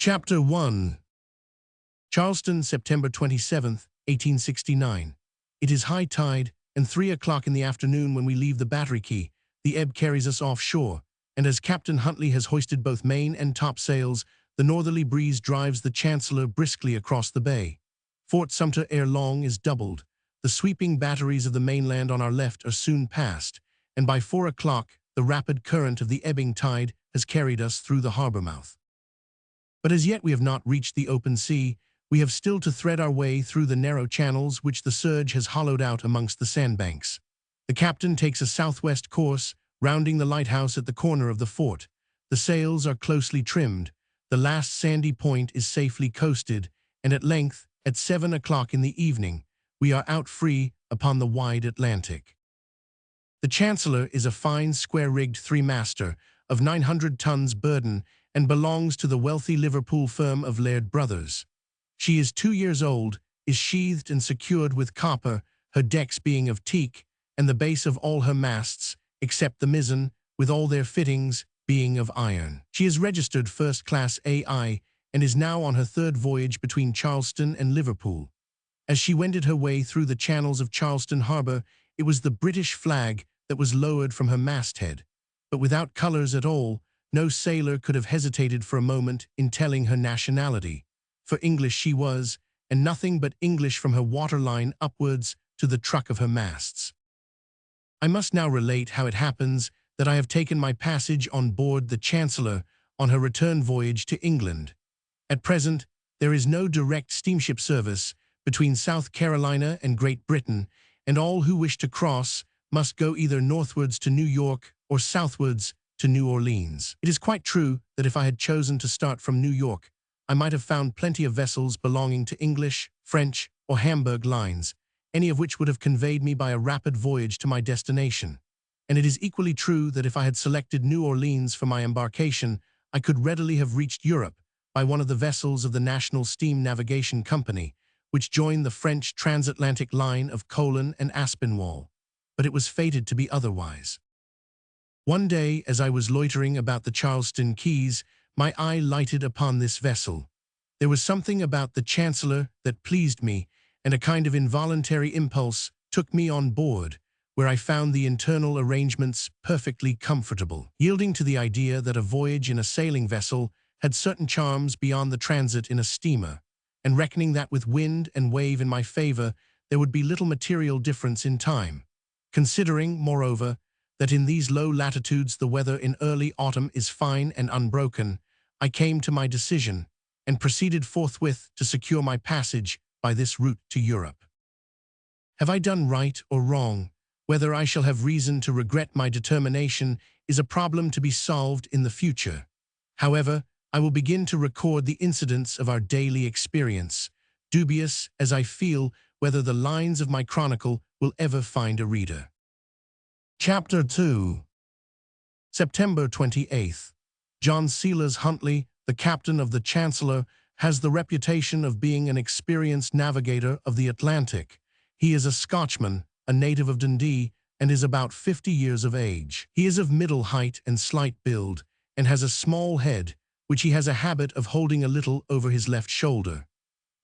Chapter 1. Charleston, September 27th, 1869. It is high tide, and 3 o'clock in the afternoon when we leave the Battery Key. The ebb carries us offshore, and as Captain Huntley has hoisted both main and topsails, the northerly breeze drives the Chancellor briskly across the bay. Fort Sumter ere long is doubled. The sweeping batteries of the mainland on our left are soon past, and by 4 o'clock the rapid current of the ebbing tide has carried us through the harbor mouth. But as yet we have not reached the open sea. We have still to thread our way through the narrow channels which the surge has hollowed out amongst the sandbanks. The captain takes a southwest course, rounding the lighthouse at the corner of the fort. The sails are closely trimmed, the last sandy point is safely coasted, and at length, at 7 o'clock in the evening, we are out free upon the wide Atlantic. The Chancellor is a fine square-rigged three-master of 900 tons burden and belongs to the wealthy Liverpool firm of Laird Brothers. She is 2 years old, is sheathed and secured with copper, her decks being of teak, and the base of all her masts, except the mizzen, with all their fittings, being of iron. She is registered first-class AI, and is now on her third voyage between Charleston and Liverpool. As she wended her way through the channels of Charleston Harbor, it was the British flag that was lowered from her masthead. But without colors at all, no sailor could have hesitated for a moment in telling her nationality. For English she was, and nothing but English from her waterline upwards to the truck of her masts. I must now relate how it happens that I have taken my passage on board the Chancellor on her return voyage to England. At present, there is no direct steamship service between South Carolina and Great Britain, and all who wish to cross must go either northwards to New York or southwards to New Orleans. It is quite true that if I had chosen to start from New York, I might have found plenty of vessels belonging to English, French, or Hamburg lines, any of which would have conveyed me by a rapid voyage to my destination. And it is equally true that if I had selected New Orleans for my embarkation, I could readily have reached Europe by one of the vessels of the National Steam Navigation Company, which joined the French transatlantic line of Colon and Aspinwall. But it was fated to be otherwise. One day, as I was loitering about the Charleston Keys, my eye lighted upon this vessel. There was something about the Chancellor that pleased me, and a kind of involuntary impulse took me on board, where I found the internal arrangements perfectly comfortable. Yielding to the idea that a voyage in a sailing vessel had certain charms beyond the transit in a steamer, and reckoning that with wind and wave in my favor there would be little material difference in time, considering, moreover, that in these low latitudes the weather in early autumn is fine and unbroken, I came to my decision, and proceeded forthwith to secure my passage by this route to Europe. Have I done right or wrong? Whether I shall have reason to regret my determination is a problem to be solved in the future. However, I will begin to record the incidents of our daily experience, dubious as I feel whether the lines of my chronicle will ever find a reader. Chapter 2. September 28th. John Silas Huntley, the captain of the Chancellor, has the reputation of being an experienced navigator of the Atlantic. He is a Scotchman, a native of Dundee, and is about 50 years of age. He is of middle height and slight build, and has a small head, which he has a habit of holding a little over his left shoulder.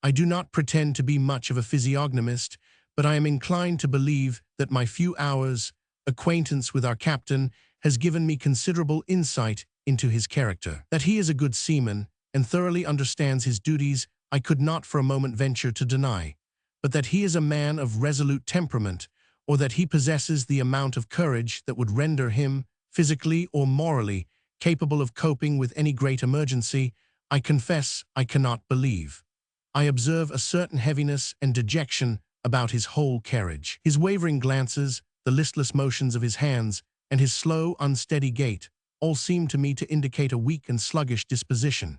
I do not pretend to be much of a physiognomist, but I am inclined to believe that my few hours' acquaintance with our captain has given me considerable insight into his character. That he is a good seaman and thoroughly understands his duties I could not for a moment venture to deny, but that he is a man of resolute temperament, or that he possesses the amount of courage that would render him, physically or morally, capable of coping with any great emergency, I confess I cannot believe. I observe a certain heaviness and dejection about his whole carriage. His wavering glances, the listless motions of his hands, and his slow, unsteady gait all seem to me to indicate a weak and sluggish disposition.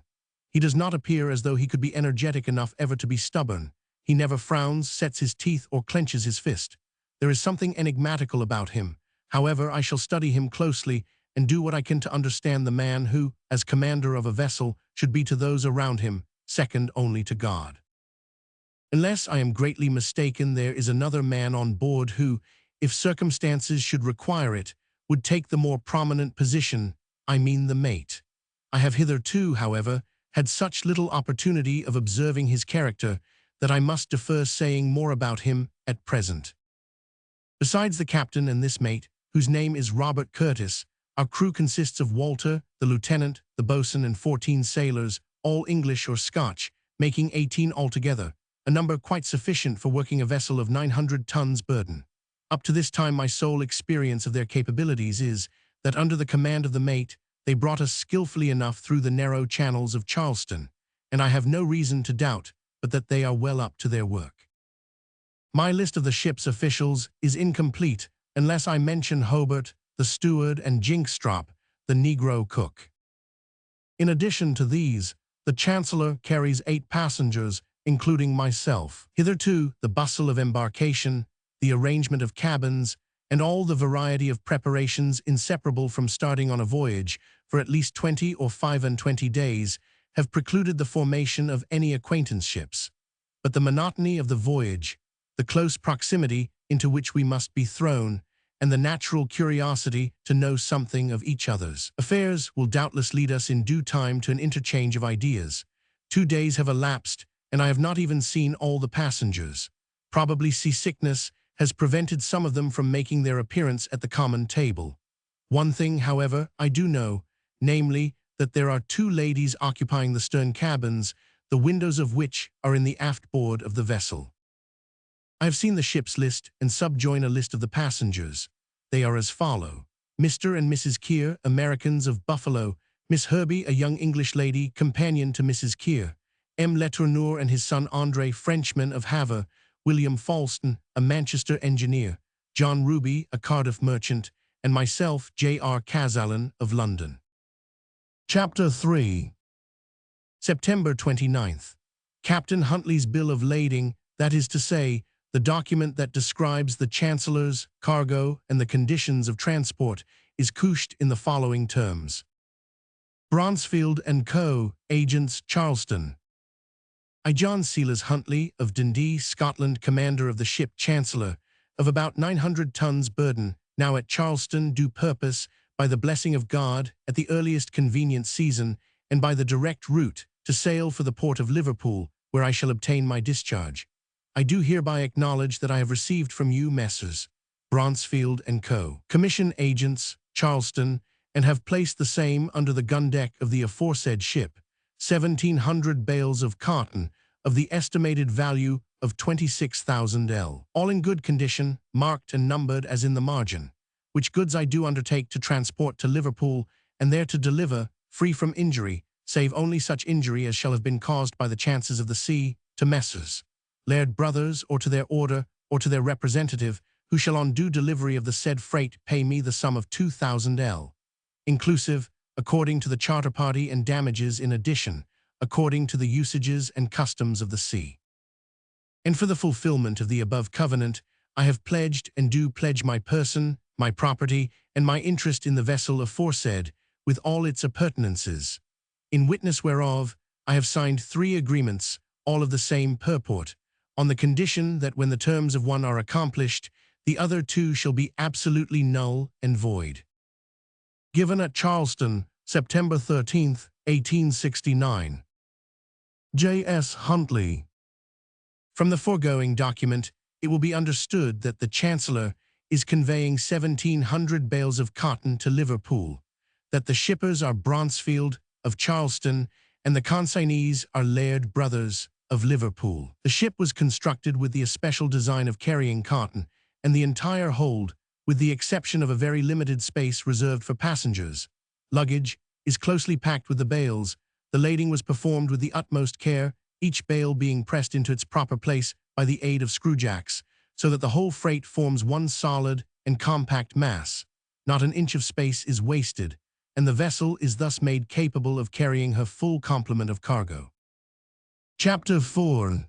He does not appear as though he could be energetic enough ever to be stubborn. He never frowns, sets his teeth, or clenches his fist. There is something enigmatical about him. However, I shall study him closely and do what I can to understand the man who, as commander of a vessel, should be to those around him second only to God. Unless I am greatly mistaken, there is another man on board who, if circumstances should require it, would take the more prominent position, I mean the mate. I have hitherto, however, had such little opportunity of observing his character that I must defer saying more about him at present. Besides the captain and this mate, whose name is Robert Curtis, our crew consists of Walter, the lieutenant, the boatswain, and 14 sailors, all English or Scotch, making 18 altogether, a number quite sufficient for working a vessel of 900 tons burden. Up to this time my sole experience of their capabilities is that under the command of the mate, they brought us skillfully enough through the narrow channels of Charleston, and I have no reason to doubt but that they are well up to their work. My list of the ship's officials is incomplete unless I mention Hobart, the steward, and Jinkstrop, the Negro cook. In addition to these, the Chancellor carries 8 passengers, including myself. Hitherto, the bustle of embarkation, the arrangement of cabins, and all the variety of preparations inseparable from starting on a voyage for at least 20 or 25 days have precluded the formation of any acquaintanceships. But the monotony of the voyage, the close proximity into which we must be thrown, and the natural curiosity to know something of each other's affairs will doubtless lead us in due time to an interchange of ideas. 2 days have elapsed, and I have not even seen all the passengers. Probably seasickness has prevented some of them from making their appearance at the common table. One thing, however, I do know, namely, that there are 2 ladies occupying the stern cabins, the windows of which are in the aft board of the vessel. I have seen the ship's list and subjoin a list of the passengers. They are as follow: Mr. and Mrs. Keir, Americans of Buffalo; Miss Herbie, a young English lady, companion to Mrs. Keir; M. Letourneur and his son André, Frenchman of Havre; William Falston, a Manchester engineer; John Ruby, a Cardiff merchant; and myself, J.R. Kazallon of London. Chapter 3. September 29th. Captain Huntley's bill of lading, that is to say, the document that describes the Chancellor's cargo and the conditions of transport, is couched in the following terms. Bronsfield & Co., Agents, Charleston. I, John Silas Huntley, of Dundee, Scotland, commander of the ship Chancellor, of about 900 tons burden, now at Charleston, do purpose, by the blessing of God, at the earliest convenient season, and by the direct route, to sail for the port of Liverpool, where I shall obtain my discharge. I do hereby acknowledge that I have received from you, Messrs. Bronsfield & Co., commission agents, Charleston, and have placed the same under the gun deck of the aforesaid ship, 1,700 bales of cotton, of the estimated value of 26,000 L, all in good condition, marked and numbered as in the margin, which goods I do undertake to transport to Liverpool, and there to deliver, free from injury, save only such injury as shall have been caused by the chances of the sea, to Messrs. Laird Brothers, or to their order, or to their representative, who shall on due delivery of the said freight pay me the sum of 2,000 L, inclusive, according to the charter party, and damages in addition, according to the usages and customs of the sea. And for the fulfillment of the above covenant, I have pledged and do pledge my person, my property, and my interest in the vessel aforesaid, with all its appurtenances. In witness whereof, I have signed 3 agreements, all of the same purport, on the condition that when the terms of one are accomplished, the other 2 shall be absolutely null and void. Given at Charleston, September 13th, 1869. J.S. Huntley. From the foregoing document, it will be understood that the Chancellor is conveying 1,700 bales of cotton to Liverpool, that the shippers are Bronsfield of Charleston, and the consignees are Laird Brothers of Liverpool. The ship was constructed with the especial design of carrying cotton, and the entire hold, with the exception of a very limited space reserved for passengers. Luggage is closely packed with the bales. The lading was performed with the utmost care, each bale being pressed into its proper place by the aid of screwjacks, so that the whole freight forms one solid and compact mass. Not an inch of space is wasted, and the vessel is thus made capable of carrying her full complement of cargo. Chapter 4.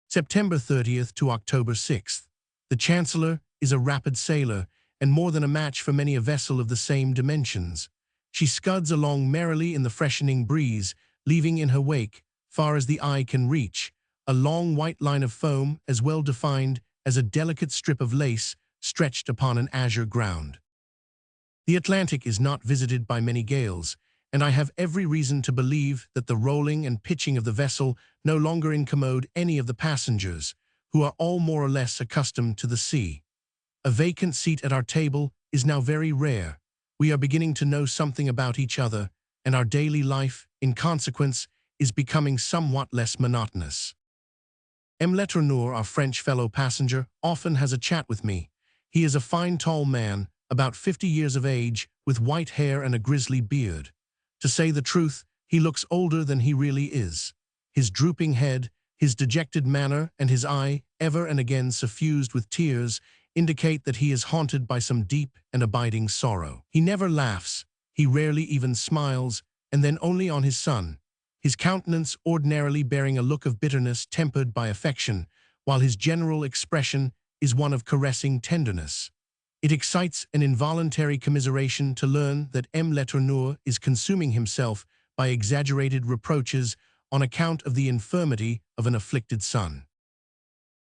September 30th to October 6th. The Chancellor is a rapid sailor, and more than a match for many a vessel of the same dimensions. She scuds along merrily in the freshening breeze, leaving in her wake, far as the eye can reach, a long white line of foam as well defined as a delicate strip of lace stretched upon an azure ground. The Atlantic is not visited by many gales, and I have every reason to believe that the rolling and pitching of the vessel no longer incommode any of the passengers, who are all more or less accustomed to the sea. A vacant seat at our table is now very rare. We are beginning to know something about each other, and our daily life, in consequence, is becoming somewhat less monotonous. M. Letourneur, our French fellow passenger, often has a chat with me. He is a fine tall man, about 50 years of age, with white hair and a grizzly beard. To say the truth, he looks older than he really is. His drooping head, his dejected manner, and his eye, ever and again suffused with tears, indicate that he is haunted by some deep and abiding sorrow. He never laughs, he rarely even smiles, and then only on his son, his countenance ordinarily bearing a look of bitterness tempered by affection, while his general expression is one of caressing tenderness. It excites an involuntary commiseration to learn that M. Letourneur is consuming himself by exaggerated reproaches on account of the infirmity of an afflicted son.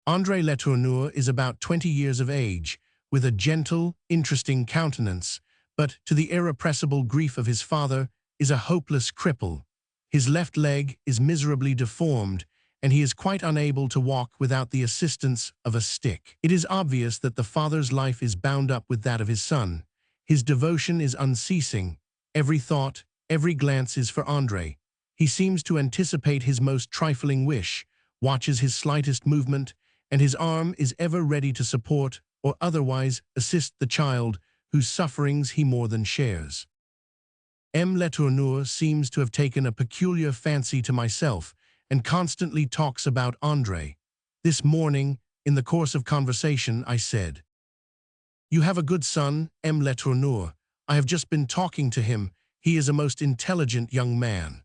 André Letourneur is about 20 years of age, with a gentle, interesting countenance, but, to the irrepressible grief of his father, is a hopeless cripple. His left leg is miserably deformed, and he is quite unable to walk without the assistance of a stick. It is obvious that the father's life is bound up with that of his son. His devotion is unceasing. Every thought, every glance is for André. He seems to anticipate his most trifling wish, watches his slightest movement, and his arm is ever ready to support or otherwise assist the child whose sufferings he more than shares. M. Letourneur seems to have taken a peculiar fancy to myself and constantly talks about André. This morning, in the course of conversation, I said, "You have a good son, M. Letourneur. I have just been talking to him. He is a most intelligent young man."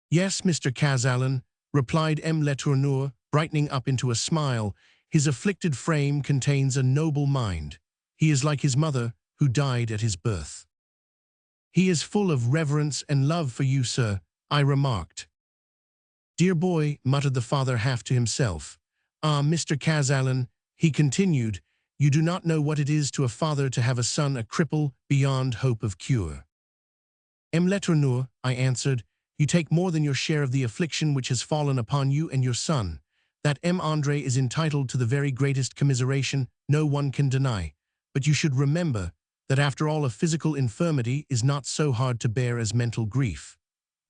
"Yes, Mr. Kazallon," replied M. Letourneur, brightening up into a smile. "His afflicted frame contains a noble mind. He is like his mother, who died at his birth." "He is full of reverence and love for you, sir," I remarked. "Dear boy," muttered the father half to himself. "Ah, Mr. Kazallon," he continued, "you do not know what it is to a father to have a son a cripple beyond hope of cure." "M. Letourneur," I answered, "you take more than your share of the affliction which has fallen upon you and your son. That M. André is entitled to the very greatest commiseration no one can deny, but you should remember that after all a physical infirmity is not so hard to bear as mental grief.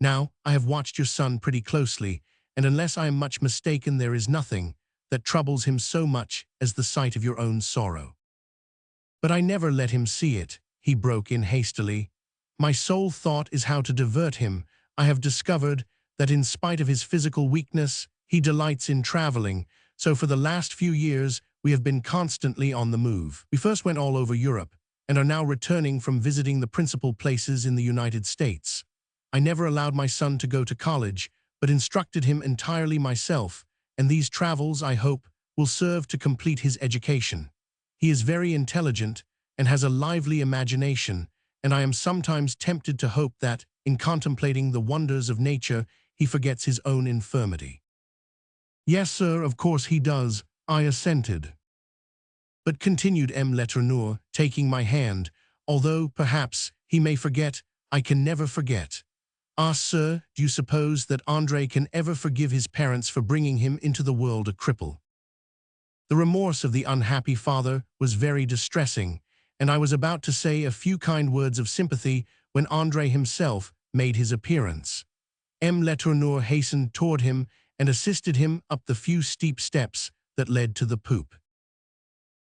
Now, I have watched your son pretty closely, and unless I am much mistaken, there is nothing that troubles him so much as the sight of your own sorrow." "But I never let him see it," he broke in hastily. "My sole thought is how to divert him. I have discovered that in spite of his physical weakness, he delights in traveling, so for the last few years we have been constantly on the move. We first went all over Europe, and are now returning from visiting the principal places in the United States. I never allowed my son to go to college, but instructed him entirely myself, and these travels, I hope, will serve to complete his education. He is very intelligent and has a lively imagination, and I am sometimes tempted to hope that, in contemplating the wonders of nature, he forgets his own infirmity." "Yes, sir, of course he does," I assented. "But," continued M. Letourneur, taking my hand, "although, perhaps, he may forget, I can never forget. Ah, sir, do you suppose that André can ever forgive his parents for bringing him into the world a cripple?" The remorse of the unhappy father was very distressing, and I was about to say a few kind words of sympathy when André himself made his appearance. M. Letourneur hastened toward him and assisted him up the few steep steps that led to the poop.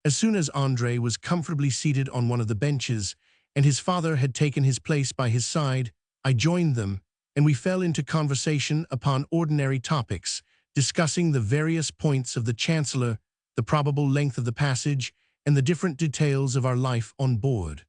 As soon as André was comfortably seated on one of the benches, and his father had taken his place by his side, I joined them, and we fell into conversation upon ordinary topics, discussing the various points of the Chancellor, the probable length of the passage, and the different details of our life on board.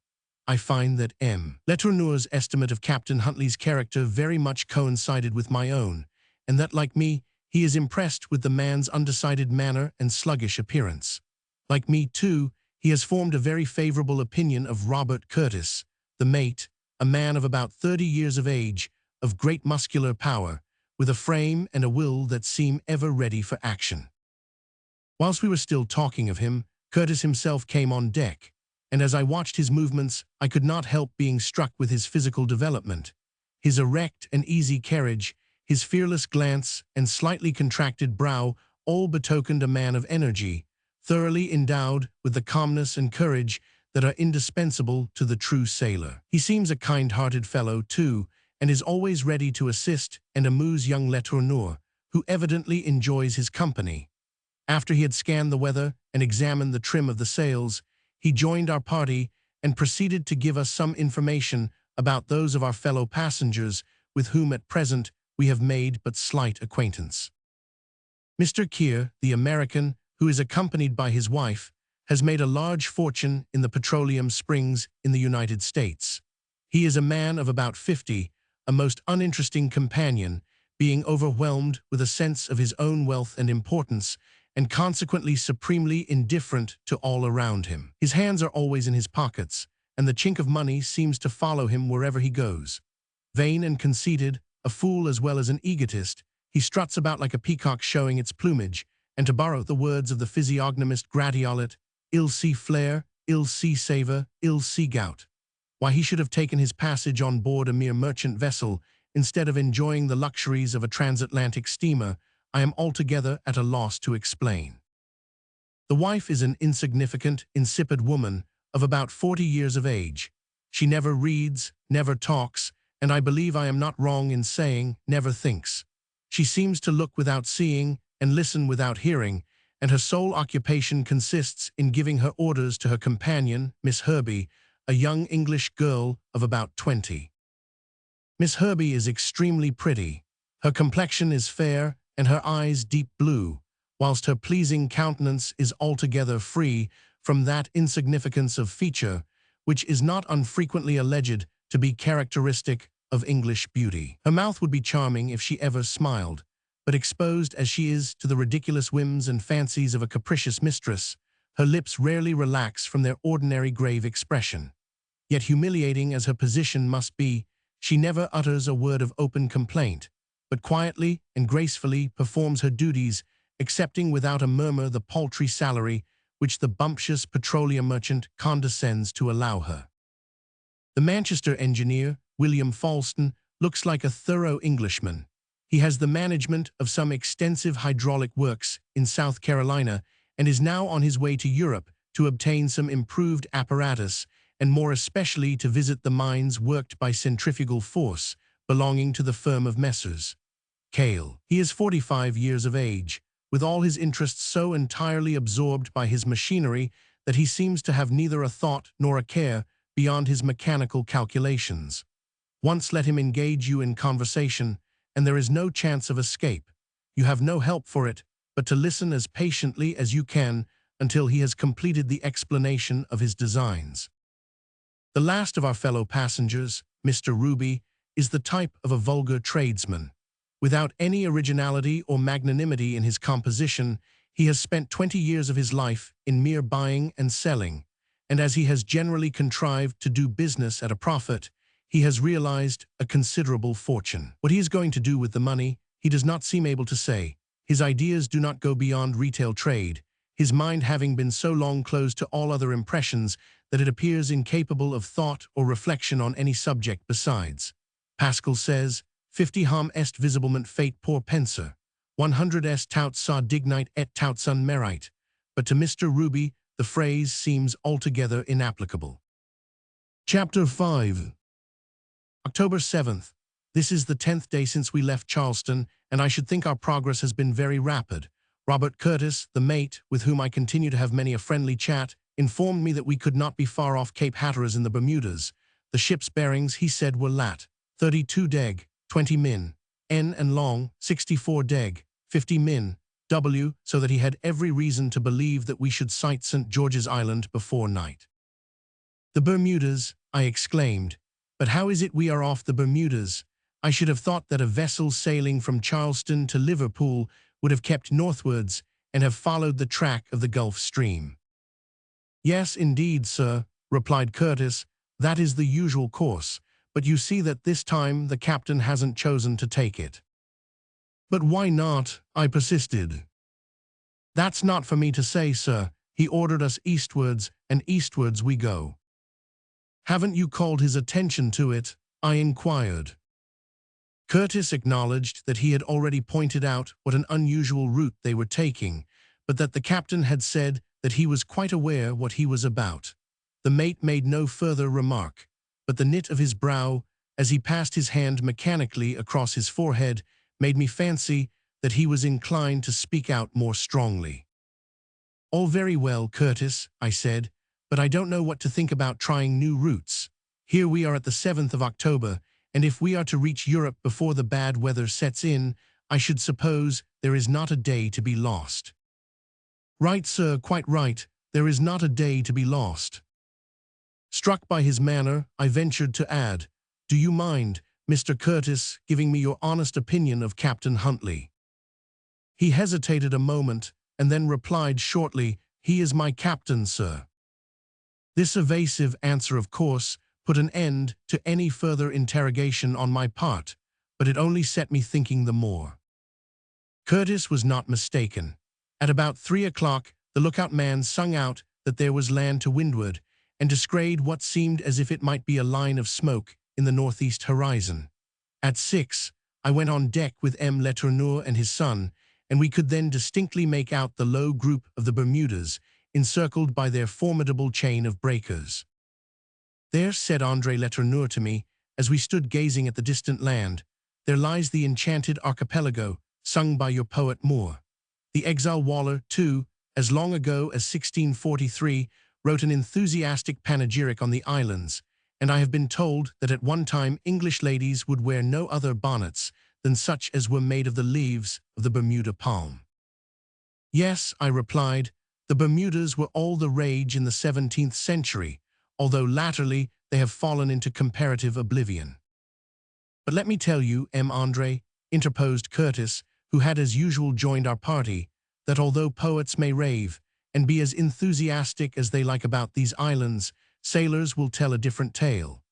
I find that M. Letourneur's estimate of Captain Huntley's character very much coincided with my own, and that, like me, he is impressed with the man's undecided manner and sluggish appearance. Like me, too, he has formed a very favorable opinion of Robert Curtis, the mate, a man of about 30 years of age, of great muscular power, with a frame and a will that seem ever ready for action. Whilst we were still talking of him, Curtis himself came on deck, and as I watched his movements, I could not help being struck with his physical development. His erect and easy carriage, his fearless glance and slightly contracted brow all betokened a man of energy, thoroughly endowed with the calmness and courage that are indispensable to the true sailor. He seems a kind-hearted fellow, too, and is always ready to assist and amuse young Letourneur, who evidently enjoys his company. After he had scanned the weather and examined the trim of the sails, he joined our party and proceeded to give us some information about those of our fellow passengers with whom at present we have made but slight acquaintance. Mr. Keir, the American, who is accompanied by his wife, has made a large fortune in the petroleum springs in the United States. He is a man of about 50, a most uninteresting companion, being overwhelmed with a sense of his own wealth and importance, and consequently supremely indifferent to all around him. His hands are always in his pockets, and the chink of money seems to follow him wherever he goes. Vain and conceited, a fool as well as an egotist, he struts about like a peacock showing its plumage, and to borrow the words of the physiognomist Gratiolet, ill sea flare, ill sea savor, ill sea gout. Why he should have taken his passage on board a mere merchant vessel instead of enjoying the luxuries of a transatlantic steamer, I am altogether at a loss to explain. The wife is an insignificant, insipid woman of about 40 years of age. She never reads, never talks, and I believe I am not wrong in saying never thinks. She seems to look without seeing and listen without hearing, and her sole occupation consists in giving her orders to her companion, Miss Herbie, a young English girl of about 20. Miss Herbie is extremely pretty. Her complexion is fair and her eyes deep blue, whilst her pleasing countenance is altogether free from that insignificance of feature which is not unfrequently alleged to be characteristic of English beauty. Her mouth would be charming if she ever smiled, but exposed as she is to the ridiculous whims and fancies of a capricious mistress, her lips rarely relax from their ordinary grave expression. Yet humiliating as her position must be, she never utters a word of open complaint, but quietly and gracefully performs her duties, accepting without a murmur the paltry salary which the bumptious petroleum merchant condescends to allow her. The Manchester engineer, William Falston, looks like a thorough Englishman. He has the management of some extensive hydraulic works in South Carolina and is now on his way to Europe to obtain some improved apparatus and more especially to visit the mines worked by centrifugal force belonging to the firm of Messrs. Cale. He is 45 years of age, with all his interests so entirely absorbed by his machinery that he seems to have neither a thought nor a care beyond his mechanical calculations. Once let him engage you in conversation, and there is no chance of escape. You have no help for it, but to listen as patiently as you can until he has completed the explanation of his designs. The last of our fellow passengers, Mr. Ruby, is the type of a vulgar tradesman. Without any originality or magnanimity in his composition, he has spent 20 years of his life in mere buying and selling, and as he has generally contrived to do business at a profit, he has realized a considerable fortune. What he is going to do with the money, he does not seem able to say. His ideas do not go beyond retail trade, his mind having been so long closed to all other impressions that it appears incapable of thought or reflection on any subject besides. Pascal says, 50 ham est visiblement fate pour penser, 100 est tout sa dignite et tout son mérite, but to Mr. Ruby the phrase seems altogether inapplicable. Chapter 5. October 7th. This is the 10th day since we left Charleston, and I should think our progress has been very rapid. Robert Curtis, the mate, with whom I continue to have many a friendly chat, informed me that we could not be far off Cape Hatteras in the Bermudas. The ship's bearings, he said, were lat. 32 deg, 20 min, N and long, 64 deg, 50 min, W, so that he had every reason to believe that we should sight St. George's Island before night. The Bermudas, I exclaimed. But how is it we are off the Bermudas? I should have thought that a vessel sailing from Charleston to Liverpool would have kept northwards and have followed the track of the Gulf Stream. Yes, indeed, sir, replied Curtis, that is the usual course, but you see that this time the captain hasn't chosen to take it. But why not? I persisted. That's not for me to say, sir. He ordered us eastwards, and eastwards we go. Haven't you called his attention to it? I inquired. Curtis acknowledged that he had already pointed out what an unusual route they were taking, but that the captain had said that he was quite aware what he was about. The mate made no further remark, but the knit of his brow, as he passed his hand mechanically across his forehead, made me fancy that he was inclined to speak out more strongly. "All very well, Curtis," I said, "but I don't know what to think about trying new routes. Here we are at the 7th of October, and if we are to reach Europe before the bad weather sets in, I should suppose there is not a day to be lost." "Right, sir, quite right. There is not a day to be lost." Struck by his manner, I ventured to add, "Do you mind, Mr. Curtis, giving me your honest opinion of Captain Huntley?" He hesitated a moment, and then replied shortly, "He is my captain, sir." This evasive answer, of course, put an end to any further interrogation on my part, but it only set me thinking the more. Curtis was not mistaken. At about 3 o'clock, the lookout man sung out that there was land to windward, and descried what seemed as if it might be a line of smoke in the northeast horizon. At 6, I went on deck with M. Letourneur and his son, and we could then distinctly make out the low group of the Bermudas, encircled by their formidable chain of breakers. "There," said André Letourneur to me, as we stood gazing at the distant land, "there lies the enchanted archipelago, sung by your poet Moore. The exile Waller, too, as long ago as 1643, wrote an enthusiastic panegyric on the islands, and I have been told that at one time English ladies would wear no other bonnets than such as were made of the leaves of the Bermuda palm." "Yes," I replied, "the Bermudas were all the rage in the 17th century, although latterly they have fallen into comparative oblivion." "But let me tell you, M. André," interposed Curtis, who had as usual joined our party, "that although poets may rave and be as enthusiastic as they like about these islands, sailors will tell a different tale.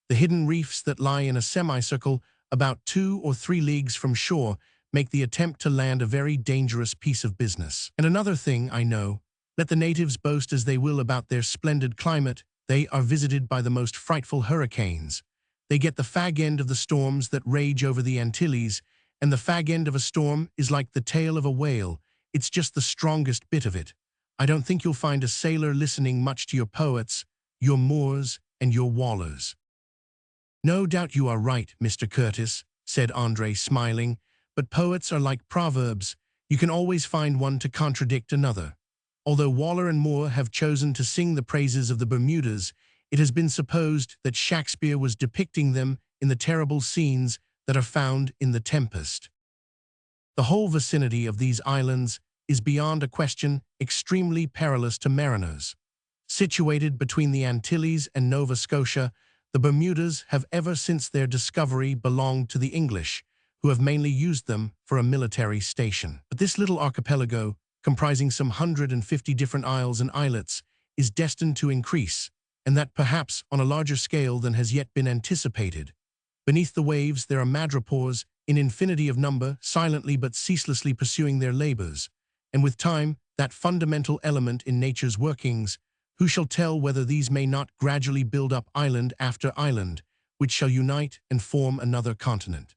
The hidden reefs that lie in a semicircle about 2 or 3 leagues from shore make the attempt to land a very dangerous piece of business. And another thing I know, let the natives boast as they will about their splendid climate, they are visited by the most frightful hurricanes. They get the fag end of the storms that rage over the Antilles, and the fag end of a storm is like the tail of a whale. It's just the strongest bit of it. I don't think you'll find a sailor listening much to your poets, your Moors, and your Wallers." "No doubt you are right, Mr. Curtis," said André, smiling, "but poets are like proverbs. You can always find one to contradict another. Although Waller and Moore have chosen to sing the praises of the Bermudas, it has been supposed that Shakespeare was depicting them in the terrible scenes that are found in The Tempest. The whole vicinity of these islands is beyond a question extremely perilous to mariners. Situated between the Antilles and Nova Scotia, the Bermudas have ever since their discovery belonged to the English, who have mainly used them for a military station. But this little archipelago, comprising some 150 different isles and islets, is destined to increase, and that perhaps on a larger scale than has yet been anticipated. Beneath the waves there are madrepores, in infinity of number, silently but ceaselessly pursuing their labors, and with time, that fundamental element in nature's workings, who shall tell whether these may not gradually build up island after island, which shall unite and form another continent.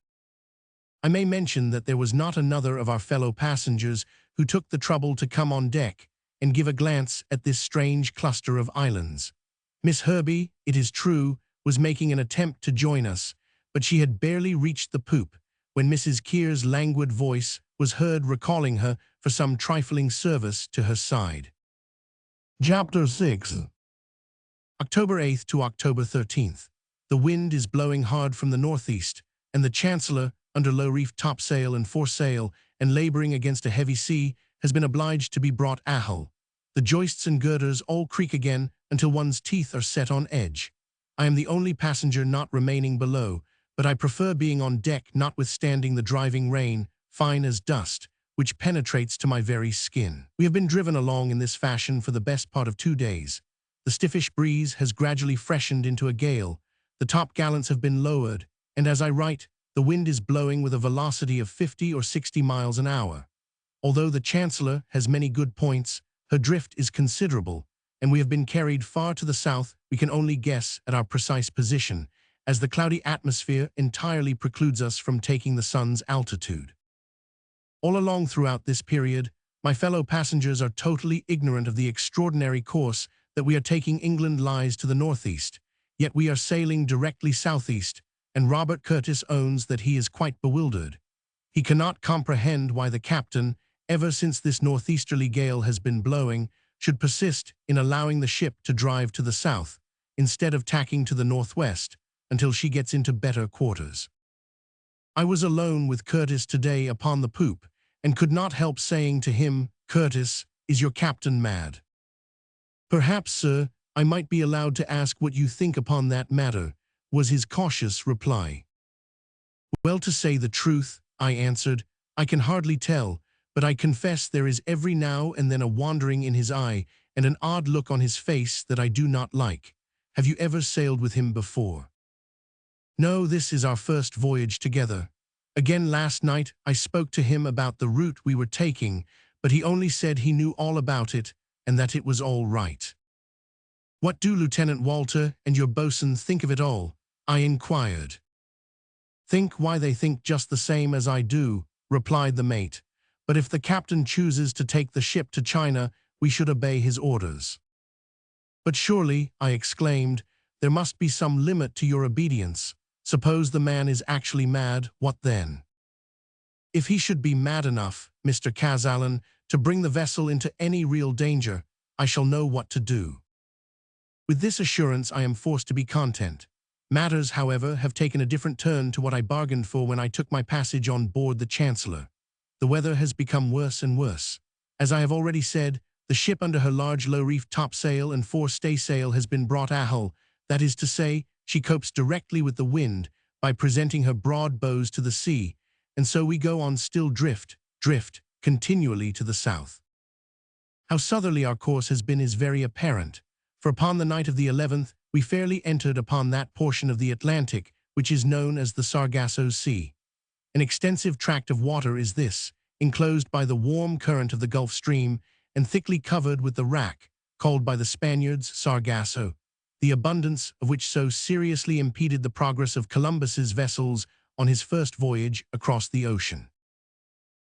I may mention that there was not another of our fellow passengers who took the trouble to come on deck and give a glance at this strange cluster of islands. Miss Herbie, it is true, was making an attempt to join us, but she had barely reached the poop when Mrs. Keir's languid voice was heard recalling her for some trifling service to her side. Chapter 6. October 8th to October 13th. The wind is blowing hard from the northeast, and the Chancellor, under low-reefed topsail and foresail, and laboring against a heavy sea, has been obliged to be brought ahull. The joists and girders all creak again until one's teeth are set on edge. I am the only passenger not remaining below, but I prefer being on deck notwithstanding the driving rain, fine as dust, which penetrates to my very skin. We have been driven along in this fashion for the best part of 2 days. The stiffish breeze has gradually freshened into a gale, the topgallants have been lowered, and as I write, the wind is blowing with a velocity of 50 or 60 miles an hour. Although the Chancellor has many good points, her drift is considerable, and we have been carried far to the south. We can only guess at our precise position, as the cloudy atmosphere entirely precludes us from taking the sun's altitude. All along throughout this period, my fellow passengers are totally ignorant of the extraordinary course that we are taking. England lies to the northeast, yet we are sailing directly southeast, and Robert Curtis owns that he is quite bewildered. He cannot comprehend why the captain, ever since this northeasterly gale has been blowing, should persist in allowing the ship to drive to the south, instead of tacking to the northwest, until she gets into better quarters. I was alone with Curtis today upon the poop, and could not help saying to him, "Curtis, is your captain mad?" "Perhaps, sir, I might be allowed to ask what you think upon that matter," was his cautious reply. "Well, to say the truth," I answered, "I can hardly tell, but I confess there is every now and then a wandering in his eye and an odd look on his face that I do not like. Have you ever sailed with him before?" "No, this is our first voyage together. Again last night I spoke to him about the route we were taking, but he only said he knew all about it and that it was all right." "What do Lieutenant Walter and your boatswain think of it all?" I inquired. "Think? Why, they think just the same as I do," replied the mate. "But if the captain chooses to take the ship to China, we should obey his orders." "But surely," I exclaimed, "there must be some limit to your obedience. Suppose the man is actually mad, what then?" "If he should be mad enough, Mr. Kazallon, to bring the vessel into any real danger, I shall know what to do." With this assurance I am forced to be content. Matters, however, have taken a different turn to what I bargained for when I took my passage on board the Chancellor. The weather has become worse and worse. As I have already said, the ship under her large low-reefed topsail and fore staysail has been brought ahull, that is to say, she copes directly with the wind by presenting her broad bows to the sea, and so we go on still drift, continually to the south. How southerly our course has been is very apparent, for upon the night of the 11th we fairly entered upon that portion of the Atlantic which is known as the Sargasso Sea. An extensive tract of water is this, enclosed by the warm current of the Gulf Stream and thickly covered with the wrack, called by the Spaniards Sargasso, the abundance of which so seriously impeded the progress of Columbus's vessels on his first voyage across the ocean.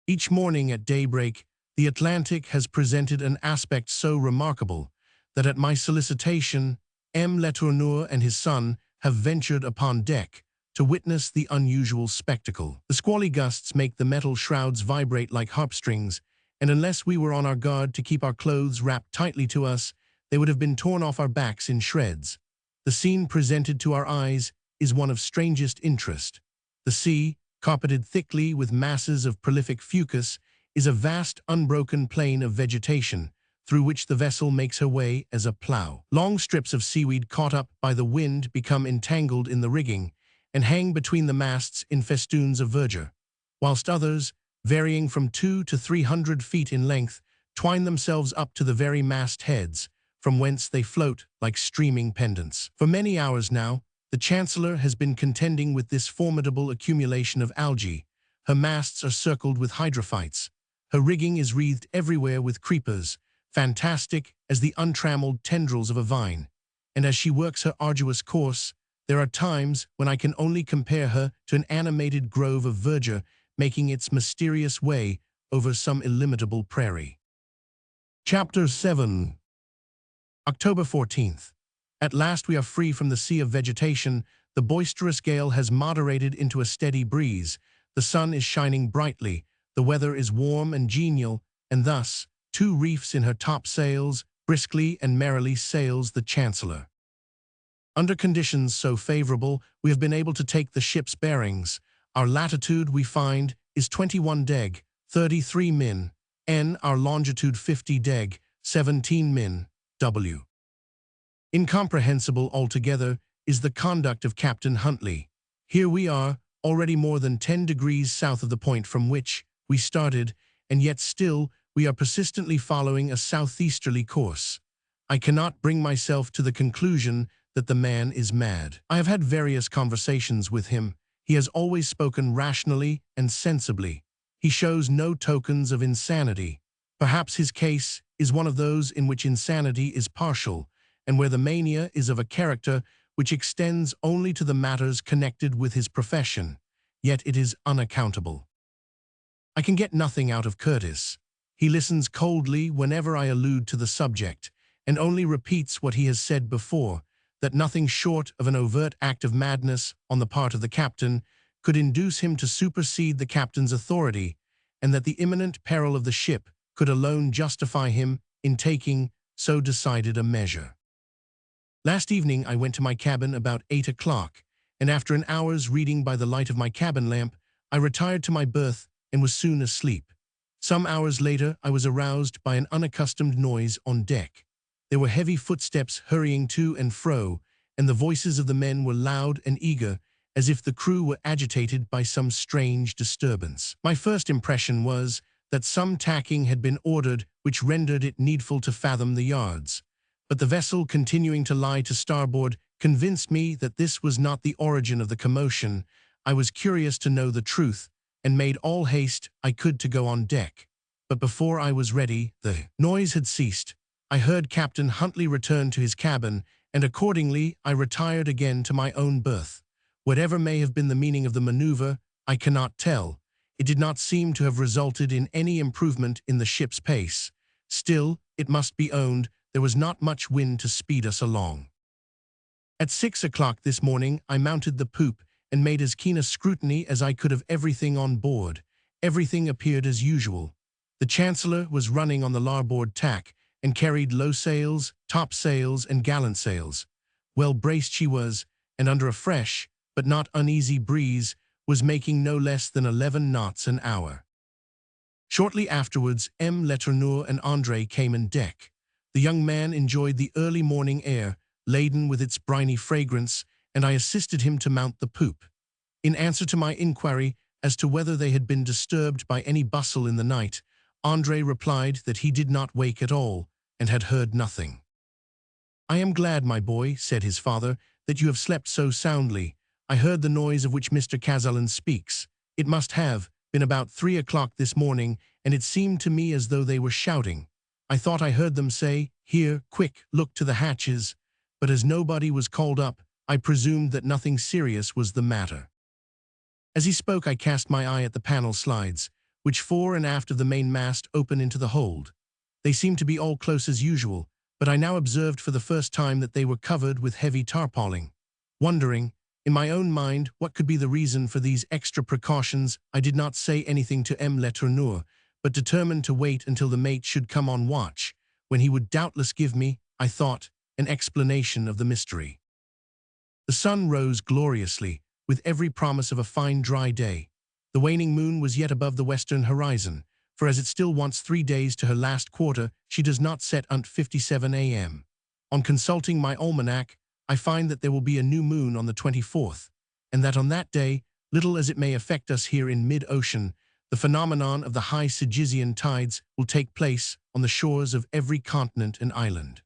Each morning at daybreak, the Atlantic has presented an aspect so remarkable that at my solicitation, M. Letourneur and his son have ventured upon deck to witness the unusual spectacle. The squally gusts make the metal shrouds vibrate like harpstrings, and unless we were on our guard to keep our clothes wrapped tightly to us, they would have been torn off our backs in shreds. The scene presented to our eyes is one of strangest interest. The sea, carpeted thickly with masses of prolific fucus, is a vast unbroken plain of vegetation, through which the vessel makes her way as a plough. Long strips of seaweed caught up by the wind become entangled in the rigging, and hang between the masts in festoons of verdure, whilst others, varying from 200 to 300 feet in length, twine themselves up to the very mast heads, from whence they float like streaming pendants. For many hours now, the Chancellor has been contending with this formidable accumulation of algae. Her masts are circled with hydrophytes. Her rigging is wreathed everywhere with creepers, fantastic as the untrammeled tendrils of a vine. And as she works her arduous course, there are times when I can only compare her to an animated grove of verdure making its mysterious way over some illimitable prairie. Chapter 7. October 14th. At last we are free from the sea of vegetation. The boisterous gale has moderated into a steady breeze. The sun is shining brightly. The weather is warm and genial, and thus, 2 reefs in her topsails, briskly and merrily sails the Chancellor. Under conditions so favorable, we have been able to take the ship's bearings. Our latitude, we find, is 21 deg, 33 min, N. Our longitude 50 deg, 17 min, W. Incomprehensible altogether is the conduct of Captain Huntley. Here we are, already more than 10 degrees south of the point from which we started, and yet still we are persistently following a southeasterly course. I cannot bring myself to the conclusion that the man is mad. I have had various conversations with him. He has always spoken rationally and sensibly. He shows no tokens of insanity. Perhaps his case is one of those in which insanity is partial, and where the mania is of a character which extends only to the matters connected with his profession, yet it is unaccountable. I can get nothing out of Curtis. He listens coldly whenever I allude to the subject, and only repeats what he has said before, that nothing short of an overt act of madness on the part of the captain could induce him to supersede the captain's authority, and that the imminent peril of the ship could alone justify him in taking so decided a measure. Last evening I went to my cabin about 8 o'clock, and after an hour's reading by the light of my cabin lamp, I retired to my berth and was soon asleep. Some hours later I was aroused by an unaccustomed noise on deck. There were heavy footsteps hurrying to and fro, and the voices of the men were loud and eager, as if the crew were agitated by some strange disturbance. My first impression was that some tacking had been ordered which rendered it needful to fathom the yards. But the vessel continuing to lie to starboard convinced me that this was not the origin of the commotion. I was curious to know the truth, and made all haste I could to go on deck. But before I was ready, the noise had ceased. I heard Captain Huntley return to his cabin, and accordingly I retired again to my own berth. Whatever may have been the meaning of the maneuver, I cannot tell. It did not seem to have resulted in any improvement in the ship's pace. Still, it must be owned, there was not much wind to speed us along. At 6 o'clock this morning I mounted the poop and made as keen a scrutiny as I could of everything on board. Everything appeared as usual. The Chancellor was running on the larboard tack and carried low sails, topsails, and gallant sails. Well braced she was, and under a fresh, but not uneasy breeze, was making no less than 11 knots an hour. Shortly afterwards, M. Letourneur and André came on deck. The young man enjoyed the early morning air, laden with its briny fragrance, and I assisted him to mount the poop. In answer to my inquiry as to whether they had been disturbed by any bustle in the night, André replied that he did not wake at all, and had heard nothing. "I am glad, my boy," said his father, "that you have slept so soundly. I heard the noise of which Mr. Kazallon speaks. It must have been about 3 o'clock this morning, and it seemed to me as though they were shouting. I thought I heard them say, 'Here, quick, look to the hatches,' but as nobody was called up, I presumed that nothing serious was the matter." As he spoke, I cast my eye at the panel slides, which fore and aft of the main mast open into the hold. They seemed to be all close as usual, but I now observed for the first time that they were covered with heavy tarpauling. Wondering, in my own mind, what could be the reason for these extra precautions, I did not say anything to M. Letourneur, but determined to wait until the mate should come on watch, when he would doubtless give me, I thought, an explanation of the mystery. The sun rose gloriously, with every promise of a fine dry day. The waning moon was yet above the western horizon, for as it still wants 3 days to her last quarter, she does not set unt 57 a.m. On consulting my almanac, I find that there will be a new moon on the 24th, and that on that day, little as it may affect us here in mid-ocean, the phenomenon of the high Sigizian tides will take place on the shores of every continent and island.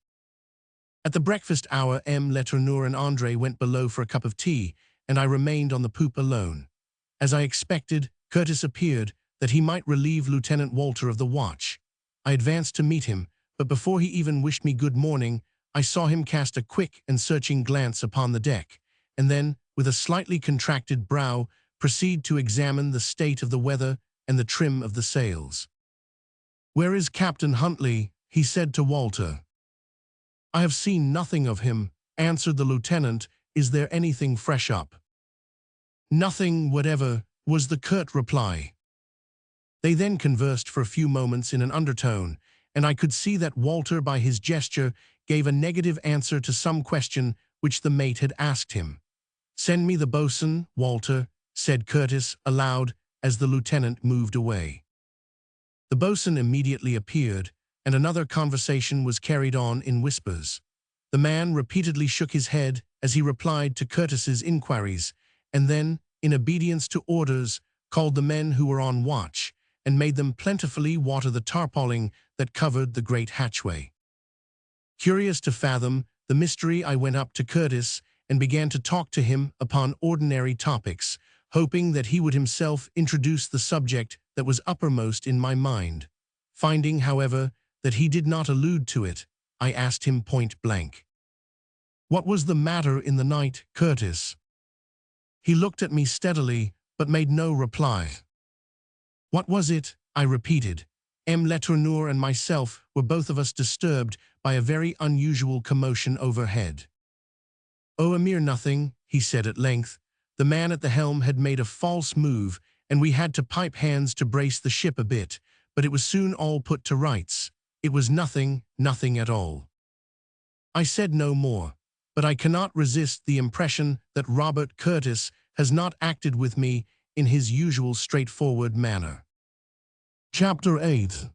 At the breakfast hour, M. Letourneur and André went below for a cup of tea, and I remained on the poop alone. As I expected, Curtis appeared, that he might relieve Lieutenant Walter of the watch. I advanced to meet him, but before he even wished me good morning, I saw him cast a quick and searching glance upon the deck, and then, with a slightly contracted brow, proceed to examine the state of the weather and the trim of the sails. "Where is Captain Huntley?" he said to Walter. "I have seen nothing of him," answered the lieutenant. "Is there anything fresh up?" "Nothing whatever," was the curt reply. They then conversed for a few moments in an undertone, and I could see that Walter, by his gesture, gave a negative answer to some question which the mate had asked him. "Send me the boatswain, Walter," said Curtis aloud as the lieutenant moved away. The boatswain immediately appeared, and another conversation was carried on in whispers. The man repeatedly shook his head as he replied to Curtis's inquiries, and then, in obedience to orders, called the men who were on watch, and made them plentifully water the tarpauling that covered the great hatchway. Curious to fathom the mystery, I went up to Curtis and began to talk to him upon ordinary topics, hoping that he would himself introduce the subject that was uppermost in my mind. Finding, however, that he did not allude to it, I asked him point blank, "What was the matter in the night, Curtis?" He looked at me steadily, but made no reply. "What was it?" I repeated. Letourneur and myself were both of us disturbed by a very unusual commotion overhead. "Oh, a mere nothing," he said at length. "The man at the helm had made a false move, and we had to pipe hands to brace the ship a bit, but it was soon all put to rights. It was nothing, nothing at all." I said no more, but I cannot resist the impression that Robert Curtis has not acted with me in his usual straightforward manner. Chapter 8.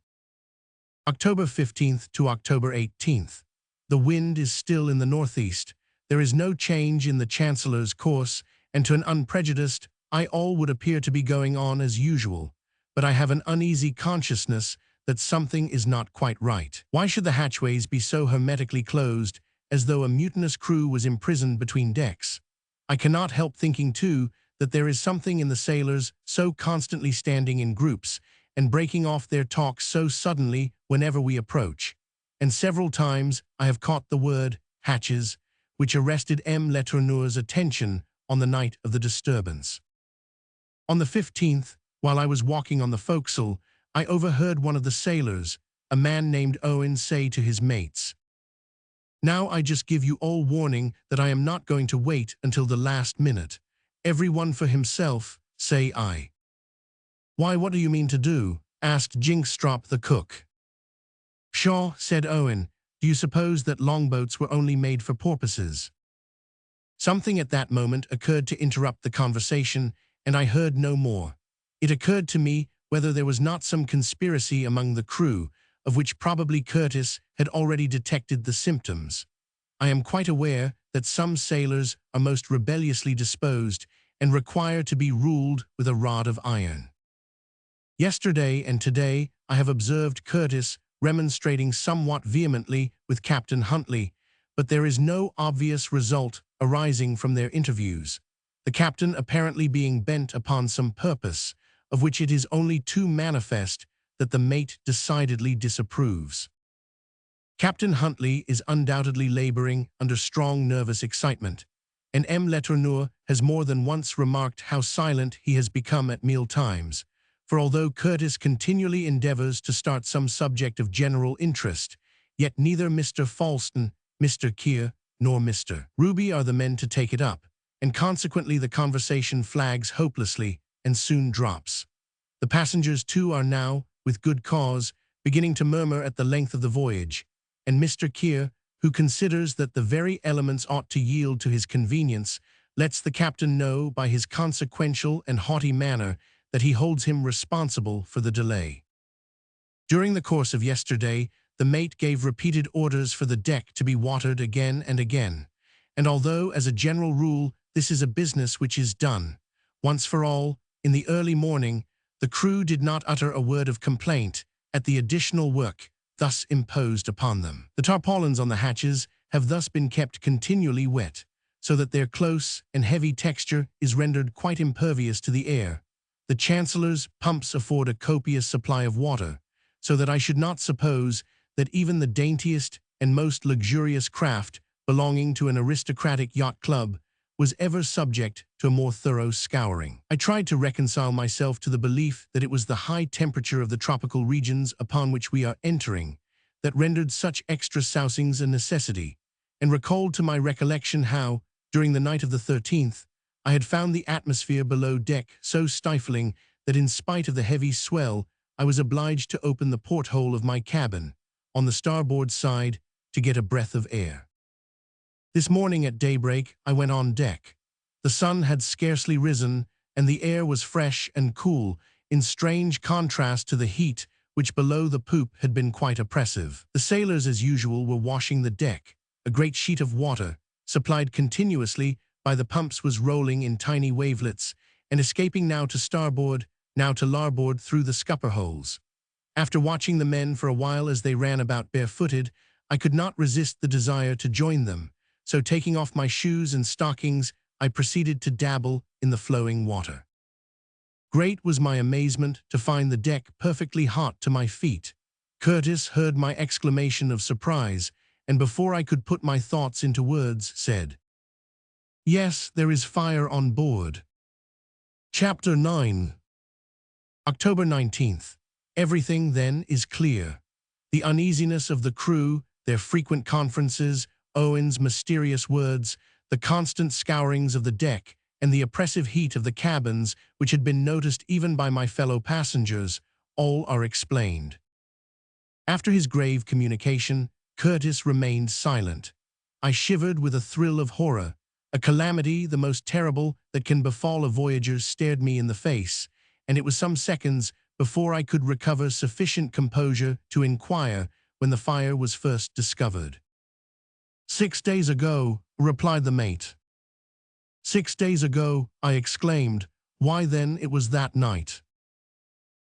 October 15th to October 18th. The wind is still in the northeast. There is no change in the Chancellor's course, and to an unprejudiced eye all would appear to be going on as usual. But I have an uneasy consciousness that something is not quite right. Why should the hatchways be so hermetically closed, as though a mutinous crew was imprisoned between decks? I cannot help thinking, too, that there is something in the sailors so constantly standing in groups and breaking off their talk so suddenly whenever we approach. And several times I have caught the word hatches, which arrested Letourneur's attention on the night of the disturbance. On the 15th, while I was walking on the forecastle, I overheard one of the sailors, a man named Owen, say to his mates, "Now I just give you all warning that I am not going to wait until the last minute. Every one for himself, say I." "Why, what do you mean to do?" asked Jinkstrop the cook. "Pshaw," said Owen, "do you suppose that longboats were only made for porpoises?" Something at that moment occurred to interrupt the conversation, and I heard no more. It occurred to me whether there was not some conspiracy among the crew, of which probably Curtis had already detected the symptoms. I am quite aware that some sailors are most rebelliously disposed and require to be ruled with a rod of iron. Yesterday and today I have observed Curtis remonstrating somewhat vehemently with Captain Huntley, but there is no obvious result arising from their interviews, the captain apparently being bent upon some purpose, of which it is only too manifest that the mate decidedly disapproves. Captain Huntley is undoubtedly laboring under strong nervous excitement, and Letourneur has more than once remarked how silent he has become at meal times, for although Curtis continually endeavors to start some subject of general interest, yet neither Mr. Falston, Mr. Keir, nor Mr. Ruby are the men to take it up, and consequently the conversation flags hopelessly and soon drops. The passengers, too, are now, with good cause, beginning to murmur at the length of the voyage, and Mr. Keir, who considers that the very elements ought to yield to his convenience, lets the captain know by his consequential and haughty manner that he holds him responsible for the delay. During the course of yesterday, the mate gave repeated orders for the deck to be watered again and again, and although, as a general rule, this is a business which is done, once for all, in the early morning, the crew did not utter a word of complaint at the additional work thus imposed upon them. The tarpaulins on the hatches have thus been kept continually wet, so that their close and heavy texture is rendered quite impervious to the air. The Chancellor's pumps afford a copious supply of water, so that I should not suppose that even the daintiest and most luxurious craft belonging to an aristocratic yacht club was ever subject to a more thorough scouring. I tried to reconcile myself to the belief that it was the high temperature of the tropical regions upon which we are entering that rendered such extra sousings a necessity, and recalled to my recollection how, during the night of the 13th, I had found the atmosphere below deck so stifling that in spite of the heavy swell, I was obliged to open the porthole of my cabin, on the starboard side, to get a breath of air. This morning at daybreak, I went on deck. The sun had scarcely risen, and the air was fresh and cool, in strange contrast to the heat which below the poop had been quite oppressive. The sailors, as usual, were washing the deck. A great sheet of water, supplied continuously by the pumps, was rolling in tiny wavelets, and escaping now to starboard, now to larboard through the scupper holes. After watching the men for a while as they ran about barefooted, I could not resist the desire to join them, so taking off my shoes and stockings, I proceeded to dabble in the flowing water. Great was my amazement to find the deck perfectly hot to my feet. Curtis heard my exclamation of surprise, and before I could put my thoughts into words, said, "Yes, there is fire on board." Chapter 9. October 19th. Everything, then, is clear. The uneasiness of the crew, their frequent conferences, Owen's mysterious words, the constant scourings of the deck, and the oppressive heat of the cabins, which had been noticed even by my fellow passengers, all are explained. After his grave communication, Curtis remained silent. I shivered with a thrill of horror. A calamity, the most terrible that can befall a voyager, stared me in the face, and it was some seconds before I could recover sufficient composure to inquire when the fire was first discovered. 6 days ago, replied the mate. 6 days ago, I exclaimed. Why then, it was that night.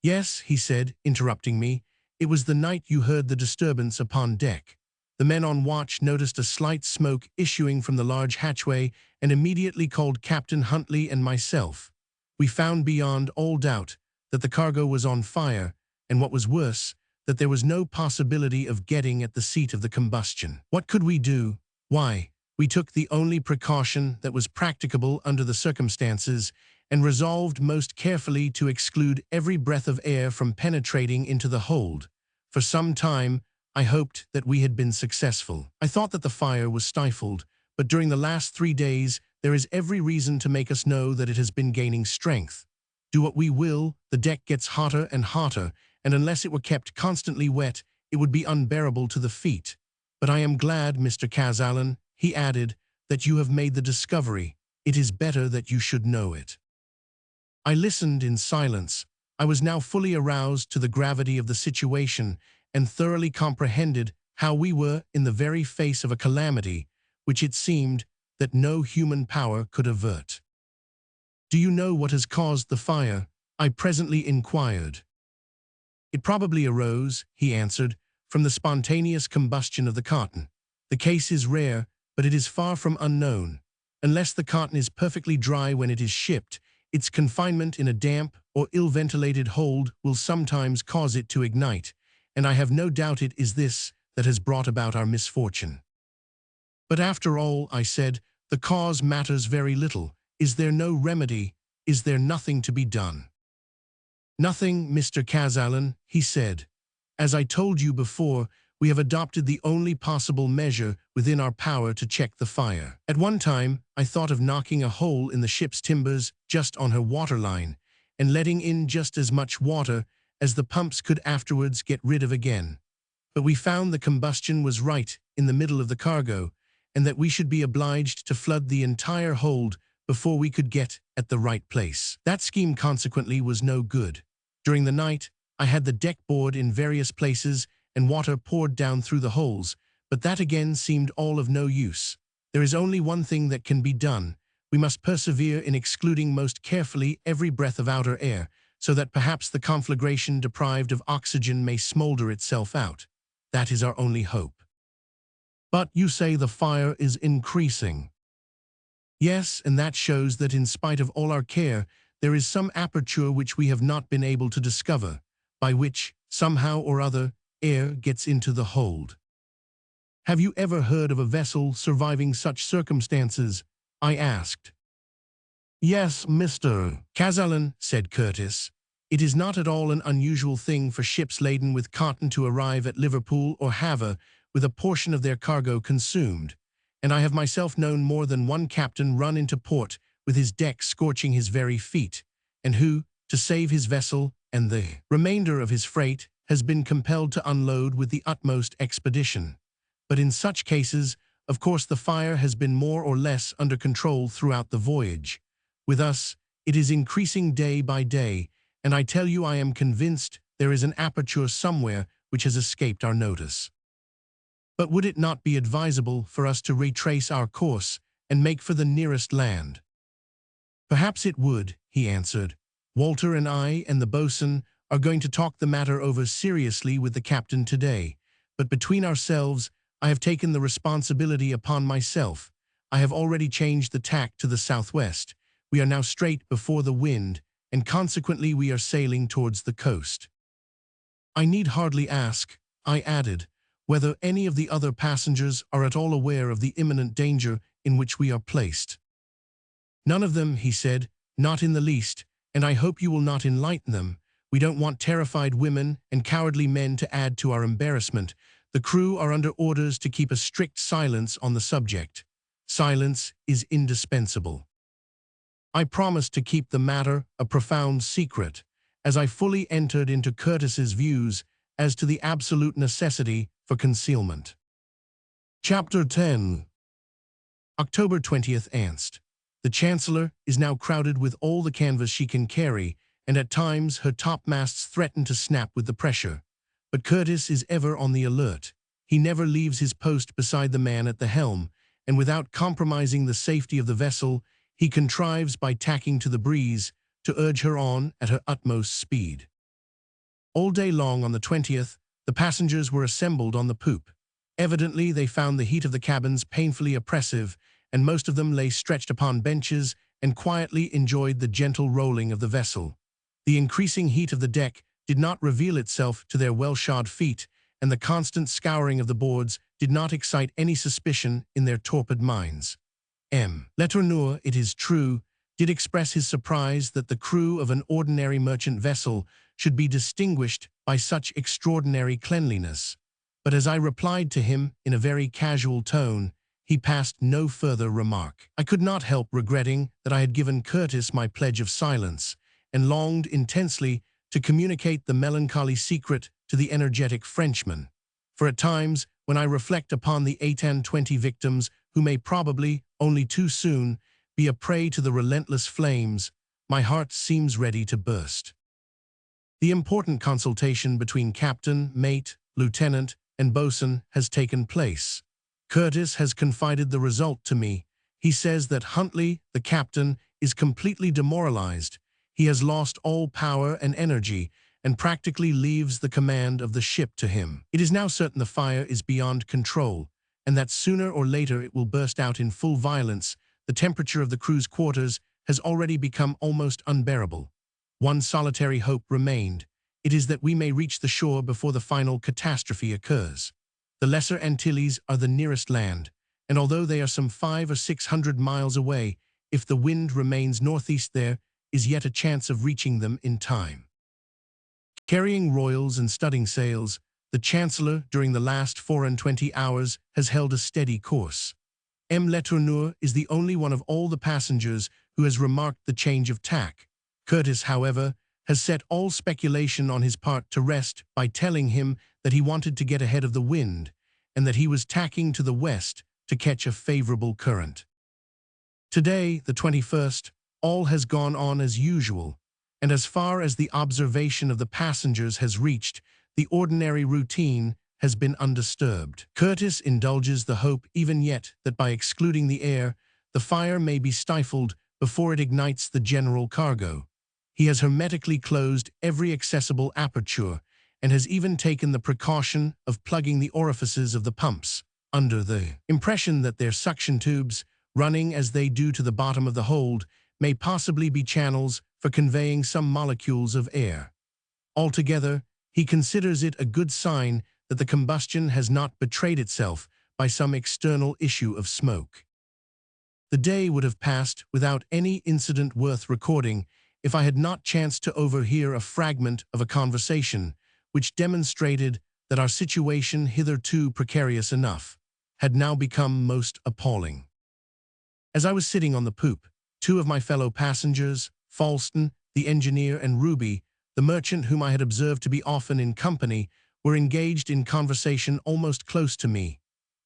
Yes, he said, interrupting me, it was the night you heard the disturbance upon deck. The men on watch noticed a slight smoke issuing from the large hatchway and immediately called Captain Huntley and myself. We found beyond all doubt that the cargo was on fire, and what was worse, that there was no possibility of getting at the seat of the combustion. What could we do? Why, we took the only precaution that was practicable under the circumstances and resolved most carefully to exclude every breath of air from penetrating into the hold. For some time, I hoped that we had been successful. I thought that the fire was stifled, but during the last 3 days, there is every reason to make us know that it has been gaining strength. Do what we will, the deck gets hotter and hotter, and unless it were kept constantly wet, it would be unbearable to the feet. But I am glad, Mr. Kazallon, he added, that you have made the discovery. It is better that you should know it. I listened in silence. I was now fully aroused to the gravity of the situation and thoroughly comprehended how we were in the very face of a calamity which it seemed that no human power could avert. Do you know what has caused the fire? I presently inquired. It probably arose, he answered, from the spontaneous combustion of the cotton. The case is rare, but it is far from unknown. Unless the cotton is perfectly dry when it is shipped, its confinement in a damp or ill-ventilated hold will sometimes cause it to ignite, and I have no doubt it is this that has brought about our misfortune. But after all, I said, the cause matters very little. Is there no remedy? Is there nothing to be done? Nothing, Mr. Kazallon, he said. As I told you before, we have adopted the only possible measure within our power to check the fire. At one time, I thought of knocking a hole in the ship's timbers just on her waterline and letting in just as much water as the pumps could afterwards get rid of again. But we found the combustion was right in the middle of the cargo, and that we should be obliged to flood the entire hold before we could get at the right place. That scheme consequently was no good. During the night, I had the deck board in various places and water poured down through the holes, but that again seemed all of no use. There is only one thing that can be done. We must persevere in excluding most carefully every breath of outer air, so that perhaps the conflagration deprived of oxygen may smolder itself out. That is our only hope. But you say the fire is increasing. Yes, and that shows that in spite of all our care, there is some aperture which we have not been able to discover, by which, somehow or other, air gets into the hold. Have you ever heard of a vessel surviving such circumstances? I asked. Yes, Mr. Kazallon, said Curtis. It is not at all an unusual thing for ships laden with cotton to arrive at Liverpool or Havre with a portion of their cargo consumed, and I have myself known more than one captain run into port with his deck scorching his very feet, and who, to save his vessel and the remainder of his freight, has been compelled to unload with the utmost expedition. But in such cases, of course, the fire has been more or less under control throughout the voyage. With us, it is increasing day by day, and I tell you I am convinced there is an aperture somewhere which has escaped our notice. But would it not be advisable for us to retrace our course and make for the nearest land? Perhaps it would, he answered. Walter and I and the boatswain are going to talk the matter over seriously with the captain today, but between ourselves, I have taken the responsibility upon myself. I have already changed the tack to the southwest. We are now straight before the wind, and consequently we are sailing towards the coast. I need hardly ask, I added, whether any of the other passengers are at all aware of the imminent danger in which we are placed. None of them, he said, not in the least, and I hope you will not enlighten them. We don't want terrified women and cowardly men to add to our embarrassment. The crew are under orders to keep a strict silence on the subject. Silence is indispensable. I promised to keep the matter a profound secret, as I fully entered into Curtis's views as to the absolute necessity for concealment. Chapter 10. October 20th. Anst. The Chancellor is now crowded with all the canvas she can carry, and at times her topmasts threaten to snap with the pressure. But Curtis is ever on the alert. He never leaves his post beside the man at the helm, and without compromising the safety of the vessel, he contrives by tacking to the breeze to urge her on at her utmost speed. All day long on the 20th, the passengers were assembled on the poop. Evidently, they found the heat of the cabins painfully oppressive, and most of them lay stretched upon benches and quietly enjoyed the gentle rolling of the vessel. The increasing heat of the deck did not reveal itself to their well-shod feet, and the constant scouring of the boards did not excite any suspicion in their torpid minds. Letourneur, it is true, did express his surprise that the crew of an ordinary merchant vessel should be distinguished by such extraordinary cleanliness, but as I replied to him in a very casual tone, he passed no further remark. I could not help regretting that I had given Curtis my pledge of silence, and longed intensely to communicate the melancholy secret to the energetic Frenchman. For at times, when I reflect upon the 8 and 20 victims who may probably, only too soon, be a prey to the relentless flames, my heart seems ready to burst. The important consultation between captain, mate, lieutenant, and boatswain has taken place. Curtis has confided the result to me. He says that Huntley, the captain, is completely demoralized. He has lost all power and energy, and practically leaves the command of the ship to him. It is now certain the fire is beyond control, and that sooner or later it will burst out in full violence. The temperature of the crew's quarters has already become almost unbearable. One solitary hope remained. It is that we may reach the shore before the final catastrophe occurs. The Lesser Antilles are the nearest land, and although they are some 500 or 600 miles away, if the wind remains northeast there is yet a chance of reaching them in time. Carrying royals and studding sails, the Chancellor, during the last 24 hours, has held a steady course. Letourneur is the only one of all the passengers who has remarked the change of tack. Curtis, however, has set all speculation on his part to rest by telling him that he wanted to get ahead of the wind, and that he was tacking to the west to catch a favorable current. Today, the 21st, all has gone on as usual, and as far as the observation of the passengers has reached, the ordinary routine has been undisturbed. Curtis indulges the hope even yet that by excluding the air, the fire may be stifled before it ignites the general cargo. He has hermetically closed every accessible aperture, and has even taken the precaution of plugging the orifices of the pumps, under the impression that their suction tubes, running as they do to the bottom of the hold, may possibly be channels for conveying some molecules of air. Altogether, he considers it a good sign that the combustion has not betrayed itself by some external issue of smoke. The day would have passed without any incident worth recording if I had not chanced to overhear a fragment of a conversation which demonstrated that our situation, hitherto precarious enough, had now become most appalling. As I was sitting on the poop, two of my fellow passengers, Falston, the engineer, and Ruby, the merchant whom I had observed to be often in company, were engaged in conversation almost close to me.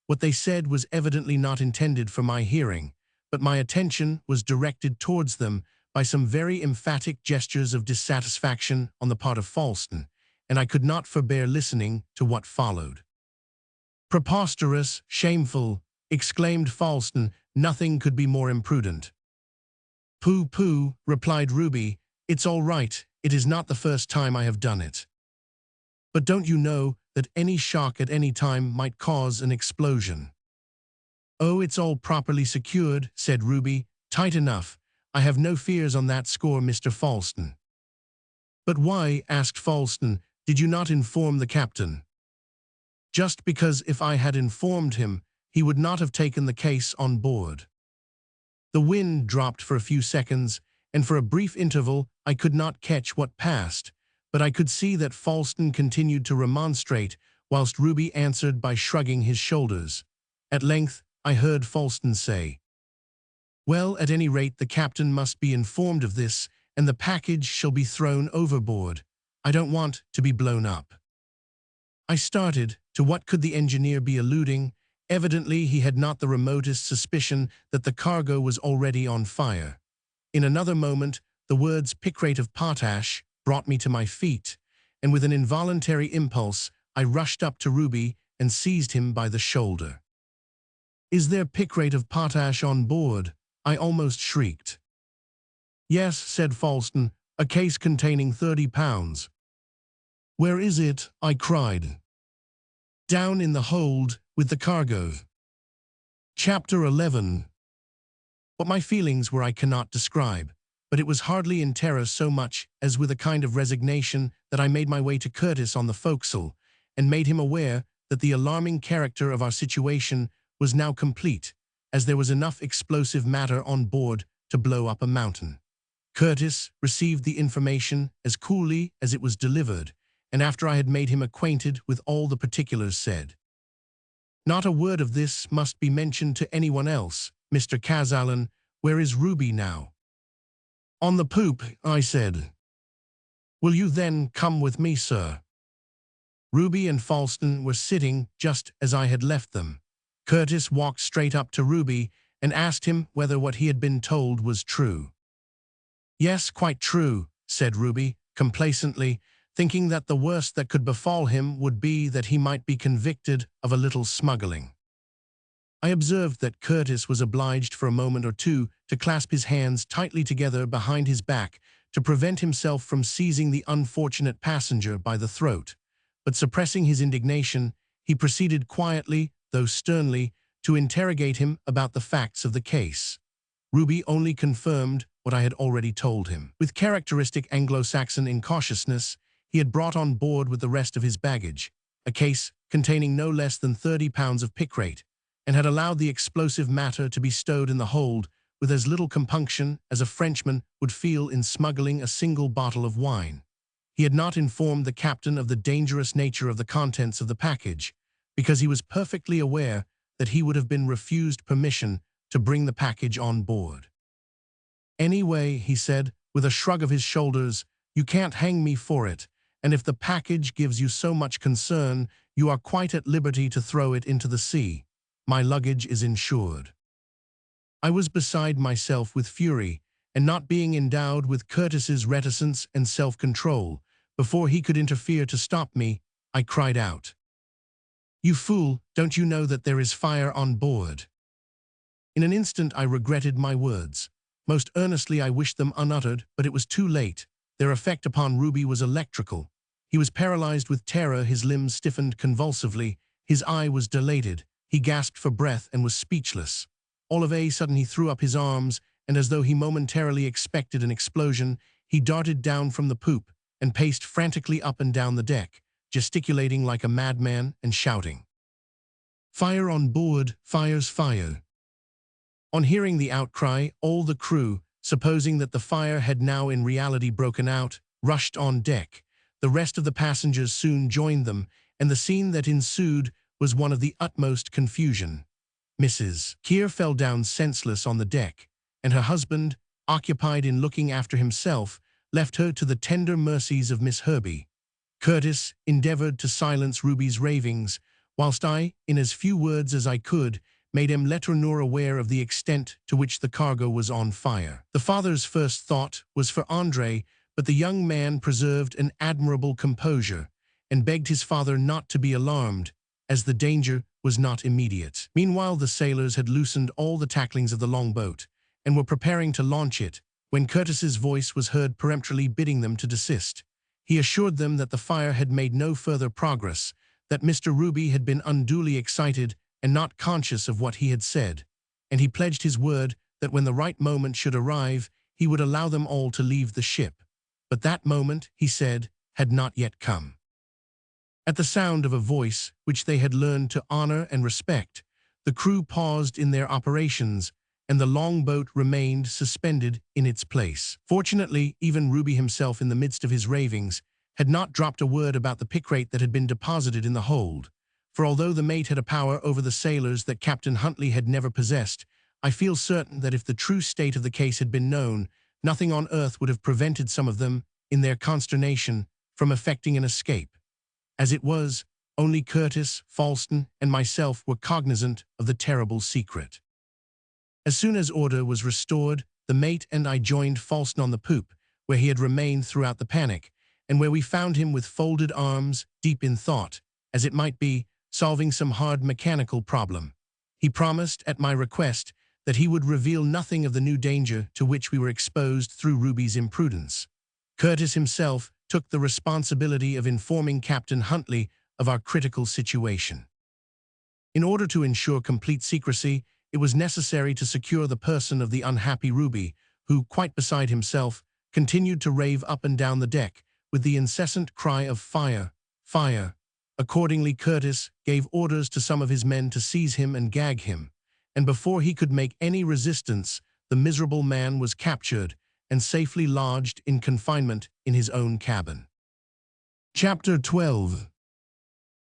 What they said was evidently not intended for my hearing, but my attention was directed towards them by some very emphatic gestures of dissatisfaction on the part of Falston, and I could not forbear listening to what followed. "Preposterous, shameful," exclaimed Falston, "nothing could be more imprudent." "Pooh, pooh," replied Ruby, "it's all right, it is not the first time I have done it." "But don't you know that any shock at any time might cause an explosion?" "Oh, it's all properly secured," said Ruby, "tight enough. I have no fears on that score, Mr. Falston." "But why," asked Falston, "did you not inform the captain?" just because if I had informed him, he would not have taken the case on board. The wind dropped for a few seconds, and for a brief interval I could not catch what passed, but I could see that Falston continued to remonstrate, whilst Ruby answered by shrugging his shoulders. At length I heard Falston say, "Well, at any rate the captain must be informed of this, and the package shall be thrown overboard. I don't want to be blown up." I started. To what could the engineer be alluding? Evidently he had not the remotest suspicion that the cargo was already on fire. In another moment, the words picrate of potash brought me to my feet, and with an involuntary impulse, I rushed up to Ruby and seized him by the shoulder. "Is there picrate of potash on board?" I almost shrieked. "Yes," said Falston, "a case containing 30 pounds. "Where is it?" I cried. "Down in the hold, with the cargo." Chapter 11. What my feelings were I cannot describe, but it was hardly in terror so much as with a kind of resignation that I made my way to Curtis on the forecastle, and made him aware that the alarming character of our situation was now complete, as there was enough explosive matter on board to blow up a mountain. Curtis received the information as coolly as it was delivered, and after I had made him acquainted with all the particulars said, "Not a word of this must be mentioned to anyone else. Mr. Kazallon, where is Ruby now?" "On the poop," I said. "Will you then come with me, sir?" Ruby and Falston were sitting just as I had left them. Curtis walked straight up to Ruby and asked him whether what he had been told was true. "Yes, quite true," said Ruby, complacently, thinking that the worst that could befall him would be that he might be convicted of a little smuggling. I observed that Curtis was obliged for a moment or two to clasp his hands tightly together behind his back to prevent himself from seizing the unfortunate passenger by the throat, but suppressing his indignation, he proceeded quietly, though sternly, to interrogate him about the facts of the case. Ruby only confirmed what I had already told him. With characteristic Anglo-Saxon incautiousness, he had brought on board with the rest of his baggage a case containing no less than 30 pounds of picrate, and had allowed the explosive matter to be stowed in the hold with as little compunction as a Frenchman would feel in smuggling a single bottle of wine. He had not informed the captain of the dangerous nature of the contents of the package, because he was perfectly aware that he would have been refused permission to bring the package on board. "Anyway," he said, with a shrug of his shoulders, "you can't hang me for it, and if the package gives you so much concern, you are quite at liberty to throw it into the sea. My luggage is insured." I was beside myself with fury, and not being endowed with Curtis's reticence and self-control, before he could interfere to stop me, I cried out, "You fool, don't you know that there is fire on board?" In an instant I regretted my words. Most earnestly I wished them unuttered, but it was too late. Their effect upon Ruby was electrical. He was paralyzed with terror, his limbs stiffened convulsively, his eye was dilated, he gasped for breath and was speechless. All of a sudden he threw up his arms, and as though he momentarily expected an explosion, he darted down from the poop and paced frantically up and down the deck, gesticulating like a madman and shouting, "Fire on board! Fire's fire!" On hearing the outcry, all the crew, supposing that the fire had now in reality broken out, rushed on deck. The rest of the passengers soon joined them, and the scene that ensued was one of the utmost confusion. Mrs. Keir fell down senseless on the deck, and her husband, occupied in looking after himself, left her to the tender mercies of Miss Herbey. Curtis endeavored to silence Ruby's ravings, whilst I, in as few words as I could, made M. Letourneur aware of the extent to which the cargo was on fire. The father's first thought was for André, but the young man preserved an admirable composure, and begged his father not to be alarmed, as the danger was not immediate. Meanwhile the sailors had loosened all the tacklings of the longboat, and were preparing to launch it, when Curtis's voice was heard peremptorily bidding them to desist. He assured them that the fire had made no further progress, that Mr. Ruby had been unduly excited and not conscious of what he had said, and he pledged his word that when the right moment should arrive, he would allow them all to leave the ship. But that moment, he said, had not yet come. At the sound of a voice which they had learned to honor and respect, the crew paused in their operations, and the longboat remained suspended in its place. Fortunately, even Ruby himself, in the midst of his ravings, had not dropped a word about the pickrate that had been deposited in the hold. For although the mate had a power over the sailors that Captain Huntley had never possessed, I feel certain that if the true state of the case had been known, nothing on earth would have prevented some of them, in their consternation, from effecting an escape. As it was, only Curtis, Falston, and myself were cognizant of the terrible secret. As soon as order was restored, the mate and I joined Falston on the poop, where he had remained throughout the panic, and where we found him with folded arms, deep in thought, as it might be, solving some hard mechanical problem. He promised, at my request, that he would reveal nothing of the new danger to which we were exposed through Ruby's imprudence. Curtis himself took the responsibility of informing Captain Huntley of our critical situation. In order to ensure complete secrecy, it was necessary to secure the person of the unhappy Ruby, who, quite beside himself, continued to rave up and down the deck, with the incessant cry of "Fire! Fire!" Accordingly, Curtis gave orders to some of his men to seize him and gag him, and before he could make any resistance, the miserable man was captured and safely lodged in confinement in his own cabin. Chapter 12.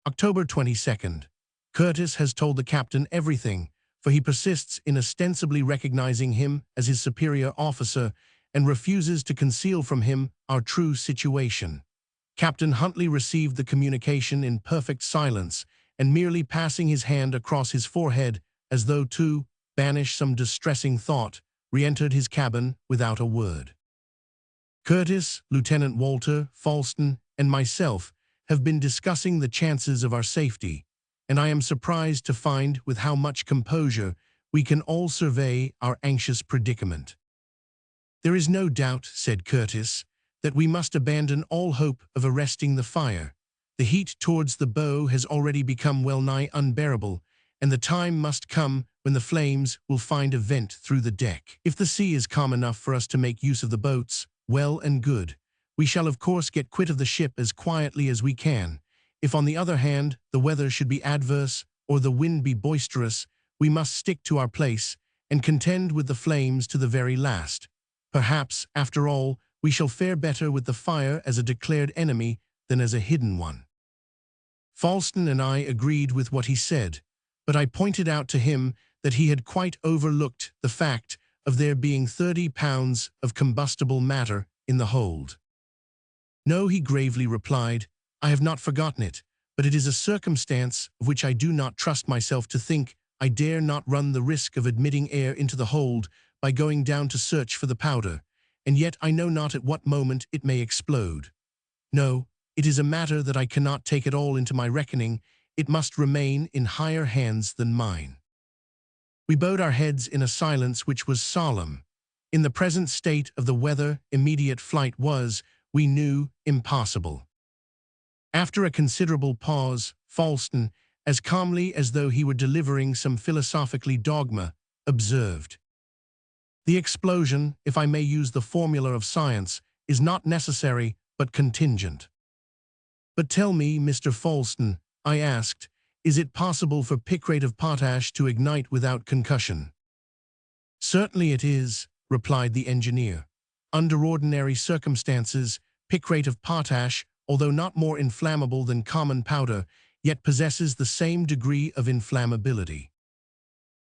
October 22nd. Curtis has told the captain everything, for he persists in ostensibly recognizing him as his superior officer and refuses to conceal from him our true situation. Captain Huntley received the communication in perfect silence and merely passing his hand across his forehead as though to banish some distressing thought, re-entered his cabin without a word. Curtis, Lieutenant Walter, Falston, and myself have been discussing the chances of our safety, and I am surprised to find with how much composure we can all survey our anxious predicament. "There is no doubt," said Curtis, "that we must abandon all hope of arresting the fire. The heat towards the bow has already become well nigh unbearable, and the time must come when the flames will find a vent through the deck. If the sea is calm enough for us to make use of the boats, well and good. We shall of course get quit of the ship as quietly as we can. If on the other hand the weather should be adverse or the wind be boisterous, we must stick to our place and contend with the flames to the very last. Perhaps, after all, we shall fare better with the fire as a declared enemy than as a hidden one." Falston and I agreed with what he said, but I pointed out to him that he had quite overlooked the fact of there being 30 pounds of combustible matter in the hold. "No," he gravely replied, "I have not forgotten it, but it is a circumstance of which I do not trust myself to think. I dare not run the risk of admitting air into the hold by going down to search for the powder, and yet I know not at what moment it may explode. No, it is a matter that I cannot take at all into my reckoning. It must remain in higher hands than mine." We bowed our heads in a silence which was solemn. In the present state of the weather, immediate flight was, we knew, impossible. After a considerable pause, Falston, as calmly as though he were delivering some philosophically dogma, observed, "The explosion, if I may use the formula of science, is not necessary but contingent." "But tell me, Mr. Falston," I asked, "is it possible for picrate of potash to ignite without concussion?" "Certainly it is," replied the engineer. "Under ordinary circumstances, picrate of potash, although not more inflammable than common powder, yet possesses the same degree of inflammability."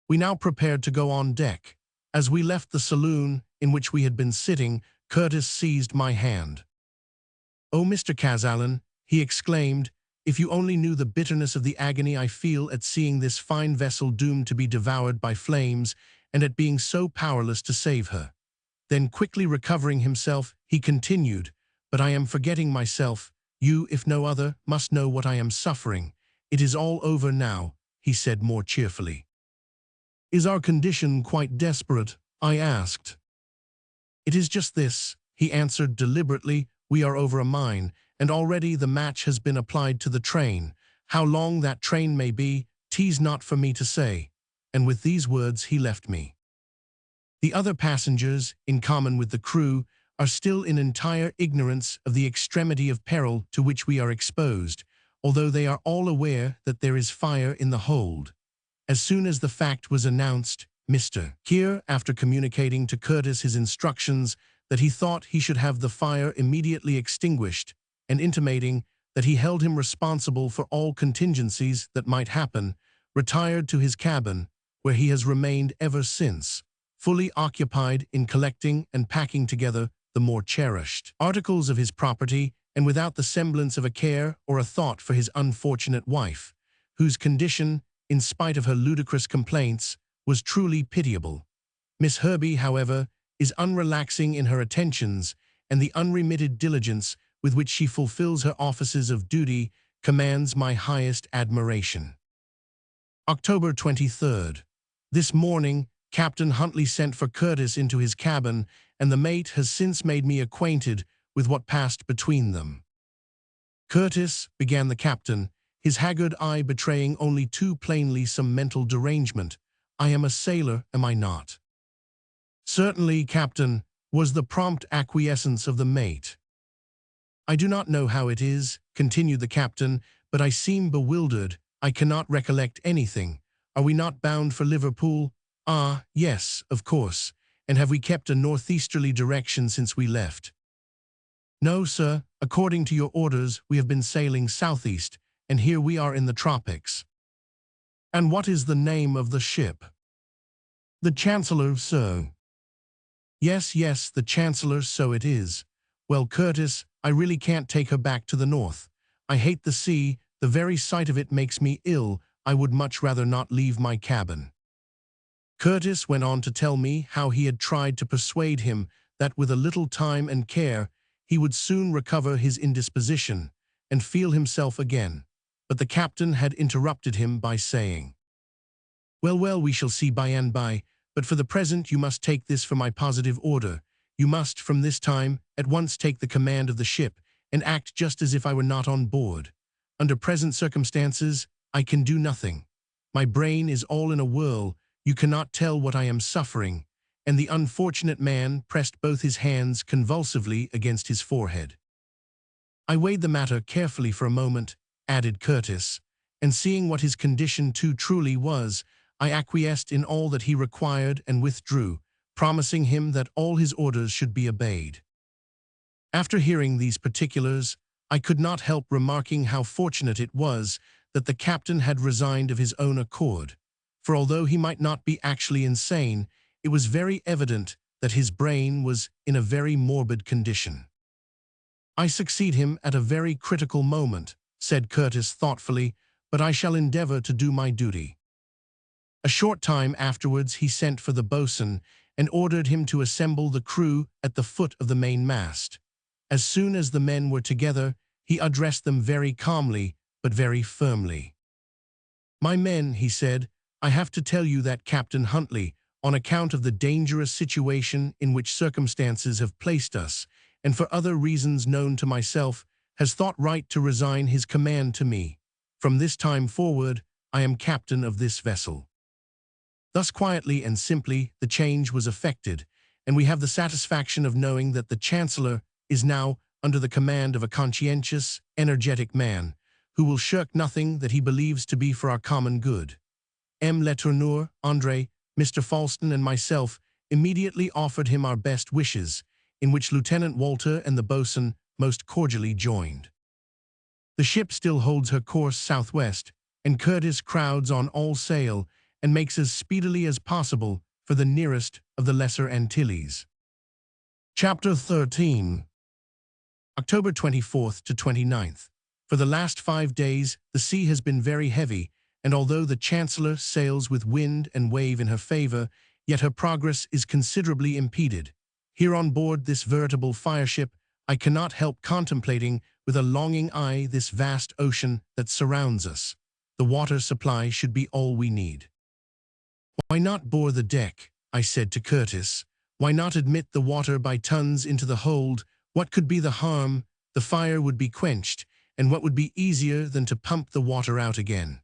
We now prepared to go on deck. As we left the saloon in which we had been sitting, Curtis seized my hand. "Oh, Mr. Kazallon," he exclaimed, "if you only knew the bitterness of the agony I feel at seeing this fine vessel doomed to be devoured by flames and at being so powerless to save her." Then quickly recovering himself, he continued, "But I am forgetting myself. You, if no other, must know what I am suffering. It is all over now," he said more cheerfully. "Is our condition quite desperate?" I asked. "It is just this," he answered deliberately. "We are over a mine, and already the match has been applied to the train. How long that train may be, 'tis not for me to say." And with these words he left me. The other passengers, in common with the crew, are still in entire ignorance of the extremity of peril to which we are exposed, although they are all aware that there is fire in the hold. As soon as the fact was announced, Mr. Keir, after communicating to Curtis his instructions that he thought he should have the fire immediately extinguished, and intimating that he held him responsible for all contingencies that might happen, retired to his cabin, where he has remained ever since, fully occupied in collecting and packing together the more cherished articles of his property, and without the semblance of a care or a thought for his unfortunate wife, whose condition, in spite of her ludicrous complaints, was truly pitiable. Miss Herbey, however, is unrelaxing in her attentions, and the unremitted diligence with which she fulfills her offices of duty commands my highest admiration. October 23rd. This morning, Captain Huntley sent for Curtis into his cabin, and the mate has since made me acquainted with what passed between them. "Curtis," began the captain, his haggard eye betraying only too plainly some mental derangement, "I am a sailor, am I not?" "Certainly, Captain," was the prompt acquiescence of the mate. "I do not know how it is," continued the captain, "but I seem bewildered. I cannot recollect anything. Are we not bound for Liverpool?" "Ah, yes, of course. And have we kept a northeasterly direction since we left?" "No, sir. According to your orders, we have been sailing southeast, and here we are in the tropics." "And what is the name of the ship?" "The Chancellor, sir." Yes, the Chancellor, so it is. Well, Curtis, I really can't take her back to the north. I hate the sea, the very sight of it makes me ill. I would much rather not leave my cabin." Curtis went on to tell me how he had tried to persuade him that with a little time and care he would soon recover his indisposition and feel himself again, but the captain had interrupted him by saying, Well, we shall see by and by, but for the present you must take this for my positive order. You must, from this time, at once take the command of the ship and act just as if I were not on board. Under present circumstances, I can do nothing. My brain is all in a whirl. You cannot tell what I am suffering." And the unfortunate man pressed both his hands convulsively against his forehead. "I weighed the matter carefully for a moment," added Curtis, "and seeing what his condition too truly was, I acquiesced in all that he required and withdrew, promising him that all his orders should be obeyed." After hearing these particulars, I could not help remarking how fortunate it was that the captain had resigned of his own accord, for although he might not be actually insane, it was very evident that his brain was in a very morbid condition. "I succeed him at a very critical moment," said Curtis thoughtfully, "but I shall endeavor to do my duty." A short time afterwards he sent for the boatswain and ordered him to assemble the crew at the foot of the mainmast. As soon as the men were together, he addressed them very calmly, but very firmly. "My men," he said, "I have to tell you that Captain Huntley, on account of the dangerous situation in which circumstances have placed us, and for other reasons known to myself, has thought right to resign his command to me. From this time forward, I am captain of this vessel." Thus quietly and simply the change was effected, and we have the satisfaction of knowing that the Chancellor is now under the command of a conscientious, energetic man, who will shirk nothing that he believes to be for our common good. M. Letourneur, André, Mr. Falston, and myself immediately offered him our best wishes, in which Lieutenant Walter and the boatswain most cordially joined. The ship still holds her course southwest, and Curtis crowds on all sail and makes as speedily as possible for the nearest of the Lesser Antilles. Chapter 13. October 24th to 29th. For the last 5 days, the sea has been very heavy, and although the Chancellor sails with wind and wave in her favor, yet her progress is considerably impeded. Here on board this veritable fireship, I cannot help contemplating with a longing eye this vast ocean that surrounds us. The water supply should be all we need. "Why not bore the deck?" I said to Curtis. "Why not admit the water by tons into the hold? What could be the harm? The fire would be quenched, and what would be easier than to pump the water out again?"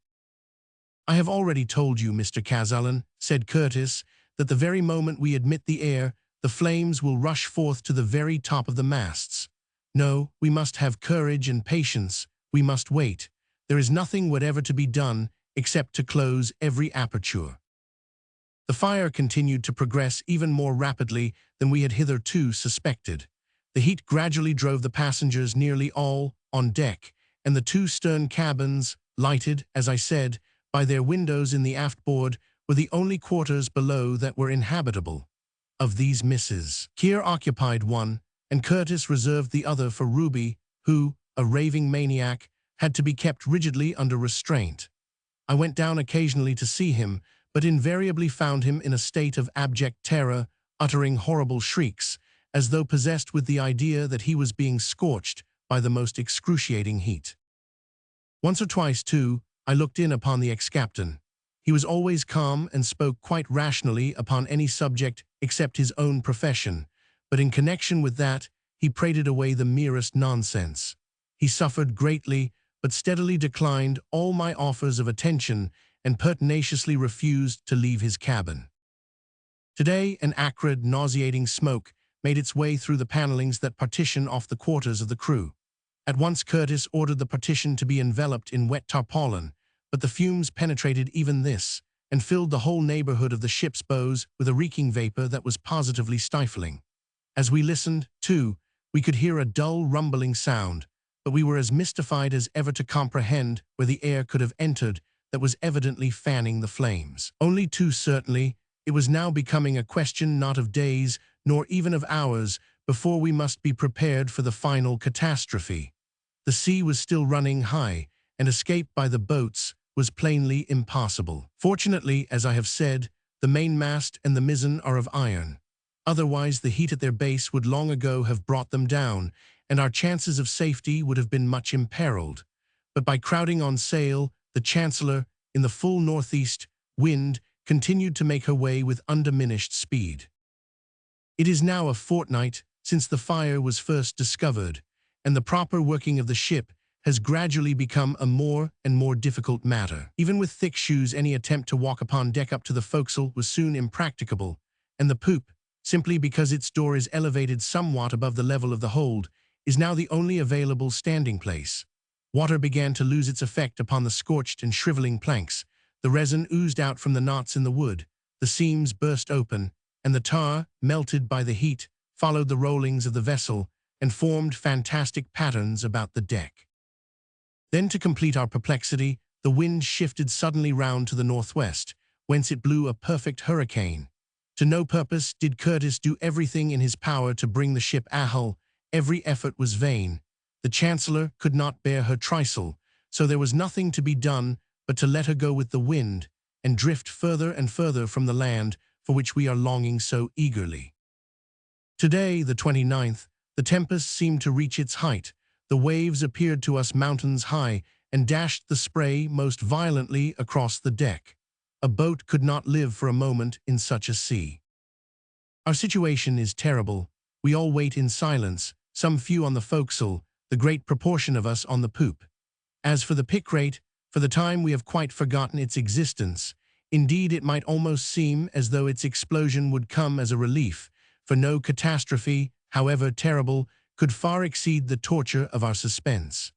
"I have already told you, Mr. Kazallon," said Curtis, "that the very moment we admit the air, the flames will rush forth to the very top of the masts. No, we must have courage and patience. We must wait. There is nothing whatever to be done except to close every aperture. The fire continued to progress even more rapidly than we had hitherto suspected. The heat gradually drove the passengers nearly all on deck, and the two stern cabins, lighted, as I said, by their windows in the aftboard, were the only quarters below that were inhabitable. Of these Mrs. Keir occupied one, and Curtis reserved the other for Ruby, who, a raving maniac, had to be kept rigidly under restraint. I went down occasionally to see him, but invariably found him in a state of abject terror, uttering horrible shrieks, as though possessed with the idea that he was being scorched by the most excruciating heat. Once or twice, too, I looked in upon the ex-captain. He was always calm and spoke quite rationally upon any subject except his own profession, but in connection with that, he prated away the merest nonsense. He suffered greatly, but steadily declined all my offers of attention and pertinaciously refused to leave his cabin. Today, an acrid, nauseating smoke made its way through the panelings that partition off the quarters of the crew. At once Curtis ordered the partition to be enveloped in wet tarpaulin, but the fumes penetrated even this, and filled the whole neighborhood of the ship's bows with a reeking vapor that was positively stifling. As we listened, too, we could hear a dull rumbling sound, but we were as mystified as ever to comprehend where the air could have entered that was evidently fanning the flames. Only too certainly, it was now becoming a question not of days, nor even of hours, before we must be prepared for the final catastrophe. The sea was still running high, and escape by the boats was plainly impossible. Fortunately, as I have said, the mainmast and the mizzen are of iron. Otherwise, the heat at their base would long ago have brought them down, and our chances of safety would have been much imperiled. But by crowding on sail, the Chancellor, in the full northeast wind, continued to make her way with undiminished speed. It is now a fortnight since the fire was first discovered, and the proper working of the ship has gradually become a more and more difficult matter. Even with thick shoes, any attempt to walk upon deck up to the forecastle was soon impracticable, and the poop, simply because its door is elevated somewhat above the level of the hold, is now the only available standing place. Water began to lose its effect upon the scorched and shriveling planks. The resin oozed out from the knots in the wood, the seams burst open, and the tar, melted by the heat, followed the rollings of the vessel and formed fantastic patterns about the deck. Then, to complete our perplexity, the wind shifted suddenly round to the northwest, whence it blew a perfect hurricane. To no purpose did Curtis do everything in his power to bring the ship ahull. Every effort was vain. The Chancellor could not bear her trysail, so there was nothing to be done but to let her go with the wind and drift further and further from the land for which we are longing so eagerly. Today, the 29th, the tempest seemed to reach its height. The waves appeared to us mountains high and dashed the spray most violently across the deck. A boat could not live for a moment in such a sea. Our situation is terrible. We all wait in silence, some few on the forecastle, the great proportion of us on the poop. As for the pick rate, for the time we have quite forgotten its existence. Indeed, it might almost seem as though its explosion would come as a relief, for no catastrophe, however terrible, could far exceed the torture of our suspense.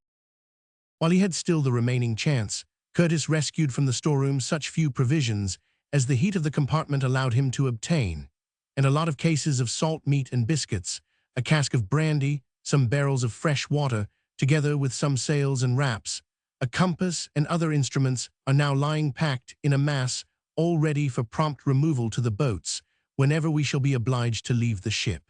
While he had still the remaining chance, Curtis rescued from the storeroom such few provisions as the heat of the compartment allowed him to obtain, and a lot of cases of salt meat and biscuits, a cask of brandy, some barrels of fresh water, together with some sails and rafts. A compass and other instruments are now lying packed in a mass, all ready for prompt removal to the boats, whenever we shall be obliged to leave the ship.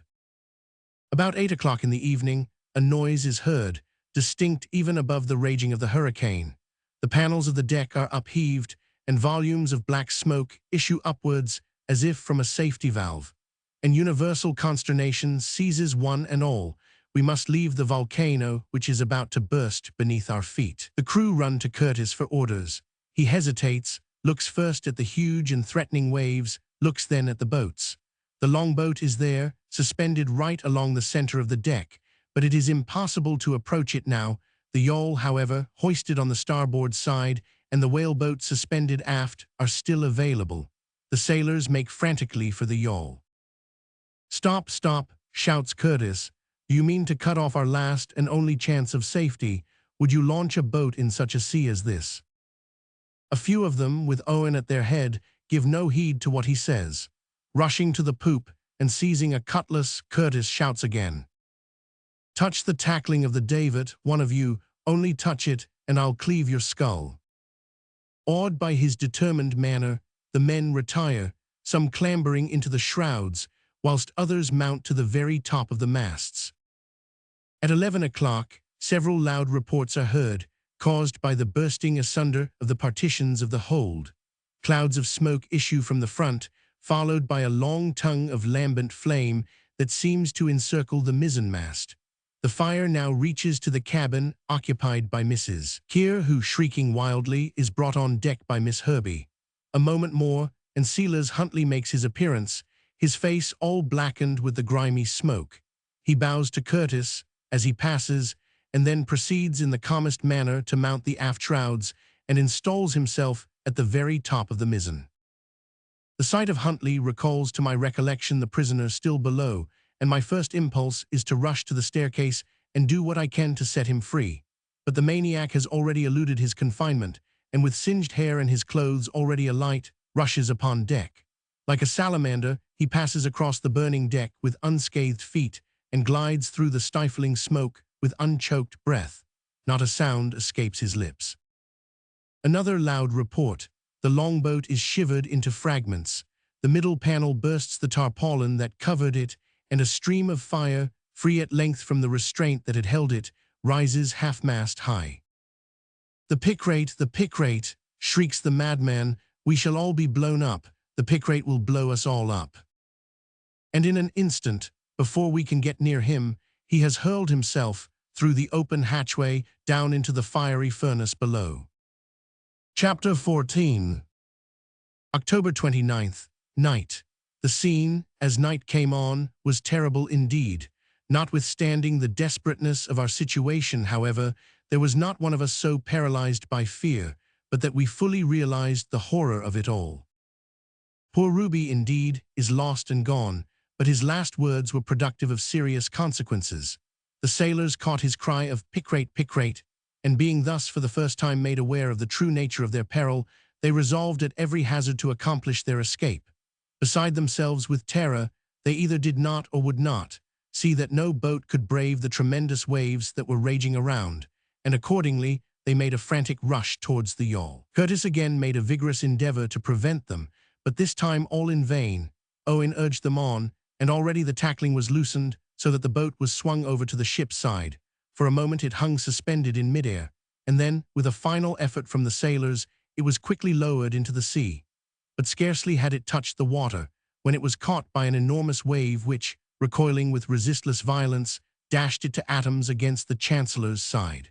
About 8 o'clock in the evening, a noise is heard, distinct even above the raging of the hurricane. The panels of the deck are upheaved, and volumes of black smoke issue upwards as if from a safety valve. And universal consternation seizes one and all. We must leave the volcano which is about to burst beneath our feet. The crew run to Curtis for orders. He hesitates, looks first at the huge and threatening waves, looks then at the boats. The longboat is there, suspended right along the center of the deck, but it is impossible to approach it now. The yawl, however, hoisted on the starboard side, and the whaleboat suspended aft are still available. The sailors make frantically for the yawl. "Stop, stop," shouts Curtis. "Do you mean to cut off our last and only chance of safety? would you launch a boat in such a sea as this? A few of them, with Owen at their head, give no heed to what he says. Rushing to the poop and seizing a cutlass, Curtis shouts again. Touch the tackling of the davit, one of you, only touch it, and I'll cleave your skull. Awed by his determined manner, the men retire, some clambering into the shrouds, whilst others mount to the very top of the masts. At 11 o'clock, several loud reports are heard, caused by the bursting asunder of the partitions of the hold. Clouds of smoke issue from the front, followed by a long tongue of lambent flame that seems to encircle the mizzenmast. The fire now reaches to the cabin occupied by Mrs. Keir, who, shrieking wildly, is brought on deck by Miss Herbie. A moment more, and Silas Huntley makes his appearance, his face all blackened with the grimy smoke. He bows to Curtis as he passes, and then proceeds in the calmest manner to mount the aft shrouds and installs himself at the very top of the mizzen. The sight of Huntley recalls to my recollection the prisoner still below, and my first impulse is to rush to the staircase and do what I can to set him free. But the maniac has already eluded his confinement, and with singed hair and his clothes already alight, rushes upon deck. Like a salamander, he passes across the burning deck with unscathed feet and glides through the stifling smoke with unchoked breath. Not a sound escapes his lips. Another loud report. The longboat is shivered into fragments. The middle panel bursts the tarpaulin that covered it, and a stream of fire, free at length from the restraint that had held it, rises half-mast high. The pick rate, shrieks the madman, we shall all be blown up, the pick rate will blow us all up. And in an instant, before we can get near him, he has hurled himself through the open hatchway down into the fiery furnace below. Chapter 14. October 29th, night. The scene, as night came on, was terrible indeed. Notwithstanding the desperateness of our situation, however, there was not one of us so paralyzed by fear, but that we fully realized the horror of it all. Poor Ruby, indeed, is lost and gone, but his last words were productive of serious consequences. The sailors caught his cry of pick rate, and being thus for the first time made aware of the true nature of their peril, they resolved at every hazard to accomplish their escape. Beside themselves with terror, they either did not or would not see that no boat could brave the tremendous waves that were raging around, and accordingly they made a frantic rush towards the yawl. Curtis again made a vigorous endeavor to prevent them, but this time all in vain. Owen urged them on, and already the tackling was loosened so that the boat was swung over to the ship's side. For a moment it hung suspended in midair, and then, with a final effort from the sailors, it was quickly lowered into the sea. But scarcely had it touched the water, when it was caught by an enormous wave which, recoiling with resistless violence, dashed it to atoms against the Chancellor's side.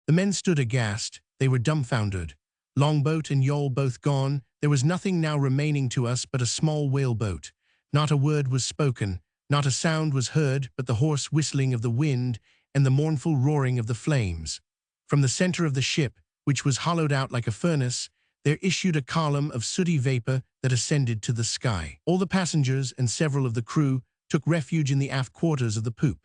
The men stood aghast, they were dumbfounded. Longboat and yawl both gone, there was nothing now remaining to us but a small whaleboat. Not a word was spoken, not a sound was heard but the hoarse whistling of the wind and the mournful roaring of the flames. From the center of the ship, which was hollowed out like a furnace, there issued a column of sooty vapor that ascended to the sky. All the passengers and several of the crew took refuge in the aft quarters of the poop.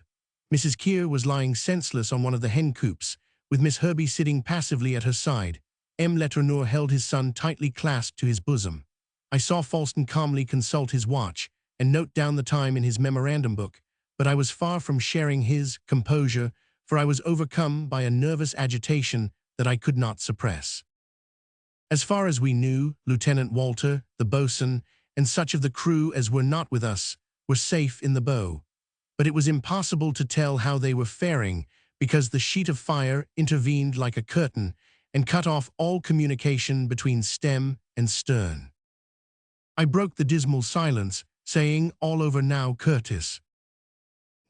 Mrs. Keir was lying senseless on one of the hen coops, with Miss Herbie sitting passively at her side. M. Letourneur held his son tightly clasped to his bosom. I saw Falston calmly consult his watch and note down the time in his memorandum book, but I was far from sharing his composure, for I was overcome by a nervous agitation that I could not suppress. As far as we knew, Lieutenant Walter, the boatswain, and such of the crew as were not with us, were safe in the bow. But it was impossible to tell how they were faring, because the sheet of fire intervened like a curtain and cut off all communication between stem and stern. I broke the dismal silence, saying, "All over now, Curtis?"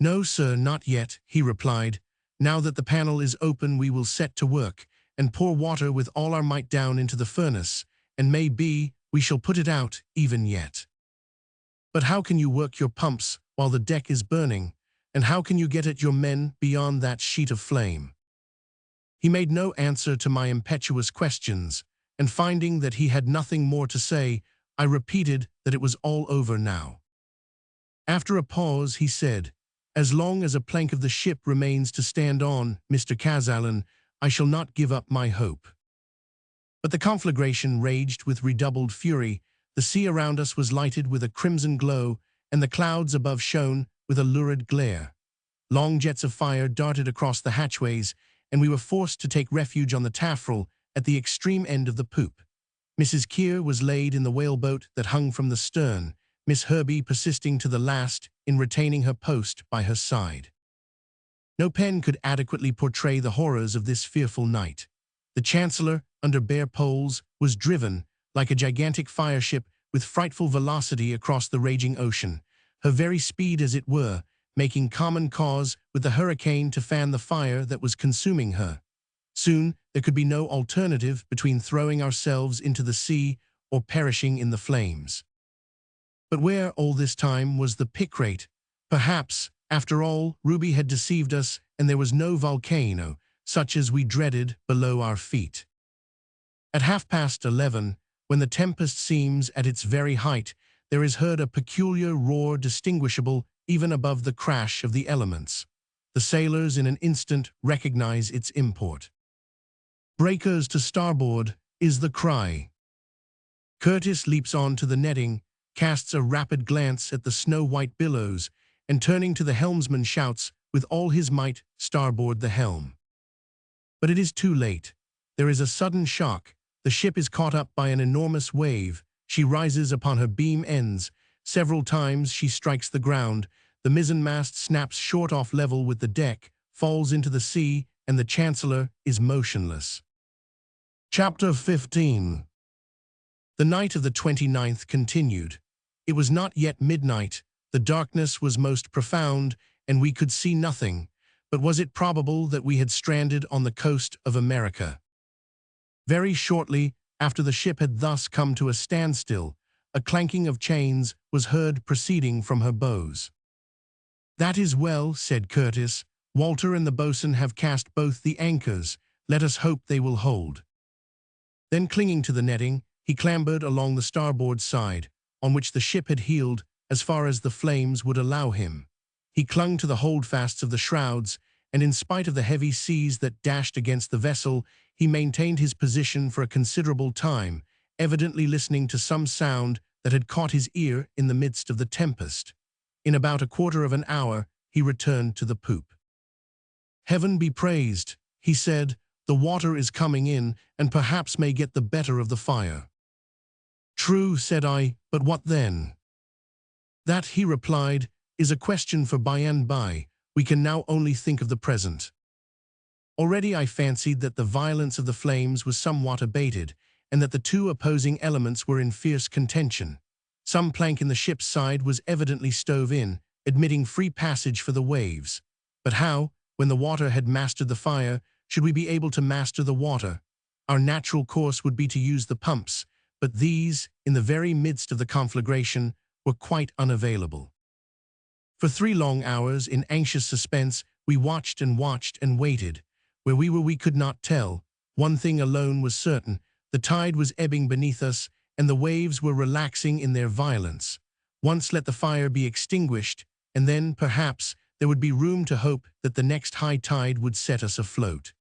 "No, sir, not yet," he replied. "Now that the panel is open we will set to work, and pour water with all our might down into the furnace, and may be we shall put it out even yet." "But how can you work your pumps while the deck is burning, and how can you get at your men beyond that sheet of flame?" He made no answer to my impetuous questions, and finding that he had nothing more to say, I repeated that it was all over now. After a pause he said, As long as a plank of the ship remains to stand on, Mr. Kazallon, I shall not give up my hope." But the conflagration raged with redoubled fury. The sea around us was lighted with a crimson glow, and the clouds above shone with a lurid glare. Long jets of fire darted across the hatchways, and we were forced to take refuge on the taffrail at the extreme end of the poop. Mrs. Keir was laid in the whaleboat that hung from the stern, Miss Herbie persisting to the last in retaining her post by her side. No pen could adequately portray the horrors of this fearful night. The Chancellor, under bare poles, was driven, like a gigantic fireship, with frightful velocity across the raging ocean, her very speed, as it were, making common cause with the hurricane to fan the fire that was consuming her. Soon there could be no alternative between throwing ourselves into the sea or perishing in the flames. But where all this time was the pick rate? Perhaps, after all, Ruby had deceived us and there was no volcano, such as we dreaded, below our feet. At 11:30, when the tempest seems at its very height, there is heard a peculiar roar distinguishable even above the crash of the elements. The sailors in an instant recognize its import. "Breakers to starboard," is the cry. Curtis leaps on to the netting, casts a rapid glance at the snow-white billows, and turning to the helmsman shouts with all his might, "Starboard the helm." But it is too late. There is a sudden shock. The ship is caught up by an enormous wave. She rises upon her beam ends. Several times she strikes the ground. The mizzenmast snaps short off level with the deck, falls into the sea, and the Chancellor is motionless. Chapter 15. The night of the 29th continued. It was not yet midnight. The darkness was most profound, and we could see nothing. But was it probable that we had stranded on the coast of America? Very shortly after the ship had thus come to a standstill, a clanking of chains was heard proceeding from her bows. "That is well," said Curtis. "Walter and the boatswain have cast both the anchors. Let us hope they will hold." Then, clinging to the netting, he clambered along the starboard side, on which the ship had heeled as far as the flames would allow him. He clung to the holdfasts of the shrouds, and in spite of the heavy seas that dashed against the vessel, he maintained his position for a considerable time, evidently listening to some sound that had caught his ear in the midst of the tempest. In about a quarter of an hour, he returned to the poop. "Heaven be praised," he said. "The water is coming in, and perhaps may get the better of the fire." "True," said I, "but what then?" "That," he replied, "is a question for by and by. We can now only think of the present." Already I fancied that the violence of the flames was somewhat abated, and that the two opposing elements were in fierce contention. Some plank in the ship's side was evidently stove in, admitting free passage for the waves. But how, when the water had mastered the fire, should we be able to master the water? Our natural course would be to use the pumps, but these, in the very midst of the conflagration, were quite unavailable. For 3 long hours, in anxious suspense, we watched and waited. Where we were we could not tell. One thing alone was certain: the tide was ebbing beneath us, and the waves were relaxing in their violence. Once let the fire be extinguished, and then, perhaps, there would be room to hope that the next high tide would set us afloat.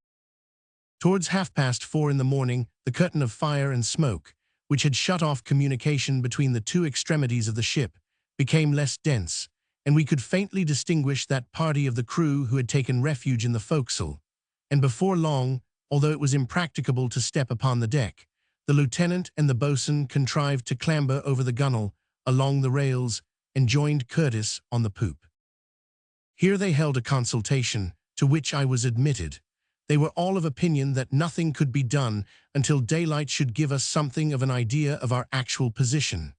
Towards 4:30 in the morning, the curtain of fire and smoke, which had shut off communication between the two extremities of the ship, became less dense, and we could faintly distinguish that party of the crew who had taken refuge in the forecastle. And before long, although it was impracticable to step upon the deck, the lieutenant and the boatswain contrived to clamber over the gunwale, along the rails, and joined Curtis on the poop. Here they held a consultation, to which I was admitted. They were all of opinion that nothing could be done until daylight should give us something of an idea of our actual position.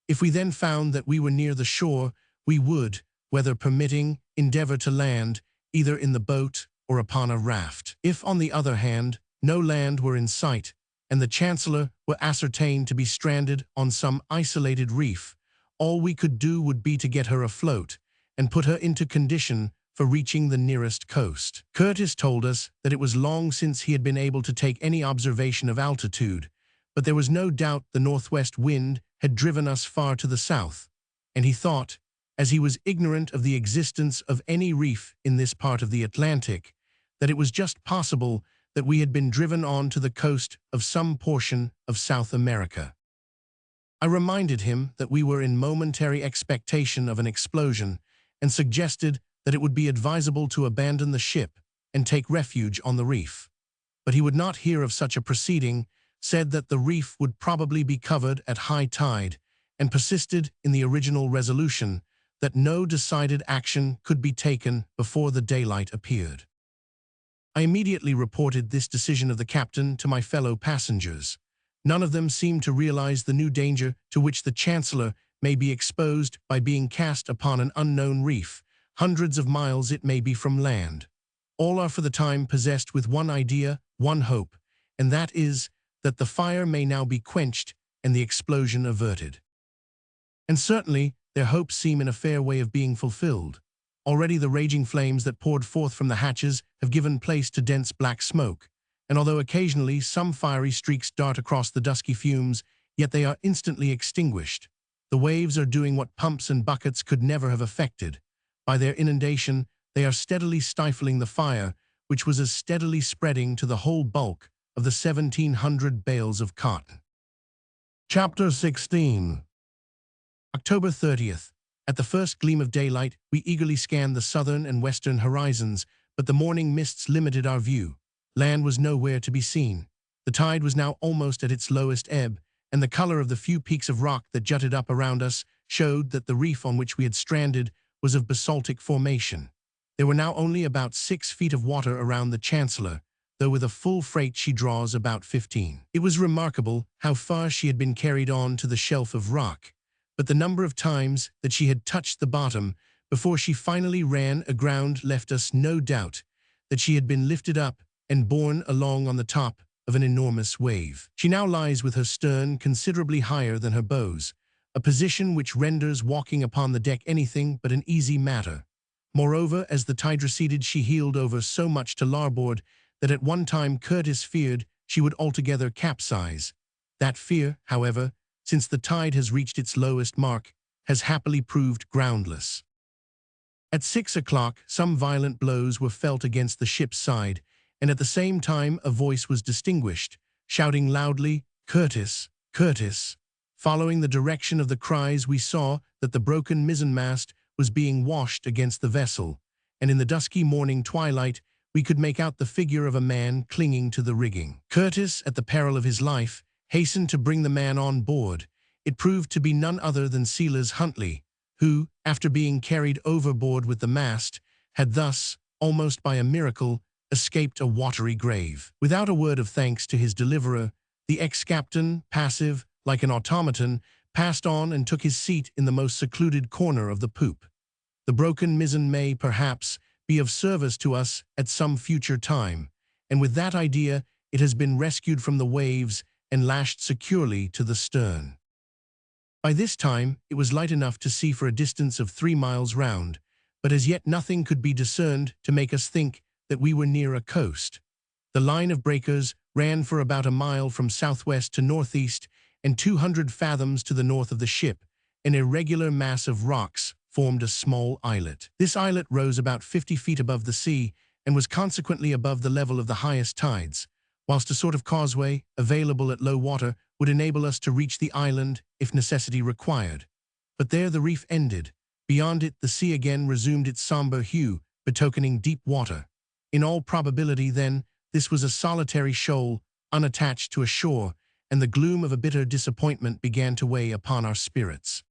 If we then found that we were near the shore, we would, weather permitting, endeavor to land, either in the boat or upon a raft. If, on the other hand, no land were in sight, and the Chancellor were ascertained to be stranded on some isolated reef, all we could do would be to get her afloat, and put her into condition for reaching the nearest coast. Curtis told us that it was long since he had been able to take any observation of altitude, but there was no doubt the northwest wind had driven us far to the south, and he thought, as he was ignorant of the existence of any reef in this part of the Atlantic, that it was just possible that we had been driven on to the coast of some portion of South America. I reminded him that we were in momentary expectation of an explosion and suggested that it would be advisable to abandon the ship and take refuge on the reef. But he would not hear of such a proceeding, said that the reef would probably be covered at high tide, and persisted in the original resolution that no decided action could be taken before the daylight appeared. I immediately reported this decision of the captain to my fellow passengers. None of them seemed to realize the new danger to which the Chancellor may be exposed by being cast upon an unknown reef, hundreds of miles it may be from land. All are for the time possessed with one idea, one hope, and that is that the fire may now be quenched and the explosion averted. And certainly, their hopes seem in a fair way of being fulfilled. Already the raging flames that poured forth from the hatches have given place to dense black smoke, and although occasionally some fiery streaks dart across the dusky fumes, yet they are instantly extinguished. The waves are doing what pumps and buckets could never have effected. By their inundation, they are steadily stifling the fire, which was as steadily spreading to the whole bulk of the 1,700 bales of cotton. Chapter 16. October 30th. At the first gleam of daylight, we eagerly scanned the southern and western horizons, but the morning mists limited our view. Land was nowhere to be seen. The tide was now almost at its lowest ebb, and the color of the few peaks of rock that jutted up around us showed that the reef on which we had stranded was of basaltic formation. There were now only about 6 feet of water around the Chancellor, though with a full freight she draws about 15. It was remarkable how far she had been carried on to the shelf of rock, but the number of times that she had touched the bottom before she finally ran aground left us no doubt that she had been lifted up and borne along on the top of an enormous wave. She now lies with her stern considerably higher than her bows, a position which renders walking upon the deck anything but an easy matter. Moreover, as the tide receded, she heeled over so much to larboard that at one time Curtis feared she would altogether capsize. That fear, however, since the tide has reached its lowest mark, has happily proved groundless. At 6 o'clock, some violent blows were felt against the ship's side, and at the same time a voice was distinguished, shouting loudly, "Curtis! Curtis!" Following the direction of the cries, we saw that the broken mizzenmast was being washed against the vessel, and in the dusky morning twilight we could make out the figure of a man clinging to the rigging. Curtis, at the peril of his life, hastened to bring the man on board. It proved to be none other than Silas Huntley, who, after being carried overboard with the mast, had thus, almost by a miracle, escaped a watery grave. Without a word of thanks to his deliverer, the ex-captain, passive, like an automaton, passed on and took his seat in the most secluded corner of the poop. The broken mizzen may, perhaps, be of service to us at some future time, and with that idea it has been rescued from the waves and lashed securely to the stern. By this time it was light enough to see for a distance of 3 miles round, but as yet nothing could be discerned to make us think that we were near a coast. The line of breakers ran for about a mile from southwest to northeast, and 200 fathoms to the north of the ship. An irregular mass of rocks formed a small islet. This islet rose about 50 feet above the sea and was consequently above the level of the highest tides, whilst a sort of causeway, available at low water, would enable us to reach the island if necessity required. But there the reef ended. Beyond it the sea again resumed its somber hue, betokening deep water. In all probability, then, this was a solitary shoal, unattached to a shore, and the gloom of a bitter disappointment began to weigh upon our spirits.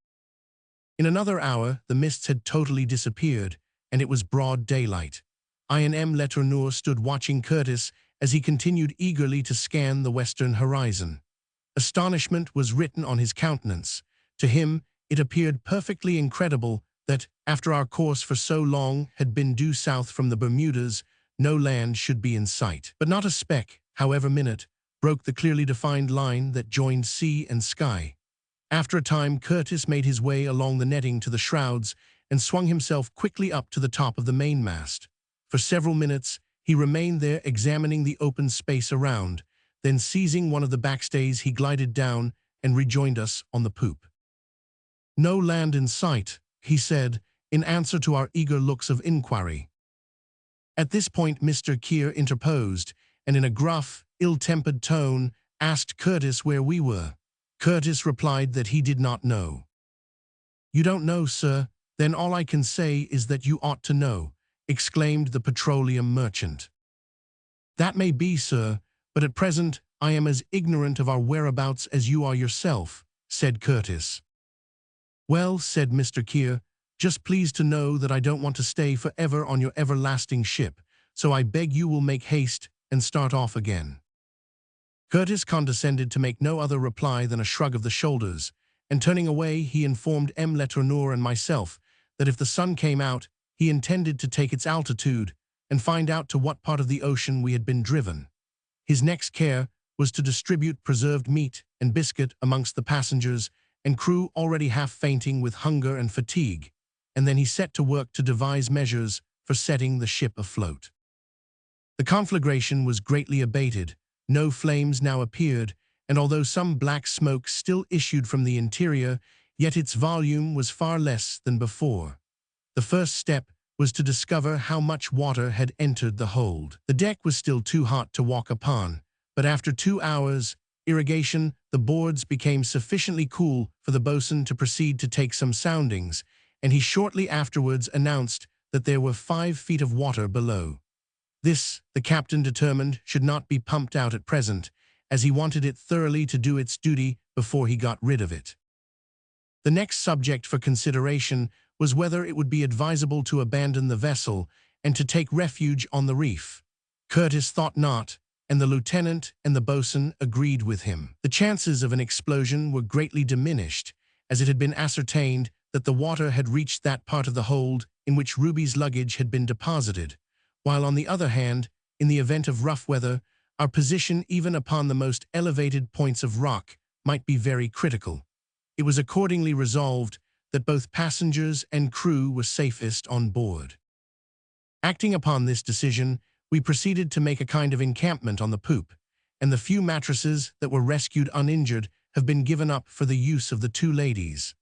In another hour the mists had totally disappeared, and it was broad daylight. I and M. Letourneur stood watching Curtis as he continued eagerly to scan the western horizon. Astonishment was written on his countenance. To him it appeared perfectly incredible that, after our course for so long had been due south from the Bermudas, no land should be in sight. But not a speck, however minute, broke the clearly defined line that joined sea and sky. After a time Curtis made his way along the netting to the shrouds and swung himself quickly up to the top of the mainmast. For several minutes he remained there examining the open space around, then seizing one of the backstays he glided down and rejoined us on the poop. "No land in sight," he said, in answer to our eager looks of inquiry. At this point Mr. Keir interposed, and in a gruff, ill-tempered tone, asked Curtis where we were. Curtis replied that he did not know. "You don't know, sir? Then all I can say is that you ought to know," exclaimed the petroleum merchant. "That may be, sir, but at present I am as ignorant of our whereabouts as you are yourself," said Curtis. "Well," said Mr. Keir, "just please to know that I don't want to stay forever on your everlasting ship, so I beg you will make haste and start off again." Curtis condescended to make no other reply than a shrug of the shoulders, and turning away he informed M. Letourneur and myself that if the sun came out, he intended to take its altitude and find out to what part of the ocean we had been driven. His next care was to distribute preserved meat and biscuit amongst the passengers and crew already half fainting with hunger and fatigue, and then he set to work to devise measures for setting the ship afloat. The conflagration was greatly abated, no flames now appeared, and although some black smoke still issued from the interior, yet its volume was far less than before. The first step was to discover how much water had entered the hold. The deck was still too hot to walk upon, but after 2 hours' irrigation, the boards became sufficiently cool for the boatswain to proceed to take some soundings, and he shortly afterwards announced that there were 5 feet of water below. This, the captain determined, should not be pumped out at present, as he wanted it thoroughly to do its duty before he got rid of it. The next subject for consideration was whether it would be advisable to abandon the vessel and to take refuge on the reef. Curtis thought not, and the lieutenant and the boatswain agreed with him. The chances of an explosion were greatly diminished, as it had been ascertained that the water had reached that part of the hold in which Ruby's luggage had been deposited, while on the other hand, in the event of rough weather, our position even upon the most elevated points of rock might be very critical. It was accordingly resolved that both passengers and crew were safest on board. Acting upon this decision, we proceeded to make a kind of encampment on the poop, and the few mattresses that were rescued uninjured have been given up for the use of the 2 ladies.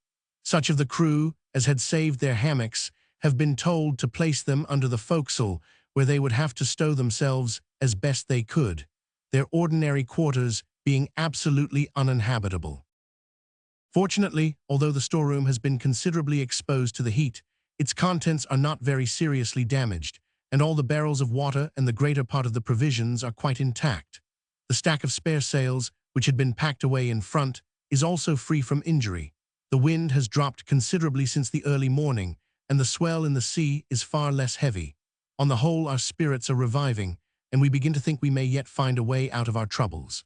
Such of the crew as had saved their hammocks have been told to place them under the forecastle, where they would have to stow themselves as best they could, their ordinary quarters being absolutely uninhabitable. Fortunately, although the storeroom has been considerably exposed to the heat, its contents are not very seriously damaged, and all the barrels of water and the greater part of the provisions are quite intact. The stack of spare sails, which had been packed away in front, is also free from injury. The wind has dropped considerably since the early morning, and the swell in the sea is far less heavy. On the whole, our spirits are reviving, and we begin to think we may yet find a way out of our troubles.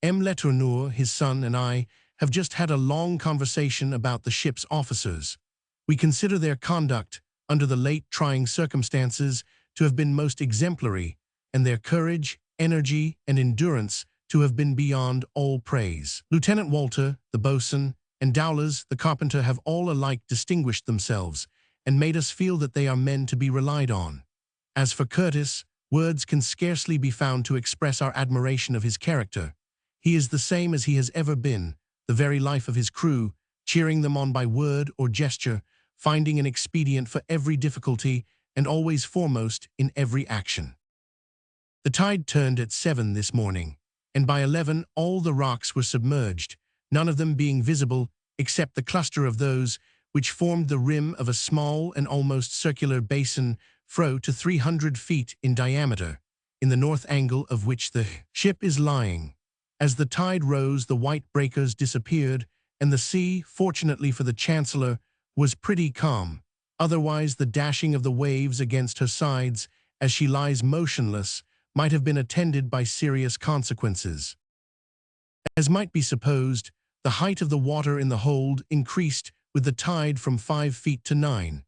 M. Letourneur, his son, and I have just had a long conversation about the ship's officers. We consider their conduct, under the late trying circumstances, to have been most exemplary, and their courage, energy, and endurance to have been beyond all praise. Lieutenant Walter, the boatswain, and Dowlers, the carpenter, have all alike distinguished themselves, and made us feel that they are men to be relied on. As for Curtis, words can scarcely be found to express our admiration of his character. He is the same as he has ever been, the very life of his crew, cheering them on by word or gesture, finding an expedient for every difficulty, and always foremost in every action. The tide turned at 7 this morning, and by 11 all the rocks were submerged, none of them being visible except the cluster of those which formed the rim of a small and almost circular basin to 300 feet in diameter, in the north angle of which the ship is lying. As the tide rose, the white breakers disappeared, and the sea, fortunately for the Chancellor, was pretty calm. Otherwise, the dashing of the waves against her sides, as she lies motionless, might have been attended by serious consequences. As might be supposed, the height of the water in the hold increased with the tide from 5 feet to 9,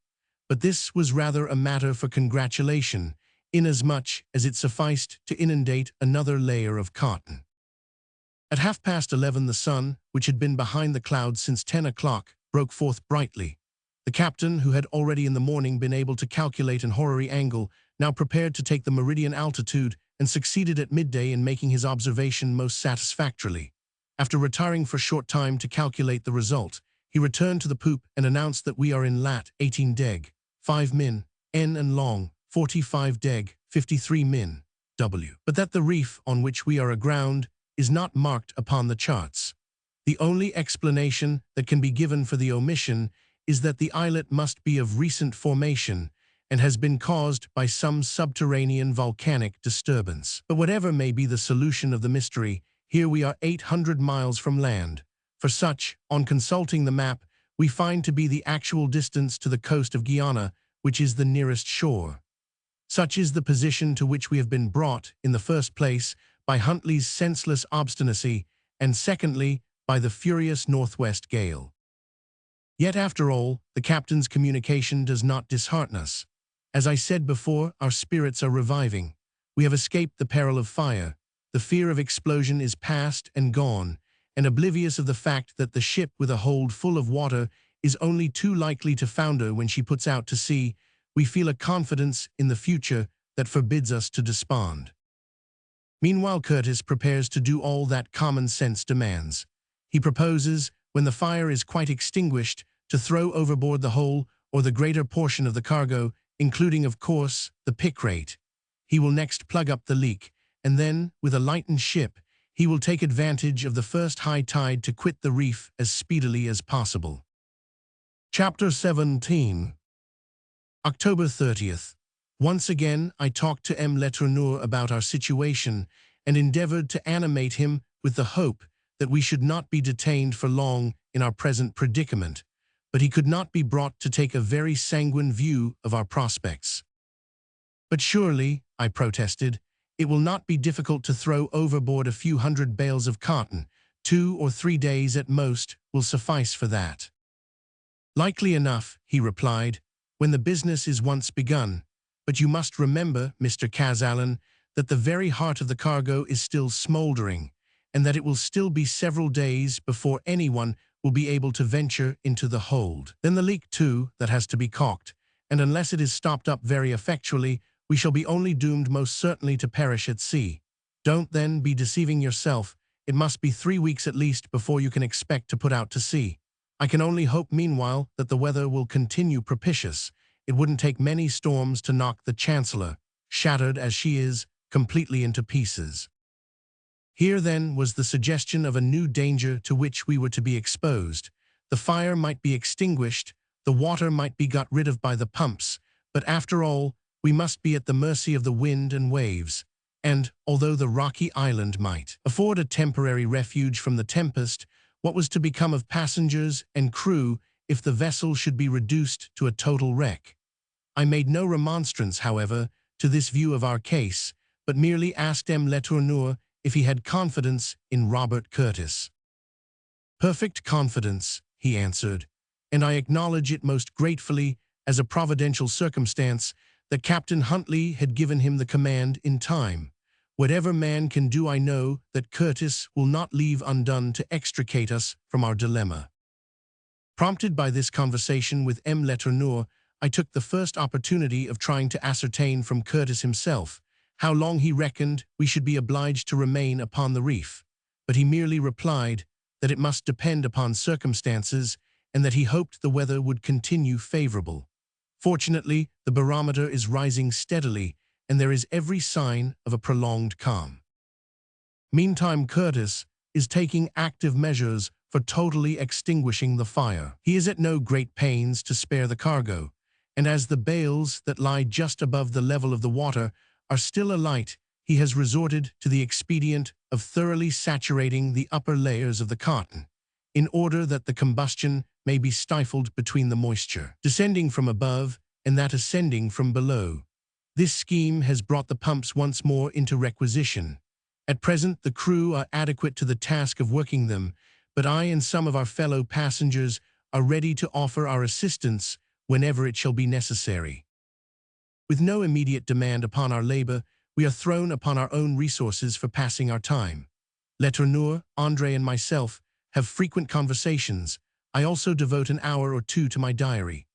but this was rather a matter for congratulation, inasmuch as it sufficed to inundate another layer of cotton. At 11:30 the sun, which had been behind the clouds since 10 o'clock, broke forth brightly. The captain, who had already in the morning been able to calculate an horary angle, now prepared to take the meridian altitude, and succeeded at midday in making his observation most satisfactorily. After retiring for a short time to calculate the result, he returned to the poop and announced that we are in lat. 18 deg, 5 min, n and long, 45 deg, 53 min, w. But that the reef on which we are aground is not marked upon the charts. The only explanation that can be given for the omission is that the islet must be of recent formation and has been caused by some subterranean volcanic disturbance. But whatever may be the solution of the mystery, here we are 800 miles from land. For such, on consulting the map, we find to be the actual distance to the coast of Guyana, which is the nearest shore. Such is the position to which we have been brought, in the first place, by Huntley's senseless obstinacy, and secondly, by the furious northwest gale. Yet after all, the captain's communication does not dishearten us. As I said before, our spirits are reviving. We have escaped the peril of fire. The fear of explosion is past and gone, and oblivious of the fact that the ship with a hold full of water is only too likely to founder when she puts out to sea, we feel a confidence in the future that forbids us to despond. Meanwhile, Curtis prepares to do all that common sense demands. He proposes, when the fire is quite extinguished, to throw overboard the whole or the greater portion of the cargo, including, of course, the pick rate. He will next plug up the leak, and then, with a lightened ship, he will take advantage of the first high tide to quit the reef as speedily as possible. Chapter 17. October 30th. Once again, I talked to M. Letourneur about our situation and endeavored to animate him with the hope that we should not be detained for long in our present predicament, but he could not be brought to take a very sanguine view of our prospects. But surely, I protested, it will not be difficult to throw overboard a few hundred bales of cotton. 2 or 3 days at most will suffice for that. Likely enough, he replied, when the business is once begun. But you must remember, Mr. Kazallon, that the very heart of the cargo is still smoldering, and that it will still be several days before anyone will be able to venture into the hold. Then the leak, too, that has to be caulked, and unless it is stopped up very effectually, we shall be only doomed most certainly to perish at sea. Don't then be deceiving yourself. It must be 3 weeks at least before you can expect to put out to sea. I can only hope meanwhile that the weather will continue propitious. It wouldn't take many storms to knock the Chancellor, shattered as she is, completely into pieces. Here then was the suggestion of a new danger to which we were to be exposed. The fire might be extinguished, the water might be got rid of by the pumps, but after all, we must be at the mercy of the wind and waves, and, although the rocky island might afford a temporary refuge from the tempest, what was to become of passengers and crew if the vessel should be reduced to a total wreck? I made no remonstrance, however, to this view of our case, but merely asked M. Letourneur if he had confidence in Robert Curtis. Perfect confidence, he answered, and I acknowledge it most gratefully as a providential circumstance that Captain Huntley had given him the command in time. Whatever man can do, I know that Curtis will not leave undone to extricate us from our dilemma. Prompted by this conversation with M. Letourneur, I took the first opportunity of trying to ascertain from Curtis himself how long he reckoned we should be obliged to remain upon the reef, but he merely replied that it must depend upon circumstances and that he hoped the weather would continue favorable. Fortunately, the barometer is rising steadily, and there is every sign of a prolonged calm. Meantime, Curtis is taking active measures for totally extinguishing the fire. He is at no great pains to spare the cargo, and as the bales that lie just above the level of the water are still alight, he has resorted to the expedient of thoroughly saturating the upper layers of the cotton, in order that the combustion may be stifled between the moisture descending from above and that ascending from below. This scheme has brought the pumps once more into requisition. At present, the crew are adequate to the task of working them, but I and some of our fellow passengers are ready to offer our assistance whenever it shall be necessary. With no immediate demand upon our labor, we are thrown upon our own resources for passing our time. Letourneur, André, and myself have frequent conversations. I also devote an hour or two to my diary.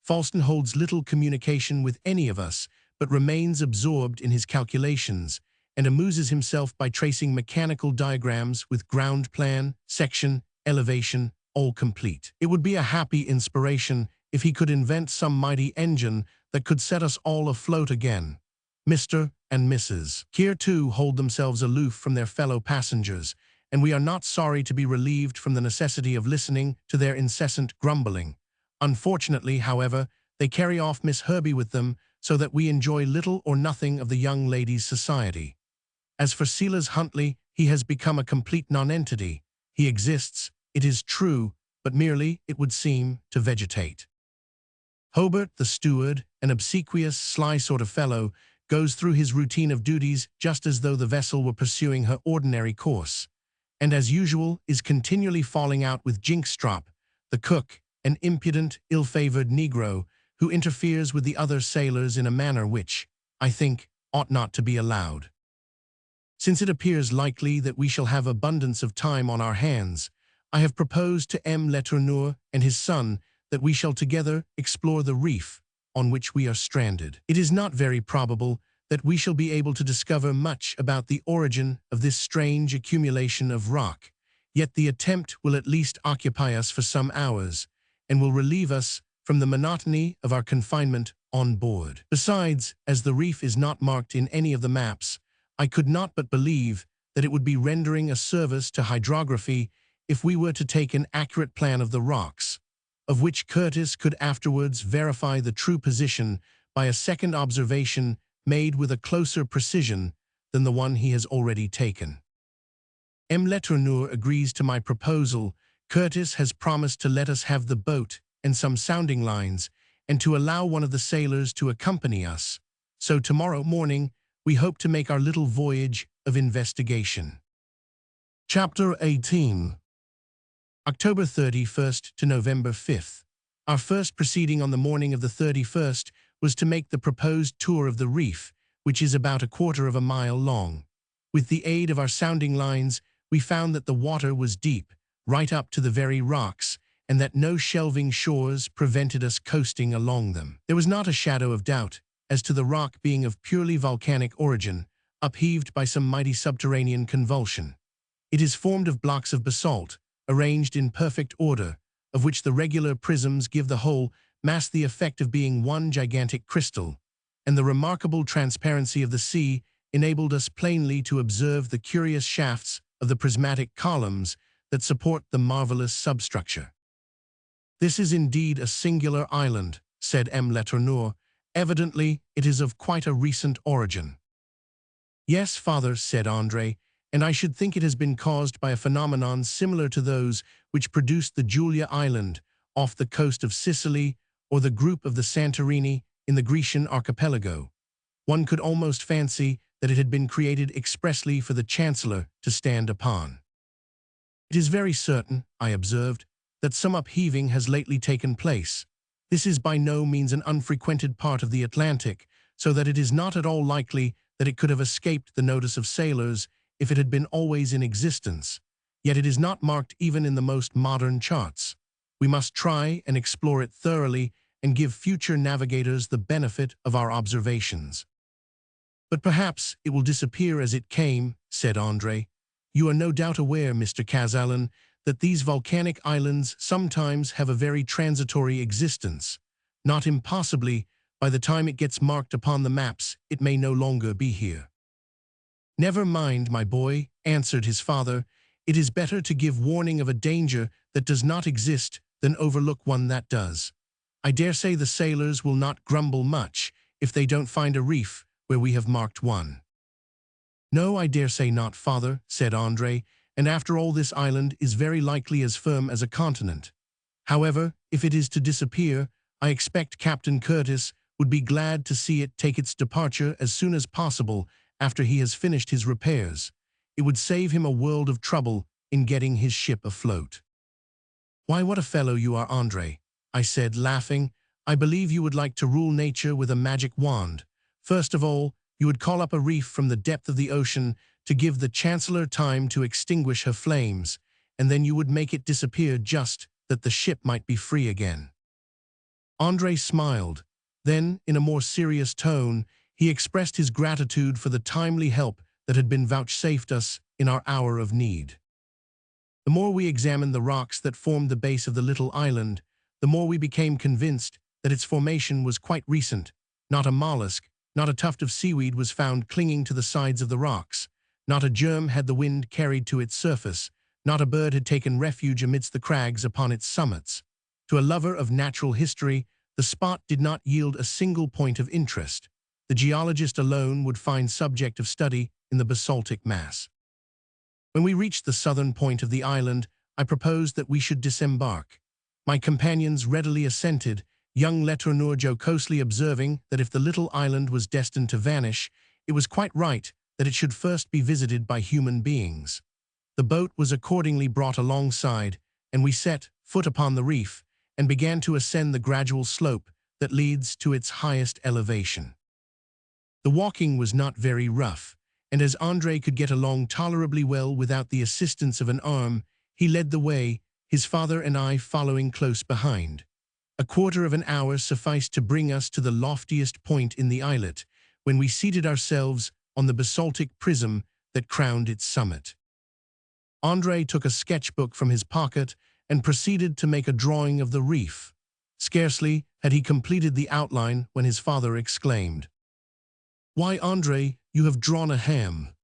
Falston holds little communication with any of us, but remains absorbed in his calculations and amuses himself by tracing mechanical diagrams with ground plan, section, elevation, all complete. It would be a happy inspiration if he could invent some mighty engine that could set us all afloat again. Mr. and Mrs. Here too hold themselves aloof from their fellow passengers, and we are not sorry to be relieved from the necessity of listening to their incessant grumbling. Unfortunately, however, they carry off Miss Herbie with them, so that we enjoy little or nothing of the young lady's society. As for Silas Huntley, he has become a complete nonentity. He exists, it is true, but merely, it would seem, to vegetate. Hobart, the steward, an obsequious, sly sort of fellow, goes through his routine of duties just as though the vessel were pursuing her ordinary course, and as usual is continually falling out with Jinkstrop, the cook, an impudent, ill-favored Negro, who interferes with the other sailors in a manner which, I think, ought not to be allowed. Since it appears likely that we shall have abundance of time on our hands, I have proposed to M. Letourneur and his son that we shall together explore the reef on which we are stranded. It is not very probable that we shall be able to discover much about the origin of this strange accumulation of rock, yet the attempt will at least occupy us for some hours, and will relieve us from the monotony of our confinement on board. Besides, as the reef is not marked in any of the maps, I could not but believe that it would be rendering a service to hydrography if we were to take an accurate plan of the rocks, of which Curtis could afterwards verify the true position by a second observation made with a closer precision than the one he has already taken. M. Letourneur agrees to my proposal. Curtis has promised to let us have the boat and some sounding lines, and to allow one of the sailors to accompany us. So tomorrow morning, we hope to make our little voyage of investigation. Chapter 18. October 31st to November 5th. Our first proceeding on the morning of the 31st was to make the proposed tour of the reef, which is about 1/4 of a mile long. With the aid of our sounding lines, we found that the water was deep, right up to the very rocks, and that no shelving shores prevented us coasting along them. There was not a shadow of doubt as to the rock being of purely volcanic origin, upheaved by some mighty subterranean convulsion. It is formed of blocks of basalt, arranged in perfect order, of which the regular prisms give the whole mass the effect of being one gigantic crystal, and the remarkable transparency of the sea enabled us plainly to observe the curious shafts of the prismatic columns that support the marvelous substructure. "This is indeed a singular island," said M. Letourneur. "Evidently, it is of quite a recent origin." "Yes, father," said André, "and I should think it has been caused by a phenomenon similar to those which produced the Julia Island off the coast of Sicily or the group of the Santorini in the Grecian archipelago. One could almost fancy that it had been created expressly for the Chancellor to stand upon." "It is very certain," I observed, "that some upheaving has lately taken place. This is by no means an unfrequented part of the Atlantic, so that it is not at all likely that it could have escaped the notice of sailors if it had been always in existence. Yet it is not marked even in the most modern charts. We must try and explore it thoroughly and give future navigators the benefit of our observations." "But perhaps it will disappear as it came," said André. "You are no doubt aware, Mr. Kazallon, that these volcanic islands sometimes have a very transitory existence. Not impossibly, by the time it gets marked upon the maps, it may no longer be here." "Never mind, my boy," answered his father. "It is better to give warning of a danger that does not exist than overlook one that does. I dare say the sailors will not grumble much if they don't find a reef where we have marked one." "No, I dare say not, father," said André, "and after all this island is very likely as firm as a continent. However, if it is to disappear, I expect Captain Curtis would be glad to see it take its departure as soon as possible after he has finished his repairs. It would save him a world of trouble in getting his ship afloat." "Why, what a fellow you are, André," I said, laughing. "I believe you would like to rule nature with a magic wand. First of all, you would call up a reef from the depth of the ocean to give the Chancellor time to extinguish her flames, and then you would make it disappear just that the ship might be free again." André smiled. Then, in a more serious tone, he expressed his gratitude for the timely help that had been vouchsafed us in our hour of need. The more we examined the rocks that formed the base of the little island, the more we became convinced that its formation was quite recent. Not a mollusk, not a tuft of seaweed was found clinging to the sides of the rocks. Not a germ had the wind carried to its surface. Not a bird had taken refuge amidst the crags upon its summits. To a lover of natural history, the spot did not yield a single point of interest. The geologist alone would find subject of study in the basaltic mass. When we reached the southern point of the island, I proposed that we should disembark. My companions readily assented, young Letourneur jocosely observing that if the little island was destined to vanish, it was quite right that it should first be visited by human beings. The boat was accordingly brought alongside, and we set foot upon the reef and began to ascend the gradual slope that leads to its highest elevation. The walking was not very rough, and as André could get along tolerably well without the assistance of an arm, he led the way, his father and I following close behind. A quarter of an hour sufficed to bring us to the loftiest point in the islet, when we seated ourselves on the basaltic prism that crowned its summit. André took a sketchbook from his pocket and proceeded to make a drawing of the reef. Scarcely had he completed the outline when his father exclaimed, "Why, André, you have drawn a ham."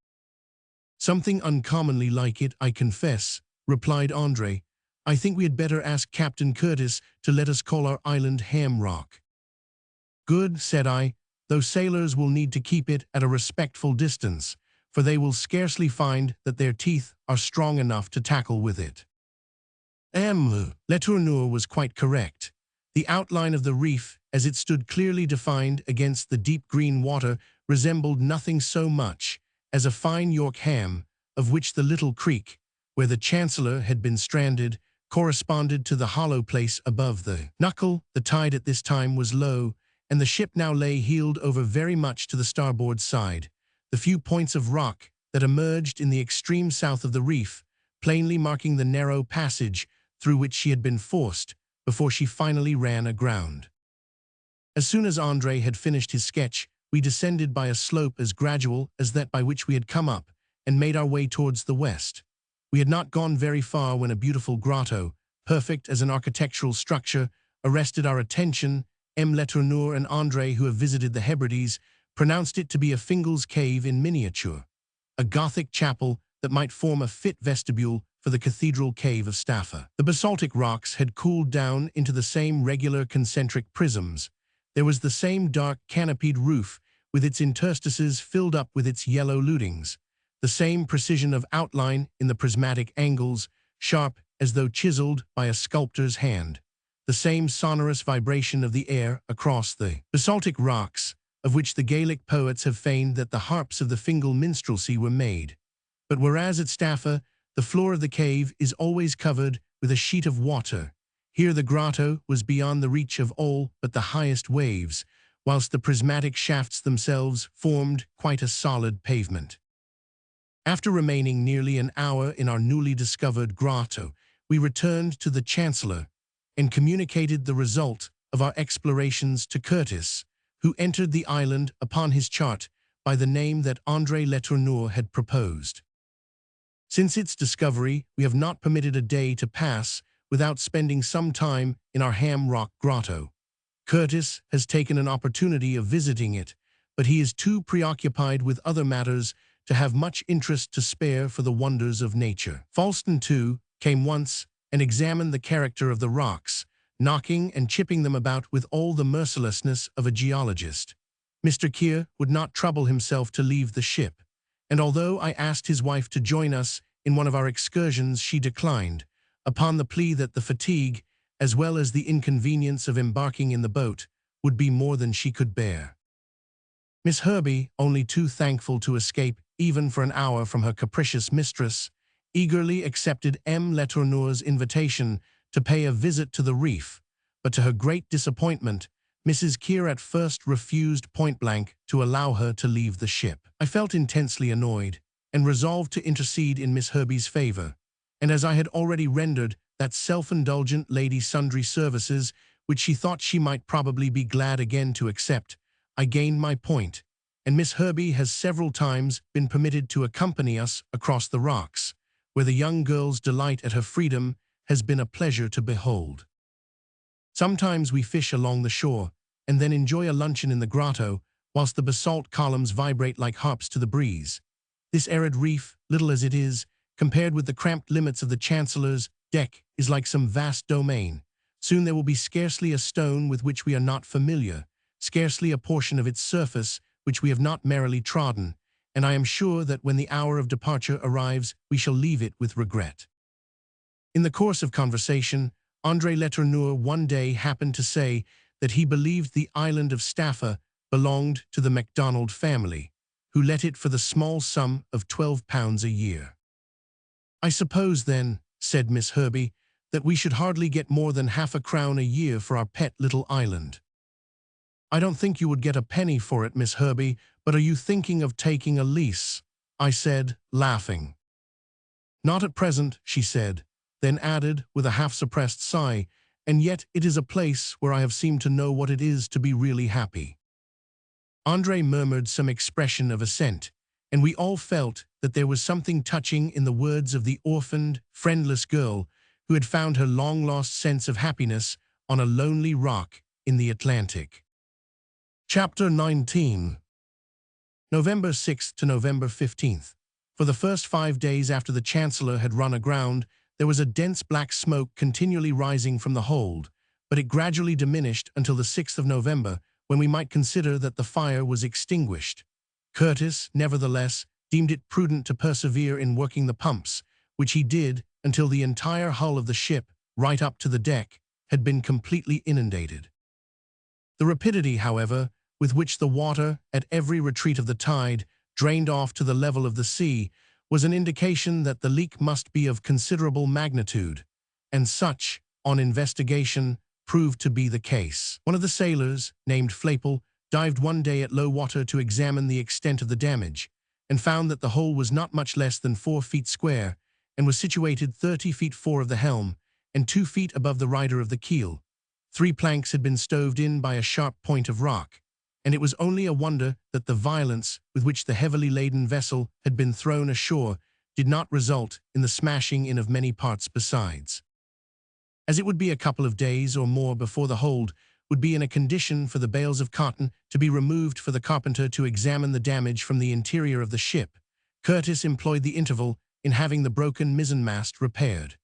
"Something uncommonly like it, I confess," replied André. "I think we had better ask Captain Curtis to let us call our island Ham Rock." "Good," said I, "though sailors will need to keep it at a respectful distance, for they will scarcely find that their teeth are strong enough to tackle with it." Letourneur was quite correct. The outline of the reef, as it stood clearly defined against the deep green water, resembled nothing so much as a fine York ham, of which the little creek, where the Chancellor had been stranded, corresponded to the hollow place above the knuckle. The tide at this time was low, and the ship now lay heeled over very much to the starboard side. The few points of rock that emerged in the extreme south of the reef, plainly marking the narrow passage through which she had been forced before she finally ran aground. As soon as André had finished his sketch, we descended by a slope as gradual as that by which we had come up, and made our way towards the west. We had not gone very far when a beautiful grotto, perfect as an architectural structure, arrested our attention. Letourneur and André, who have visited the Hebrides, pronounced it to be a Fingal's cave in miniature, a Gothic chapel that might form a fit vestibule for the cathedral cave of Staffa. The basaltic rocks had cooled down into the same regular concentric prisms. There was the same dark canopied roof with its interstices filled up with its yellow lutings, the same precision of outline in the prismatic angles, sharp as though chiseled by a sculptor's hand, the same sonorous vibration of the air across the basaltic rocks, of which the Gaelic poets have feigned that the harps of the Fingal minstrelsy were made. But whereas at Staffa, the floor of the cave is always covered with a sheet of water, here the grotto was beyond the reach of all but the highest waves, whilst the prismatic shafts themselves formed quite a solid pavement. After remaining nearly an hour in our newly discovered grotto, we returned to the Chancellor and communicated the result of our explorations to Curtis, who entered the island upon his chart by the name that André Letourneur had proposed. Since its discovery, we have not permitted a day to pass without spending some time in our Ham Rock grotto. Curtis has taken an opportunity of visiting it, but he is too preoccupied with other matters to have much interest to spare for the wonders of nature. Falston, too, came once and examined the character of the rocks, knocking and chipping them about with all the mercilessness of a geologist. Mr. Keir would not trouble himself to leave the ship, and although I asked his wife to join us in one of our excursions, she declined, upon the plea that the fatigue, as well as the inconvenience of embarking in the boat, would be more than she could bear. Miss Herbey, only too thankful to escape even for an hour from her capricious mistress, eagerly accepted Letourneur's invitation to pay a visit to the reef, but to her great disappointment, Mrs. Keir at first refused point-blank to allow her to leave the ship. I felt intensely annoyed, and resolved to intercede in Miss Herbey's favor, and as I had already rendered that self-indulgent lady sundry services which she thought she might probably be glad again to accept, I gained my point, and Miss Herbey has several times been permitted to accompany us across the rocks, where the young girl's delight at her freedom has been a pleasure to behold. Sometimes we fish along the shore, and then enjoy a luncheon in the grotto, whilst the basalt columns vibrate like harps to the breeze. This arid reef, little as it is, compared with the cramped limits of the Chancellor's deck, is like some vast domain. Soon there will be scarcely a stone with which we are not familiar, scarcely a portion of its surface which we have not merrily trodden, and I am sure that when the hour of departure arrives, we shall leave it with regret. In the course of conversation, André Letourneur one day happened to say that he believed the island of Staffa belonged to the MacDonald family, who let it for the small sum of £12 a year. "I suppose, then," said Miss Herbey, "that we should hardly get more than £half a crown a year for our pet little island." "I don't think you would get a penny for it, Miss Herbey, but are you thinking of taking a lease?" I said, laughing. "Not at present," she said, then added, with a half-suppressed sigh, "and yet it is a place where I have seemed to know what it is to be really happy." André murmured some expression of assent, and we all felt that there was something touching in the words of the orphaned, friendless girl who had found her long-lost sense of happiness on a lonely rock in the Atlantic. Chapter 19. November 6th to November 15th. For the first 5 days after the Chancellor had run aground, there was a dense black smoke continually rising from the hold, but it gradually diminished until the 6th of November, when we might consider that the fire was extinguished. Curtis, nevertheless, deemed it prudent to persevere in working the pumps, which he did until the entire hull of the ship, right up to the deck, had been completely inundated. The rapidity, however, with which the water, at every retreat of the tide, drained off to the level of the sea, was an indication that the leak must be of considerable magnitude, and such, on investigation, proved to be the case. One of the sailors, named Flapple, dived one day at low water to examine the extent of the damage, and found that the hole was not much less than 4 feet square, and was situated 30 feet 4 of the helm, and 2 feet above the rider of the keel. 3 planks had been stoved in by a sharp point of rock, and it was only a wonder that the violence with which the heavily laden vessel had been thrown ashore did not result in the smashing in of many parts besides. As it would be a couple of days or more before the hold would be in a condition for the bales of cotton to be removed for the carpenter to examine the damage from the interior of the ship, Curtis employed the interval in having the broken mizzenmast repaired.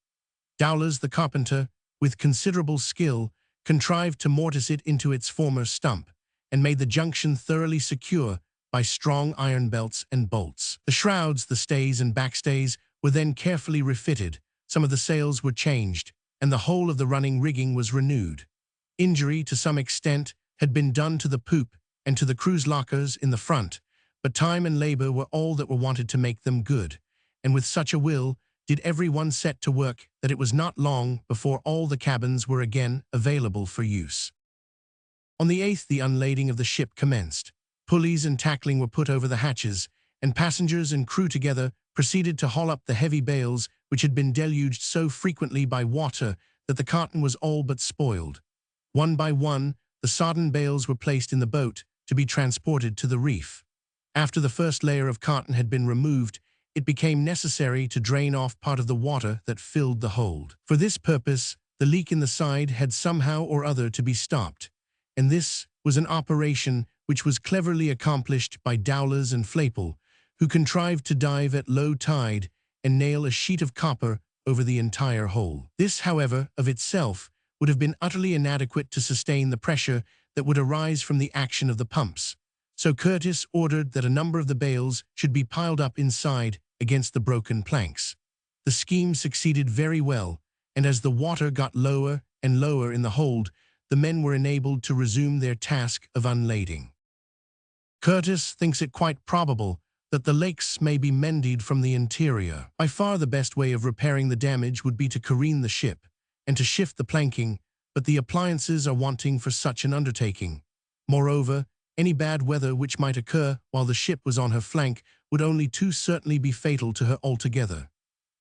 Dowlers, the carpenter, with considerable skill, contrived to mortise it into its former stump, and made the junction thoroughly secure by strong iron belts and bolts. The shrouds, the stays and backstays were then carefully refitted, some of the sails were changed, and the whole of the running rigging was renewed. Injury, to some extent, had been done to the poop and to the crew's lockers in the front, but time and labor were all that were wanted to make them good, and with such a will did every one set to work that it was not long before all the cabins were again available for use. On the 8th, the unlading of the ship commenced. Pulleys and tackling were put over the hatches, and passengers and crew together proceeded to haul up the heavy bales which had been deluged so frequently by water that the cotton was all but spoiled. One by one, the sodden bales were placed in the boat to be transported to the reef. After the first layer of cotton had been removed, it became necessary to drain off part of the water that filled the hold. For this purpose, the leak in the side had somehow or other to be stopped, and this was an operation which was cleverly accomplished by Dowlers and Flapple, who contrived to dive at low tide and nail a sheet of copper over the entire hole. This, however, of itself would have been utterly inadequate to sustain the pressure that would arise from the action of the pumps, so Curtis ordered that a number of the bales should be piled up inside against the broken planks. The scheme succeeded very well, and as the water got lower and lower in the hold, the men were enabled to resume their task of unlading. Curtis thinks it quite probable that the lakes may be mended from the interior. By far the best way of repairing the damage would be to careen the ship and to shift the planking, but the appliances are wanting for such an undertaking. Moreover, any bad weather which might occur while the ship was on her flank would only too certainly be fatal to her altogether.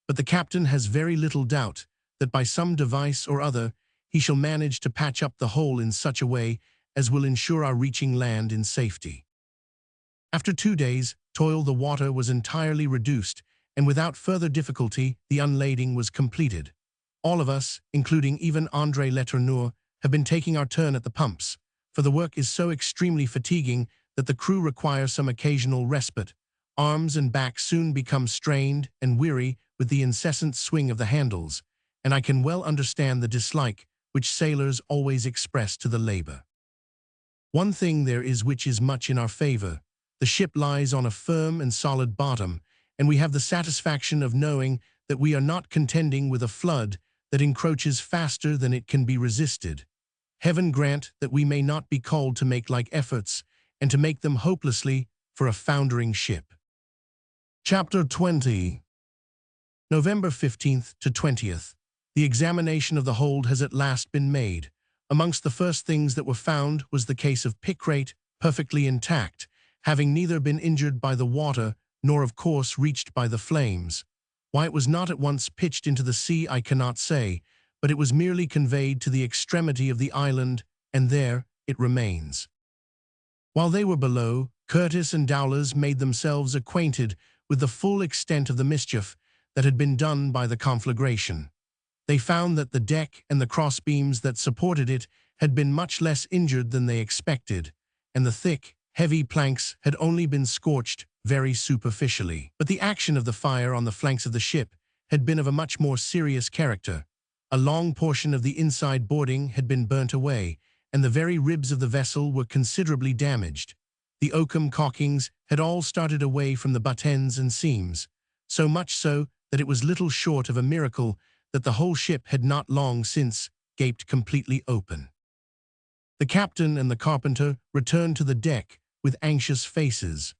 But the captain has very little doubt that by some device or other he shall manage to patch up the hole in such a way as will ensure our reaching land in safety. After 2 days' toil, the water was entirely reduced, and without further difficulty, the unlading was completed. All of us, including even André Letourneur, have been taking our turn at the pumps, for the work is so extremely fatiguing that the crew require some occasional respite. Arms and back soon become strained and weary with the incessant swing of the handles, and I can well understand the dislike which sailors always express to the labor. One thing there is which is much in our favor. The ship lies on a firm and solid bottom, and we have the satisfaction of knowing that we are not contending with a flood that encroaches faster than it can be resisted. Heaven grant that we may not be called to make like efforts, and to make them hopelessly for a foundering ship. Chapter 20. November 15th to 20th. The examination of the hold has at last been made. Amongst the first things that were found was the case of pickrate, perfectly intact, having neither been injured by the water nor of course reached by the flames. Why it was not at once pitched into the sea I cannot say, but it was merely conveyed to the extremity of the island, and there it remains. While they were below, Curtis and Dowlers made themselves acquainted with the full extent of the mischief that had been done by the conflagration. They found that the deck and the crossbeams that supported it had been much less injured than they expected, and the thick, heavy planks had only been scorched very superficially. But the action of the fire on the flanks of the ship had been of a much more serious character. A long portion of the inside boarding had been burnt away, and the very ribs of the vessel were considerably damaged. The oakum caulkings had all started away from the butt ends and seams, so much so that it was little short of a miracle that the whole ship had not long since gaped completely open. The captain and the carpenter returned to the deck with anxious faces.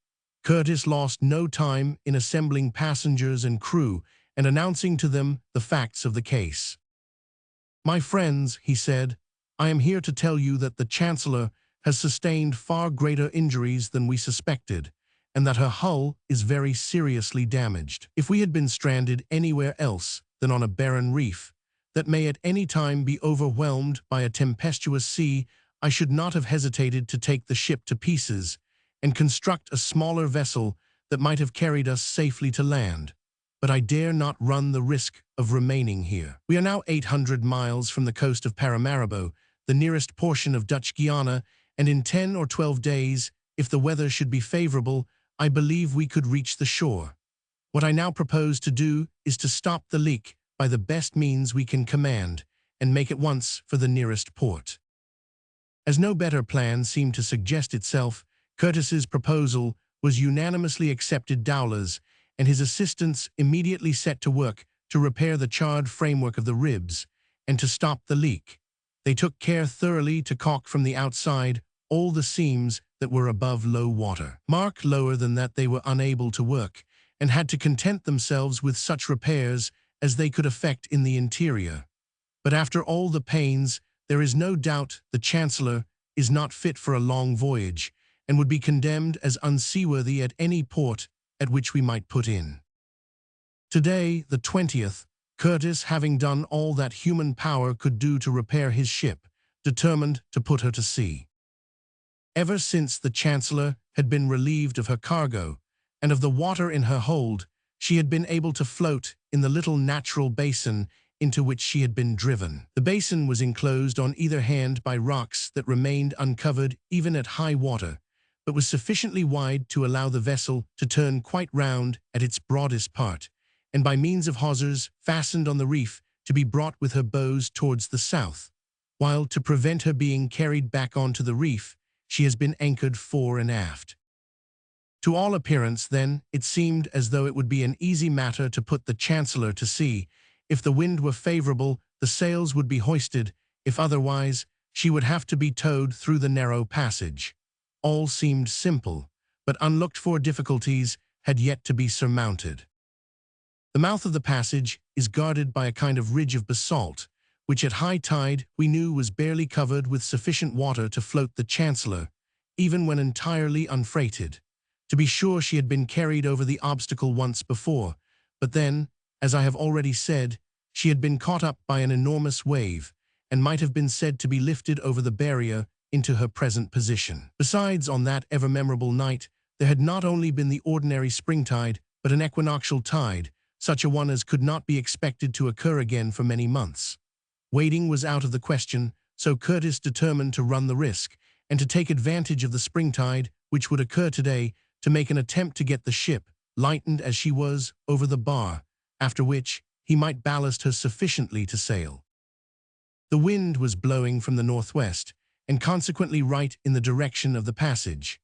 Curtis lost no time in assembling passengers and crew and announcing to them the facts of the case. "My friends," he said, "I am here to tell you that the Chancellor has sustained far greater injuries than we suspected, and that her hull is very seriously damaged. If we had been stranded anywhere else than on a barren reef that may at any time be overwhelmed by a tempestuous sea, I should not have hesitated to take the ship to pieces and construct a smaller vessel that might have carried us safely to land. But I dare not run the risk of remaining here. We are now 800 miles from the coast of Paramaribo, the nearest portion of Dutch Guiana, and in 10 or 12 days, if the weather should be favorable, I believe we could reach the shore. What I now propose to do is to stop the leak by the best means we can command, and make at once for the nearest port." As no better plan seemed to suggest itself, Curtis's proposal was unanimously accepted. Dowlers and his assistants immediately set to work to repair the charred framework of the ribs and to stop the leak. They took care thoroughly to caulk from the outside all the seams that were above low water. Mark lower than that they were unable to work, and had to content themselves with such repairs as they could effect in the interior. But after all the pains, there is no doubt the Chancellor is not fit for a long voyage, and would be condemned as unseaworthy at any port at which we might put in. Today, the 20th, Curtis, having done all that human power could do to repair his ship, determined to put her to sea. Ever since the Chancellor had been relieved of her cargo and of the water in her hold, she had been able to float in the little natural basin into which she had been driven. The basin was enclosed on either hand by rocks that remained uncovered even at high water, but was sufficiently wide to allow the vessel to turn quite round at its broadest part, and by means of hawsers fastened on the reef to be brought with her bows towards the south, while to prevent her being carried back onto the reef, she has been anchored fore and aft. To all appearance, then, it seemed as though it would be an easy matter to put the Chancellor to sea. If the wind were favorable, the sails would be hoisted; if otherwise, she would have to be towed through the narrow passage. All seemed simple, but unlooked-for difficulties had yet to be surmounted. The mouth of the passage is guarded by a kind of ridge of basalt, which at high tide we knew was barely covered with sufficient water to float the Chancellor, even when entirely unfreighted. To be sure, she had been carried over the obstacle once before, but then, as I have already said, she had been caught up by an enormous wave, and might have been said to be lifted over the barrier into her present position. Besides, on that ever-memorable night, there had not only been the ordinary springtide, but an equinoctial tide, such a one as could not be expected to occur again for many months. Waiting was out of the question, so Curtis determined to run the risk, and to take advantage of the springtide, which would occur today, to make an attempt to get the ship, lightened as she was, over the bar, after which he might ballast her sufficiently to sail. The wind was blowing from the northwest, and consequently right in the direction of the passage.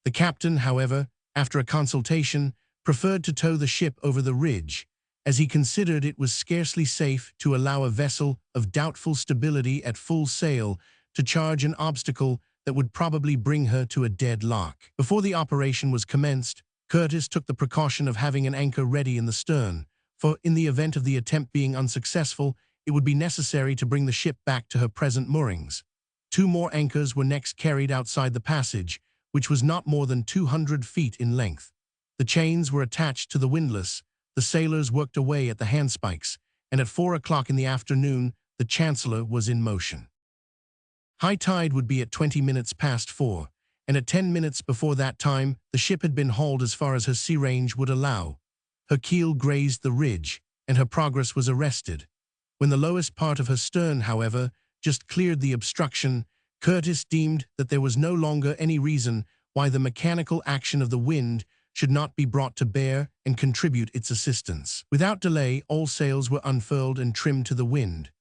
The captain, however, after a consultation, preferred to tow the ship over the ridge, as he considered it was scarcely safe to allow a vessel of doubtful stability at full sail to charge an obstacle that would probably bring her to a dead lock. Before the operation was commenced, Curtis took the precaution of having an anchor ready in the stern, for in the event of the attempt being unsuccessful, it would be necessary to bring the ship back to her present moorings. 2 more anchors were next carried outside the passage, which was not more than 200 feet in length. The chains were attached to the windlass, the sailors worked away at the handspikes, and at 4 o'clock in the afternoon, the Chancellor was in motion. High tide would be at 20 minutes past 4, and at 10 minutes before that time, the ship had been hauled as far as her sea range would allow. Her keel grazed the ridge, and her progress was arrested. When the lowest part of her stern, however, just cleared the obstruction, Curtis deemed that there was no longer any reason why the mechanical action of the wind should not be brought to bear and contribute its assistance. Without delay, all sails were unfurled and trimmed to the wind.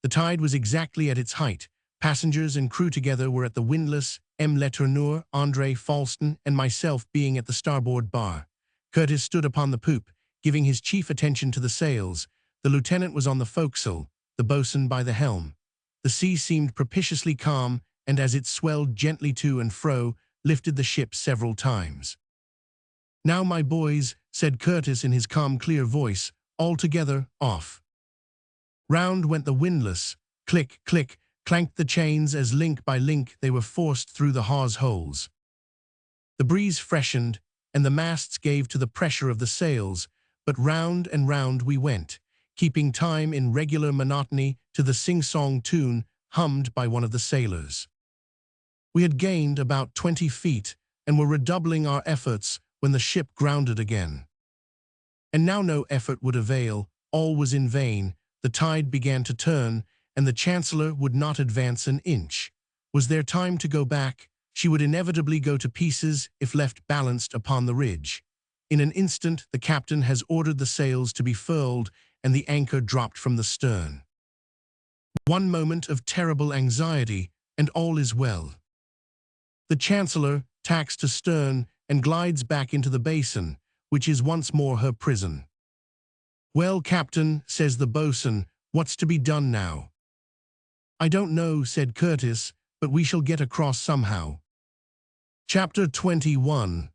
The tide was exactly at its height. Passengers and crew together were at the windlass, M. Letourneur, André Falston, and myself being at the starboard bar. Curtis stood upon the poop, giving his chief attention to the sails. The lieutenant was on the forecastle, the boatswain by the helm. The sea seemed propitiously calm, and as it swelled gently to and fro, lifted the ship several times. "Now, my boys," said Curtis in his calm, clear voice, "all together, off." Round went the windlass. Click, click, clanked the chains as link by link they were forced through the hawse holes. The breeze freshened, and the masts gave to the pressure of the sails, but round and round we went, keeping time in regular monotony to the sing-song tune hummed by one of the sailors. We had gained about 20 feet and were redoubling our efforts when the ship grounded again. And now no effort would avail, all was in vain, the tide began to turn, and the Chancellor would not advance an inch. Was there time to go back? She would inevitably go to pieces if left balanced upon the ridge. In an instant the captain has ordered the sails to be furled and the anchor dropped from the stern. One moment of terrible anxiety, and all is well. The Chancellor tacks to stern and glides back into the basin, which is once more her prison. "Well, Captain," says the boatswain, "what's to be done now?" "I don't know," said Curtis, "but we shall get across somehow." Chapter 21.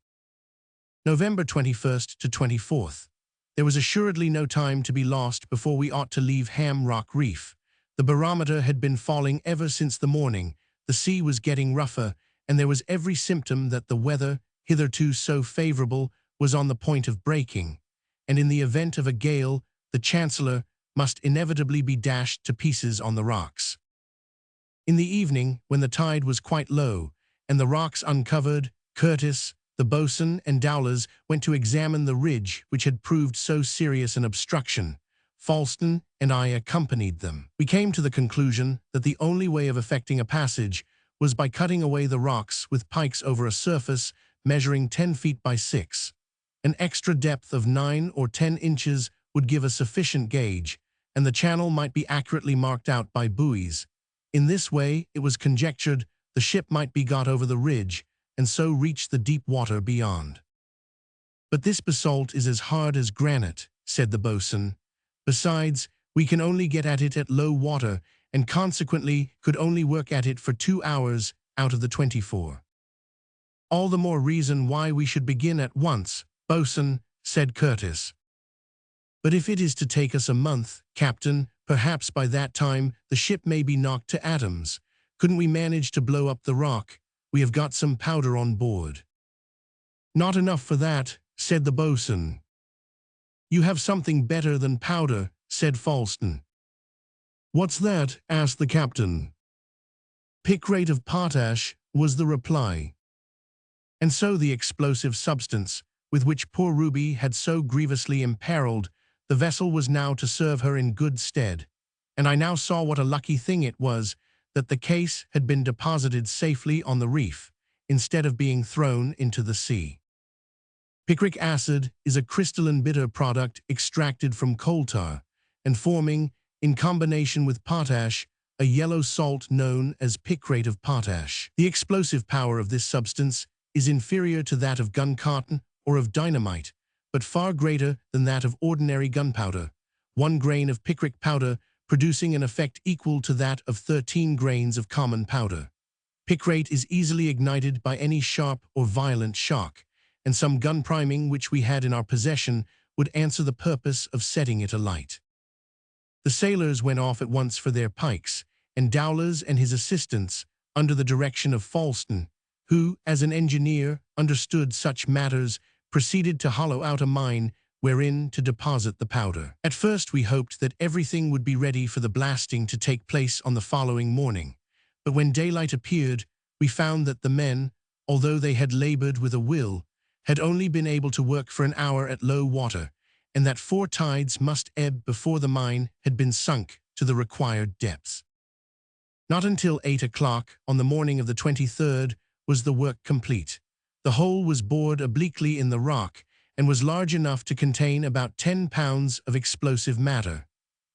November 21st to 24th. There was assuredly no time to be lost before we ought to leave Ham Rock Reef. The barometer had been falling ever since the morning, the sea was getting rougher, and there was every symptom that the weather, hitherto so favorable, was on the point of breaking, and in the event of a gale, the Chancellor must inevitably be dashed to pieces on the rocks. In the evening, when the tide was quite low, and the rocks uncovered, Curtis, the boatswain, and Dowlers went to examine the ridge which had proved so serious an obstruction. Falston and I accompanied them. We came to the conclusion that the only way of effecting a passage was by cutting away the rocks with pikes over a surface measuring 10 feet by 6. An extra depth of 9 or 10 inches would give a sufficient gauge, and the channel might be accurately marked out by buoys. In this way, it was conjectured, the ship might be got over the ridge, and so reach the deep water beyond. "But this basalt is as hard as granite," said the boatswain. "Besides, we can only get at it at low water, and consequently could only work at it for 2 hours out of the 24. "All the more reason why we should begin at once, boatswain," said Curtis. "But if it is to take us a month, Captain, perhaps by that time the ship may be knocked to atoms. Couldn't we manage to blow up the rock? We have got some powder on board." "Not enough for that," said the boatswain. "You have something better than powder," said Falston. "What's that?" asked the captain. "Picrate of potash," was the reply. And so the explosive substance, with which poor Ruby had so grievously imperiled, the vessel was now to serve her in good stead, and I now saw what a lucky thing it was that the case had been deposited safely on the reef, instead of being thrown into the sea. Picric acid is a crystalline bitter product extracted from coal tar, and forming, in combination with potash, a yellow salt known as picrate of potash. The explosive power of this substance is inferior to that of gun cotton or of dynamite, but far greater than that of ordinary gunpowder, 1 grain of picric powder producing an effect equal to that of 13 grains of common powder. Picrate is easily ignited by any sharp or violent shock, and some gun priming which we had in our possession would answer the purpose of setting it alight. The sailors went off at once for their pikes, and Dowlers and his assistants, under the direction of Falston, who, as an engineer, understood such matters, proceeded to hollow out a mine wherein to deposit the powder. At first we hoped that everything would be ready for the blasting to take place on the following morning, but when daylight appeared, we found that the men, although they had labored with a will, had only been able to work for an hour at low water, and that 4 tides must ebb before the mine had been sunk to the required depths. Not until 8 o'clock on the morning of the 23rd was the work complete. The hole was bored obliquely in the rock and was large enough to contain about 10 pounds of explosive matter.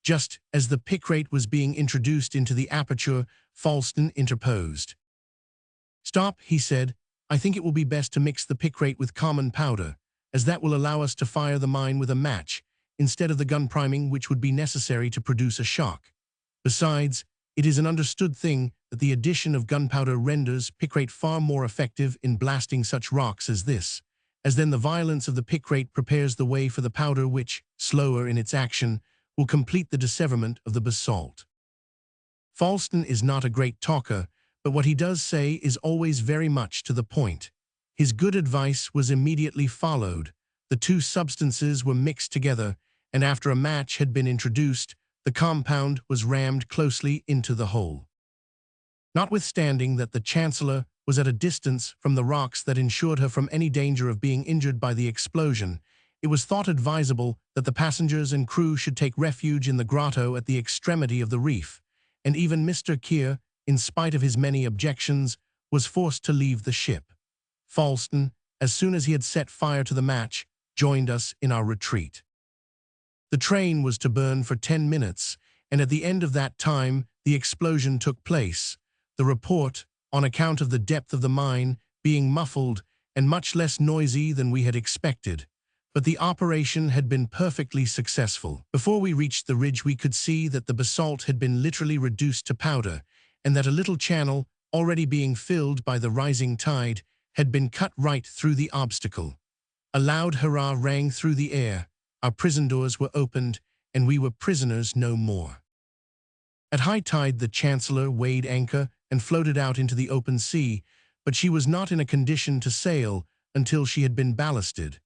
Just as the picrate was being introduced into the aperture, Falston interposed. "Stop," he said. "I think it will be best to mix the picrate with common powder, as that will allow us to fire the mine with a match, instead of the gun priming which would be necessary to produce a shock. Besides, it is an understood thing that the addition of gunpowder renders picrate far more effective in blasting such rocks as this, as then the violence of the picrate prepares the way for the powder which, slower in its action, will complete the disseverment of the basalt." Falston is not a great talker, but what he does say is always very much to the point. His good advice was immediately followed. The 2 substances were mixed together, and after a match had been introduced, the compound was rammed closely into the hole. Notwithstanding that the Chancellor was at a distance from the rocks that ensured her from any danger of being injured by the explosion, it was thought advisable that the passengers and crew should take refuge in the grotto at the extremity of the reef, and even Mr. Keir, in spite of his many objections, was forced to leave the ship. Falston, as soon as he had set fire to the match, joined us in our retreat. The train was to burn for 10 minutes, and at the end of that time the explosion took place, the report, on account of the depth of the mine, being muffled and much less noisy than we had expected. But the operation had been perfectly successful. Before we reached the ridge we could see that the basalt had been literally reduced to powder, and that a little channel, already being filled by the rising tide, had been cut right through the obstacle. A loud hurrah rang through the air, our prison doors were opened, and we were prisoners no more. At high tide the Chancellor weighed anchor and floated out into the open sea, but she was not in a condition to sail until she had been ballasted,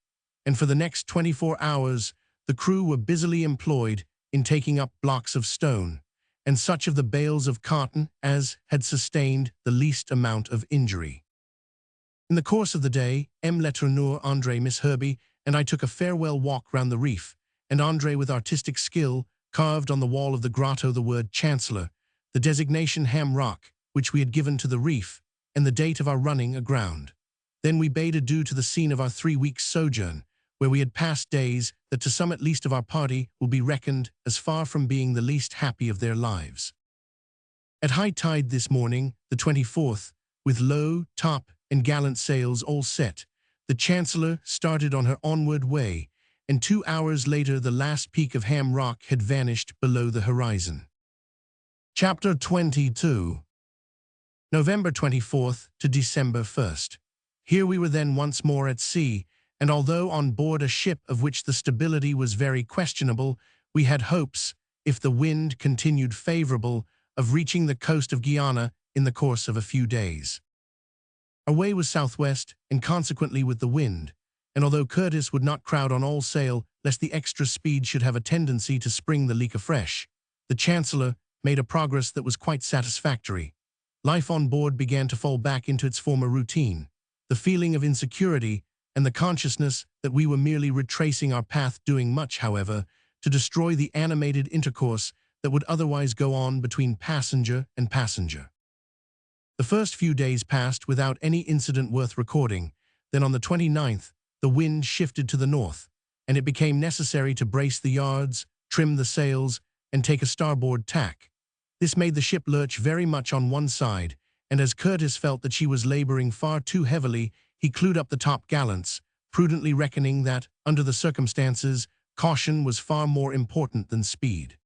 and for the next 24 hours the crew were busily employed in taking up blocks of stone, and such of the bales of cotton as had sustained the least amount of injury. In the course of the day, M. Letourneur, André, Miss Herbie, and I took a farewell walk round the reef, and André, with artistic skill, carved on the wall of the grotto the word Chancellor, the designation Ham Rock, which we had given to the reef, and the date of our running aground. Then we bade adieu to the scene of our 3 weeks' sojourn, where we had passed days that to some at least of our party will be reckoned as far from being the least happy of their lives. At high tide this morning, the 24th, with low, top, and gallant sails all set, the Chancellor started on her onward way, and 2 hours later the last peak of Ham Rock had vanished below the horizon. Chapter 22. November 24th to December 1st. Here we were then once more at sea, and although on board a ship of which the stability was very questionable, we had hopes, if the wind continued favorable, of reaching the coast of Guiana in the course of a few days. Our way was southwest, and consequently with the wind, and although Curtis would not crowd on all sail lest the extra speed should have a tendency to spring the leak afresh, the Chancellor made a progress that was quite satisfactory. Life on board began to fall back into its former routine. The feeling of insecurity and the consciousness that we were merely retracing our path, doing much, however, to destroy the animated intercourse that would otherwise go on between passenger and passenger. The first few days passed without any incident worth recording. Then on the 29th, the wind shifted to the north, and it became necessary to brace the yards, trim the sails, and take a starboard tack. This made the ship lurch very much on one side, and as Curtis felt that she was laboring far too heavily, he clewed up the top gallants, prudently reckoning that, under the circumstances, caution was far more important than speed.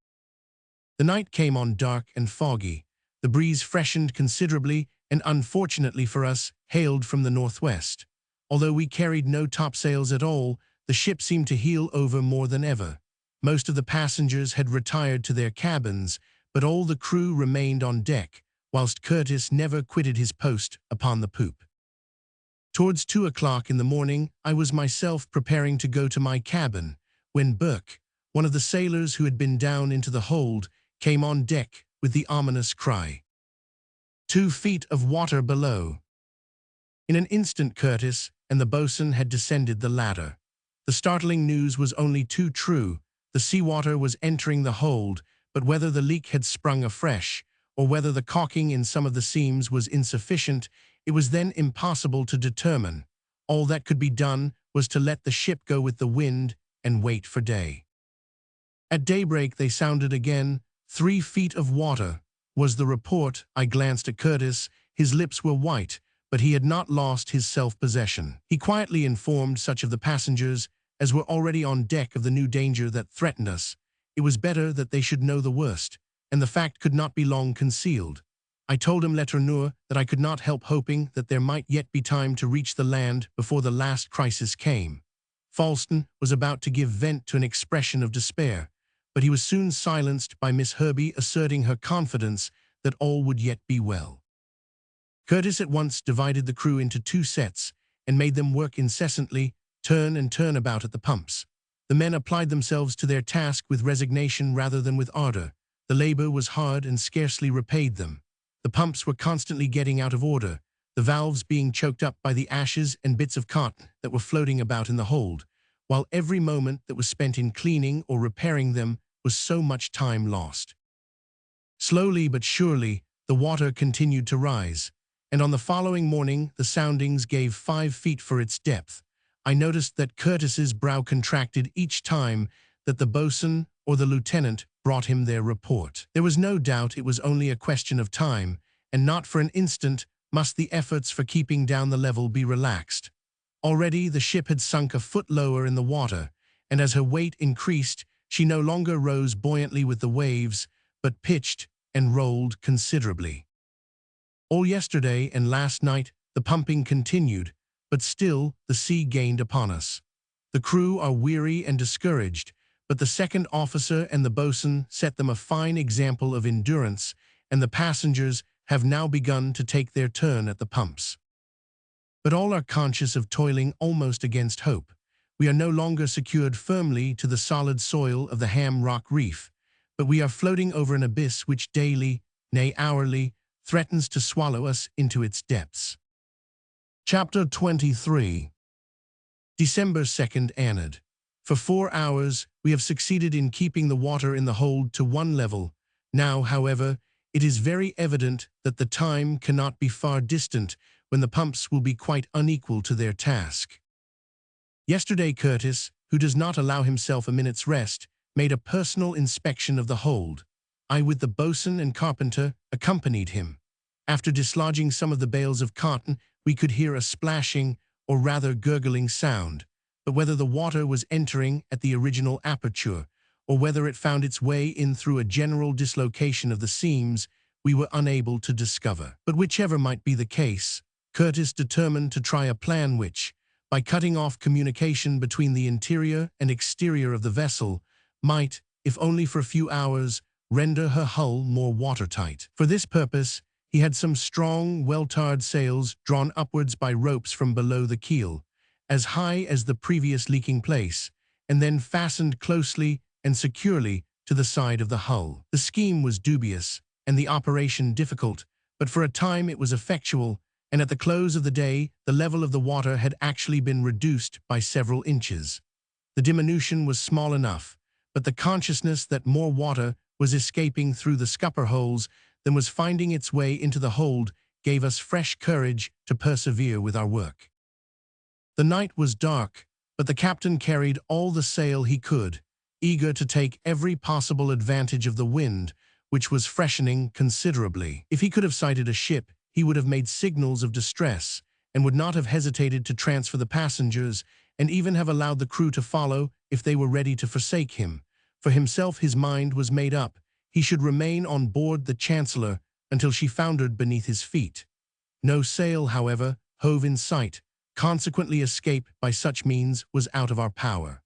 The night came on dark and foggy. The breeze freshened considerably and, unfortunately for us, hailed from the northwest. Although we carried no topsails at all, the ship seemed to heel over more than ever. Most of the passengers had retired to their cabins, but all the crew remained on deck, whilst Curtis never quitted his post upon the poop. Towards 2 o'clock in the morning, I was myself preparing to go to my cabin, when Burke, one of the sailors who had been down into the hold, came on deck with the ominous cry, 2 feet of water below. In an instant Curtis and the boatswain had descended the ladder. The startling news was only too true. The seawater was entering the hold, but whether the leak had sprung afresh, or whether the caulking in some of the seams was insufficient, it was then impossible to determine. All that could be done was to let the ship go with the wind and wait for day. At daybreak they sounded again. 3 feet of water was the report. I glanced at Curtis. His lips were white, but he had not lost his self-possession. He quietly informed such of the passengers as were already on deck of the new danger that threatened us. It was better that they should know the worst, and the fact could not be long concealed. I told him Letourneur that I could not help hoping that there might yet be time to reach the land before the last crisis came. Falston was about to give vent to an expression of despair, but he was soon silenced by Miss Herbey asserting her confidence that all would yet be well. Curtis at once divided the crew into 2 sets and made them work incessantly, turn and turn about at the pumps. The men applied themselves to their task with resignation rather than with ardor. The labor was hard and scarcely repaid them. The pumps were constantly getting out of order, the valves being choked up by the ashes and bits of cotton that were floating about in the hold, while every moment that was spent in cleaning or repairing them was so much time lost. Slowly but surely, the water continued to rise, and on the following morning the soundings gave 5 feet for its depth. I noticed that Curtis's brow contracted each time that the boatswain or the lieutenant brought him their report. There was no doubt it was only a question of time, and not for an instant must the efforts for keeping down the level be relaxed. Already the ship had sunk a foot lower in the water, and as her weight increased, she no longer rose buoyantly with the waves, but pitched and rolled considerably. All yesterday and last night the pumping continued, but still the sea gained upon us. The crew are weary and discouraged, but the second officer and the boatswain set them a fine example of endurance, and the passengers have now begun to take their turn at the pumps. But all are conscious of toiling almost against hope. We are no longer secured firmly to the solid soil of the Ham Rock Reef, but we are floating over an abyss which daily, nay hourly, threatens to swallow us into its depths. Chapter 23. December 2nd, Anad. For 4 hours, we have succeeded in keeping the water in the hold to one level. Now, however, it is very evident that the time cannot be far distant when the pumps will be quite unequal to their task. Yesterday Curtis, who does not allow himself a minute's rest, made a personal inspection of the hold. I, with the boatswain and carpenter, accompanied him. After dislodging some of the bales of cotton, we could hear a splashing, or rather gurgling sound, but whether the water was entering at the original aperture, or whether it found its way in through a general dislocation of the seams, we were unable to discover. But whichever might be the case, Curtis determined to try a plan which, by cutting off communication between the interior and exterior of the vessel, might, if only for a few hours, render her hull more watertight. For this purpose, he had some strong, well-tarred sails drawn upwards by ropes from below the keel, as high as the previous leaking place, and then fastened closely and securely to the side of the hull. The scheme was dubious, and the operation difficult, but for a time it was effectual, and at the close of the day, the level of the water had actually been reduced by several inches. The diminution was small enough, but the consciousness that more water was escaping through the scupper holes than was finding its way into the hold gave us fresh courage to persevere with our work. The night was dark, but the captain carried all the sail he could, eager to take every possible advantage of the wind, which was freshening considerably. If he could have sighted a ship, he would have made signals of distress, and would not have hesitated to transfer the passengers, and even have allowed the crew to follow if they were ready to forsake him. For himself, his mind was made up. He should remain on board the Chancellor until she foundered beneath his feet. No sail, however, hove in sight. Consequently, escape by such means was out of our power.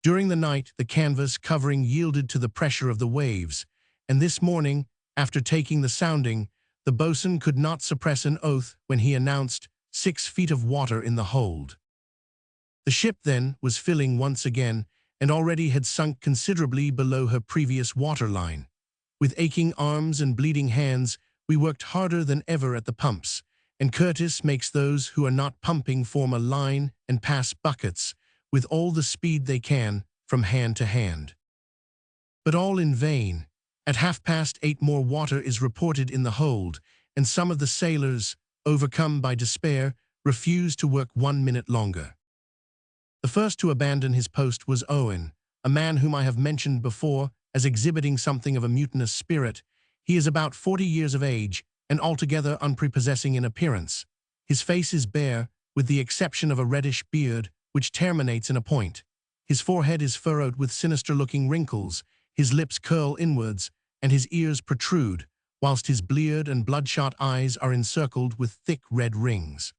During the night, the canvas covering yielded to the pressure of the waves, and this morning, after taking the sounding, the boatswain could not suppress an oath when he announced 6 feet of water in the hold. The ship, then, was filling once again, and already had sunk considerably below her previous waterline. With aching arms and bleeding hands, we worked harder than ever at the pumps, and Curtis makes those who are not pumping form a line and pass buckets, with all the speed they can, from hand to hand. But all in vain. At 8:30 more water is reported in the hold, and some of the sailors, overcome by despair, refuse to work 1 minute longer. The first to abandon his post was Owen, a man whom I have mentioned before as exhibiting something of a mutinous spirit. He is about 40 years of age, and altogether unprepossessing in appearance. His face is bare, with the exception of a reddish beard, which terminates in a point. His forehead is furrowed with sinister-looking wrinkles, his lips curl inwards, and his ears protrude, whilst his bleared and bloodshot eyes are encircled with thick red rings.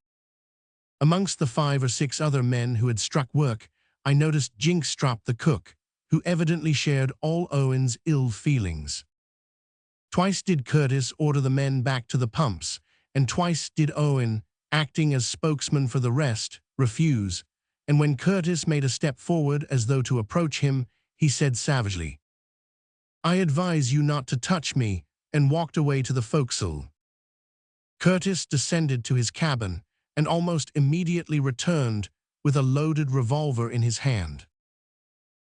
Amongst the 5 or 6 other men who had struck work, I noticed Jinkstrop the cook, who evidently shared all Owen's ill feelings. Twice did Curtis order the men back to the pumps, and twice did Owen, acting as spokesman for the rest, refuse, and when Curtis made a step forward as though to approach him, he said savagely, "I advise you not to touch me," and walked away to the forecastle. Curtis descended to his cabin, and almost immediately returned with a loaded revolver in his hand.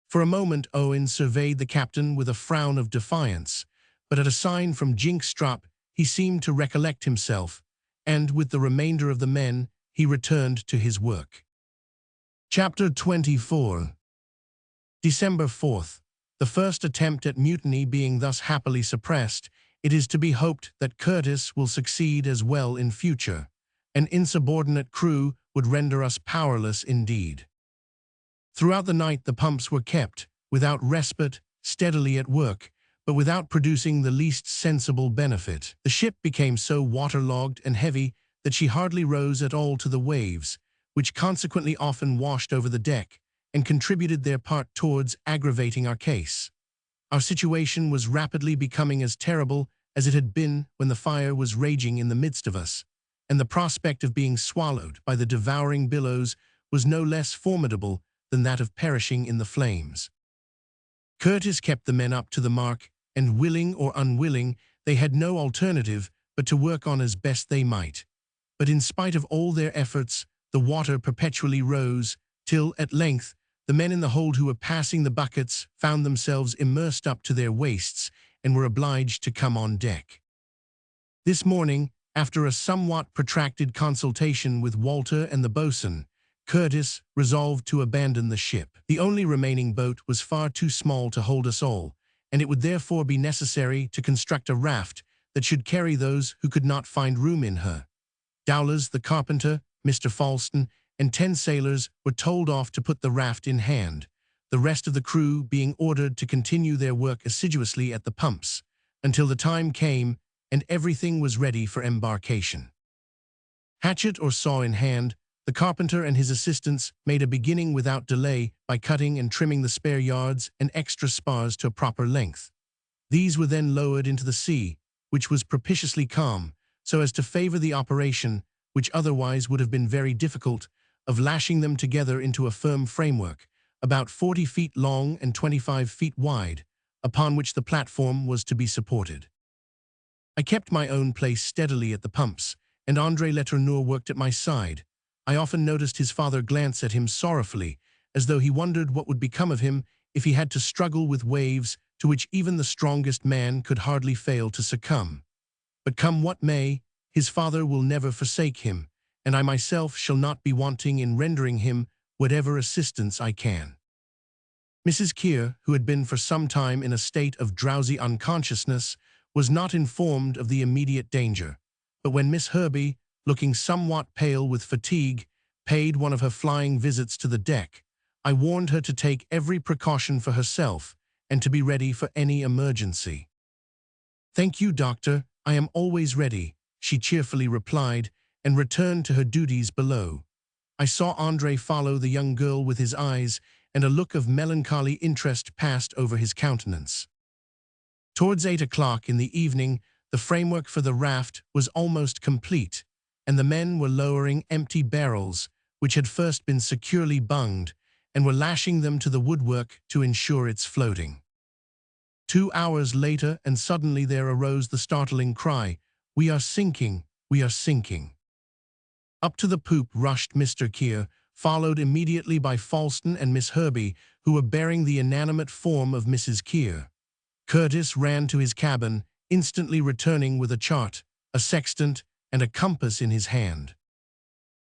For a moment Owen surveyed the captain with a frown of defiance, but at a sign from Jinkstrop he seemed to recollect himself, and with the remainder of the men he returned to his work. Chapter 24. December 4th. The first attempt at mutiny being thus happily suppressed, it is to be hoped that Curtis will succeed as well in future. An insubordinate crew would render us powerless indeed. Throughout the night the pumps were kept, without respite, steadily at work, but without producing the least sensible benefit. The ship became so waterlogged and heavy that she hardly rose at all to the waves, which consequently often washed over the deck, and contributed their part towards aggravating our case. Our situation was rapidly becoming as terrible as it had been when the fire was raging in the midst of us, and the prospect of being swallowed by the devouring billows was no less formidable than that of perishing in the flames. Curtis kept the men up to the mark, and willing or unwilling, they had no alternative but to work on as best they might. But in spite of all their efforts, the water perpetually rose, till, at length, the men in the hold who were passing the buckets found themselves immersed up to their waists and were obliged to come on deck. This morning, after a somewhat protracted consultation with Walter and the boatswain, Curtis resolved to abandon the ship. The only remaining boat was far too small to hold us all, and it would therefore be necessary to construct a raft that should carry those who could not find room in her. Dowlers, the carpenter, Mr. Falston, and 10 sailors were told off to put the raft in hand, the rest of the crew being ordered to continue their work assiduously at the pumps, until the time came and everything was ready for embarkation. Hatchet or saw in hand, the carpenter and his assistants made a beginning without delay by cutting and trimming the spare yards and extra spars to a proper length. These were then lowered into the sea, which was propitiously calm, so as to favor the operation, which otherwise would have been very difficult, of lashing them together into a firm framework, about 40 feet long and 25 feet wide, upon which the platform was to be supported. I kept my own place steadily at the pumps, and André Letourneur worked at my side. I often noticed his father glance at him sorrowfully, as though he wondered what would become of him if he had to struggle with waves to which even the strongest man could hardly fail to succumb. But come what may, his father will never forsake him, and I myself shall not be wanting in rendering him whatever assistance I can. Mrs. Keir, who had been for some time in a state of drowsy unconsciousness, was not informed of the immediate danger, but when Miss Herbey, looking somewhat pale with fatigue, paid one of her flying visits to the deck, I warned her to take every precaution for herself and to be ready for any emergency. "Thank you, Doctor, I am always ready," she cheerfully replied, and returned to her duties below. I saw André follow the young girl with his eyes, and a look of melancholy interest passed over his countenance. Towards 8 o'clock in the evening, the framework for the raft was almost complete, and the men were lowering empty barrels, which had first been securely bunged, and were lashing them to the woodwork to ensure its floating. 2 hours later, and suddenly there arose the startling cry, "We are sinking, we are sinking." Up to the poop rushed Mr. Keir, followed immediately by Falston and Miss Herbey, who were bearing the inanimate form of Mrs. Keir. Curtis ran to his cabin, instantly returning with a chart, a sextant, and a compass in his hand.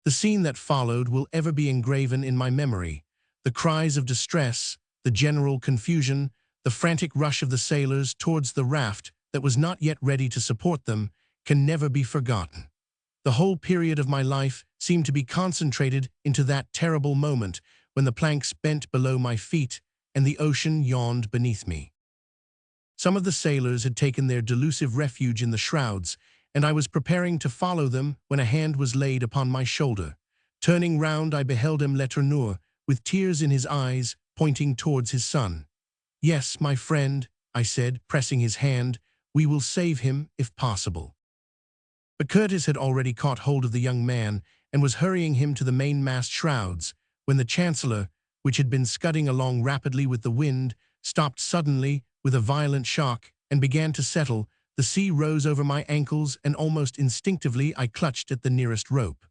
The scene that followed will ever be engraven in my memory. The cries of distress, the general confusion, the frantic rush of the sailors towards the raft that was not yet ready to support them, can never be forgotten. The whole period of my life seemed to be concentrated into that terrible moment when the planks bent below my feet and the ocean yawned beneath me. Some of the sailors had taken their delusive refuge in the shrouds, and I was preparing to follow them when a hand was laid upon my shoulder. Turning round, I beheld M. Letourneur, with tears in his eyes, pointing towards his son. "Yes, my friend," I said, pressing his hand, "we will save him if possible." But Curtis had already caught hold of the young man and was hurrying him to the mainmast shrouds, when the Chancellor, which had been scudding along rapidly with the wind, stopped suddenly with a violent shock and began to settle. The sea rose over my ankles, and almost instinctively I clutched at the nearest rope.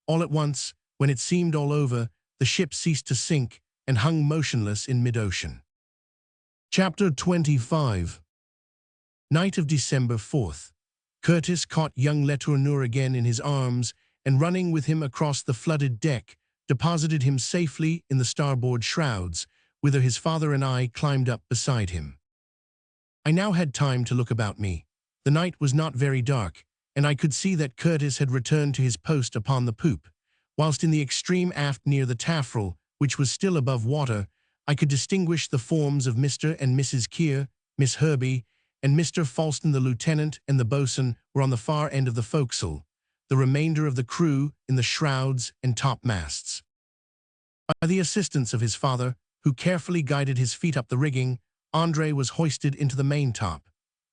All at once, when it seemed all over, the ship ceased to sink and hung motionless in mid-ocean. Chapter 25. Night of December 4th. Curtis caught young Letourneur again in his arms, and running with him across the flooded deck, deposited him safely in the starboard shrouds, whither his father and I climbed up beside him. I now had time to look about me. The night was not very dark, and I could see that Curtis had returned to his post upon the poop, whilst in the extreme aft near the taffrail, which was still above water, I could distinguish the forms of Mr. and Mrs. Keir, Miss Herbey, and Mr. Falston. The lieutenant and the boatswain were on the far end of the forecastle, the remainder of the crew in the shrouds and topmasts. By the assistance of his father, who carefully guided his feet up the rigging, André was hoisted into the maintop.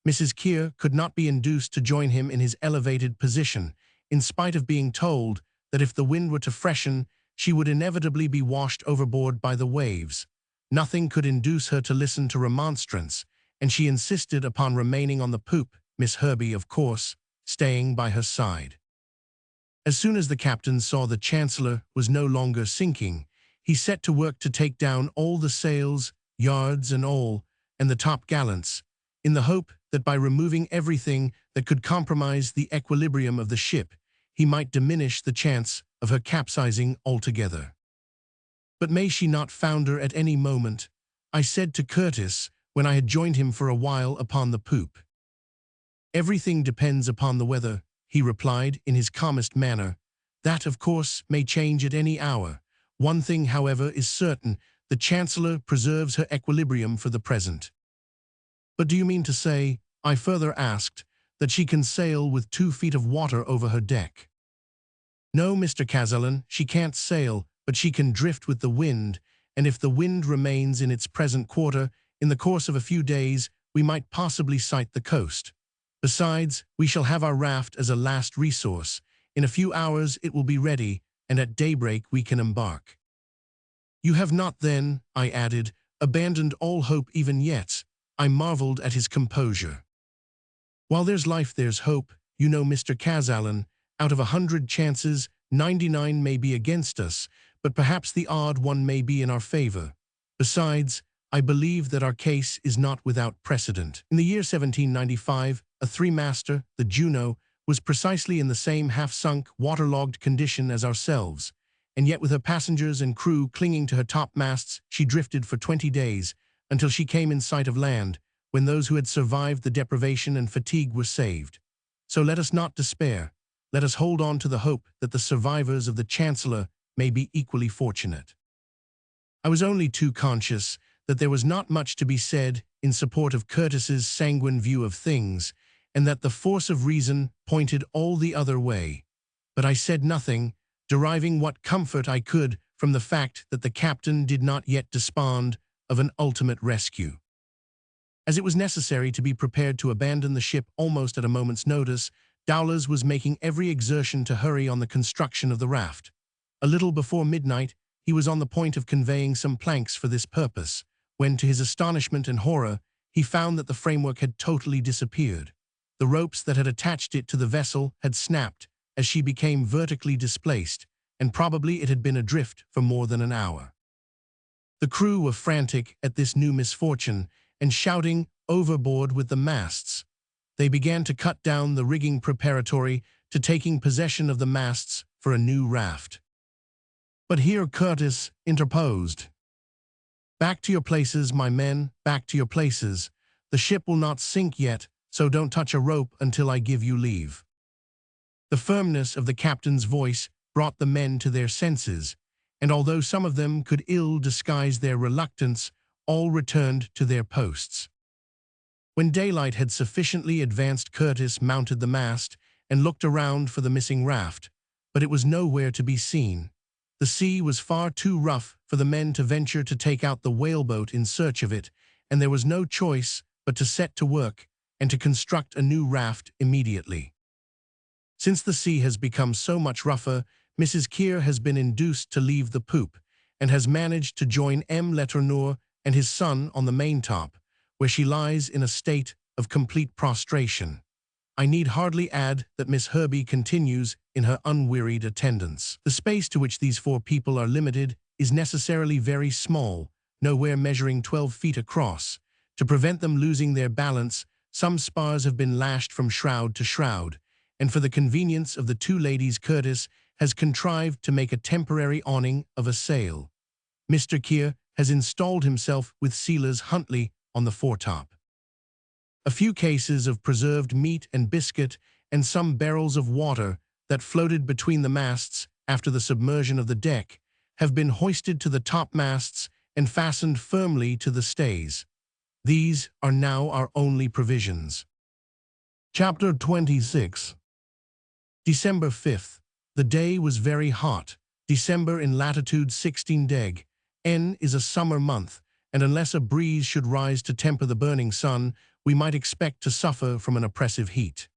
Mrs. Keir could not be induced to join him in his elevated position, in spite of being told that if the wind were to freshen, she would inevitably be washed overboard by the waves. Nothing could induce her to listen to remonstrance, and she insisted upon remaining on the poop, Miss Herbey, of course, staying by her side. As soon as the captain saw the Chancellor was no longer sinking, he set to work to take down all the sails, yards and all, and the topgallants, in the hope that by removing everything that could compromise the equilibrium of the ship, he might diminish the chance of her capsizing altogether. "But may she not founder at any moment?" I said to Curtis when I had joined him for a while upon the poop. "Everything depends upon the weather," he replied in his calmest manner. "That, of course, may change at any hour. One thing, however, is certain: the Chancellor preserves her equilibrium for the present." "But do you mean to say," I further asked, "that she can sail with 2 feet of water over her deck?" "No, Mr. Kazallon, she can't sail, but she can drift with the wind, and if the wind remains in its present quarter, in the course of a few days we might possibly sight the coast. Besides, we shall have our raft as a last resource. In a few hours it will be ready, and at daybreak we can embark." "You have not then," I added, "abandoned all hope even yet?" I marveled at his composure. "While there's life there's hope, you know, Mr. Kazallon, Out of 100 chances, 99 may be against us, but perhaps the odd one may be in our favor. Besides, I believe that our case is not without precedent. In the year 1795, a three-master, the Juno, was precisely in the same half-sunk, waterlogged condition as ourselves, and yet with her passengers and crew clinging to her topmasts, she drifted for 20 days, until she came in sight of land, when those who had survived the deprivation and fatigue were saved. So let us not despair. Let us hold on to the hope that the survivors of the Chancellor may be equally fortunate. I was only too conscious that there was not much to be said in support of Curtis's sanguine view of things, and that the force of reason pointed all the other way. But I said nothing, deriving what comfort I could from the fact that the captain did not yet despond of an ultimate rescue. As it was necessary to be prepared to abandon the ship almost at a moment's notice, Dowlers was making every exertion to hurry on the construction of the raft. A little before midnight, he was on the point of conveying some planks for this purpose, when, to his astonishment and horror, he found that the framework had totally disappeared. The ropes that had attached it to the vessel had snapped as she became vertically displaced, and probably it had been adrift for more than an hour. The crew were frantic at this new misfortune and shouting overboard with the masts. They began to cut down the rigging preparatory to taking possession of the masts for a new raft. But here Curtis interposed. "Back to your places, my men, back to your places. The ship will not sink yet, so don't touch a rope until I give you leave." The firmness of the captain's voice brought the men to their senses, and although some of them could ill disguise their reluctance, all returned to their posts. When daylight had sufficiently advanced, Curtis mounted the mast and looked around for the missing raft, but it was nowhere to be seen. The sea was far too rough for the men to venture to take out the whaleboat in search of it, and there was no choice but to set to work and to construct a new raft immediately. Since the sea has become so much rougher, Mrs. Keir has been induced to leave the poop, and has managed to join M. Letourneur and his son on the maintop, where she lies in a state of complete prostration. I need hardly add that Miss Herbie continues in her unwearied attendance. The space to which these four people are limited is necessarily very small, nowhere measuring 12 feet across. To prevent them losing their balance, some spars have been lashed from shroud to shroud, and for the convenience of the two ladies, Curtis has contrived to make a temporary awning of a sail. Mr. Keir has installed himself with Silas Huntley on the foretop. A few cases of preserved meat and biscuit and some barrels of water that floated between the masts after the submersion of the deck have been hoisted to the topmasts and fastened firmly to the stays. These are now our only provisions. Chapter 26. December 5th. The day was very hot. December in latitude 16 deg. N is a summer month, and unless a breeze should rise to temper the burning sun, we might expect to suffer from an oppressive heat.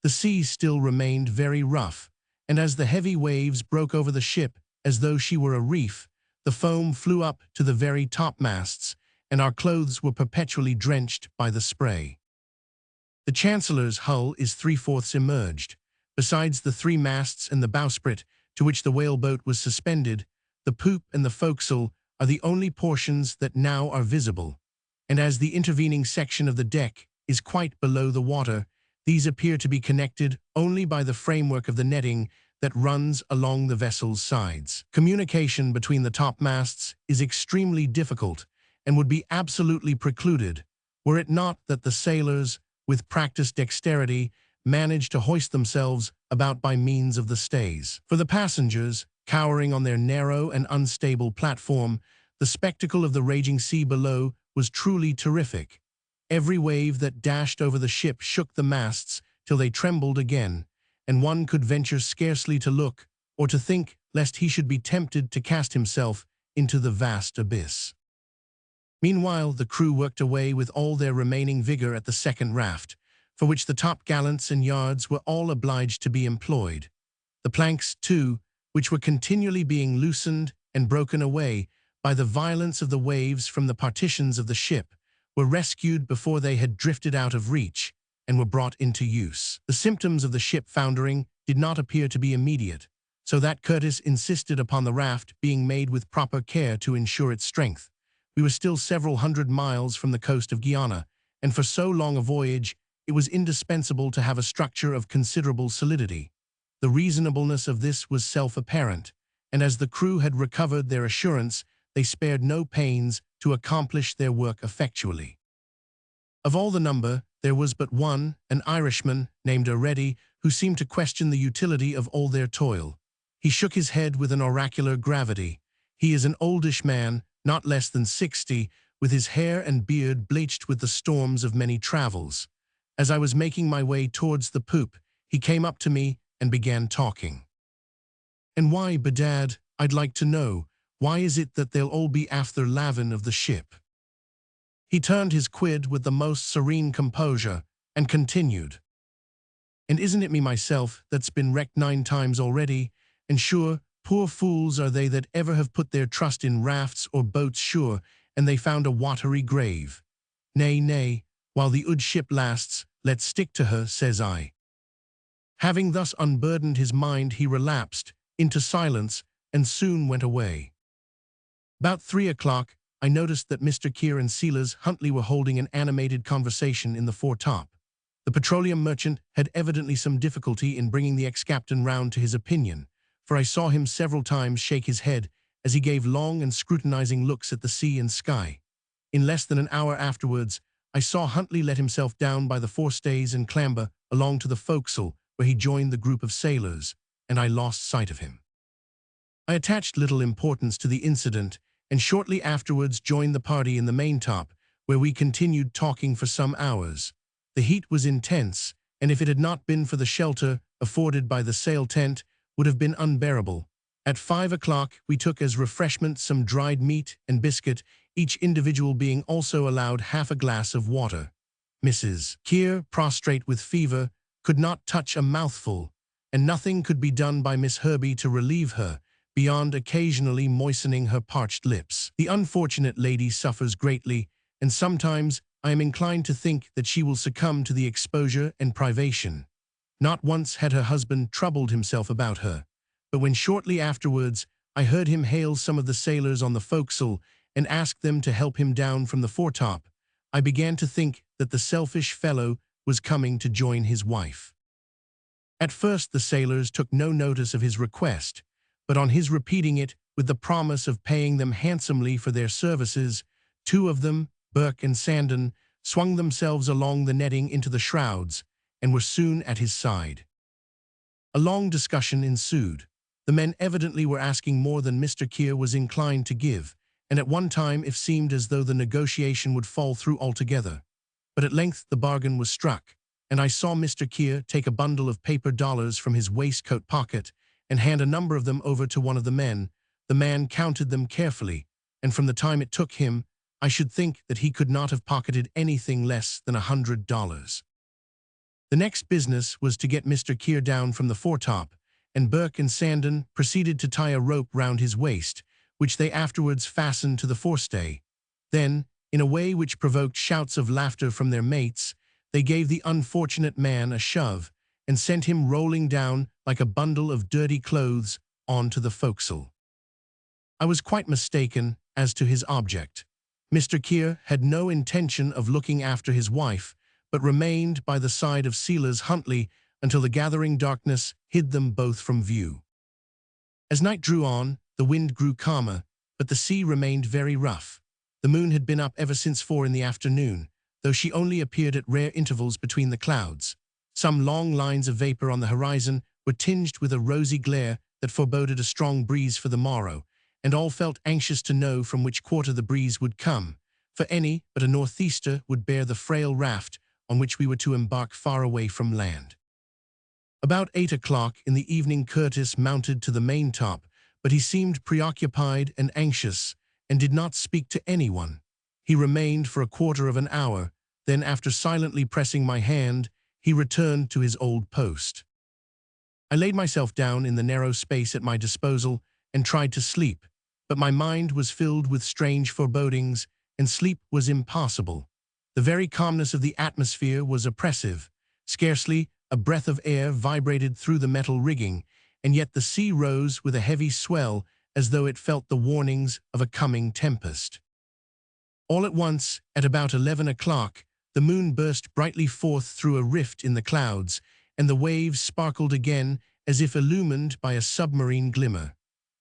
The sea still remained very rough, and as the heavy waves broke over the ship as though she were a reef, the foam flew up to the very topmasts, and our clothes were perpetually drenched by the spray. The Chancellor's hull is 3/4 immerged. Besides the three masts and the bowsprit to which the whaleboat was suspended, the poop and the forecastle are the only portions that now are visible, and as the intervening section of the deck is quite below the water, these appear to be connected only by the framework of the netting that runs along the vessel's sides. Communication between the topmasts is extremely difficult and would be absolutely precluded were it not that the sailors, with practiced dexterity, manage to hoist themselves about by means of the stays. For the passengers, cowering on their narrow and unstable platform, the spectacle of the raging sea below was truly terrific. Every wave that dashed over the ship shook the masts till they trembled again, and one could venture scarcely to look or to think lest he should be tempted to cast himself into the vast abyss. Meanwhile, the crew worked away with all their remaining vigor at the second raft, for which the topgallants and yards were all obliged to be employed. The planks, too, which were continually being loosened and broken away by the violence of the waves from the partitions of the ship, were rescued before they had drifted out of reach, and were brought into use. The symptoms of the ship foundering did not appear to be immediate, so that Curtis insisted upon the raft being made with proper care to ensure its strength. We were still several hundred miles from the coast of Guyana, and for so long a voyage, it was indispensable to have a structure of considerable solidity. The reasonableness of this was self-apparent, and as the crew had recovered their assurance, they spared no pains to accomplish their work effectually. Of all the number, there was but one, an Irishman named O'Ready, who seemed to question the utility of all their toil. He shook his head with an oracular gravity. He is an oldish man, not less than 60, with his hair and beard bleached with the storms of many travels. As I was making my way towards the poop, he came up to me and began talking. "And why, bedad, I'd like to know, why is it that they'll all be after lavin of the ship?" He turned his quid with the most serene composure and continued. "And isn't it me myself that's been wrecked 9 times already? And sure, poor fools are they that ever have put their trust in rafts or boats sure, and they found a watery grave. Nay, nay, while the ood ship lasts, let's stick to her, says I." Having thus unburdened his mind, he relapsed into silence and soon went away. About 3 o'clock, I noticed that Mr. Keir and Silas Huntley were holding an animated conversation in the foretop. The petroleum merchant had evidently some difficulty in bringing the ex-captain round to his opinion, for I saw him several times shake his head as he gave long and scrutinizing looks at the sea and sky. In less than an hour afterwards, I saw Huntley let himself down by the forestays and clamber along to the forecastle, where he joined the group of sailors, and I lost sight of him. I attached little importance to the incident, and shortly afterwards joined the party in the maintop, where we continued talking for some hours. The heat was intense, and if it had not been for the shelter afforded by the sail tent, would have been unbearable. At 5 o'clock, we took as refreshment some dried meat and biscuit, each individual being also allowed half a glass of water. Mrs. Keir, prostrate with fever, could not touch a mouthful, and nothing could be done by Miss Herbie to relieve her, beyond occasionally moistening her parched lips. The unfortunate lady suffers greatly, and sometimes I am inclined to think that she will succumb to the exposure and privation. Not once had her husband troubled himself about her, but when shortly afterwards I heard him hail some of the sailors on the forecastle and ask them to help him down from the foretop, I began to think that the selfish fellow was coming to join his wife. At first the sailors took no notice of his request, but on his repeating it with the promise of paying them handsomely for their services, 2 of them, Burke and Sandon, swung themselves along the netting into the shrouds and were soon at his side. A long discussion ensued. The men evidently were asking more than Mr. Keir was inclined to give, and at one time it seemed as though the negotiation would fall through altogether. But at length the bargain was struck, and I saw Mr. Keir take a bundle of paper dollars from his waistcoat pocket and hand a number of them over to one of the men. The man counted them carefully, and from the time it took him, I should think that he could not have pocketed anything less than $100. The next business was to get Mr. Keir down from the foretop, and Burke and Sandon proceeded to tie a rope round his waist, which they afterwards fastened to the forestay. Then, in a way which provoked shouts of laughter from their mates, they gave the unfortunate man a shove and sent him rolling down like a bundle of dirty clothes onto the forecastle. I was quite mistaken as to his object. Mr. Keir had no intention of looking after his wife, but remained by the side of Silas Huntley until the gathering darkness hid them both from view. As night drew on, the wind grew calmer, but the sea remained very rough. The moon had been up ever since 4 in the afternoon, though she only appeared at rare intervals between the clouds. Some long lines of vapor on the horizon were tinged with a rosy glare that foreboded a strong breeze for the morrow, and all felt anxious to know from which quarter the breeze would come, for any but a northeaster would bear the frail raft on which we were to embark far away from land. About 8 o'clock in the evening Curtis mounted to the maintop, but he seemed preoccupied and anxious, and did not speak to anyone. He remained for a quarter of an hour, then after silently pressing my hand, he returned to his old post. I laid myself down in the narrow space at my disposal and tried to sleep, but my mind was filled with strange forebodings, and sleep was impossible. The very calmness of the atmosphere was oppressive, Scarcely a breath of air vibrated through the metal rigging, and yet the sea rose with a heavy swell as though it felt the warnings of a coming tempest. All at once, at about 11 o'clock, the moon burst brightly forth through a rift in the clouds, and the waves sparkled again as if illumined by a submarine glimmer.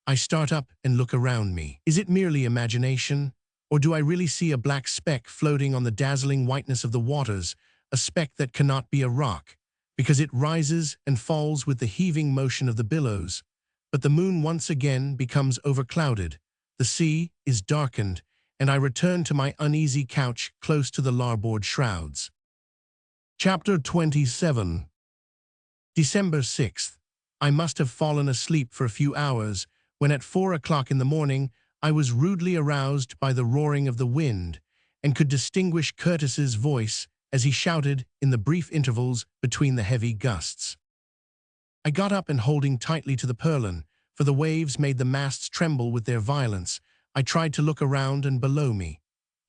I start up and look around me. Is it merely imagination, or do I really see a black speck floating on the dazzling whiteness of the waters, a speck that cannot be a rock, because it rises and falls with the heaving motion of the billows? But the moon once again becomes overclouded, the sea is darkened, and I return to my uneasy couch close to the larboard shrouds. Chapter 27. December 6th. I must have fallen asleep for a few hours, when at 4 o'clock in the morning I was rudely aroused by the roaring of the wind, and could distinguish Curtis's voice as he shouted in the brief intervals between the heavy gusts. I got up and, holding tightly to the purlin, for the waves made the masts tremble with their violence, I tried to look around and below me.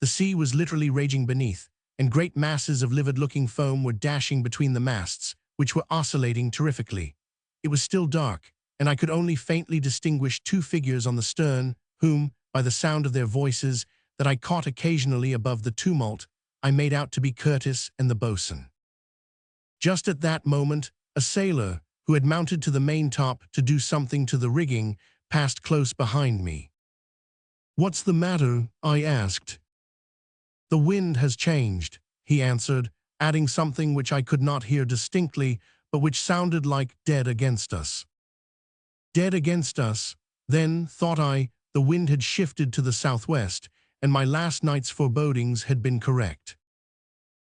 The sea was literally raging beneath, and great masses of livid-looking foam were dashing between the masts, which were oscillating terrifically. It was still dark, and I could only faintly distinguish two figures on the stern, whom, by the sound of their voices that I caught occasionally above the tumult, I made out to be Curtis and the boatswain. Just at that moment, a sailor, who had mounted to the maintop to do something to the rigging, passed close behind me. "What's the matter?" I asked. "The wind has changed," he answered, adding something which I could not hear distinctly, but which sounded like "dead against us." Dead against us? Then, thought I, the wind had shifted to the southwest, and my last night's forebodings had been correct.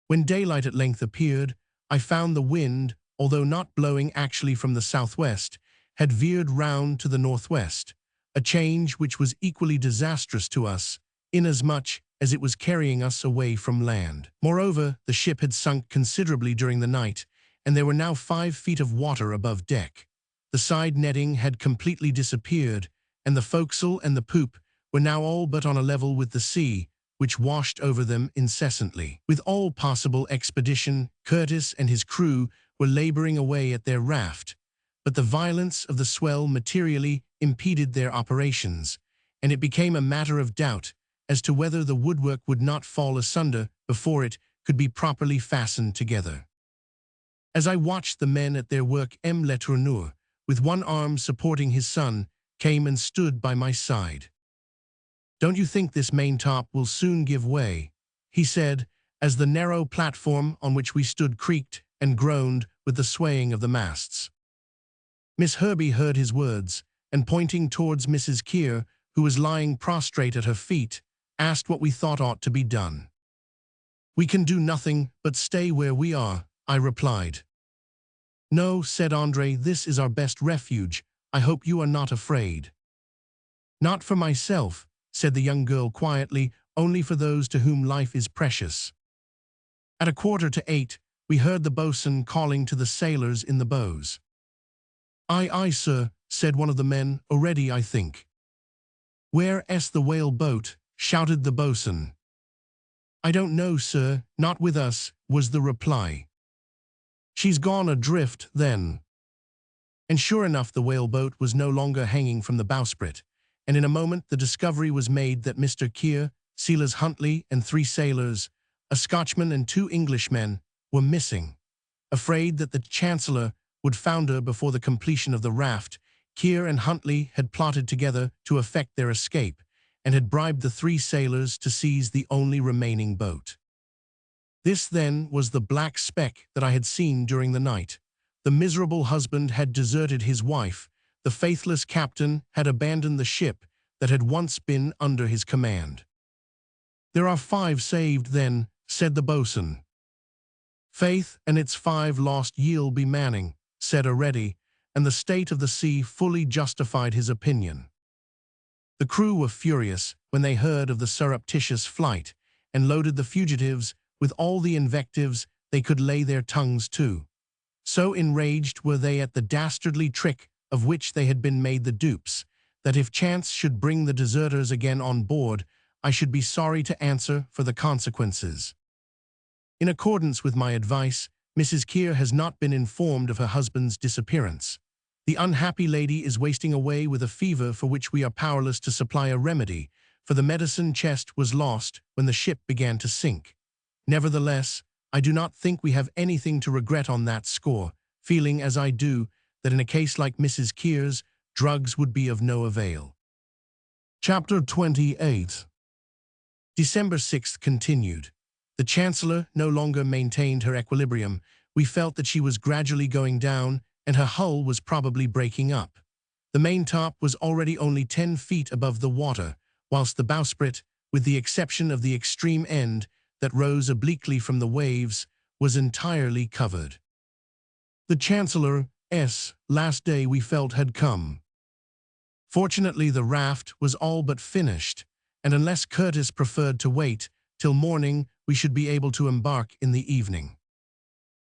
When daylight at length appeared, I found the wind, although not blowing actually from the southwest, had veered round to the northwest, a change which was equally disastrous to us, inasmuch as it was carrying us away from land. Moreover, the ship had sunk considerably during the night, and there were now 5 feet of water above deck. The side netting had completely disappeared, and the forecastle and the poop were now all but on a level with the sea, which washed over them incessantly. With all possible expedition, Curtis and his crew were laboring away at their raft, but the violence of the swell materially impeded their operations, and it became a matter of doubt as to whether the woodwork would not fall asunder before it could be properly fastened together. As I watched the men at their work, M. Letourneur, with one arm supporting his son, came and stood by my side. "Don't you think this maintop will soon give way?" he said, as the narrow platform on which we stood creaked and groaned with the swaying of the masts. Miss Herbey heard his words, and pointing towards Mrs. Keir, who was lying prostrate at her feet, asked what we thought ought to be done. "We can do nothing but stay where we are," I replied. "No," said André, "this is our best refuge. I hope you are not afraid." "Not for myself," said the young girl quietly, "only for those to whom life is precious." At 7:45, we heard the boatswain calling to the sailors in the bows. "Aye, aye, sir," said one of the men, "already, I think." "Where's the whale boat?" shouted the boatswain. "I don't know, sir, not with us," was the reply. "She's gone adrift, then." And sure enough, the whaleboat was no longer hanging from the bowsprit, and in a moment the discovery was made that Mr. Keir, Silas Huntley, and 3 sailors, a Scotchman and 2 Englishmen, were missing. Afraid that the Chancellor would founder before the completion of the raft, Keir and Huntley had plotted together to effect their escape, and had bribed the 3 sailors to seize the only remaining boat. This, then, was the black speck that I had seen during the night. The miserable husband had deserted his wife, the faithless captain had abandoned the ship that had once been under his command. "There are 5 saved, then," said the boatswain. "Faith, and it's 5 lost ye'll be manning," said O'Ready, and the state of the sea fully justified his opinion. The crew were furious when they heard of the surreptitious flight, and loaded the fugitives with all the invectives they could lay their tongues to. So enraged were they at the dastardly trick of which they had been made the dupes, that if chance should bring the deserters again on board, I should be sorry to answer for the consequences. In accordance with my advice, Mrs. Keir has not been informed of her husband's disappearance. The unhappy lady is wasting away with a fever for which we are powerless to supply a remedy, for the medicine chest was lost when the ship began to sink. Nevertheless, I do not think we have anything to regret on that score, feeling as I do that in a case like Mrs. Keir's, drugs would be of no avail. Chapter 28. December 6th continued. The Chancellor no longer maintained her equilibrium. We felt that she was gradually going down, and her hull was probably breaking up. The maintop was already only 10 feet above the water, whilst the bowsprit, with the exception of the extreme end that rose obliquely from the waves, was entirely covered. The Chancellor's last day we felt had come. Fortunately, the raft was all but finished, and unless Curtis preferred to wait till morning, we should be able to embark in the evening.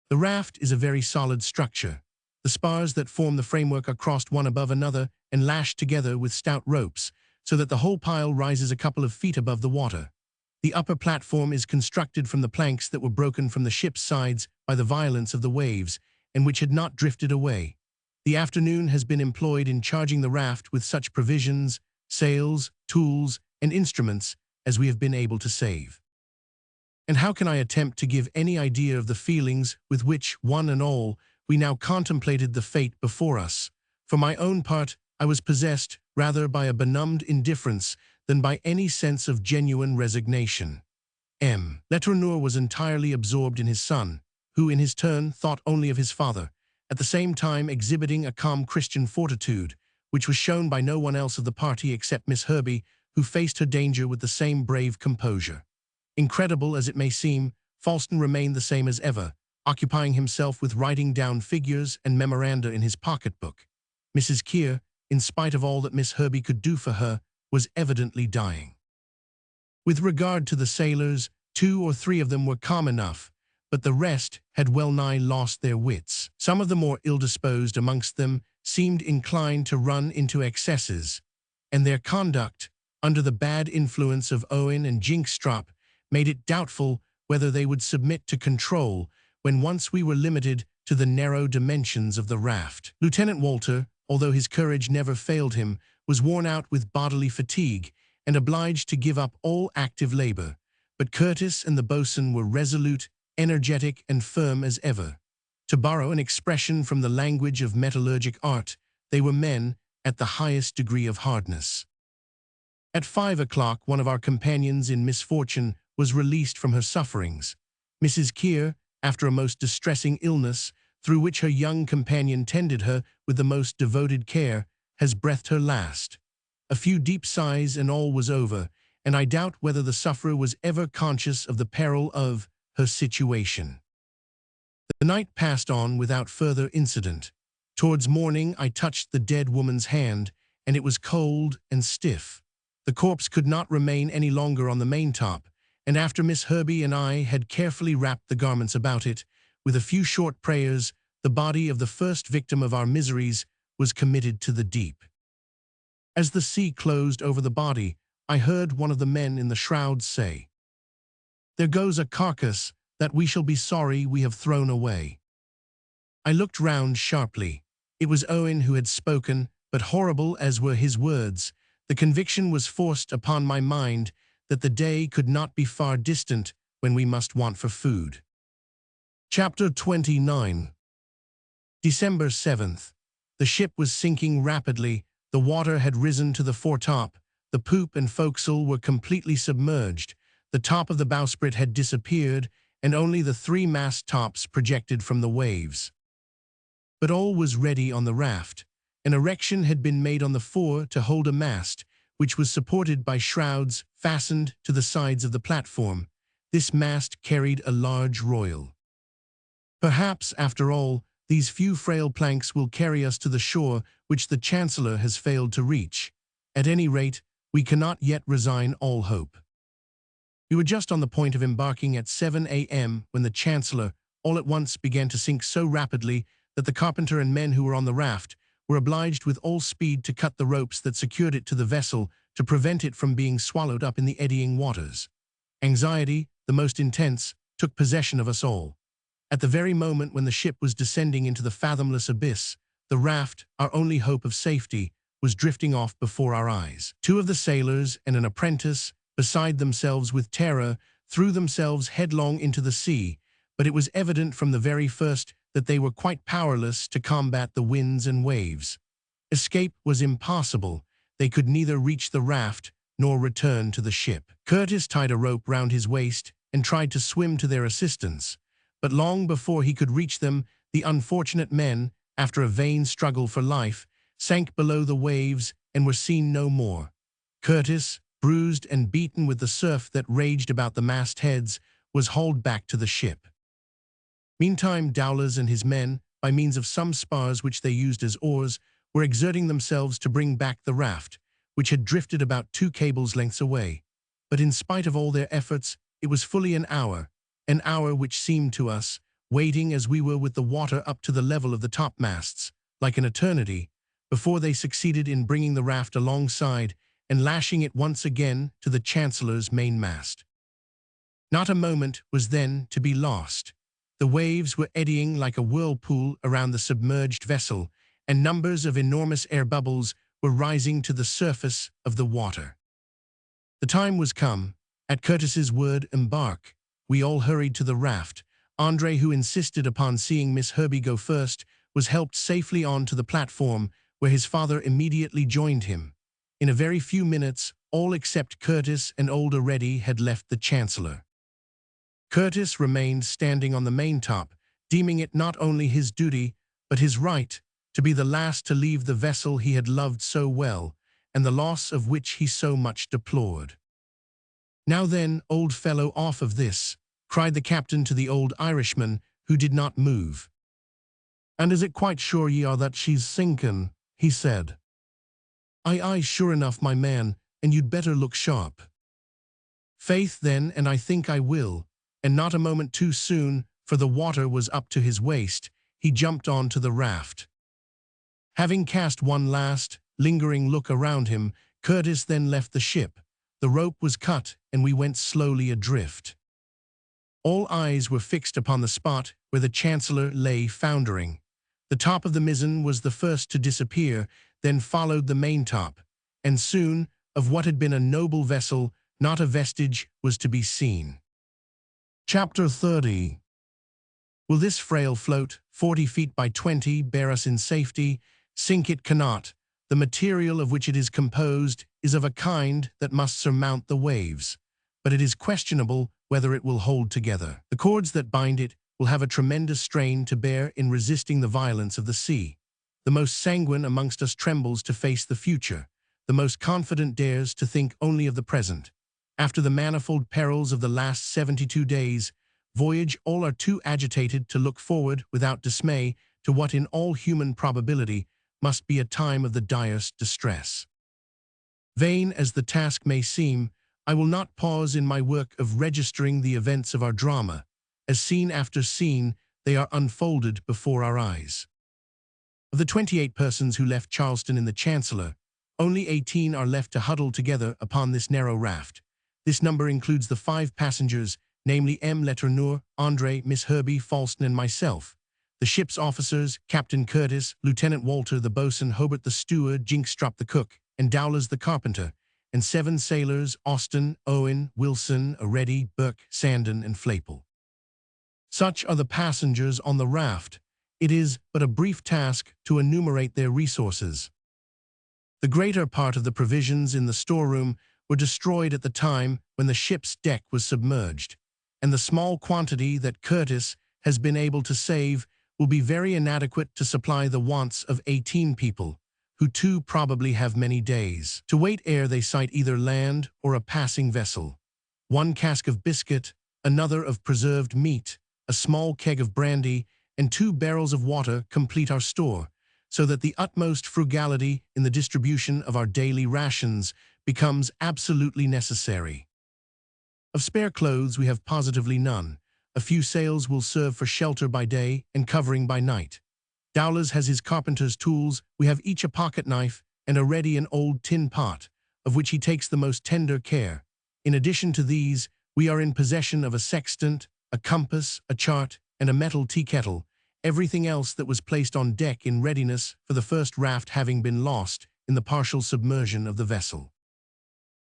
The raft is a very solid structure. The spars that form the framework are crossed one above another and lashed together with stout ropes, so that the whole pile rises a couple of feet above the water. The upper platform is constructed from the planks that were broken from the ship's sides by the violence of the waves, and which had not drifted away. The afternoon has been employed in charging the raft with such provisions, sails, tools, and instruments as we have been able to save. And how can I attempt to give any idea of the feelings with which, one and all, we now contemplated the fate before us? For my own part, I was possessed rather by a benumbed indifference than by any sense of genuine resignation. Letourneur was entirely absorbed in his son, who in his turn thought only of his father, at the same time exhibiting a calm Christian fortitude, which was shown by no one else of the party except Miss Herbey, who faced her danger with the same brave composure. Incredible as it may seem, Falston remained the same as ever, occupying himself with writing down figures and memoranda in his pocketbook. Mrs. Keir, in spite of all that Miss Herbey could do for her, was evidently dying. With regard to the sailors, 2 or 3 of them were calm enough, but the rest had well-nigh lost their wits. Some of the more ill-disposed amongst them seemed inclined to run into excesses, and their conduct, under the bad influence of Owen and Jinkstrop, made it doubtful whether they would submit to control when once we were limited to the narrow dimensions of the raft. Lieutenant Walter, although his courage never failed him, was worn out with bodily fatigue and obliged to give up all active labor, but Curtis and the boatswain were resolute, energetic, and firm as ever. To borrow an expression from the language of metallurgic art, they were men at the highest degree of hardness. At 5 o'clock, one of our companions in misfortune was released from her sufferings. Mrs. Keir, after a most distressing illness, through which her young companion tended her with the most devoted care, has breathed her last. A few deep sighs and all was over, and I doubt whether the sufferer was ever conscious of the peril of her situation. The night passed on without further incident. Towards morning I touched the dead woman's hand, and it was cold and stiff. The corpse could not remain any longer on the maintop, and after Miss Herbey and I had carefully wrapped the garments about it, with a few short prayers, the body of the first victim of our miseries was committed to the deep. As the sea closed over the body, I heard one of the men in the shrouds say, "There goes a carcass that we shall be sorry we have thrown away." I looked round sharply. It was Owen who had spoken, but horrible as were his words, the conviction was forced upon my mind that the day could not be far distant when we must want for food. Chapter 29. December 7th. The ship was sinking rapidly, the water had risen to the foretop, the poop and forecastle were completely submerged, the top of the bowsprit had disappeared, and only the 3 mast tops projected from the waves. But all was ready on the raft. An erection had been made on the fore to hold a mast, which was supported by shrouds fastened to the sides of the platform. This mast carried a large royal. Perhaps, after all, these few frail planks will carry us to the shore which the Chancellor has failed to reach. At any rate, we cannot yet resign all hope. We were just on the point of embarking at 7 a.m. when the Chancellor all at once began to sink so rapidly that the carpenter and men who were on the raft were obliged with all speed to cut the ropes that secured it to the vessel to prevent it from being swallowed up in the eddying waters. Anxiety, the most intense, took possession of us all. At the very moment when the ship was descending into the fathomless abyss, the raft, our only hope of safety, was drifting off before our eyes. Two of the sailors and an apprentice, beside themselves with terror, threw themselves headlong into the sea, but it was evident from the very first that they were quite powerless to combat the winds and waves. Escape was impossible. They could neither reach the raft nor return to the ship. Curtis tied a rope round his waist and tried to swim to their assistance, but long before he could reach them, the unfortunate men, after a vain struggle for life, sank below the waves and were seen no more. Curtis, bruised and beaten with the surf that raged about the mastheads, was hauled back to the ship. Meantime, Dowlas and his men, by means of some spars which they used as oars, were exerting themselves to bring back the raft, which had drifted about 2 cables' lengths away. But in spite of all their efforts, it was fully an hour which seemed to us, waiting as we were with the water up to the level of the topmasts, like an eternity, before they succeeded in bringing the raft alongside and lashing it once again to the Chancellor's mainmast. Not a moment was then to be lost. The waves were eddying like a whirlpool around the submerged vessel, and numbers of enormous air bubbles were rising to the surface of the water. The time was come. At Curtis's word, "Embark," we all hurried to the raft. Andre, who insisted upon seeing Miss Herbie go first, was helped safely on to the platform, where his father immediately joined him. In a very few minutes, all except Curtis and old Reddy had left the Chancellor. Curtis remained standing on the maintop, deeming it not only his duty, but his right, to be the last to leave the vessel he had loved so well, and the loss of which he so much deplored. "Now then, old fellow, off of this," cried the captain to the old Irishman, who did not move. "And is it quite sure ye are that she's sinking?" he said. Aye, sure enough, my man, and you'd better look sharp." "Faith, then, and I think I will," and not a moment too soon, for the water was up to his waist, he jumped on to the raft. Having cast one last, lingering look around him, Curtis then left the ship. The rope was cut, and we went slowly adrift. All eyes were fixed upon the spot where the Chancellor lay foundering. The top of the mizzen was the first to disappear, then followed the maintop, and soon, of what had been a noble vessel, not a vestige was to be seen. Chapter 30. Will this frail float, 40 feet by 20, bear us in safety? Sink it cannot. The material of which it is composed is of a kind that must surmount the waves, but it is questionable whether it will hold together. The cords that bind it will have a tremendous strain to bear in resisting the violence of the sea. The most sanguine amongst us trembles to face the future. The most confident dares to think only of the present. After the manifold perils of the last 72 days, voyage, all are too agitated to look forward without dismay to what in all human probability must be a time of the direst distress. Vain as the task may seem, I will not pause in my work of registering the events of our drama. As scene after scene, they are unfolded before our eyes. Of the 28 persons who left Charleston in the Chancellor, only 18 are left to huddle together upon this narrow raft. This number includes the 5 passengers, namely M. Letourneur, Andre, Miss Herbie, Falston, and myself. The ship's officers, Captain Curtis, Lieutenant Walter the boatswain, Hobart the steward, Jinkstrop the cook, and Dowlas the carpenter, and 7 sailors, Austin, Owen, Wilson, Reddy, Burke, Sandon, and Flaple. Such are the passengers on the raft. It is but a brief task to enumerate their resources. The greater part of the provisions in the storeroom were destroyed at the time when the ship's deck was submerged, and the small quantity that Curtis has been able to save will be very inadequate to supply the wants of 18 people, who too probably have many days to wait ere they sight either land or a passing vessel. 1 cask of biscuit, another of preserved meat, a small keg of brandy, and 2 barrels of water complete our store, so that the utmost frugality in the distribution of our daily rations becomes absolutely necessary. Of spare clothes we have positively none. A few sails will serve for shelter by day and covering by night. Dowlas has his carpenter's tools. We have each a pocket knife and a ready an old tin pot, of which he takes the most tender care. In addition to these, we are in possession of a sextant, a compass, a chart, and a metal tea kettle, everything else that was placed on deck in readiness for the first raft having been lost in the partial submersion of the vessel.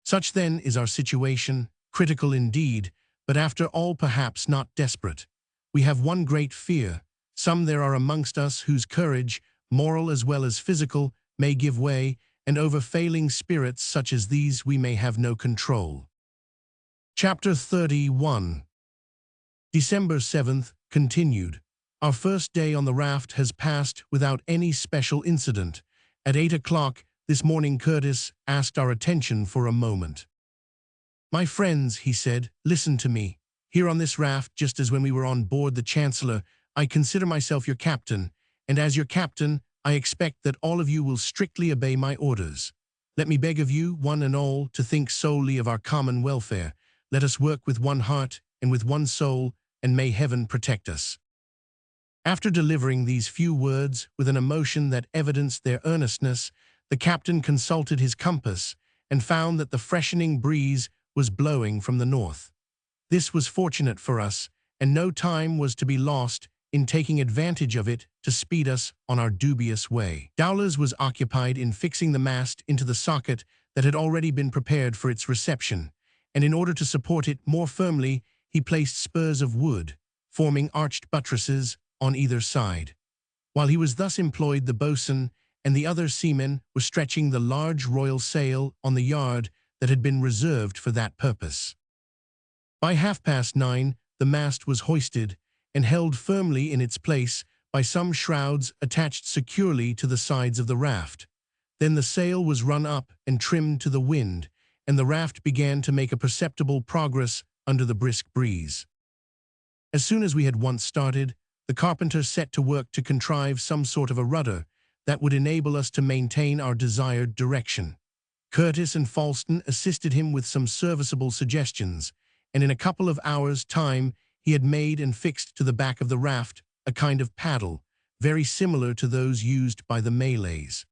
Such then is our situation, critical indeed, but after all perhaps not desperate. We have one great fear. Some there are amongst us whose courage, moral as well as physical, may give way, and over failing spirits such as these we may have no control. Chapter 31. December 7th, continued. Our first day on the raft has passed without any special incident. At 8 o'clock this morning Curtis asked our attention for a moment. "My friends," he said, "listen to me. Here on this raft, just as when we were on board the Chancellor, I consider myself your captain, and as your captain, I expect that all of you will strictly obey my orders. Let me beg of you, one and all, to think solely of our common welfare. Let us work with one heart and with one soul, and may heaven protect us." After delivering these few words with an emotion that evidenced their earnestness, the captain consulted his compass and found that the freshening breeze was blowing from the north. This was fortunate for us, and no time was to be lost in taking advantage of it to speed us on our dubious way. Dowlers was occupied in fixing the mast into the socket that had already been prepared for its reception, and in order to support it more firmly, he placed spurs of wood, forming arched buttresses on either side. While he was thus employed, the boatswain and the other seamen were stretching the large royal sail on the yard that had been reserved for that purpose. By 9:30, the mast was hoisted and held firmly in its place by some shrouds attached securely to the sides of the raft. Then the sail was run up and trimmed to the wind, and the raft began to make a perceptible progress under the brisk breeze. As soon as we had once started, the carpenter set to work to contrive some sort of a rudder that would enable us to maintain our desired direction. Curtis and Falston assisted him with some serviceable suggestions, and in a couple of hours' time he had made and fixed to the back of the raft a kind of paddle, very similar to those used by the Malays.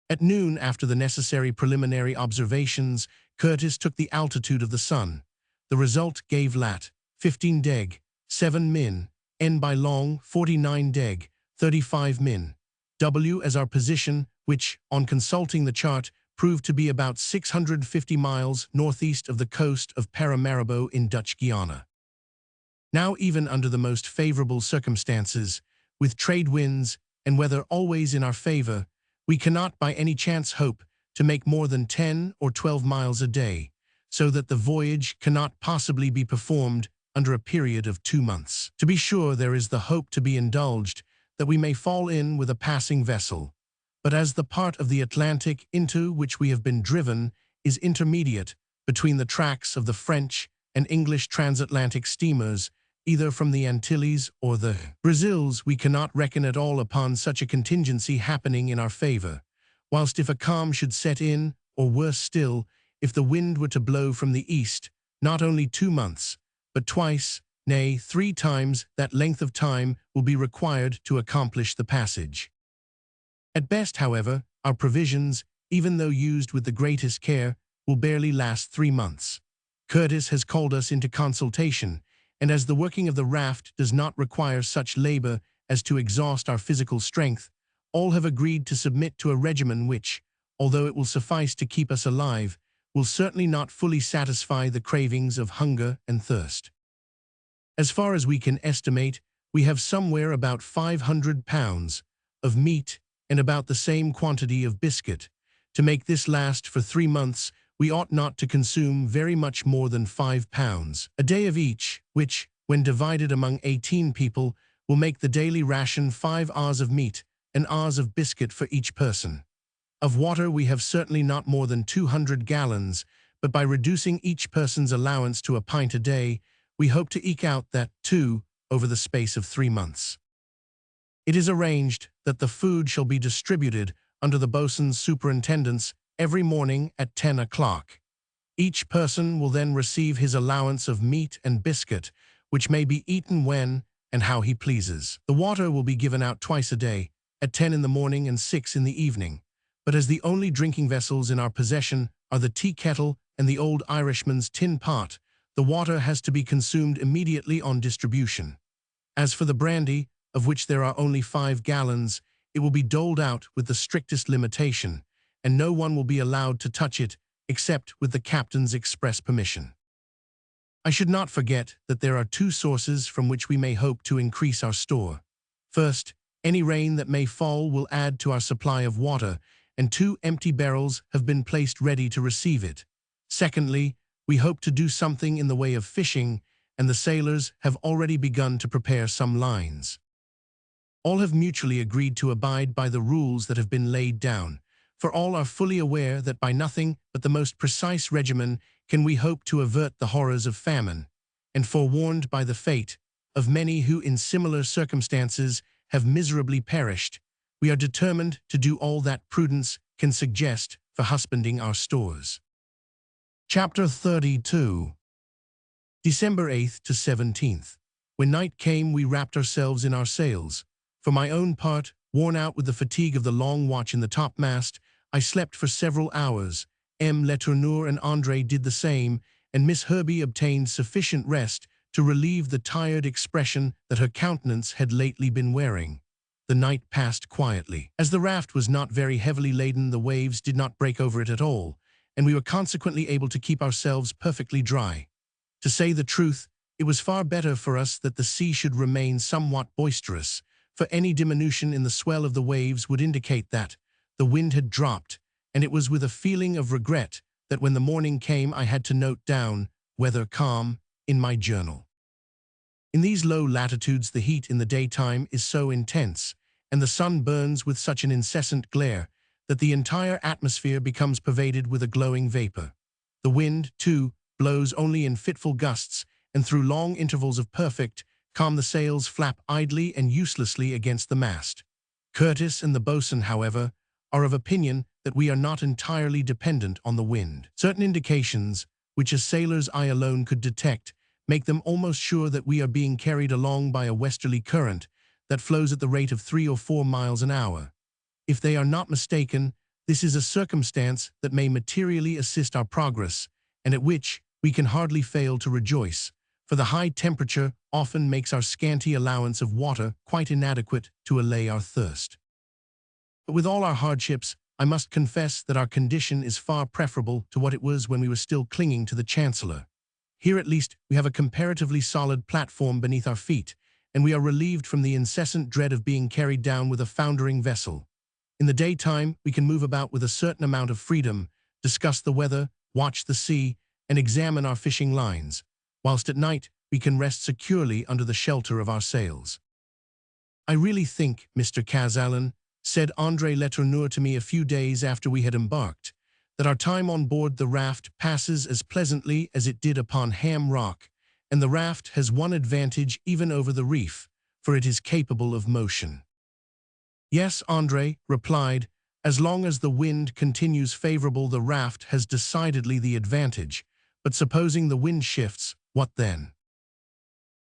At noon, after the necessary preliminary observations, Curtis took the altitude of the sun. The result gave lat. 15 deg, 7 min, n by long, 49 deg, 35 min. W as our position, which, on consulting the chart, proved to be about 650 miles northeast of the coast of Paramaribo in Dutch Guiana. Now, even under the most favorable circumstances, with trade winds and weather always in our favor, we cannot by any chance hope to make more than 10 or 12 miles a day, so that the voyage cannot possibly be performed under a period of 2 months. To be sure, there is the hope to be indulged that we may fall in with a passing vessel, but as the part of the Atlantic into which we have been driven is intermediate between the tracks of the French and English transatlantic steamers, either from the Antilles or the Brazils, we cannot reckon at all upon such a contingency happening in our favor, whilst if a calm should set in, or worse still, if the wind were to blow from the east, not only 2 months, but twice, nay, 3 times that length of time will be required to accomplish the passage. At best, however, our provisions, even though used with the greatest care, will barely last 3 months. Curtis has called us into consultation, and as the working of the raft does not require such labor as to exhaust our physical strength, all have agreed to submit to a regimen which, although it will suffice to keep us alive, will certainly not fully satisfy the cravings of hunger and thirst. As far as we can estimate, we have somewhere about 500 pounds of meat and about the same quantity of biscuit. To make this last for 3 months, we ought not to consume very much more than 5 pounds a day of each, which, when divided among 18 people, will make the daily ration 5 hours of meat and hours of biscuit for each person. Of water we have certainly not more than 200 gallons, but by reducing each person's allowance to a pint a day, we hope to eke out that, too, over the space of 3 months. It is arranged that the food shall be distributed under the boatswain's superintendence every morning at 10 o'clock. Each person will then receive his allowance of meat and biscuit, which may be eaten when and how he pleases. The water will be given out twice a day, at 10 in the morning and 6 in the evening. But as the only drinking vessels in our possession are the tea kettle and the old Irishman's tin pot, the water has to be consumed immediately on distribution. As for the brandy, of which there are only 5 gallons, it will be doled out with the strictest limitation, and no one will be allowed to touch it except with the captain's express permission. I should not forget that there are 2 sources from which we may hope to increase our store. First, any rain that may fall will add to our supply of water, and 2 empty barrels have been placed ready to receive it. Secondly, we hope to do something in the way of fishing, and the sailors have already begun to prepare some lines. All have mutually agreed to abide by the rules that have been laid down, for all are fully aware that by nothing but the most precise regimen can we hope to avert the horrors of famine, and forewarned by the fate of many who in similar circumstances have miserably perished, we are determined to do all that prudence can suggest for husbanding our stores. Chapter 32. December 8th to 17th. When night came, we wrapped ourselves in our sails. For my own part, worn out with the fatigue of the long watch in the topmast, I slept for several hours. M. Letourneur and André did the same, and Miss Herbey obtained sufficient rest to relieve the tired expression that her countenance had lately been wearing. The night passed quietly. As the raft was not very heavily laden, the waves did not break over it at all, and we were consequently able to keep ourselves perfectly dry. To say the truth, it was far better for us that the sea should remain somewhat boisterous, for any diminution in the swell of the waves would indicate that the wind had dropped, and it was with a feeling of regret that when the morning came I had to note down "weather calm" in my journal. In these low latitudes the heat in the daytime is so intense, and the sun burns with such an incessant glare, that the entire atmosphere becomes pervaded with a glowing vapor. The wind, too, blows only in fitful gusts, and through long intervals of perfect calm the sails flap idly and uselessly against the mast. Curtis and the boatswain, however, are of opinion that we are not entirely dependent on the wind. Certain indications, which a sailor's eye alone could detect, make them almost sure that we are being carried along by a westerly current that flows at the rate of 3 or 4 miles an hour. If they are not mistaken, this is a circumstance that may materially assist our progress, and at which we can hardly fail to rejoice, for the high temperature often makes our scanty allowance of water quite inadequate to allay our thirst. But with all our hardships, I must confess that our condition is far preferable to what it was when we were still clinging to the Chancellor. Here at least we have a comparatively solid platform beneath our feet, and we are relieved from the incessant dread of being carried down with a foundering vessel. In the daytime we can move about with a certain amount of freedom, discuss the weather, watch the sea, and examine our fishing lines, whilst at night we can rest securely under the shelter of our sails. "I really think, Mr. Kazallon," said André Letourneur to me a few days after we had embarked, "that our time on board the raft passes as pleasantly as it did upon Ham Rock, and the raft has one advantage even over the reef, for it is capable of motion." "Yes," André replied, "as long as the wind continues favorable the raft has decidedly the advantage, but supposing the wind shifts, what then?"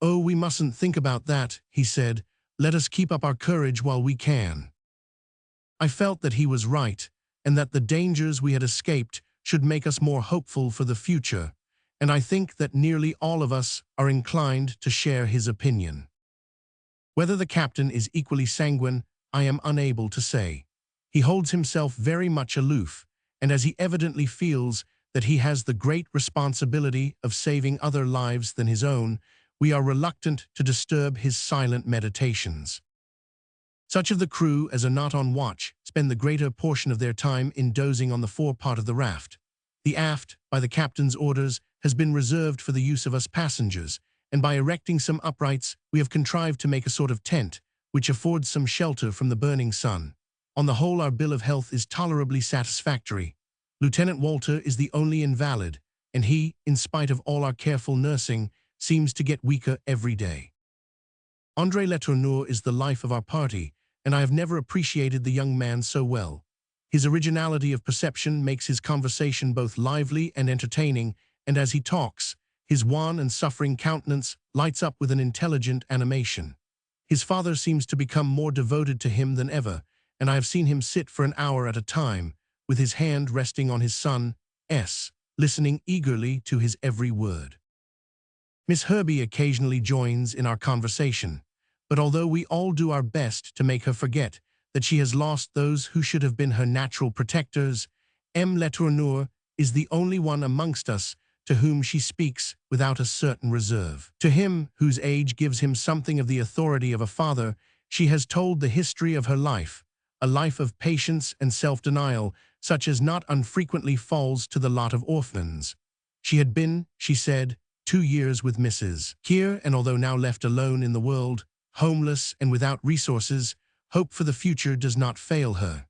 "Oh, we mustn't think about that," he said. "Let us keep up our courage while we can." I felt that he was right, and that the dangers we had escaped should make us more hopeful for the future, and I think that nearly all of us are inclined to share his opinion. Whether the captain is equally sanguine, I am unable to say. He holds himself very much aloof, and as he evidently feels that he has the great responsibility of saving other lives than his own, we are reluctant to disturb his silent meditations. Such of the crew as are not on watch spend the greater portion of their time in dozing on the forepart of the raft. The aft, by the captain's orders, has been reserved for the use of us passengers, and by erecting some uprights we have contrived to make a sort of tent, which affords some shelter from the burning sun. On the whole our bill of health is tolerably satisfactory. Lieutenant Walter is the only invalid, and he, in spite of all our careful nursing, seems to get weaker every day. André Letourneur is the life of our party, and I have never appreciated the young man so well. His originality of perception makes his conversation both lively and entertaining, and as he talks, his wan and suffering countenance lights up with an intelligent animation. His father seems to become more devoted to him than ever, and I have seen him sit for an hour at a time, with his hand resting on his son's, listening eagerly to his every word. Miss Herbey occasionally joins in our conversation, But although we all do our best to make her forget that she has lost those who should have been her natural protectors, M. Letourneur is the only one amongst us to whom she speaks without a certain reserve. To him, whose age gives him something of the authority of a father, she has told the history of her life, a life of patience and self-denial, such as not unfrequently falls to the lot of orphans. She had been, she said, 2 years with Mrs. Keir, and although now left alone in the world, homeless and without resources, hope for the future does not fail her.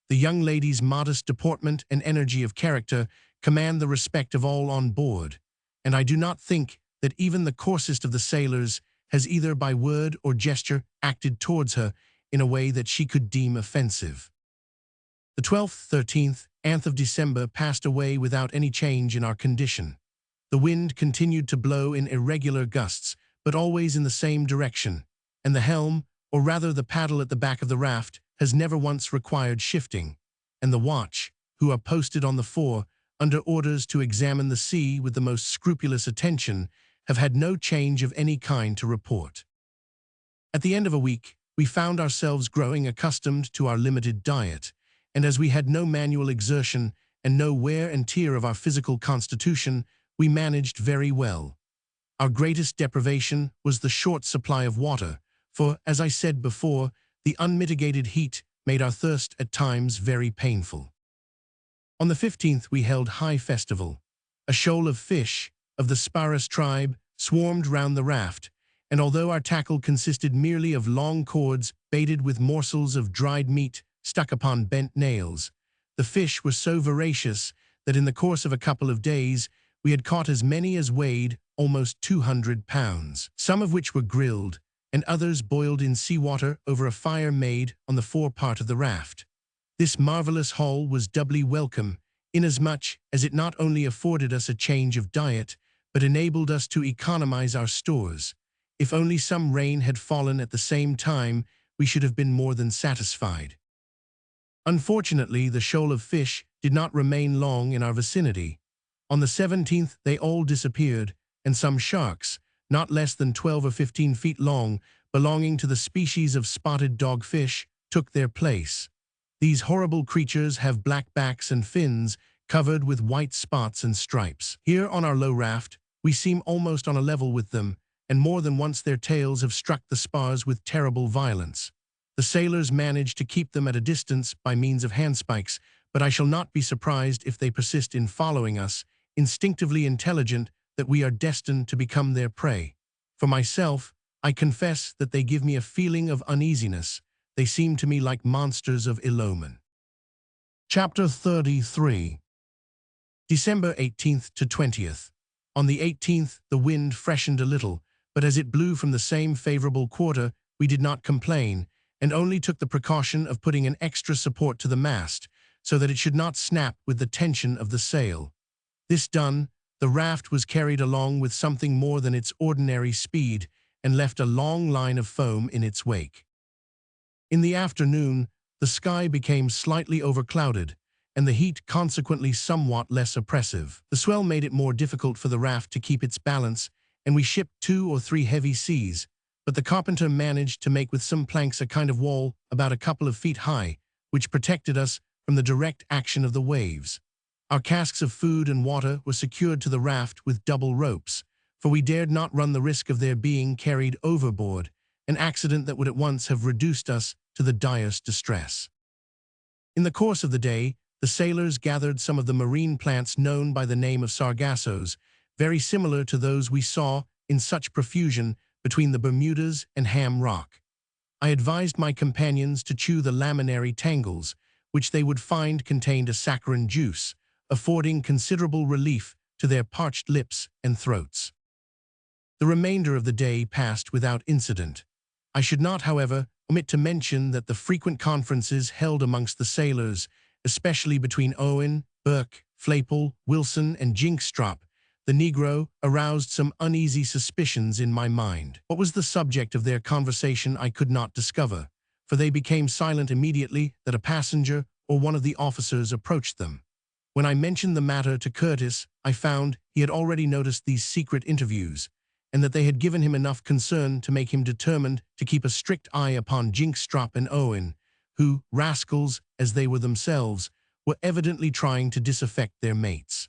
The young lady's modest deportment and energy of character command the respect of all on board, and I do not think that even the coarsest of the sailors has either by word or gesture acted towards her in a way that she could deem offensive. The 12th, 13th, and 14th of December passed away without any change in our condition. The wind continued to blow in irregular gusts, but always in the same direction, and the helm, or rather the paddle at the back of the raft, has never once required shifting, and the watch, who are posted on the fore, under orders to examine the sea with the most scrupulous attention, have had no change of any kind to report. At the end of a week, we found ourselves growing accustomed to our limited diet, and as we had no manual exertion and no wear and tear of our physical constitution, we managed very well. Our greatest deprivation was the short supply of water, for, as I said before, the unmitigated heat made our thirst at times very painful. On the 15th we held high festival. A shoal of fish, of the Sparus tribe, swarmed round the raft, and although our tackle consisted merely of long cords baited with morsels of dried meat stuck upon bent nails, the fish were so voracious that in the course of a couple of days we had caught as many as weighed almost 200 pounds, some of which were grilled, and others boiled in seawater over a fire made on the forepart of the raft. This marvelous haul was doubly welcome, inasmuch as it not only afforded us a change of diet, but enabled us to economize our stores. If only some rain had fallen at the same time, we should have been more than satisfied. Unfortunately, the shoal of fish did not remain long in our vicinity. On the 17th, they all disappeared, and some sharks, not less than 12 or 15 feet long, belonging to the species of spotted dogfish, took their place. These horrible creatures have black backs and fins covered with white spots and stripes. Here on our low raft, we seem almost on a level with them, and more than once their tails have struck the spars with terrible violence. The sailors manage to keep them at a distance by means of handspikes, but I shall not be surprised if they persist in following us, instinctively intelligent that we are destined to become their prey. For myself, I confess that they give me a feeling of uneasiness. They seem to me like monsters of ill omen. Chapter 33. December 18th to 20th. On the 18th, the wind freshened a little, but as it blew from the same favorable quarter, we did not complain, and only took the precaution of putting an extra support to the mast, so that it should not snap with the tension of the sail. This done, the raft was carried along with something more than its ordinary speed, and left a long line of foam in its wake. In the afternoon, the sky became slightly overclouded, and the heat consequently somewhat less oppressive. The swell made it more difficult for the raft to keep its balance, and we shipped 2 or 3 heavy seas, but the carpenter managed to make with some planks a kind of wall about a couple of feet high, which protected us from the direct action of the waves. Our casks of food and water were secured to the raft with double ropes, for we dared not run the risk of their being carried overboard, an accident that would at once have reduced us to the direst distress. In the course of the day, the sailors gathered some of the marine plants known by the name of sargassos, very similar to those we saw in such profusion between the Bermudas and Ham Rock. I advised my companions to chew the laminary tangles, which they would find contained a saccharine juice, affording considerable relief to their parched lips and throats. The remainder of the day passed without incident. I should not, however, omit to mention that the frequent conferences held amongst the sailors, especially between Owen, Burke, Flaypole, Wilson, and Jinkstrop, the Negro, aroused some uneasy suspicions in my mind. What was the subject of their conversation I could not discover, for they became silent immediately that a passenger or one of the officers approached them. When I mentioned the matter to Curtis, I found he had already noticed these secret interviews, and that they had given him enough concern to make him determined to keep a strict eye upon Jinkstrop and Owen, who, rascals as they were themselves, were evidently trying to disaffect their mates.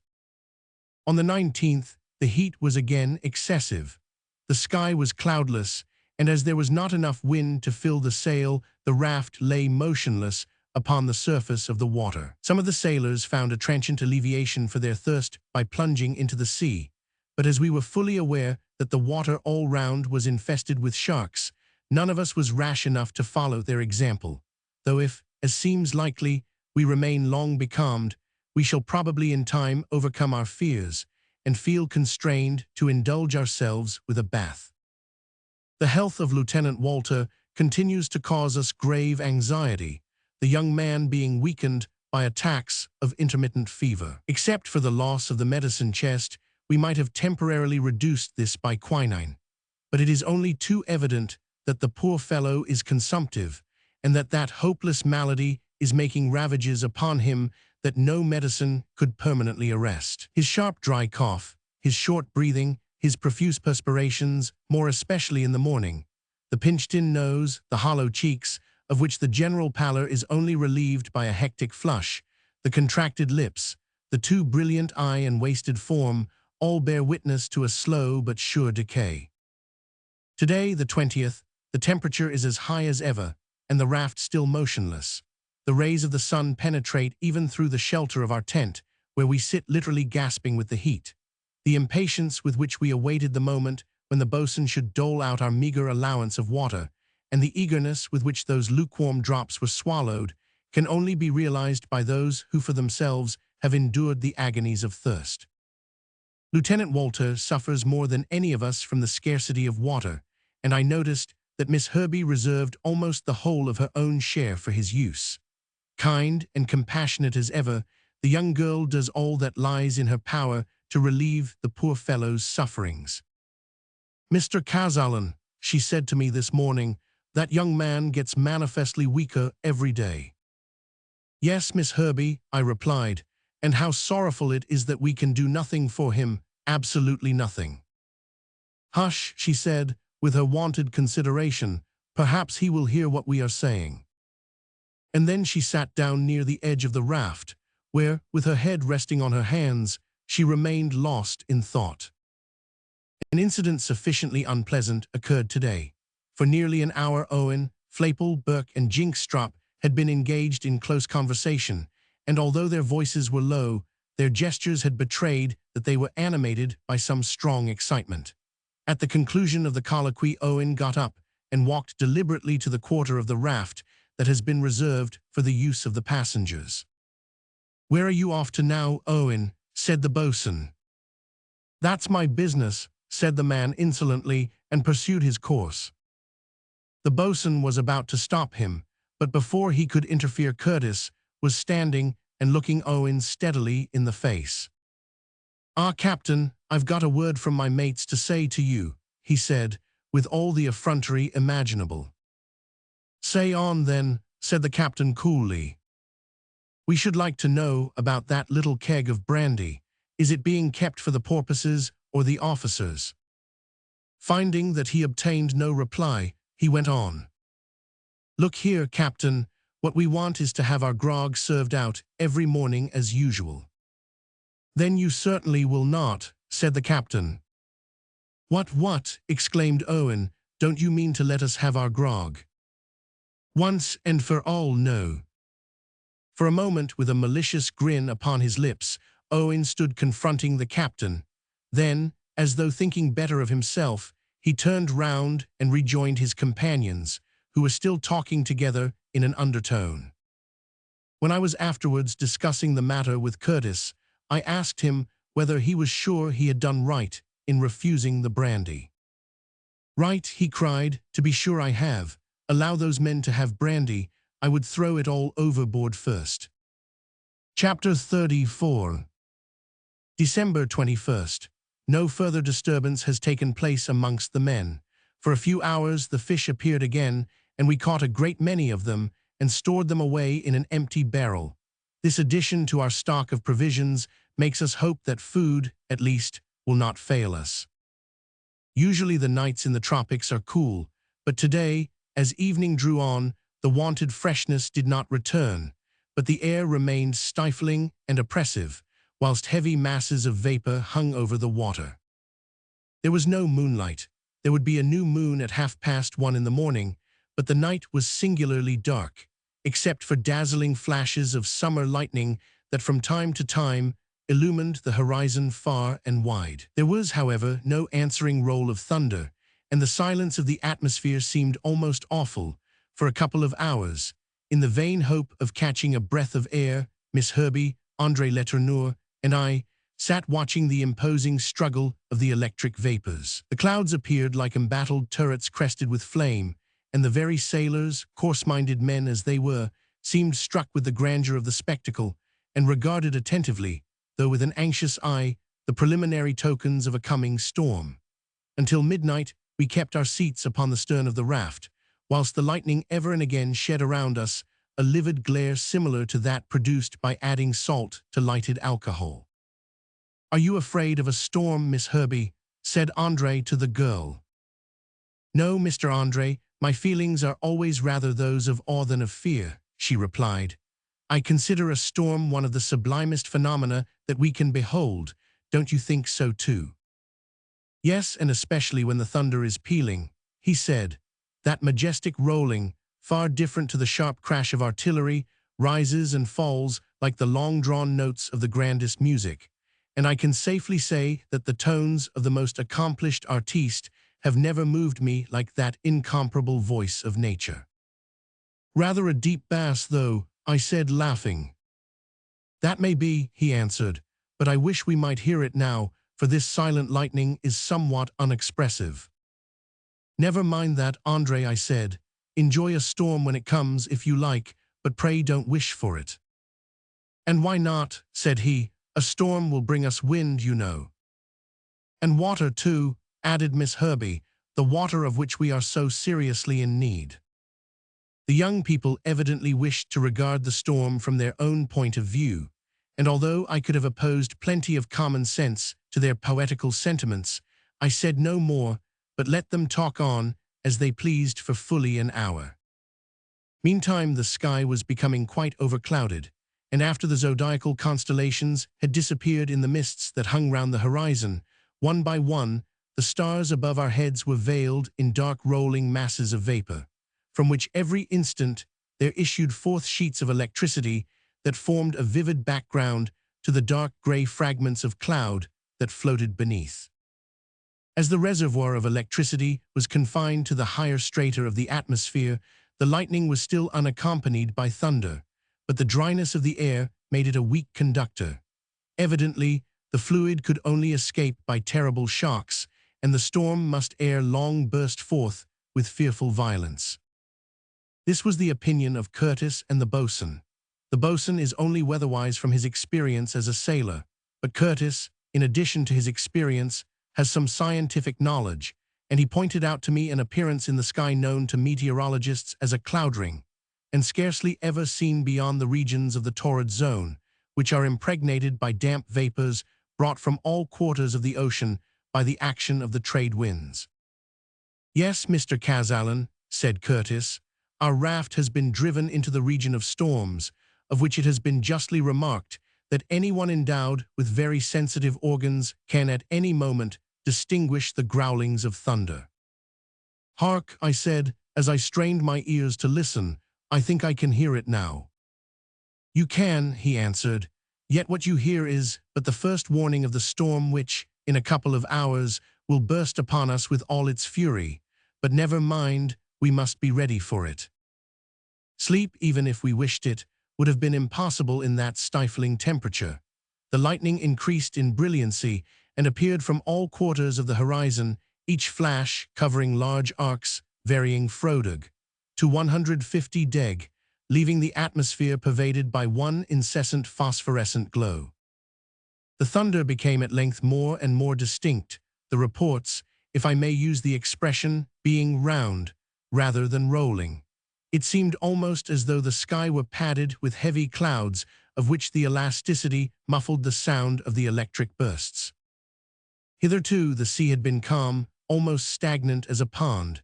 On the 19th, the heat was again excessive. The sky was cloudless, and as there was not enough wind to fill the sail, the raft lay motionless upon the surface of the water. Some of the sailors found a transient alleviation for their thirst by plunging into the sea, but as we were fully aware that the water all round was infested with sharks, none of us was rash enough to follow their example, though if, as seems likely, we remain long becalmed, we shall probably in time overcome our fears and feel constrained to indulge ourselves with a bath. The health of Lieutenant Walter continues to cause us grave anxiety, the young man being weakened by attacks of intermittent fever. Except for the loss of the medicine chest, we might have temporarily reduced this by quinine, but it is only too evident that the poor fellow is consumptive, and that hopeless malady is making ravages upon him that no medicine could permanently arrest. His sharp dry cough, his short breathing, his profuse perspirations, more especially in the morning, the pinched-in nose, the hollow cheeks, of which the general pallor is only relieved by a hectic flush, the contracted lips, the too brilliant eye and wasted form, all bear witness to a slow but sure decay. Today, the 20th, the temperature is as high as ever, and the raft still motionless. The rays of the sun penetrate even through the shelter of our tent, where we sit literally gasping with the heat. The impatience with which we awaited the moment when the boatswain should dole out our meager allowance of water, and the eagerness with which those lukewarm drops were swallowed, can only be realized by those who for themselves have endured the agonies of thirst. Lieutenant Walter suffers more than any of us from the scarcity of water, and I noticed that Miss Herbie reserved almost the whole of her own share for his use. Kind and compassionate as ever, the young girl does all that lies in her power to relieve the poor fellow's sufferings. "Mr. Kazallon," she said to me this morning, "that young man gets manifestly weaker every day." "Yes, Miss Herbie," I replied, "and how sorrowful it is that we can do nothing for him, absolutely nothing." "Hush," she said, with her wonted consideration, "perhaps he will hear what we are saying." And then she sat down near the edge of the raft, where, with her head resting on her hands, she remained lost in thought. An incident sufficiently unpleasant occurred today. For nearly an hour Owen, Flaypole, Burke, and Jinkstrop had been engaged in close conversation, and although their voices were low, their gestures had betrayed that they were animated by some strong excitement. At the conclusion of the colloquy, Owen got up and walked deliberately to the quarter of the raft that has been reserved for the use of the passengers. "Where are you off to now, Owen?" said the boatswain. "That's my business," said the man insolently, and pursued his course. The boatswain was about to stop him, but before he could interfere Curtis was standing and looking Owen steadily in the face. "Ah, Captain, I've got a word from my mates to say to you," he said, with all the effrontery imaginable. "Say on, then," said the captain coolly. "We should like to know about that little keg of brandy. Is it being kept for the porpoises or the officers?" Finding that he obtained no reply, he went on. "Look here, Captain, what we want is to have our grog served out every morning as usual." "Then you certainly will not," said the captain. What?" exclaimed Owen. "Don't you mean to let us have our grog? Once and for all, no." For a moment, with a malicious grin upon his lips, Owen stood confronting the captain. Then, as though thinking better of himself, he turned round and rejoined his companions, who were still talking together in an undertone. When I was afterwards discussing the matter with Curtis, I asked him whether he was sure he had done right in refusing the brandy. "Right," he cried, "to be sure I have. Allow those men to have brandy, I would throw it all overboard first." Chapter 34. December 21st. No further disturbance has taken place amongst the men. For a few hours the fish appeared again, and we caught a great many of them and stored them away in an empty barrel. This addition to our stock of provisions makes us hope that food, at least, will not fail us. Usually the nights in the tropics are cool, but today, as evening drew on, the wonted freshness did not return, but the air remained stifling and oppressive, whilst heavy masses of vapor hung over the water. There was no moonlight. There would be a new moon at 1:30 in the morning, but the night was singularly dark, except for dazzling flashes of summer lightning that from time to time illumined the horizon far and wide. There was, however, no answering roll of thunder, and the silence of the atmosphere seemed almost awful. For a couple of hours, in the vain hope of catching a breath of air, Miss Herbie, André Letourneur, and I sat watching the imposing struggle of the electric vapors. The clouds appeared like embattled turrets crested with flame, and the very sailors, coarse-minded men as they were, seemed struck with the grandeur of the spectacle, and regarded attentively, though with an anxious eye, the preliminary tokens of a coming storm. Until midnight, we kept our seats upon the stern of the raft, whilst the lightning ever and again shed around us a livid glare similar to that produced by adding salt to lighted alcohol. "Are you afraid of a storm, Miss Herbie?" said André to the girl. "No, Mr. André, my feelings are always rather those of awe than of fear," she replied. "I consider a storm one of the sublimest phenomena that we can behold. Don't you think so too?" "Yes, and especially when the thunder is pealing," he said. "That majestic rolling, far different to the sharp crash of artillery, rises and falls like the long-drawn notes of the grandest music. And I can safely say that the tones of the most accomplished artiste have never moved me like that incomparable voice of nature." "Rather a deep bass, though," I said, laughing. "That may be," he answered, "but I wish we might hear it now, for this silent lightning is somewhat unexpressive." "Never mind that, André," I said. "Enjoy a storm when it comes, if you like, but pray don't wish for it." "And why not?" said he. "A storm will bring us wind, you know." "And water, too," added Miss Herbie, "the water of which we are so seriously in need." The young people evidently wished to regard the storm from their own point of view, and although I could have opposed plenty of common sense to their poetical sentiments, I said no more, but let them talk on as they pleased for fully an hour. Meantime the sky was becoming quite overclouded, and after the zodiacal constellations had disappeared in the mists that hung round the horizon, one by one, the stars above our heads were veiled in dark rolling masses of vapor, from which every instant there issued forth sheets of electricity that formed a vivid background to the dark gray fragments of cloud that floated beneath. As the reservoir of electricity was confined to the higher strata of the atmosphere, the lightning was still unaccompanied by thunder, but the dryness of the air made it a weak conductor. Evidently, the fluid could only escape by terrible shocks, and the storm must ere long burst forth with fearful violence. This was the opinion of Curtis and the boatswain. The boatswain is only weatherwise from his experience as a sailor, but Curtis, in addition to his experience, has some scientific knowledge, and he pointed out to me an appearance in the sky known to meteorologists as a cloud ring, and scarcely ever seen beyond the regions of the torrid zone, which are impregnated by damp vapors brought from all quarters of the ocean by the action of the trade winds. "Yes, Mr. Kazallon," said Curtis, "our raft has been driven into the region of storms, of which it has been justly remarked that anyone endowed with very sensitive organs can at any moment distinguish the growlings of thunder." "Hark," I said, as I strained my ears to listen, "I think I can hear it now." "You can," he answered, "yet what you hear is but the first warning of the storm which, in a couple of hours, will burst upon us with all its fury. But never mind, we must be ready for it." Sleep, even if we wished it, would have been impossible in that stifling temperature. The lightning increased in brilliancy and appeared from all quarters of the horizon, each flash covering large arcs varying Frodeg to 150 deg, leaving the atmosphere pervaded by one incessant phosphorescent glow. The thunder became at length more and more distinct, the reports, if I may use the expression, being round rather than rolling. It seemed almost as though the sky were padded with heavy clouds of which the elasticity muffled the sound of the electric bursts. Hitherto the sea had been calm, almost stagnant as a pond.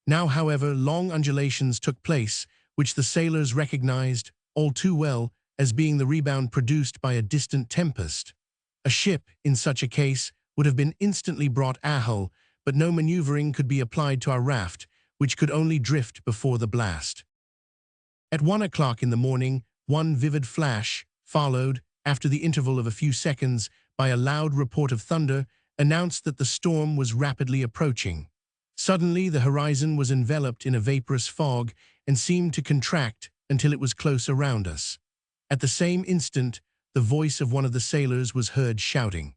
Now, however, long undulations took place, which the sailors recognized, all too well, as being the rebound produced by a distant tempest. A ship, in such a case, would have been instantly brought ahull, but no maneuvering could be applied to our raft, which could only drift before the blast. At 1 o'clock in the morning, one vivid flash, followed, after the interval of a few seconds, by a loud report of thunder, announced that the storm was rapidly approaching. Suddenly, the horizon was enveloped in a vaporous fog and seemed to contract until it was close around us. At the same instant, the voice of one of the sailors was heard shouting,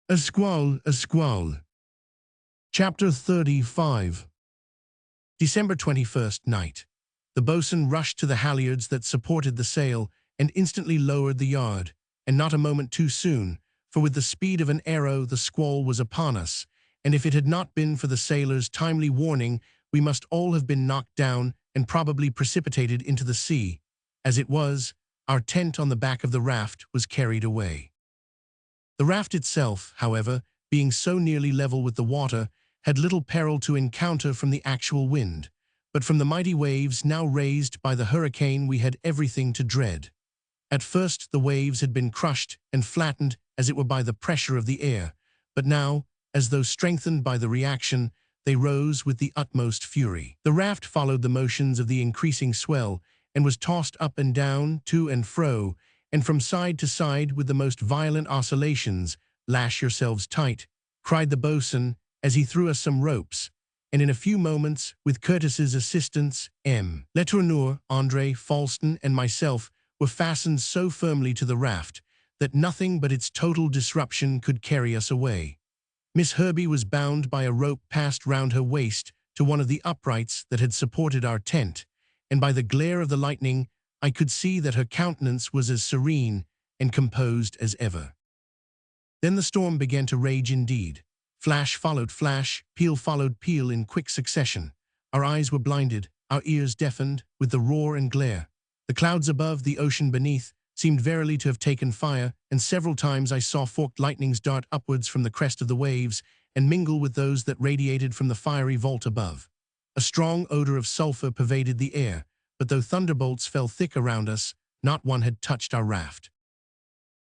"A squall, a squall." Chapter 35. December 21st night. The boatswain rushed to the halyards that supported the sail and instantly lowered the yard, and not a moment too soon, for with the speed of an arrow the squall was upon us, and if it had not been for the sailors' timely warning, we must all have been knocked down and probably precipitated into the sea. As it was, our tent on the back of the raft was carried away. The raft itself, however, being so nearly level with the water, had little peril to encounter from the actual wind, but from the mighty waves now raised by the hurricane we had everything to dread. At first the waves had been crushed and flattened as it were by the pressure of the air, but now, as though strengthened by the reaction, they rose with the utmost fury. The raft followed the motions of the increasing swell and was tossed up and down, to and fro, and from side to side with the most violent oscillations. "Lash yourselves tight," cried the boatswain as he threw us some ropes, and in a few moments, with Curtis's assistance, Letourneur, André, Falston, and myself were fastened so firmly to the raft that nothing but its total disruption could carry us away. Miss Herbey was bound by a rope passed round her waist to one of the uprights that had supported our tent, and by the glare of the lightning I could see that her countenance was as serene and composed as ever. Then the storm began to rage indeed. Flash followed flash, peal followed peal in quick succession. Our eyes were blinded, our ears deafened, with the roar and glare. The clouds above, the ocean beneath, seemed verily to have taken fire, and several times I saw forked lightnings dart upwards from the crest of the waves and mingle with those that radiated from the fiery vault above. A strong odor of sulfur pervaded the air, but though thunderbolts fell thick around us, not one had touched our raft.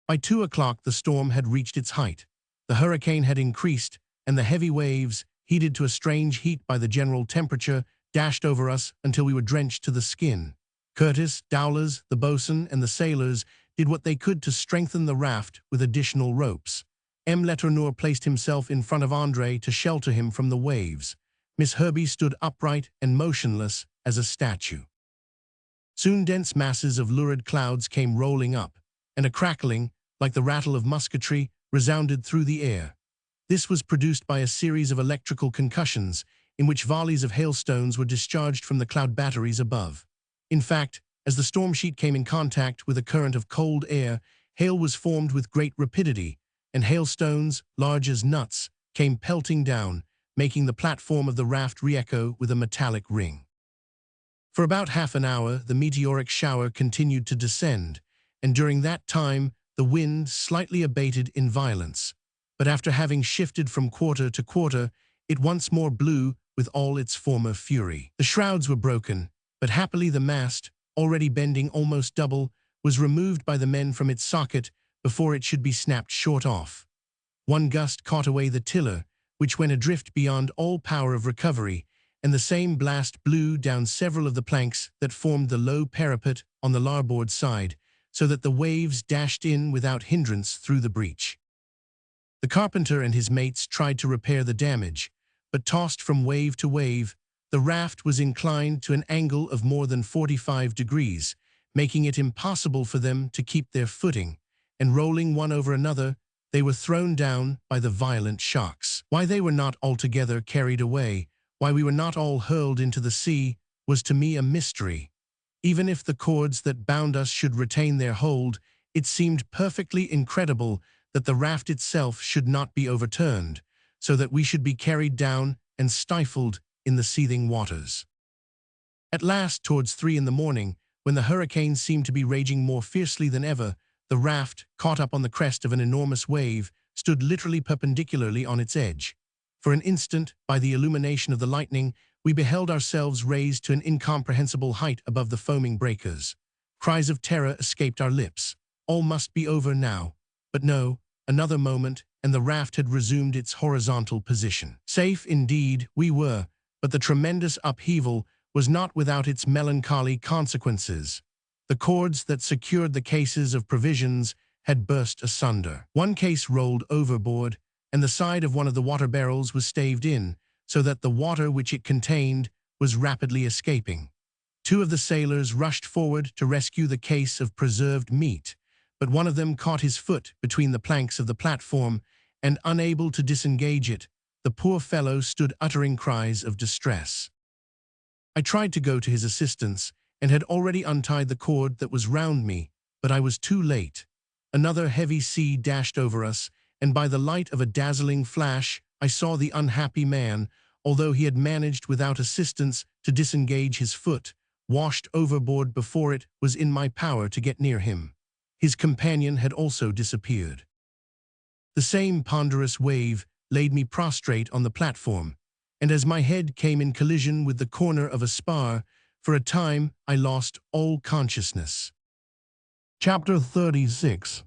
By 2 o'clock the storm had reached its height. The hurricane had increased, and the heavy waves, heated to a strange heat by the general temperature, dashed over us until we were drenched to the skin. Curtis, Dowlers, the boatswain, and the sailors did what they could to strengthen the raft with additional ropes. Letourneur placed himself in front of André to shelter him from the waves. Miss Herbey stood upright and motionless as a statue. Soon dense masses of lurid clouds came rolling up, and a crackling, like the rattle of musketry, resounded through the air. This was produced by a series of electrical concussions, in which volleys of hailstones were discharged from the cloud batteries above. In fact, as the storm sheet came in contact with a current of cold air, hail was formed with great rapidity, and hailstones, large as nuts, came pelting down, making the platform of the raft re-echo with a metallic ring. For about half an hour, the meteoric shower continued to descend, and during that time, the wind slightly abated in violence. But after having shifted from quarter to quarter, it once more blew with all its former fury. The shrouds were broken, but happily the mast, already bending almost double, was removed by the men from its socket before it should be snapped short off. One gust caught away the tiller, which went adrift beyond all power of recovery, and the same blast blew down several of the planks that formed the low parapet on the larboard side, so that the waves dashed in without hindrance through the breach. The carpenter and his mates tried to repair the damage, but tossed from wave to wave, the raft was inclined to an angle of more than 45 degrees, making it impossible for them to keep their footing, and rolling one over another, they were thrown down by the violent shocks. Why they were not altogether carried away, why we were not all hurled into the sea, was to me a mystery. Even if the cords that bound us should retain their hold, it seemed perfectly incredible that the raft itself should not be overturned, so that we should be carried down and stifled in the seething waters. At last, towards 3 in the morning, when the hurricane seemed to be raging more fiercely than ever, the raft, caught up on the crest of an enormous wave, stood literally perpendicularly on its edge. For an instant, by the illumination of the lightning, we beheld ourselves raised to an incomprehensible height above the foaming breakers. Cries of terror escaped our lips. All must be over now. But no, another moment, and the raft had resumed its horizontal position. Safe, indeed, we were, but the tremendous upheaval was not without its melancholy consequences. The cords that secured the cases of provisions had burst asunder. One case rolled overboard, and the side of one of the water barrels was staved in, so that the water which it contained was rapidly escaping. Two of the sailors rushed forward to rescue the case of preserved meat, but one of them caught his foot between the planks of the platform, and unable to disengage it, the poor fellow stood uttering cries of distress. I tried to go to his assistance, and had already untied the cord that was round me, but I was too late. Another heavy sea dashed over us, and by the light of a dazzling flash, I saw the unhappy man, although he had managed without assistance to disengage his foot, washed overboard before it was in my power to get near him. His companion had also disappeared. The same ponderous wave laid me prostrate on the platform, and as my head came in collision with the corner of a spar, for a time I lost all consciousness. Chapter 36.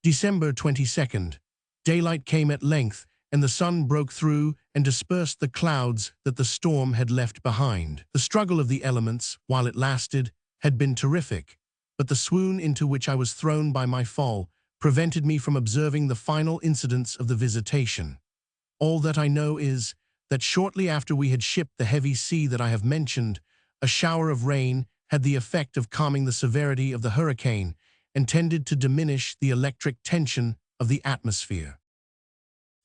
December 22nd. Daylight came at length, and the sun broke through and dispersed the clouds that the storm had left behind. The struggle of the elements, while it lasted, had been terrific, but the swoon into which I was thrown by my fall prevented me from observing the final incidents of the visitation. All that I know is that shortly after we had shipped the heavy sea that I have mentioned, a shower of rain had the effect of calming the severity of the hurricane and tended to diminish the electric tension of the atmosphere.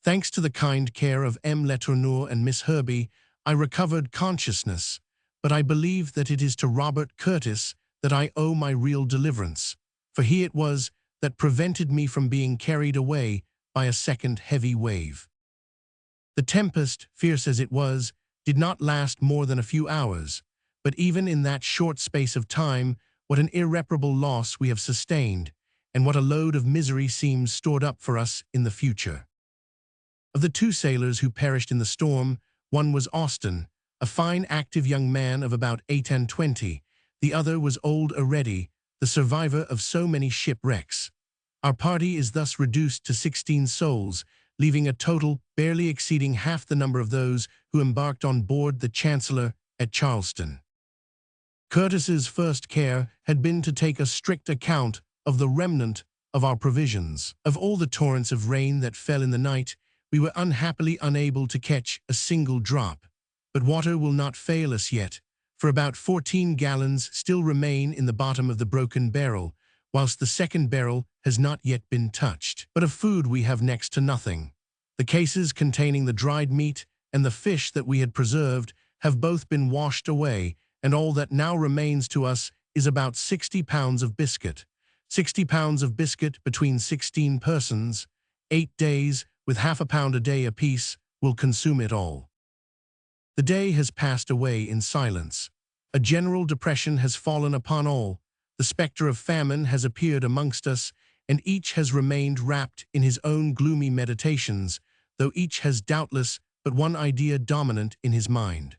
Thanks to the kind care of M. Letourneur and Miss Herbie, I recovered consciousness, but I believe that it is to Robert Curtis that I owe my real deliverance, for he it was that prevented me from being carried away by a second heavy wave. The tempest, fierce as it was, did not last more than a few hours, but even in that short space of time, what an irreparable loss we have sustained, and what a load of misery seems stored up for us in the future. Of the two sailors who perished in the storm, one was Austin, a fine active young man of about 28. The other was old Areddy, the survivor of so many shipwrecks. Our party is thus reduced to 16 souls, leaving a total barely exceeding half the number of those who embarked on board the Chancellor at Charleston. Curtis's first care had been to take a strict account of the remnant of our provisions. Of all the torrents of rain that fell in the night, we were unhappily unable to catch a single drop. But water will not fail us yet, for about 14 gallons still remain in the bottom of the broken barrel, whilst the second barrel has not yet been touched. But of food we have next to nothing. The cases containing the dried meat and the fish that we had preserved have both been washed away, and all that now remains to us is about 60 pounds of biscuit. 60 pounds of biscuit between 16 persons, 8 days, with half a pound a day apiece, will consume it all. The day has passed away in silence. A general depression has fallen upon all. The spectre of famine has appeared amongst us, and each has remained wrapped in his own gloomy meditations, though each has doubtless but one idea dominant in his mind.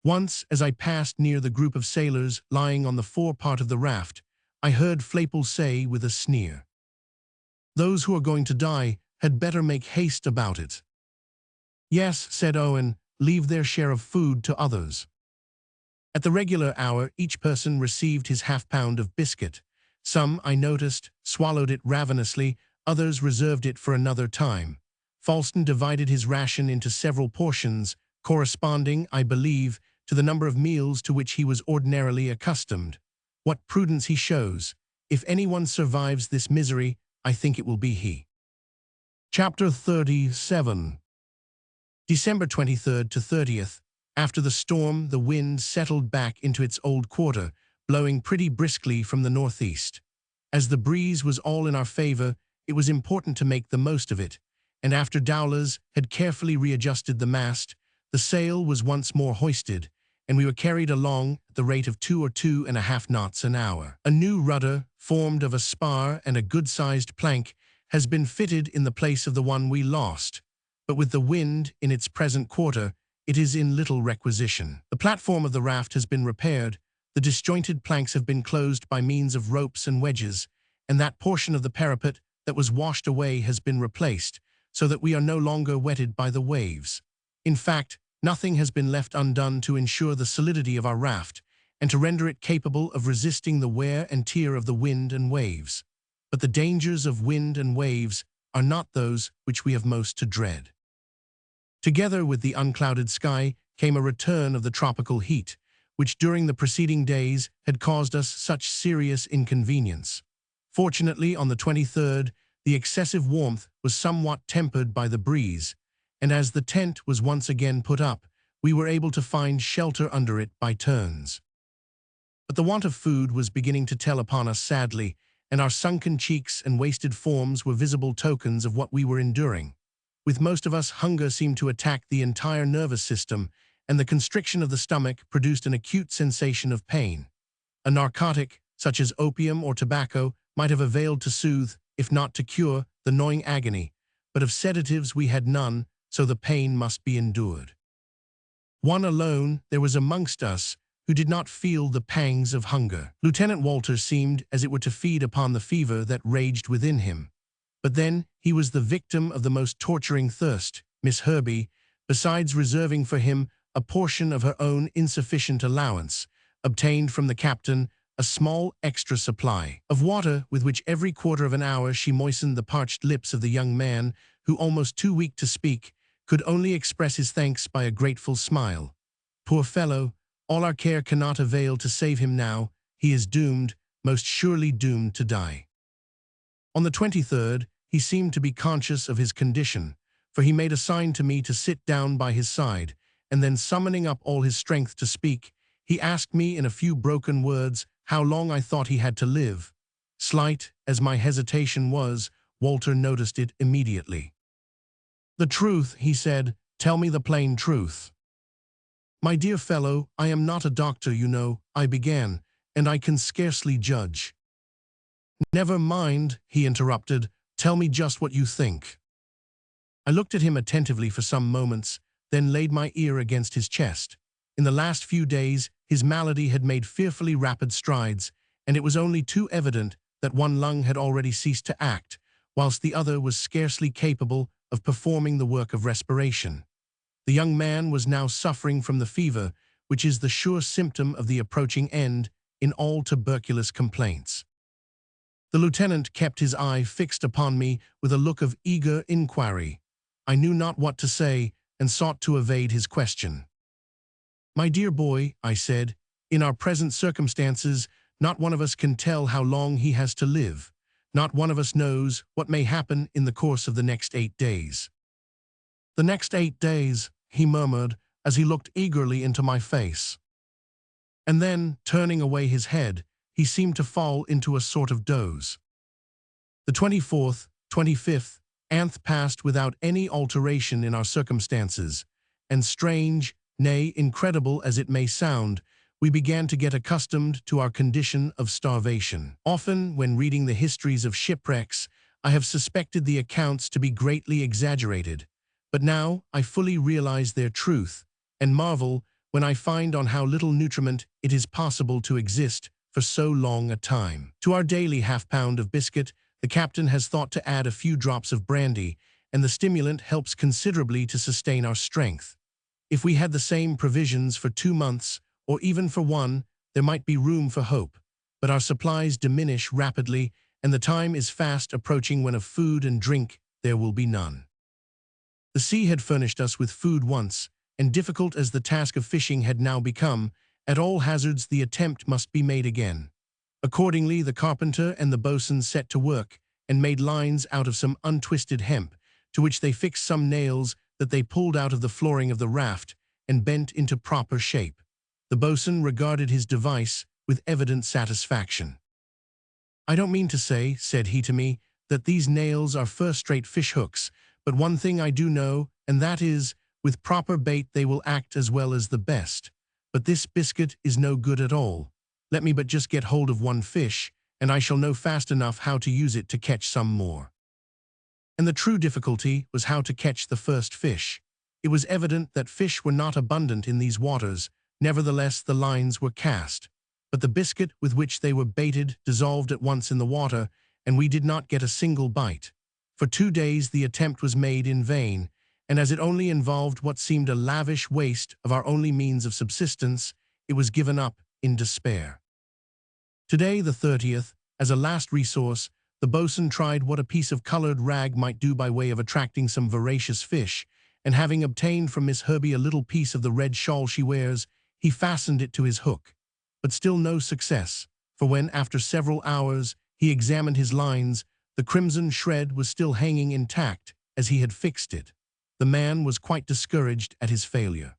Once, as I passed near the group of sailors lying on the forepart of the raft, I heard Flaypole say with a sneer, "Those who are going to die had better make haste about it." "Yes," said Owen, "leave their share of food to others." At the regular hour, each person received his half-pound of biscuit. Some, I noticed, swallowed it ravenously, others reserved it for another time. Falston divided his ration into several portions, corresponding, I believe, to the number of meals to which he was ordinarily accustomed. What prudence he shows! If anyone survives this misery, I think it will be he. Chapter 37. December 23rd to 30th. After the storm, the wind settled back into its old quarter, blowing pretty briskly from the northeast. As the breeze was all in our favor, it was important to make the most of it, and after Dowlers had carefully readjusted the mast, the sail was once more hoisted, and we were carried along at the rate of 2 or 2.5 knots an hour. A new rudder, formed of a spar and a good-sized plank, has been fitted in the place of the one we lost. but with the wind in its present quarter, it is in little requisition. The platform of the raft has been repaired, the disjointed planks have been closed by means of ropes and wedges, and that portion of the parapet that was washed away has been replaced, so that we are no longer wetted by the waves. In fact, nothing has been left undone to ensure the solidity of our raft, and to render it capable of resisting the wear and tear of the wind and waves. But the dangers of wind and waves are not those which we have most to dread. Together with the unclouded sky came a return of the tropical heat, which during the preceding days had caused us such serious inconvenience. Fortunately, on the 23rd, the excessive warmth was somewhat tempered by the breeze, and as the tent was once again put up, we were able to find shelter under it by turns. But the want of food was beginning to tell upon us sadly, and our sunken cheeks and wasted forms were visible tokens of what we were enduring. With most of us, hunger seemed to attack the entire nervous system, and the constriction of the stomach produced an acute sensation of pain. A narcotic, such as opium or tobacco, might have availed to soothe, if not to cure, the gnawing agony, but of sedatives we had none, so the pain must be endured. One alone there was amongst us who did not feel the pangs of hunger. Lieutenant Walter seemed as it were to feed upon the fever that raged within him. But then he was the victim of the most torturing thirst. Miss Herbie, besides reserving for him a portion of her own insufficient allowance, obtained from the captain a small extra supply of water with which every quarter of an hour she moistened the parched lips of the young man who, almost too weak to speak, could only express his thanks by a grateful smile. Poor fellow, all our care cannot avail to save him now. He is doomed, most surely doomed to die. On the 23rd, he seemed to be conscious of his condition, for he made a sign to me to sit down by his side, and then summoning up all his strength to speak, he asked me in a few broken words how long I thought he had to live. Slight as my hesitation was, Walter noticed it immediately. "The truth," he said, "tell me the plain truth." "My dear fellow, I am not a doctor, you know," I began, "and I can scarcely judge." "Never mind," he interrupted, "tell me just what you think." I looked at him attentively for some moments, then laid my ear against his chest. In the last few days, his malady had made fearfully rapid strides, and it was only too evident that one lung had already ceased to act, whilst the other was scarcely capable of performing the work of respiration. The young man was now suffering from the fever, which is the sure symptom of the approaching end in all tuberculous complaints. The lieutenant kept his eye fixed upon me with a look of eager inquiry. I knew not what to say, and sought to evade his question. "My dear boy," I said, "in our present circumstances, not one of us can tell how long he has to live. Not one of us knows what may happen in the course of the next 8 days." "The next 8 days," he murmured as he looked eagerly into my face. And then, turning away his head, he seemed to fall into a sort of doze. The 24th, 25th, th passed without any alteration in our circumstances, and strange, nay, incredible as it may sound, we began to get accustomed to our condition of starvation. Often, when reading the histories of shipwrecks, I have suspected the accounts to be greatly exaggerated, but now I fully realize their truth, and marvel when I find on how little nutriment it is possible to exist for so long a time. To our daily half-pound of biscuit, the captain has thought to add a few drops of brandy, and the stimulant helps considerably to sustain our strength. If we had the same provisions for 2 months, or even for 1, there might be room for hope, but our supplies diminish rapidly, and the time is fast approaching when of food and drink there will be none. The sea had furnished us with food once, and difficult as the task of fishing had now become, at all hazards the attempt must be made again. Accordingly, the carpenter and the boatswain set to work, and made lines out of some untwisted hemp, to which they fixed some nails that they pulled out of the flooring of the raft, and bent into proper shape. The boatswain regarded his device with evident satisfaction. "I don't mean to say," said he to me, "that these nails are first-rate fish-hooks, but one thing I do know, and that is, with proper bait they will act as well as the best. But this biscuit is no good at all. Let me but just get hold of one fish, and I shall know fast enough how to use it to catch some more." And the true difficulty was how to catch the first fish. It was evident that fish were not abundant in these waters, nevertheless the lines were cast. But the biscuit with which they were baited dissolved at once in the water, and we did not get a single bite. For 2 days the attempt was made in vain, and as it only involved what seemed a lavish waste of our only means of subsistence, it was given up in despair. Today, the 30th, as a last resource, the boatswain tried what a piece of colored rag might do by way of attracting some voracious fish, and having obtained from Miss Herbie a little piece of the red shawl she wears, he fastened it to his hook. But still no success, for when, after several hours, he examined his lines, the crimson shred was still hanging intact as he had fixed it. The man was quite discouraged at his failure.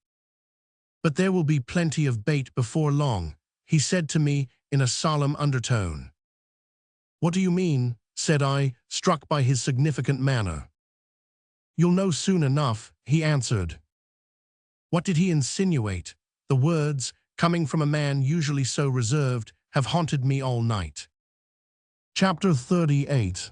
"But there will be plenty of bait before long," he said to me in a solemn undertone. "What do you mean?" said I, struck by his significant manner. "You'll know soon enough," he answered. What did he insinuate? The words, coming from a man usually so reserved, have haunted me all night. Chapter 38.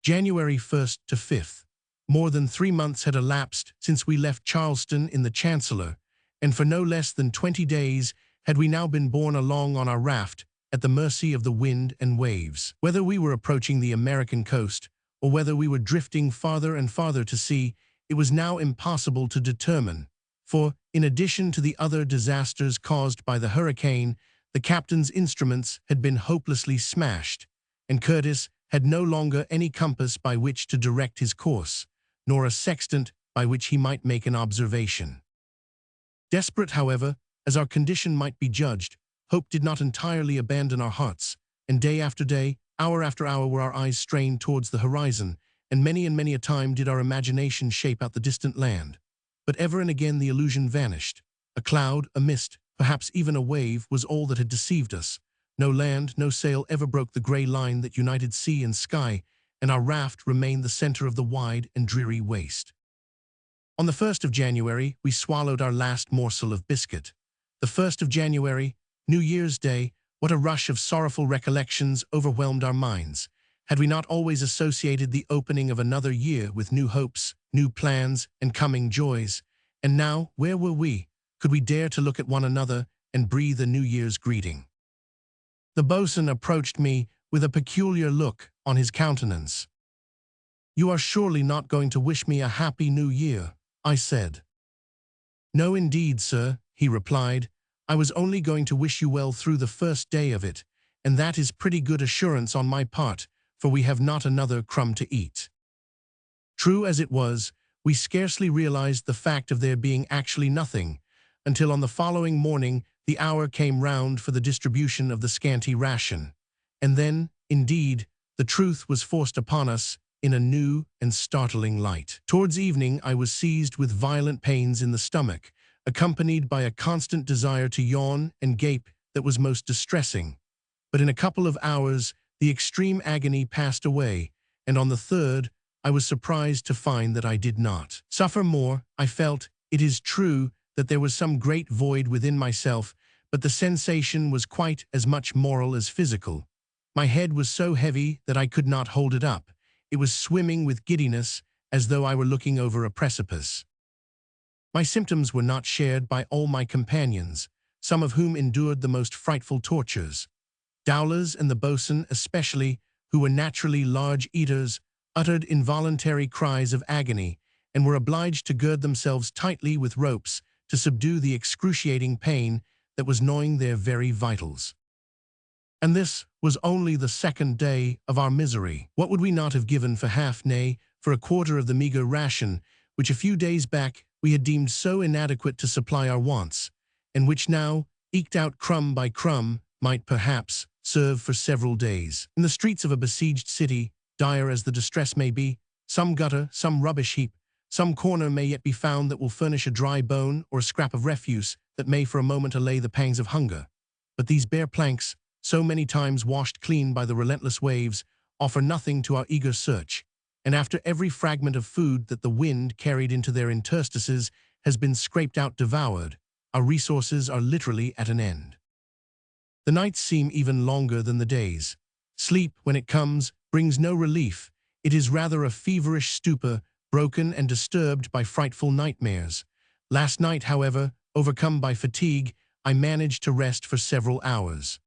January 1st to 5th. More than 3 months had elapsed since we left Charleston in the Chancellor, and for no less than 20 days had we now been borne along on our raft at the mercy of the wind and waves. Whether we were approaching the American coast, or whether we were drifting farther and farther to sea, it was now impossible to determine, for, in addition to the other disasters caused by the hurricane, the captain's instruments had been hopelessly smashed, and Curtis had no longer any compass by which to direct his course, nor a sextant by which he might make an observation. Desperate, however, as our condition might be judged, hope did not entirely abandon our hearts, and day after day, hour after hour were our eyes strained towards the horizon, and many a time did our imagination shape out the distant land. But ever and again the illusion vanished. A cloud, a mist, perhaps even a wave was all that had deceived us. No land, no sail ever broke the gray line that united sea and sky, and our raft remained the center of the wide and dreary waste. On the 1st of January, we swallowed our last morsel of biscuit. The 1st of January, New Year's Day, what a rush of sorrowful recollections overwhelmed our minds. Had we not always associated the opening of another year with new hopes, new plans, and coming joys? And now, where were we? Could we dare to look at one another and breathe a New Year's greeting? The boatswain approached me with a peculiar look on his countenance. "You are surely not going to wish me a happy New Year," I said. "No, indeed, sir," he replied. "I was only going to wish you well through the first day of it, and that is pretty good assurance on my part, for we have not another crumb to eat." True as it was, we scarcely realized the fact of there being actually nothing, until on the following morning the hour came round for the distribution of the scanty ration. And then, indeed, the truth was forced upon us in a new and startling light. Towards evening I was seized with violent pains in the stomach, accompanied by a constant desire to yawn and gape that was most distressing. But in a couple of hours the extreme agony passed away, and on the 3rd I was surprised to find that I did not suffer more. I felt, it is true, that there was some great void within myself, but the sensation was quite as much moral as physical. My head was so heavy that I could not hold it up. It was swimming with giddiness, as though I were looking over a precipice. My symptoms were not shared by all my companions, some of whom endured the most frightful tortures. Dowlers and the boatswain especially, who were naturally large eaters, uttered involuntary cries of agony, and were obliged to gird themselves tightly with ropes to subdue the excruciating pain that was gnawing their very vitals. And this was only the 2nd day of our misery. What would we not have given for half, nay, for a quarter of the meager ration, which a few days back we had deemed so inadequate to supply our wants, and which now, eked out crumb by crumb, might perhaps serve for several days. In the streets of a besieged city, dire as the distress may be, some gutter, some rubbish heap, some corner may yet be found that will furnish a dry bone or a scrap of refuse that may for a moment allay the pangs of hunger. But these bare planks, so many times washed clean by the relentless waves, offer nothing to our eager search, and after every fragment of food that the wind carried into their interstices has been scraped out devoured, our resources are literally at an end. The nights seem even longer than the days. Sleep, when it comes, brings no relief. It is rather a feverish stupor, broken and disturbed by frightful nightmares. Last night, however, overcome by fatigue, I managed to rest for several hours.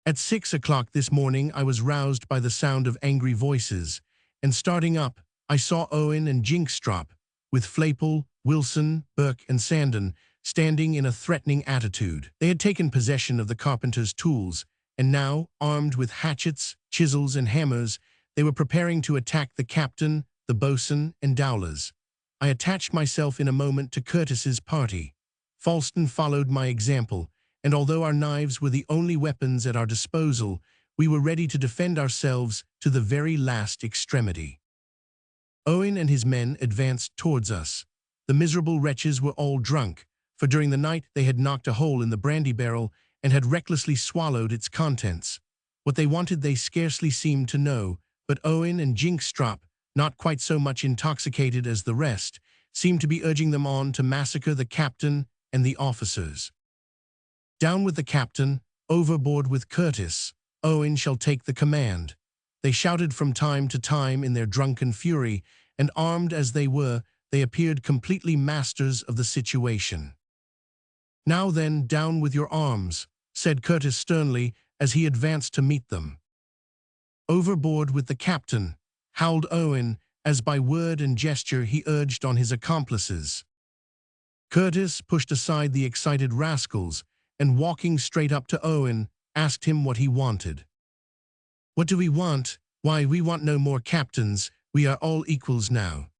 At 6 o'clock this morning, I was roused by the sound of angry voices, and starting up, I saw Owen and Jinkstrop, with Flaypole, Wilson, Burke, and Sandon, standing in a threatening attitude. They had taken possession of the carpenter's tools, and now, armed with hatchets, chisels, and hammers, they were preparing to attack the captain, the boatswain, and Dowlers. I attached myself in a moment to Curtis's party. Falston followed my example, and although our knives were the only weapons at our disposal, we were ready to defend ourselves to the very last extremity. Owen and his men advanced towards us. The miserable wretches were all drunk, for during the night they had knocked a hole in the brandy barrel and had recklessly swallowed its contents. What they wanted they scarcely seemed to know, but Owen and Jinkstrop, not quite so much intoxicated as the rest, seemed to be urging them on to massacre the captain and the officers. Down with the captain, overboard with Curtis. Owen shall take the command. They shouted from time to time in their drunken fury, and armed as they were, they appeared completely masters of the situation. "Now then, down with your arms," said Curtis sternly as he advanced to meet them. "Overboard with the captain," howled Owen, as by word and gesture he urged on his accomplices. Curtis pushed aside the excited rascals, and walking straight up to Owen, asked him what he wanted. "What do we want? Why, we want no more captains, we are all equals now."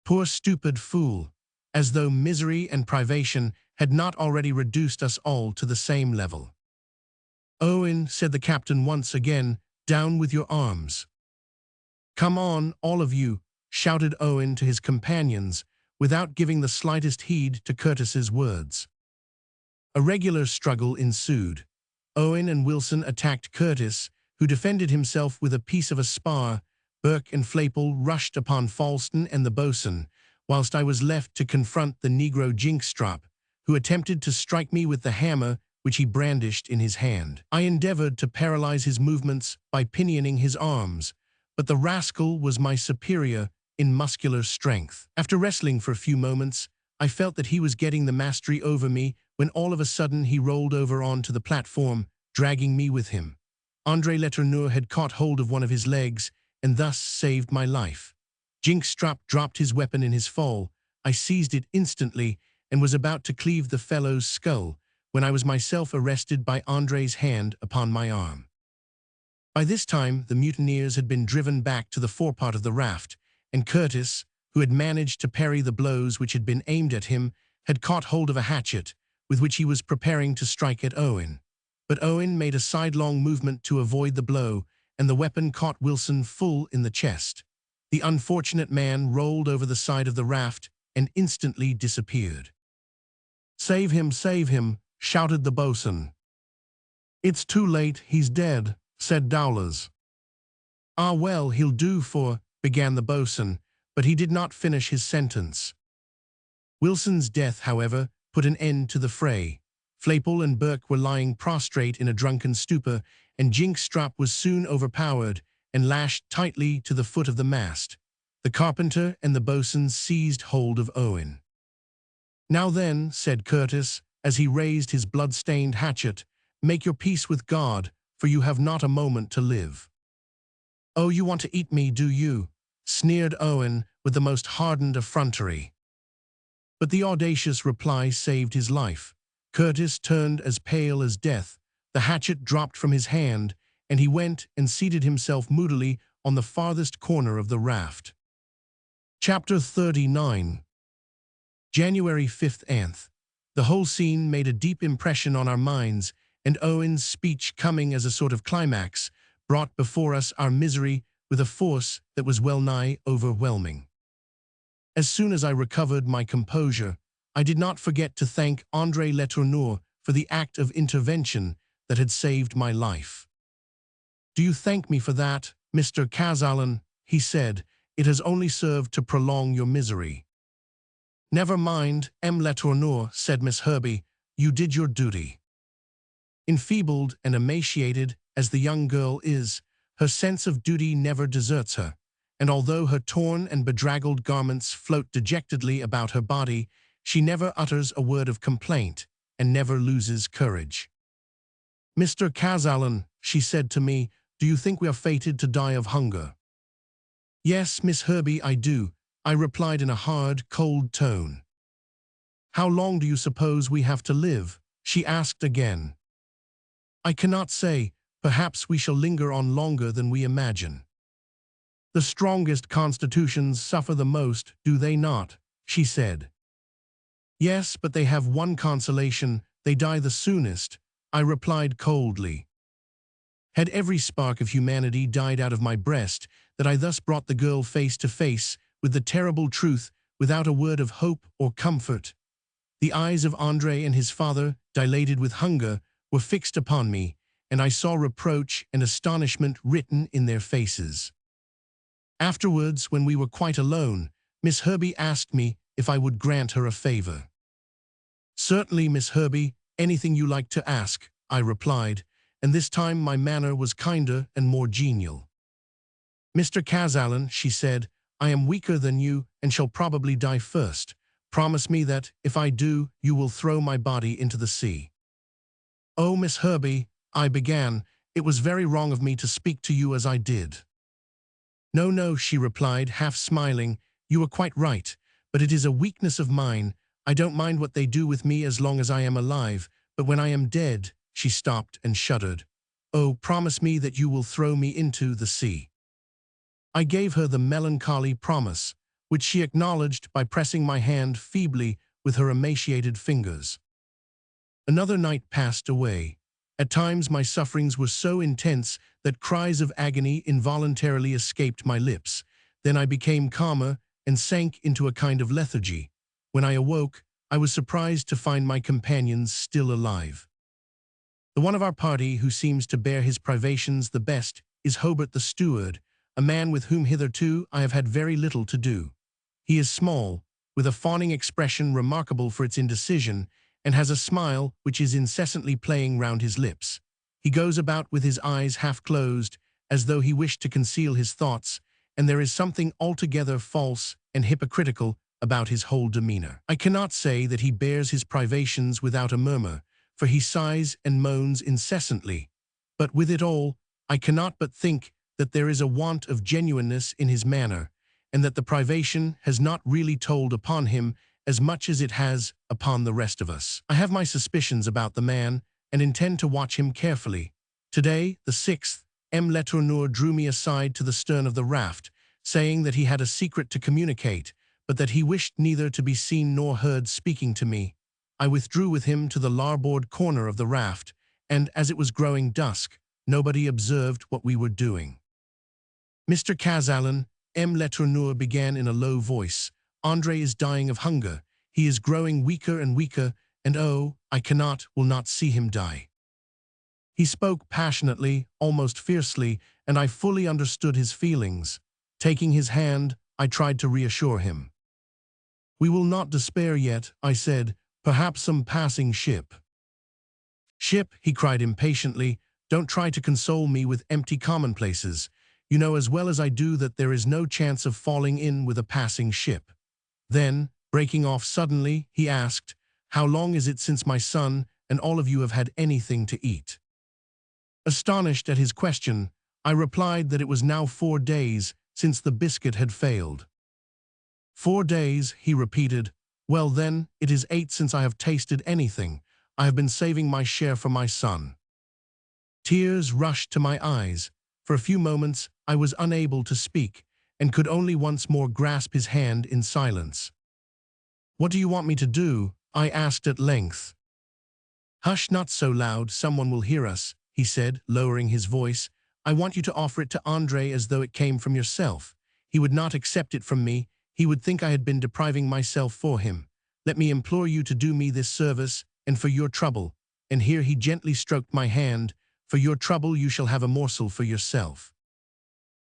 Poor stupid fool, as though misery and privation had not already reduced us all to the same level. "Owen," said the captain once again, "down with your arms." "Come on, all of you," shouted Owen to his companions, without giving the slightest heed to Curtis's words. A regular struggle ensued. Owen and Wilson attacked Curtis, who defended himself with a piece of a spar. Burke and Flaypole rushed upon Falston and the boatswain, whilst I was left to confront the negro Jinkstrop, who attempted to strike me with the hammer which he brandished in his hand. I endeavored to paralyze his movements by pinioning his arms, but the rascal was my superior in muscular strength. After wrestling for a few moments, I felt that he was getting the mastery over me when all of a sudden he rolled over onto the platform, dragging me with him. André Letourneur had caught hold of one of his legs and thus saved my life. Jinkstrop dropped his weapon in his fall. I seized it instantly and was about to cleave the fellow's skull when I was myself arrested by André's hand upon my arm. By this time, the mutineers had been driven back to the forepart of the raft, and Curtis, who had managed to parry the blows which had been aimed at him, had caught hold of a hatchet, with which he was preparing to strike at Owen. But Owen made a sidelong movement to avoid the blow, and the weapon caught Wilson full in the chest. The unfortunate man rolled over the side of the raft and instantly disappeared. "Save him, shouted the boatswain. "It's too late, he's dead," said Dowlers. "Ah well, he'll do for," began the boatswain, but he did not finish his sentence. Wilson's death, however, put an end to the fray. Flaypole and Burke were lying prostrate in a drunken stupor, and Jinkstrop was soon overpowered and lashed tightly to the foot of the mast. The carpenter and the boatswain seized hold of Owen. "Now then," said Curtis, as he raised his blood-stained hatchet, "make your peace with God, for you have not a moment to live." "Oh, you want to eat me, do you?" sneered Owen with the most hardened effrontery. But the audacious reply saved his life. Curtis turned as pale as death, the hatchet dropped from his hand, and he went and seated himself moodily on the farthest corner of the raft. Chapter 39. January 5th, th. The whole scene made a deep impression on our minds, and Owen's speech, coming as a sort of climax, brought before us our misery with a force that was well-nigh overwhelming. As soon as I recovered my composure, I did not forget to thank André Letourneur for the act of intervention that had saved my life. "Do you thank me for that, Mr. Kazallon?" he said. "It has only served to prolong your misery." "Never mind, M. Letourneur," said Miss Herbey. "You did your duty." Enfeebled and emaciated as the young girl is, Her sense of duty never deserts her, and although her torn and bedraggled garments float dejectedly about her body, she never utters a word of complaint and never loses courage. "Mr. Kazallon," she said to me, "do you think we are fated to die of hunger?" "Yes, Miss Herbie, I do," I replied in a hard, cold tone. "How long do you suppose we have to live?" she asked again. "I cannot say. Perhaps we shall linger on longer than we imagine." "The strongest constitutions suffer the most, do they not?" she said. "Yes, but they have one consolation, they die the soonest," I replied coldly. Had every spark of humanity died out of my breast, that I thus brought the girl face to face with the terrible truth without a word of hope or comfort. The eyes of André and his father, dilated with hunger, were fixed upon me, and I saw reproach and astonishment written in their faces. Afterwards, when we were quite alone, Miss Herbie asked me if I would grant her a favor. "Certainly, Miss Herbie, anything you like to ask," I replied, and this time my manner was kinder and more genial. "Mr. Kazallon," she said, "I am weaker than you and shall probably die first. Promise me that, if I do, you will throw my body into the sea." "Oh, Miss Herbie," I began, "it was very wrong of me to speak to you as I did." "No, no," she replied, half smiling, "you are quite right, but it is a weakness of mine. I don't mind what they do with me as long as I am alive, but when I am dead—" She stopped and shuddered. "Oh, promise me that you will throw me into the sea." I gave her the melancholy promise, which she acknowledged by pressing my hand feebly with her emaciated fingers. Another night passed away. At times my sufferings were so intense that cries of agony involuntarily escaped my lips. Then I became calmer and sank into a kind of lethargy. When I awoke, I was surprised to find my companions still alive. The one of our party who seems to bear his privations the best is Hobart the steward, a man with whom hitherto I have had very little to do. He is small, with a fawning expression remarkable for its indecision, and has a smile which is incessantly playing round his lips. He goes about with his eyes half closed, as though he wished to conceal his thoughts, and there is something altogether false and hypocritical about his whole demeanor. I cannot say that he bears his privations without a murmur, for he sighs and moans incessantly, but with it all, I cannot but think that there is a want of genuineness in his manner, and that the privation has not really told upon him as much as it has upon the rest of us. I have my suspicions about the man, and intend to watch him carefully. Today, the 6th, M. Letourneur drew me aside to the stern of the raft, saying that he had a secret to communicate, but that he wished neither to be seen nor heard speaking to me. I withdrew with him to the larboard corner of the raft, and as it was growing dusk, nobody observed what we were doing. "Mr. Kazallon," M. Letourneur began in a low voice, "André is dying of hunger. He is growing weaker and weaker, and oh, I will not see him die." He spoke passionately, almost fiercely, and I fully understood his feelings. Taking his hand, I tried to reassure him. "We will not despair yet," I said, "perhaps some passing ship." "Ship," he cried impatiently, "don't try to console me with empty commonplaces. You know as well as I do that there is no chance of falling in with a passing ship." Then, breaking off suddenly, he asked, "How long is it since my son and all of you have had anything to eat?" Astonished at his question, I replied that it was now 4 days since the biscuit had failed. "4 days," he repeated. "Well then, it is 8 since I have tasted anything. I have been saving my share for my son." Tears rushed to my eyes. For a few moments, I was unable to speak, and could only once more grasp his hand in silence. "What do you want me to do?" I asked at length. "Hush, not so loud, someone will hear us," he said, lowering his voice. "I want you to offer it to André as though it came from yourself. He would not accept it from me. He would think I had been depriving myself for him. Let me implore you to do me this service, and for your trouble," and here he gently stroked my hand, "for your trouble you shall have a morsel for yourself."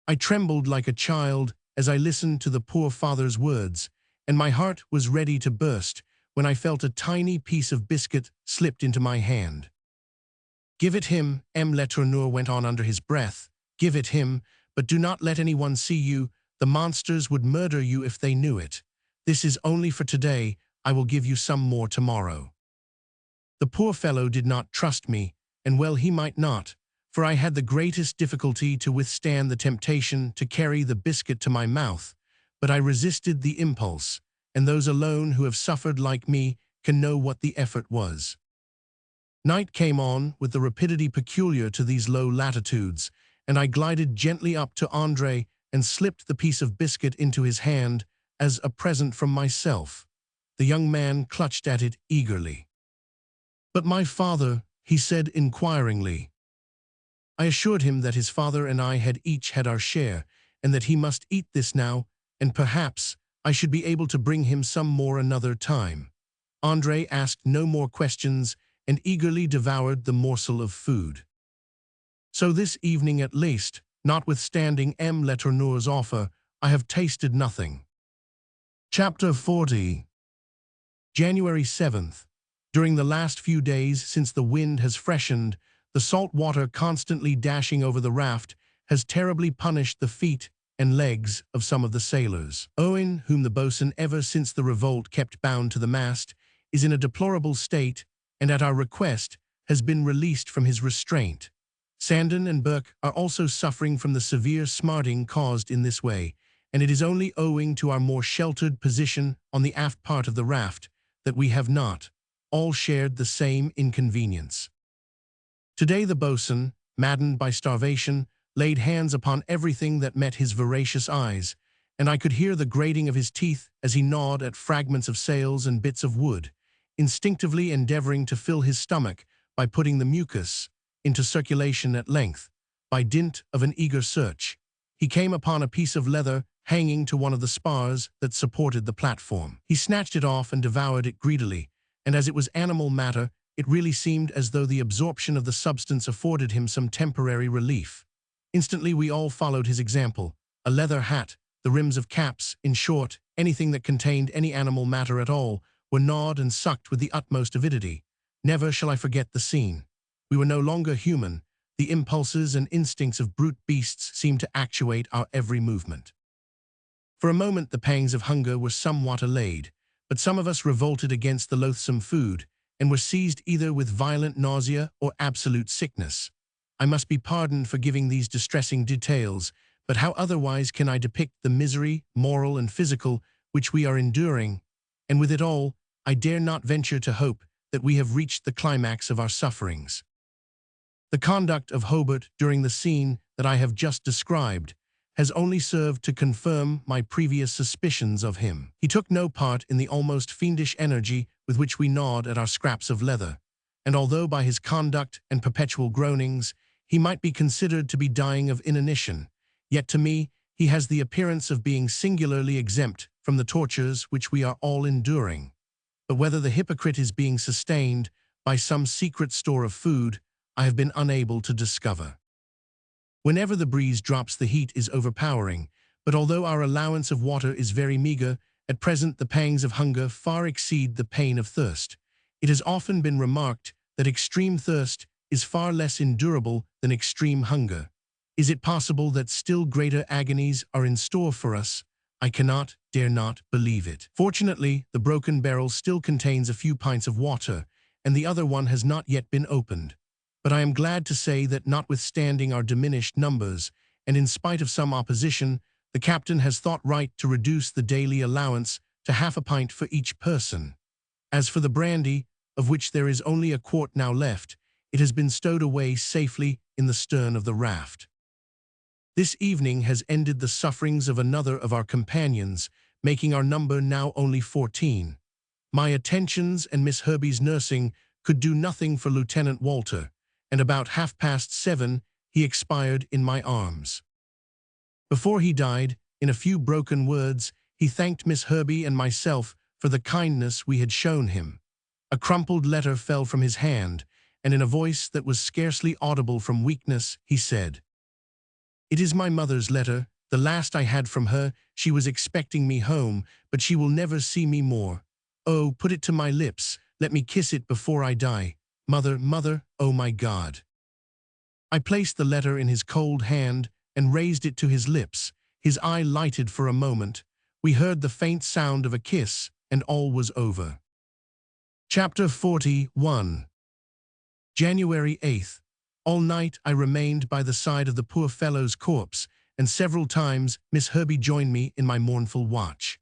I trembled like a child as I listened to the poor father's words, and my heart was ready to burst when I felt a tiny piece of biscuit slipped into my hand. "Give it him," M. Letourneur went on under his breath. Give it him, but do not let anyone see you. The monsters would murder you if they knew it. This is only for today. I will give you some more tomorrow." The poor fellow did not trust me, and well he might not, for I had the greatest difficulty to withstand the temptation to carry the biscuit to my mouth, but I resisted the impulse, and those alone who have suffered like me can know what the effort was. Night came on with the rapidity peculiar to these low latitudes, and I glided gently up to André and slipped the piece of biscuit into his hand as a present from myself. The young man clutched at it eagerly. "But my father," he said inquiringly. I assured him that his father and I had each had our share, and that he must eat this now, and perhaps I should be able to bring him some more another time. André asked no more questions and eagerly devoured the morsel of food. So this evening at least, notwithstanding M. Letourneur's offer, I have tasted nothing. Chapter 40. January 7th. During the last few days since the wind has freshened, the salt water constantly dashing over the raft has terribly punished the feet and legs of some of the sailors. Owen, whom the boatswain ever since the revolt kept bound to the mast, is in a deplorable state, and at our request has been released from his restraint. Sandon and Burke are also suffering from the severe smarting caused in this way, and it is only owing to our more sheltered position on the aft part of the raft that we have not all shared the same inconvenience. Today the boatswain, maddened by starvation, laid hands upon everything that met his voracious eyes, and I could hear the grating of his teeth as he gnawed at fragments of sails and bits of wood, instinctively endeavoring to fill his stomach by putting the mucus into circulation at length. By dint of an eager search, he came upon a piece of leather hanging to one of the spars that supported the platform. He snatched it off and devoured it greedily, and as it was animal matter, it really seemed as though the absorption of the substance afforded him some temporary relief. Instantly we all followed his example. A leather hat, the rims of caps, in short, anything that contained any animal matter at all, were gnawed and sucked with the utmost avidity. Never shall I forget the scene. We were no longer human. The impulses and instincts of brute beasts seemed to actuate our every movement. For a moment the pangs of hunger were somewhat allayed, but some of us revolted against the loathsome food, and were seized either with violent nausea or absolute sickness. I must be pardoned for giving these distressing details, but how otherwise can I depict the misery, moral and physical, which we are enduring? And with it all, I dare not venture to hope that we have reached the climax of our sufferings. The conduct of Hobart during the scene that I have just described has only served to confirm my previous suspicions of him. He took no part in the almost fiendish energy with which we gnawed at our scraps of leather, and although by his conduct and perpetual groanings he might be considered to be dying of inanition, yet to me he has the appearance of being singularly exempt from the tortures which we are all enduring. But whether the hypocrite is being sustained by some secret store of food, I have been unable to discover. Whenever the breeze drops, the heat is overpowering, but although our allowance of water is very meager, at present the pangs of hunger far exceed the pain of thirst. It has often been remarked that extreme thirst is far less endurable than extreme hunger. Is it possible that still greater agonies are in store for us? I cannot, dare not, believe it. Fortunately, the broken barrel still contains a few pints of water, and the other one has not yet been opened. But I am glad to say that notwithstanding our diminished numbers, and in spite of some opposition, the captain has thought right to reduce the daily allowance to half a pint for each person. As for the brandy, of which there is only a quart now left, it has been stowed away safely in the stern of the raft. This evening has ended the sufferings of another of our companions, making our number now only 14. My attentions and Miss Herbey's nursing could do nothing for Lieutenant Walter, and about 7:30 he expired in my arms. Before he died, in a few broken words, he thanked Miss Herbey and myself for the kindness we had shown him. A crumpled letter fell from his hand, and in a voice that was scarcely audible from weakness, he said, "It is my mother's letter, the last I had from her. She was expecting me home, but she will never see me more. Oh, put it to my lips, let me kiss it before I die. Mother, mother, oh my God." I placed the letter in his cold hand and raised it to his lips. His eye lighted for a moment. We heard the faint sound of a kiss, and all was over. Chapter 41. January 8th. All night I remained by the side of the poor fellow's corpse, and several times Miss Herbie joined me in my mournful watch.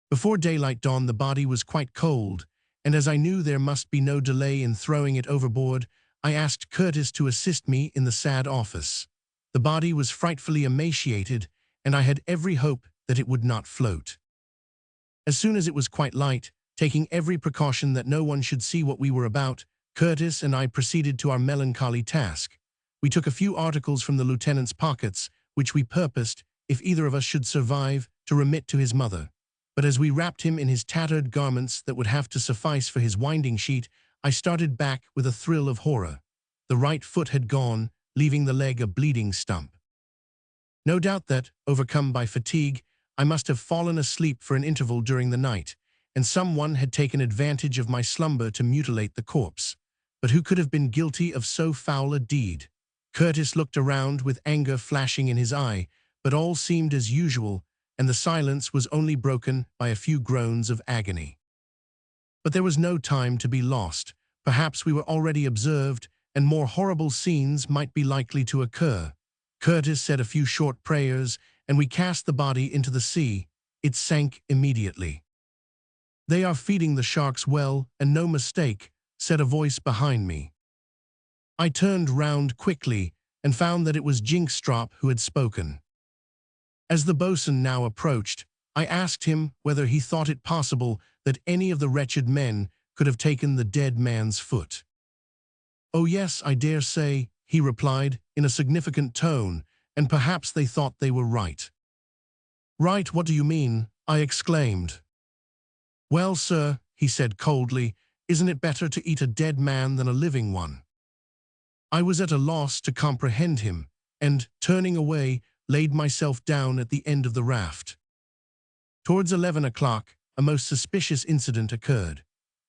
Before daylight dawned, the body was quite cold, and as I knew there must be no delay in throwing it overboard, I asked Curtis to assist me in the sad office. The body was frightfully emaciated, and I had every hope that it would not float. As soon as it was quite light, taking every precaution that no one should see what we were about, Curtis and I proceeded to our melancholy task. We took a few articles from the lieutenant's pockets, which we purposed, if either of us should survive, to remit to his mother. But as we wrapped him in his tattered garments that would have to suffice for his winding sheet, I started back with a thrill of horror. The right foot had gone, leaving the leg a bleeding stump. No doubt that, overcome by fatigue, I must have fallen asleep for an interval during the night, and someone had taken advantage of my slumber to mutilate the corpse. But who could have been guilty of so foul a deed? Curtis looked around with anger flashing in his eye, but all seemed as usual, and the silence was only broken by a few groans of agony. But there was no time to be lost. Perhaps we were already observed, and more horrible scenes might be likely to occur. Curtis said a few short prayers, and we cast the body into the sea. It sank immediately. "They are feeding the sharks well, and no mistake," said a voice behind me. I turned round quickly and found that it was Jinkstrop who had spoken. As the boatswain now approached, I asked him whether he thought it possible that any of the wretched men could have taken the dead man's foot. "Oh yes, I dare say," he replied in a significant tone, "and perhaps they thought they were right." "Right, what do you mean?" I exclaimed. "Well, sir," he said coldly, "isn't it better to eat a dead man than a living one?" I was at a loss to comprehend him, and, turning away, laid myself down at the end of the raft. Towards 11 o'clock, a most suspicious incident occurred.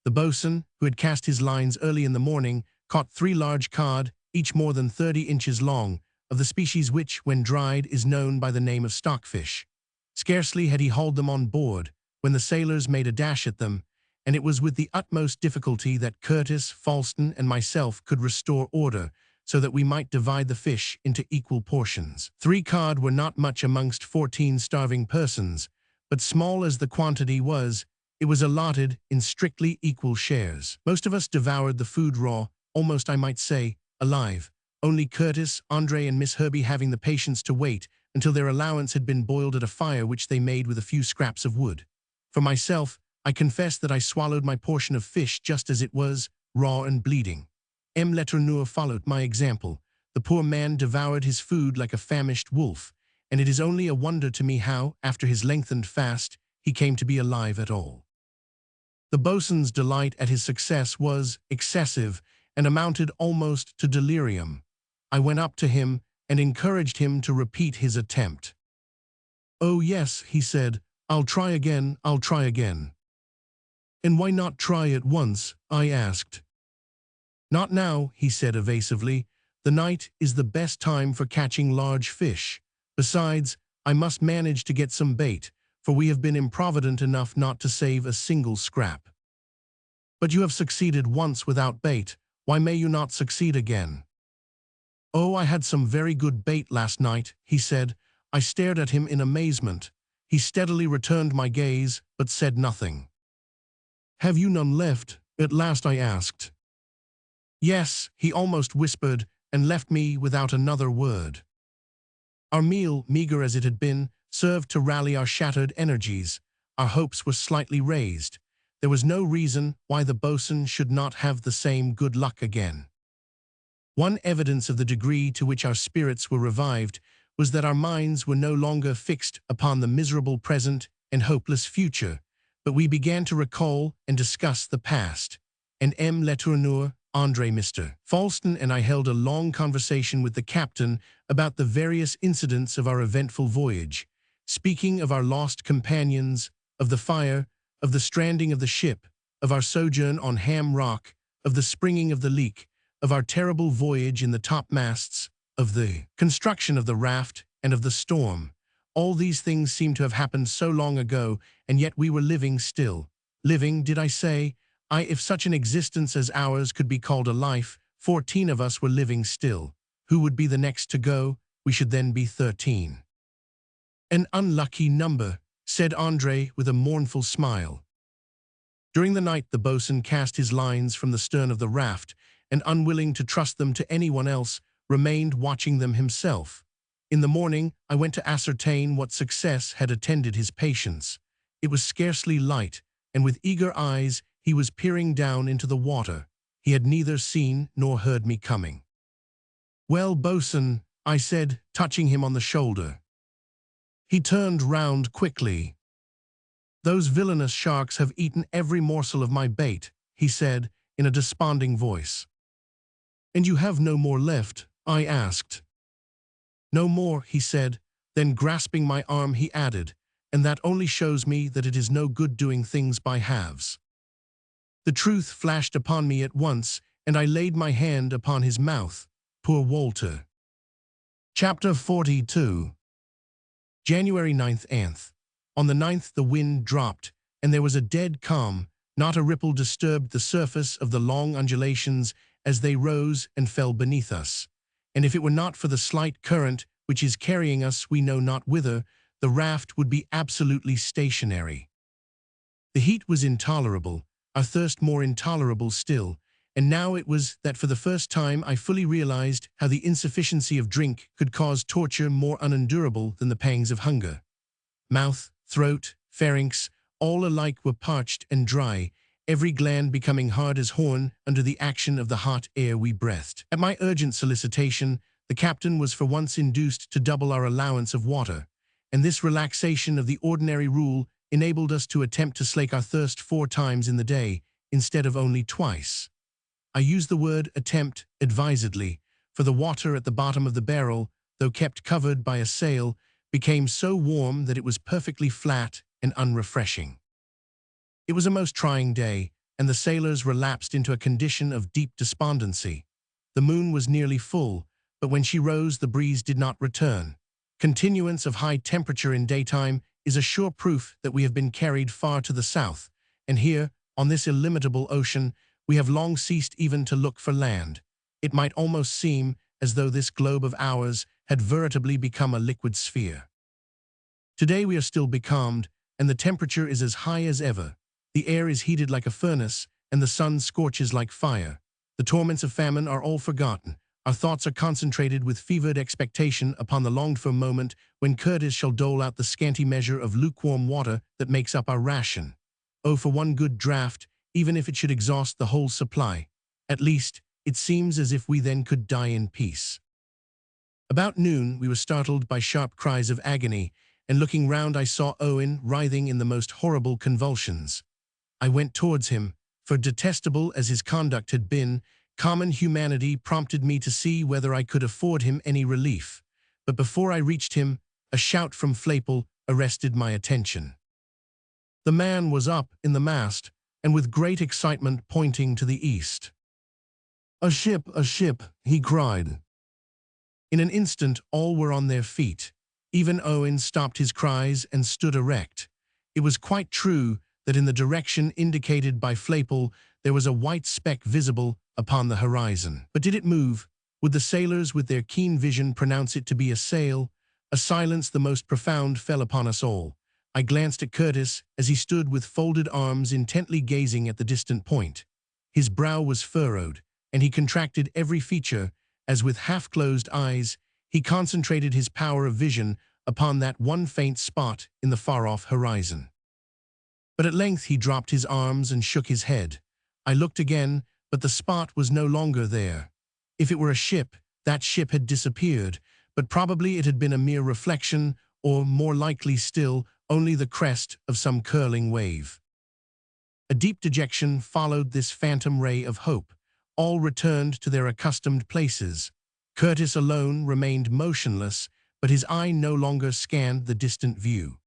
The boatswain, who had cast his lines early in the morning, caught 3 large cod, each more than 30 inches long, of the species which, when dried, is known by the name of stockfish. Scarcely had he hauled them on board, when the sailors made a dash at them, and it was with the utmost difficulty that Curtis, Falston, and myself could restore order, so that we might divide the fish into equal portions. 3 cod were not much amongst 14 starving persons, but small as the quantity was, it was allotted in strictly equal shares. Most of us devoured the food raw, almost I might say, alive, only Curtis, Andre, and Miss Herbie having the patience to wait until their allowance had been boiled at a fire which they made with a few scraps of wood. For myself, I confess that I swallowed my portion of fish just as it was, raw and bleeding. M. Letourneur followed my example. The poor man devoured his food like a famished wolf, and it is only a wonder to me how, after his lengthened fast, he came to be alive at all. The boatswain's delight at his success was excessive and amounted almost to delirium. I went up to him and encouraged him to repeat his attempt. "Oh yes," he said, I'll try again." "And why not try at once?" I asked. "Not now," he said evasively. "The night is the best time for catching large fish. Besides, I must manage to get some bait, for we have been improvident enough not to save a single scrap." "But you have succeeded once without bait. Why may you not succeed again?" "Oh, I had some very good bait last night," he said. I stared at him in amazement. He steadily returned my gaze, but said nothing. "Have you none left?" at last I asked. "Yes," he almost whispered, and left me without another word. Our meal, meager as it had been, served to rally our shattered energies. Our hopes were slightly raised. There was no reason why the boatswain should not have the same good luck again. One evidence of the degree to which our spirits were revived was that our minds were no longer fixed upon the miserable present and hopeless future, but we began to recall and discuss the past. And M. Letourneur, Andre, Mr. Falston, and I held a long conversation with the captain about the various incidents of our eventful voyage, speaking of our lost companions, of the fire, of the stranding of the ship, of our sojourn on Ham Rock, of the springing of the leak, of our terrible voyage in the topmasts, of the construction of the raft, and of the storm. All these things seem to have happened so long ago, and yet we were living still. Living, did I say? If such an existence as ours could be called a life, 14 of us were living still. Who would be the next to go? We should then be 13. An unlucky number, said André with a mournful smile. During the night the boatswain cast his lines from the stern of the raft, and unwilling to trust them to anyone else, remained watching them himself. In the morning I went to ascertain what success had attended his patience. It was scarcely light, and with eager eyes he was peering down into the water. He had neither seen nor heard me coming. "Well, boatswain," I said, touching him on the shoulder. He turned round quickly. "Those villainous sharks have eaten every morsel of my bait," he said, in a desponding voice. "And you have no more left?" I asked. "No more," he said, then grasping my arm he added, "and that only shows me that it is no good doing things by halves." The truth flashed upon me at once, and I laid my hand upon his mouth. Poor Walter. Chapter 42. January 9th. On the 9th the wind dropped, and there was a dead calm. Not a ripple disturbed the surface of the long undulations as they rose and fell beneath us. And if it were not for the slight current which is carrying us we know not whither, the raft would be absolutely stationary. The heat was intolerable, our thirst more intolerable still, and now it was that for the first time I fully realized how the insufficiency of drink could cause torture more unendurable than the pangs of hunger. Mouth, throat, pharynx, all alike were parched and dry, every gland becoming hard as horn under the action of the hot air we breathed. At my urgent solicitation, the captain was for once induced to double our allowance of water, and this relaxation of the ordinary rule enabled us to attempt to slake our thirst 4 times in the day, instead of only twice. I use the word attempt advisedly, for the water at the bottom of the barrel, though kept covered by a sail, became so warm that it was perfectly flat and unrefreshing. It was a most trying day, and the sailors relapsed into a condition of deep despondency. The moon was nearly full, but when she rose the breeze did not return. Continuance of high temperature in daytime is a sure proof that we have been carried far to the south, and here, on this illimitable ocean, we have long ceased even to look for land. It might almost seem as though this globe of ours had veritably become a liquid sphere. Today we are still becalmed, and the temperature is as high as ever. The air is heated like a furnace, and the sun scorches like fire. The torments of famine are all forgotten. Our thoughts are concentrated with fevered expectation upon the longed-for moment when Curtis shall dole out the scanty measure of lukewarm water that makes up our ration. Oh, for one good draught, even if it should exhaust the whole supply. At least, it seems as if we then could die in peace. About noon, we were startled by sharp cries of agony, and looking round I saw Owen writhing in the most horrible convulsions. I went towards him, for detestable as his conduct had been, common humanity prompted me to see whether I could afford him any relief. But before I reached him, a shout from Flaypole arrested my attention. The man was up in the mast, and with great excitement pointing to the east. A ship, he cried. In an instant all were on their feet. Even Owen stopped his cries and stood erect. It was quite true that in the direction indicated by Flaypole there was a white speck visible upon the horizon. But did it move? Would the sailors with their keen vision pronounce it to be a sail? A silence the most profound fell upon us all. I glanced at Curtis as he stood with folded arms intently gazing at the distant point. His brow was furrowed, and he contracted every feature as with half-closed eyes he concentrated his power of vision upon that one faint spot in the far-off horizon. But at length he dropped his arms and shook his head. I looked again, but the spot was no longer there. If it were a ship, that ship had disappeared, but probably it had been a mere reflection, or, more likely still, only the crest of some curling wave. A deep dejection followed this phantom ray of hope. All returned to their accustomed places. Curtis alone remained motionless, but his eye no longer scanned the distant view.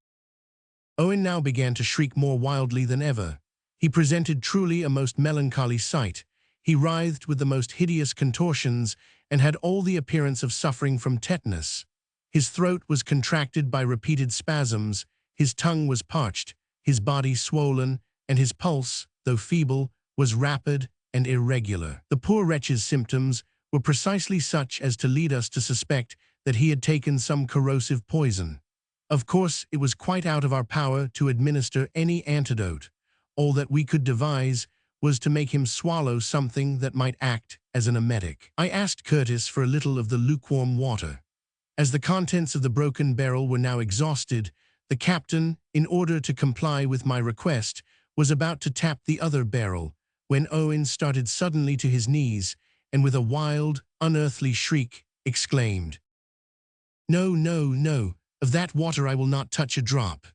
Owen now began to shriek more wildly than ever. He presented truly a most melancholy sight. He writhed with the most hideous contortions and had all the appearance of suffering from tetanus. His throat was contracted by repeated spasms, his tongue was parched, his body swollen, and his pulse, though feeble, was rapid and irregular. The poor wretch's symptoms were precisely such as to lead us to suspect that he had taken some corrosive poison. Of course, it was quite out of our power to administer any antidote. All that we could devise was to make him swallow something that might act as an emetic. I asked Curtis for a little of the lukewarm water. As the contents of the broken barrel were now exhausted, the captain, in order to comply with my request, was about to tap the other barrel, when Owen started suddenly to his knees, and with a wild, unearthly shriek, exclaimed, "No, no, no, of that water I will not touch a drop."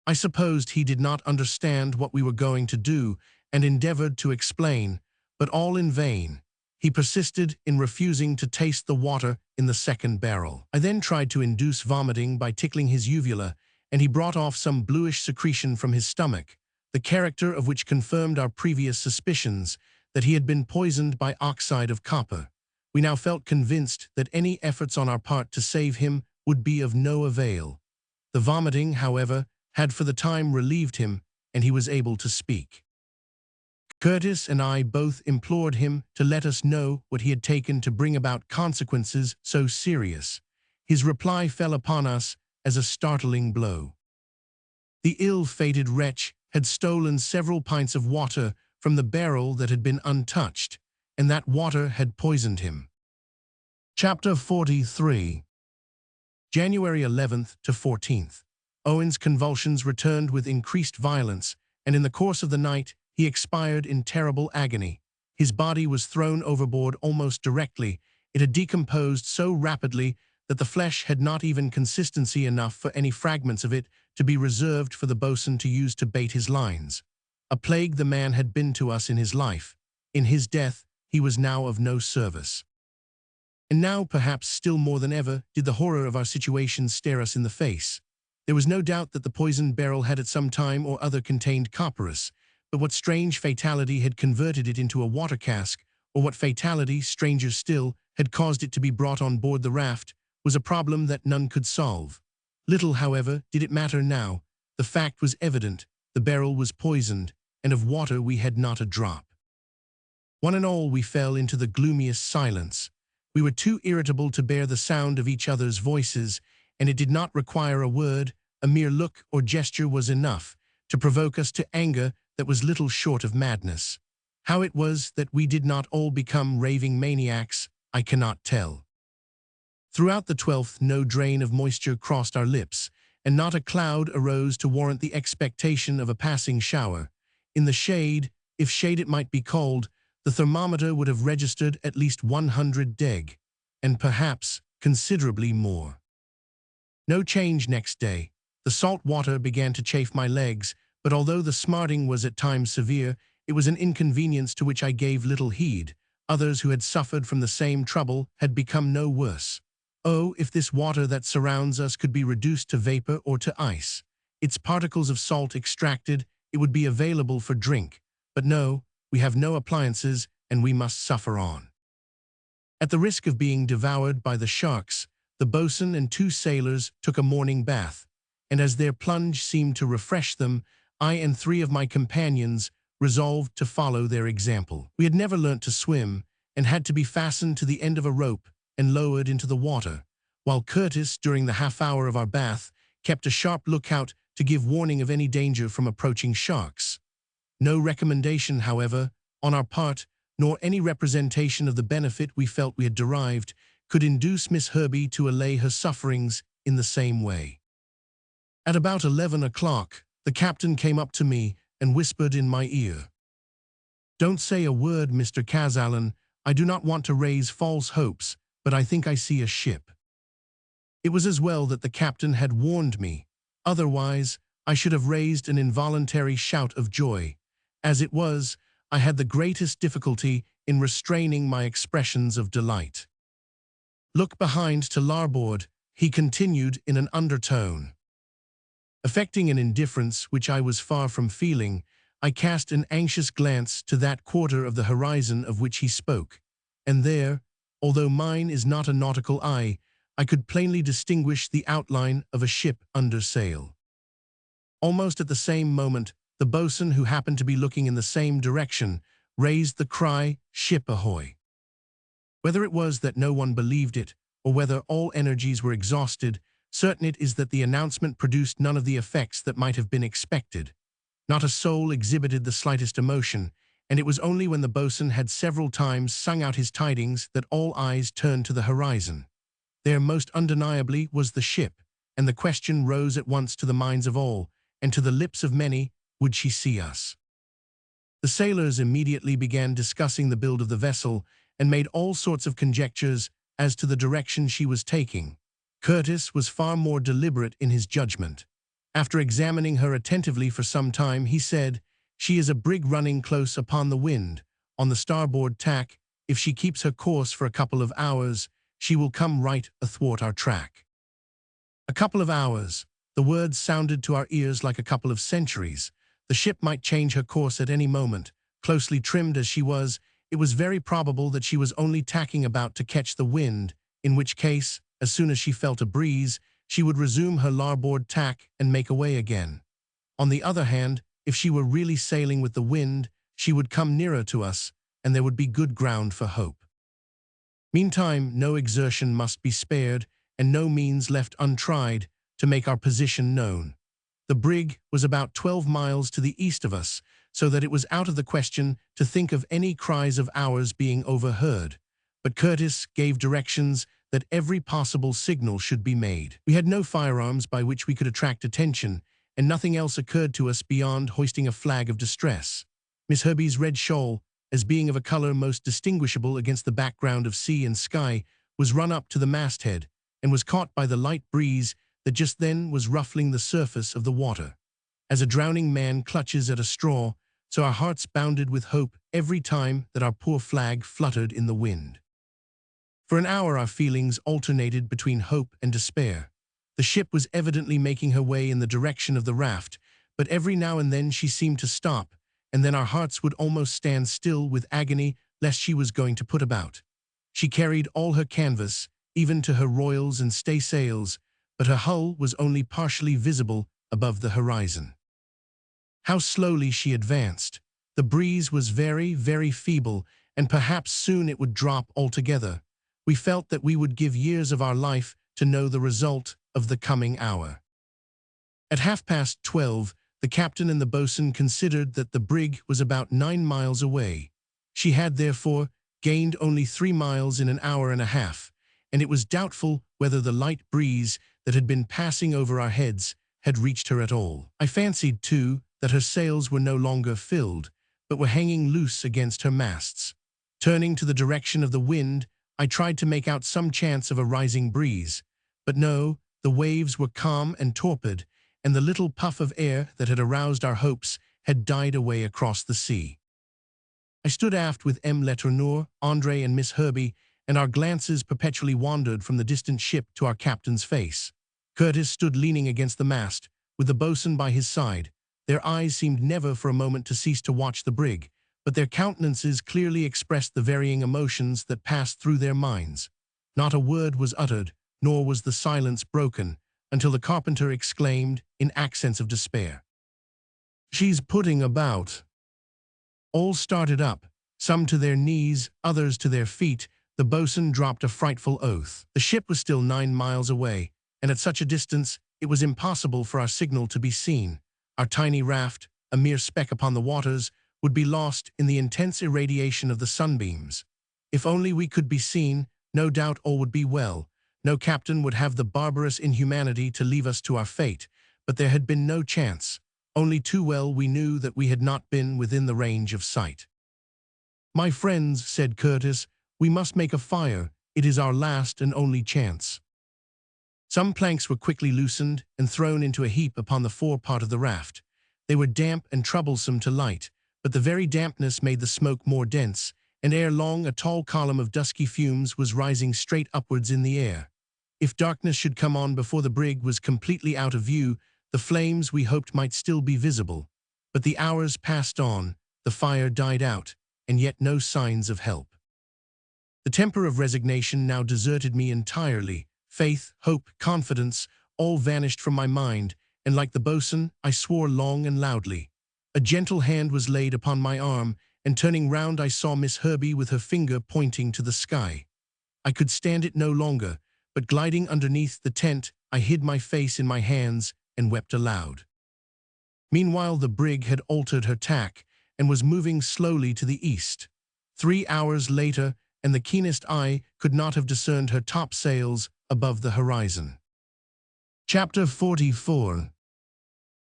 I supposed he did not understand what we were going to do, and endeavored to explain, but all in vain. He persisted in refusing to taste the water in the second barrel. I then tried to induce vomiting by tickling his uvula, and he brought off some bluish secretion from his stomach, the character of which confirmed our previous suspicions that he had been poisoned by oxide of copper. We now felt convinced that any efforts on our part to save him would be of no avail. The vomiting, however, had for the time relieved him, and he was able to speak. Curtis and I both implored him to let us know what he had taken to bring about consequences so serious. His reply fell upon us as a startling blow. The ill-fated wretch had stolen several pints of water from the barrel that had been untouched, and that water had poisoned him. Chapter 43. January 11th to 14th. Owen's convulsions returned with increased violence, and in the course of the night, he expired in terrible agony. His body was thrown overboard almost directly. It had decomposed so rapidly that the flesh had not even consistency enough for any fragments of it to be reserved for the boatswain to use to bait his lines. A plague the man had been to us in his life. In his death, he was now of no service. And now, perhaps still more than ever, did the horror of our situation stare us in the face. There was no doubt that the poisoned barrel had at some time or other contained copperas, but what strange fatality had converted it into a water cask, or what fatality, stranger still, had caused it to be brought on board the raft, was a problem that none could solve. Little, however, did it matter now. The fact was evident: the barrel was poisoned, and of water we had not a drop. One and all we fell into the gloomiest silence. We were too irritable to bear the sound of each other's voices, and it did not require a word, a mere look or gesture was enough to provoke us to anger that was little short of madness. How it was that we did not all become raving maniacs, I cannot tell. Throughout the 12th, no drain of moisture crossed our lips, and not a cloud arose to warrant the expectation of a passing shower. In the shade, if shade it might be called, the thermometer would have registered at least 100 deg, and perhaps considerably more. No change next day. The salt water began to chafe my legs, but although the smarting was at times severe, it was an inconvenience to which I gave little heed. Others who had suffered from the same trouble had become no worse. Oh, if this water that surrounds us could be reduced to vapor or to ice, its particles of salt extracted, it would be available for drink. But no, we have no appliances, and we must suffer on. At the risk of being devoured by the sharks, the boatswain and 2 sailors took a morning bath, and as their plunge seemed to refresh them, I and 3 of my companions resolved to follow their example. We had never learnt to swim, and had to be fastened to the end of a rope and lowered into the water, while Curtis, during the half-hour of our bath, kept a sharp lookout to give warning of any danger from approaching sharks. No recommendation, however, on our part, nor any representation of the benefit we felt we had derived, could induce Miss Herbie to allay her sufferings in the same way. At about 11 o'clock, the captain came up to me and whispered in my ear, "Don't say a word, Mr. Kazallon. I do not want to raise false hopes, but I think I see a ship." It was as well that the captain had warned me. Otherwise, I should have raised an involuntary shout of joy. As it was, I had the greatest difficulty in restraining my expressions of delight. "Look behind to larboard," he continued in an undertone. Affecting an indifference which I was far from feeling, I cast an anxious glance to that quarter of the horizon of which he spoke, and there, although mine is not a nautical eye, I could plainly distinguish the outline of a ship under sail. Almost at the same moment, the boatswain, who happened to be looking in the same direction, raised the cry, "Ship ahoy!" Whether it was that no one believed it, or whether all energies were exhausted, certain it is that the announcement produced none of the effects that might have been expected. Not a soul exhibited the slightest emotion, and it was only when the boatswain had several times sung out his tidings that all eyes turned to the horizon. There most undeniably was the ship, and the question rose at once to the minds of all, and to the lips of many, would she see us? The sailors immediately began discussing the build of the vessel, and made all sorts of conjectures as to the direction she was taking. Curtis was far more deliberate in his judgment. After examining her attentively for some time, he said, "She is a brig running close upon the wind, on the starboard tack. If she keeps her course for a couple of hours, she will come right athwart our track." A couple of hours. The words sounded to our ears like a couple of centuries. The ship might change her course at any moment. Closely trimmed as she was, it was very probable that she was only tacking about to catch the wind, in which case, as soon as she felt a breeze, she would resume her larboard tack and make away again. On the other hand, if she were really sailing with the wind, she would come nearer to us, and there would be good ground for hope. Meantime, no exertion must be spared, and no means left untried, to make our position known. The brig was about 12 miles to the east of us, so that it was out of the question to think of any cries of ours being overheard. But Curtis gave directions that every possible signal should be made. We had no firearms by which we could attract attention, and nothing else occurred to us beyond hoisting a flag of distress. Miss Herbey's red shawl, as being of a color most distinguishable against the background of sea and sky, was run up to the masthead, and was caught by the light breeze that just then was ruffling the surface of the water. As a drowning man clutches at a straw, so our hearts bounded with hope every time that our poor flag fluttered in the wind. For an hour our feelings alternated between hope and despair. The ship was evidently making her way in the direction of the raft, but every now and then she seemed to stop, and then our hearts would almost stand still with agony lest she was going to put about. She carried all her canvas, even to her royals and staysails, but her hull was only partially visible above the horizon. How slowly she advanced! The breeze was very, very feeble, and perhaps soon it would drop altogether. We felt that we would give years of our life to know the result of the coming hour. At 12:30, the captain and the boatswain considered that the brig was about 9 miles away. She had, therefore, gained only 3 miles in an hour and a half, and it was doubtful whether the light breeze that had been passing over our heads had reached her at all. I fancied, too, that her sails were no longer filled, but were hanging loose against her masts. Turning to the direction of the wind, I tried to make out some chance of a rising breeze, but no, the waves were calm and torpid, and the little puff of air that had aroused our hopes had died away across the sea. I stood aft with M. Letourneur, André, and Miss Herbey, and our glances perpetually wandered from the distant ship to our captain's face. Curtis stood leaning against the mast, with the boatswain by his side. Their eyes seemed never for a moment to cease to watch the brig, but their countenances clearly expressed the varying emotions that passed through their minds. Not a word was uttered, nor was the silence broken, until the carpenter exclaimed, in accents of despair, "She's putting about." All started up, some to their knees, others to their feet. The boatswain dropped a frightful oath. The ship was still 9 miles away, and at such a distance it was impossible for our signal to be seen. Our tiny raft, a mere speck upon the waters, would be lost in the intense irradiation of the sunbeams. If only we could be seen, no doubt all would be well. No captain would have the barbarous inhumanity to leave us to our fate, but there had been no chance. Only too well we knew that we had not been within the range of sight. "My friends," said Curtis, "we must make a fire. It is our last and only chance." Some planks were quickly loosened and thrown into a heap upon the forepart of the raft. They were damp and troublesome to light, but the very dampness made the smoke more dense, and ere long a tall column of dusky fumes was rising straight upwards in the air. If darkness should come on before the brig was completely out of view, the flames we hoped might still be visible. But the hours passed on, the fire died out, and yet no signs of help. The temper of resignation now deserted me entirely. Faith, hope, confidence, all vanished from my mind, and like the boatswain, I swore long and loudly. A gentle hand was laid upon my arm, and turning round I saw Miss Herbie with her finger pointing to the sky. I could stand it no longer, but gliding underneath the tent, I hid my face in my hands and wept aloud. Meanwhile the brig had altered her tack, and was moving slowly to the east. 3 hours later, and the keenest eye could not have discerned her topsails above the horizon. Chapter 44.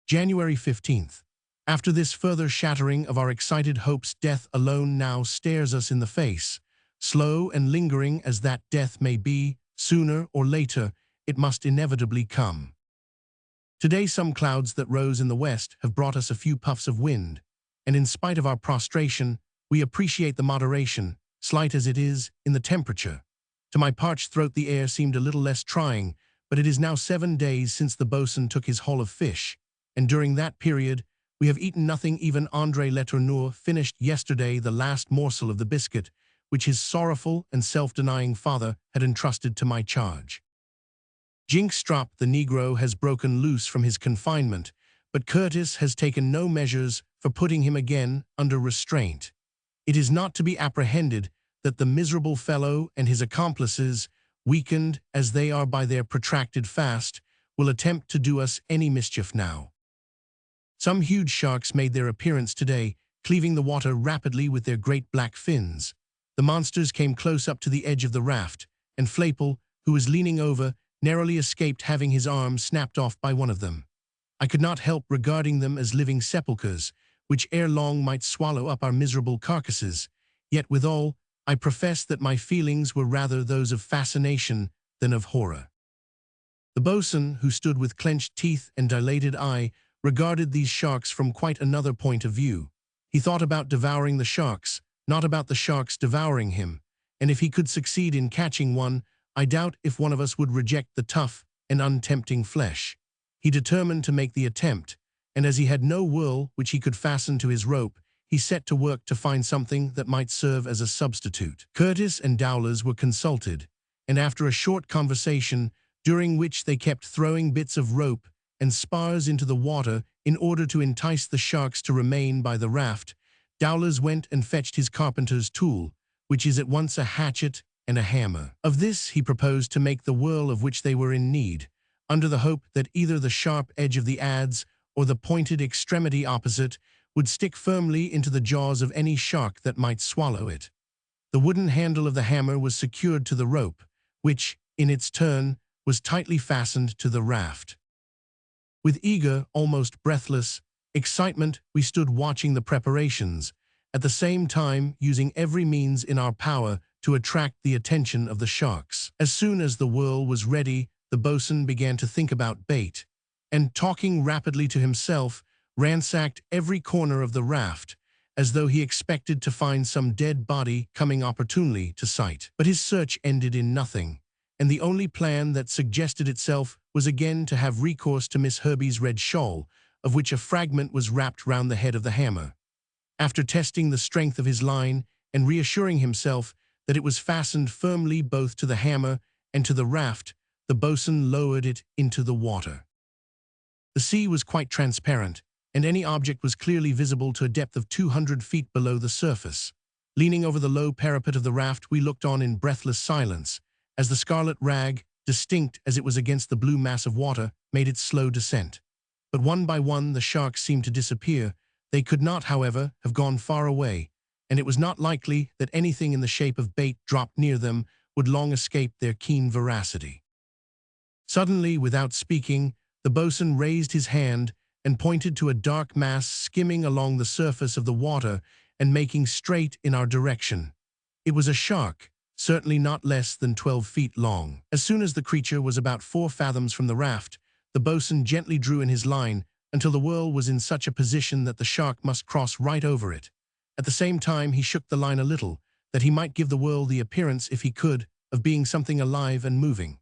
January 15th. After this further shattering of our excited hopes, death alone now stares us in the face. Slow and lingering as that death may be, sooner or later it must inevitably come. Today some clouds that rose in the west have brought us a few puffs of wind, and in spite of our prostration, we appreciate the moderation, slight as it is, in the temperature. To my parched throat the air seemed a little less trying, but it is now 7 days since the boatswain took his haul of fish, and during that period we have eaten nothing. Even André Letourneur finished yesterday the last morsel of the biscuit, which his sorrowful and self-denying father had entrusted to my charge. Jinkstrop the Negro has broken loose from his confinement, but Curtis has taken no measures for putting him again under restraint. It is not to be apprehended that the miserable fellow and his accomplices, weakened as they are by their protracted fast, will attempt to do us any mischief now. Some huge sharks made their appearance today, cleaving the water rapidly with their great black fins. The monsters came close up to the edge of the raft, and Flaypole, who was leaning over, narrowly escaped having his arm snapped off by one of them. I could not help regarding them as living sepulchres, which ere long might swallow up our miserable carcasses, yet withal, I profess that my feelings were rather those of fascination than of horror. The boatswain, who stood with clenched teeth and dilated eye, regarded these sharks from quite another point of view. He thought about devouring the sharks, not about the sharks devouring him, and if he could succeed in catching one, I doubt if one of us would reject the tough and untempting flesh. He determined to make the attempt, and as he had no wool which he could fasten to his rope, he set to work to find something that might serve as a substitute. Curtis and Dowlers were consulted, and after a short conversation, during which they kept throwing bits of rope and spars into the water in order to entice the sharks to remain by the raft, Dowlers went and fetched his carpenter's tool, which is at once a hatchet and a hammer. Of this he proposed to make the whirl of which they were in need, under the hope that either the sharp edge of the adze or the pointed extremity opposite would stick firmly into the jaws of any shark that might swallow it. The wooden handle of the hammer was secured to the rope, which, in its turn, was tightly fastened to the raft. With eager, almost breathless, excitement we stood watching the preparations, at the same time using every means in our power to attract the attention of the sharks. As soon as the whirl was ready, the boatswain began to think about bait, and talking rapidly to himself, ransacked every corner of the raft, as though he expected to find some dead body coming opportunely to sight. But his search ended in nothing, and the only plan that suggested itself was again to have recourse to Miss Herbie's red shawl, of which a fragment was wrapped round the head of the hammer. After testing the strength of his line and reassuring himself that it was fastened firmly both to the hammer and to the raft, the boatswain lowered it into the water. The sea was quite transparent, and any object was clearly visible to a depth of 200 feet below the surface. Leaning over the low parapet of the raft, we looked on in breathless silence, as the scarlet rag, distinct as it was against the blue mass of water, made its slow descent. But one by one the sharks seemed to disappear. They could not, however, have gone far away, and it was not likely that anything in the shape of bait dropped near them would long escape their keen voracity. Suddenly, without speaking, the boatswain raised his hand and pointed to a dark mass skimming along the surface of the water and making straight in our direction. It was a shark, certainly not less than 12 feet long. As soon as the creature was about 4 fathoms from the raft, the boatswain gently drew in his line until the whirl was in such a position that the shark must cross right over it. At the same time he shook the line a little, that he might give the whirl the appearance, if he could, of being something alive and moving.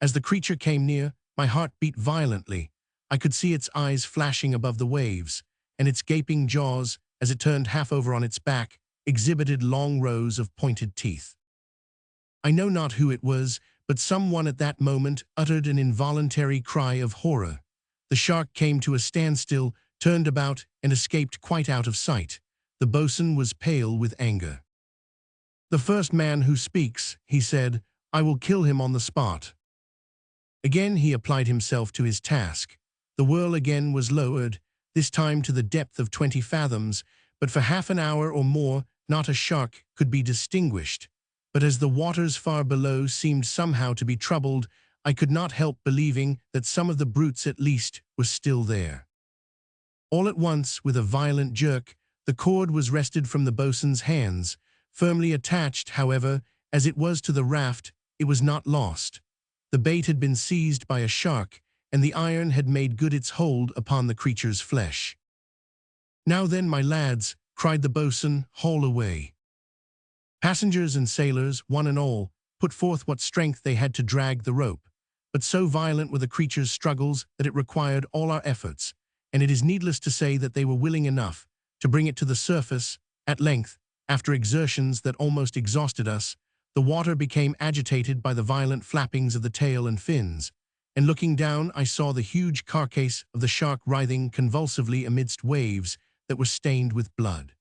As the creature came near, my heart beat violently. I could see its eyes flashing above the waves, and its gaping jaws, as it turned half over on its back, exhibited long rows of pointed teeth. I know not who it was, but someone at that moment uttered an involuntary cry of horror. The shark came to a standstill, turned about, and escaped quite out of sight. The boatswain was pale with anger. "The first man who speaks," he said, "I will kill him on the spot." Again he applied himself to his task. The whirl again was lowered, this time to the depth of 20 fathoms, but for half an hour or more not a shark could be distinguished. But as the waters far below seemed somehow to be troubled, I could not help believing that some of the brutes at least were still there. All at once, with a violent jerk, the cord was wrested from the boatswain's hands. Firmly attached, however, as it was to the raft, it was not lost. The bait had been seized by a shark, and the iron had made good its hold upon the creature's flesh. "Now then, my lads," cried the boatswain, "haul away." Passengers and sailors, one and all, put forth what strength they had to drag the rope, but so violent were the creature's struggles that it required all our efforts, and it is needless to say that they were willing enough to bring it to the surface. At length, after exertions that almost exhausted us, the water became agitated by the violent flappings of the tail and fins, and looking down I saw the huge carcass of the shark writhing convulsively amidst waves that were stained with blood.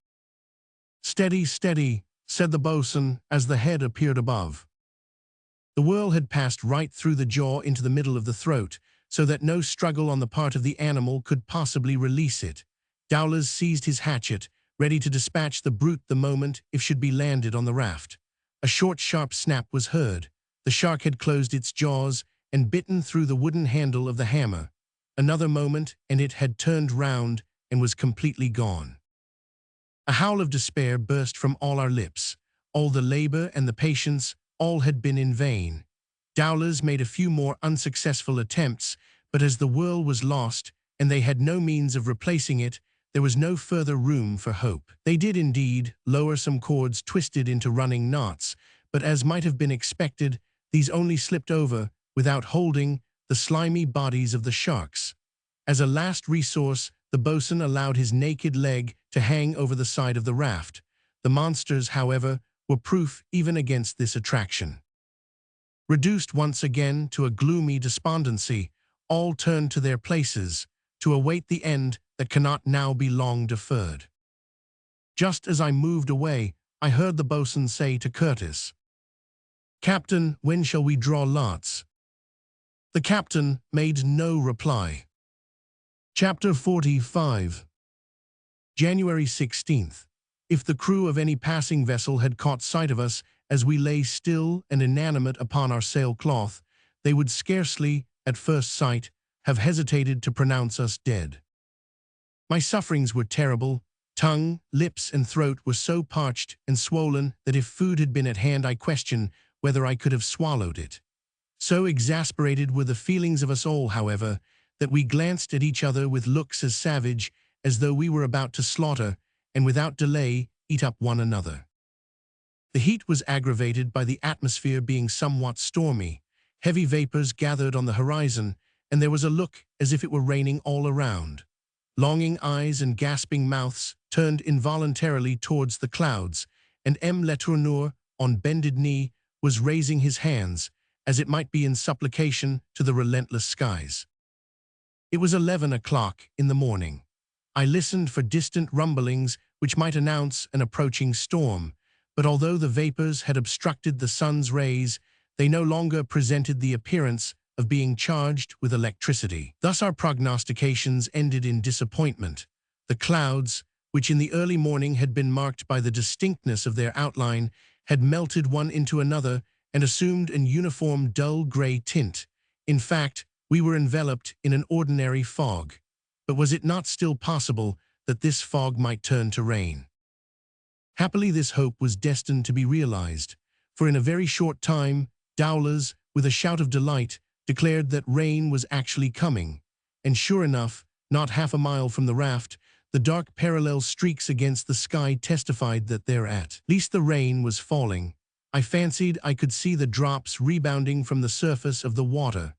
"Steady, steady," said the boatswain as the head appeared above. The whirl had passed right through the jaw into the middle of the throat, so that no struggle on the part of the animal could possibly release it. Dowlas seized his hatchet, ready to dispatch the brute the moment it should be landed on the raft. A short, sharp snap was heard. The shark had closed its jaws and bitten through the wooden handle of the hammer. Another moment, and it had turned round and was completely gone. A howl of despair burst from all our lips. All the labor and the patience, all had been in vain. Dowlas made a few more unsuccessful attempts, but as the whirl was lost and they had no means of replacing it, there was no further room for hope. They did indeed lower some cords twisted into running knots, but as might have been expected, these only slipped over, without holding, the slimy bodies of the sharks. As a last resource, the boatswain allowed his naked leg to hang over the side of the raft. The monsters, however, were proof even against this attraction. Reduced once again to a gloomy despondency, all turned to their places, to await the end that cannot now be long deferred. Just as I moved away, I heard the boatswain say to Curtis, "Captain, when shall we draw lots?" The captain made no reply. Chapter 45. January 16th. If the crew of any passing vessel had caught sight of us as we lay still and inanimate upon our sailcloth, they would scarcely, at first sight, have hesitated to pronounce us dead. My sufferings were terrible. Tongue, lips, and throat were so parched and swollen that if food had been at hand I question whether I could have swallowed it. So exasperated were the feelings of us all, however, that we glanced at each other with looks as savage as though we were about to slaughter, and without delay eat up one another. The heat was aggravated by the atmosphere being somewhat stormy. Heavy vapors gathered on the horizon, and there was a look as if it were raining all around. Longing eyes and gasping mouths turned involuntarily towards the clouds, and M. Letourneur, on bended knee, was raising his hands, as it might be in supplication, to the relentless skies. It was 11 o'clock in the morning. I listened for distant rumblings which might announce an approaching storm, but although the vapors had obstructed the sun's rays, they no longer presented the appearance of being charged with electricity. Thus our prognostications ended in disappointment. The clouds, which in the early morning had been marked by the distinctness of their outline, had melted one into another and assumed an uniform dull gray tint. In fact, we were enveloped in an ordinary fog. But was it not still possible that this fog might turn to rain? Happily this hope was destined to be realized, for in a very short time, Dowlas, with a shout of delight, declared that rain was actually coming, and sure enough, not half a mile from the raft, the dark parallel streaks against the sky testified that at least the rain was falling. I fancied I could see the drops rebounding from the surface of the water.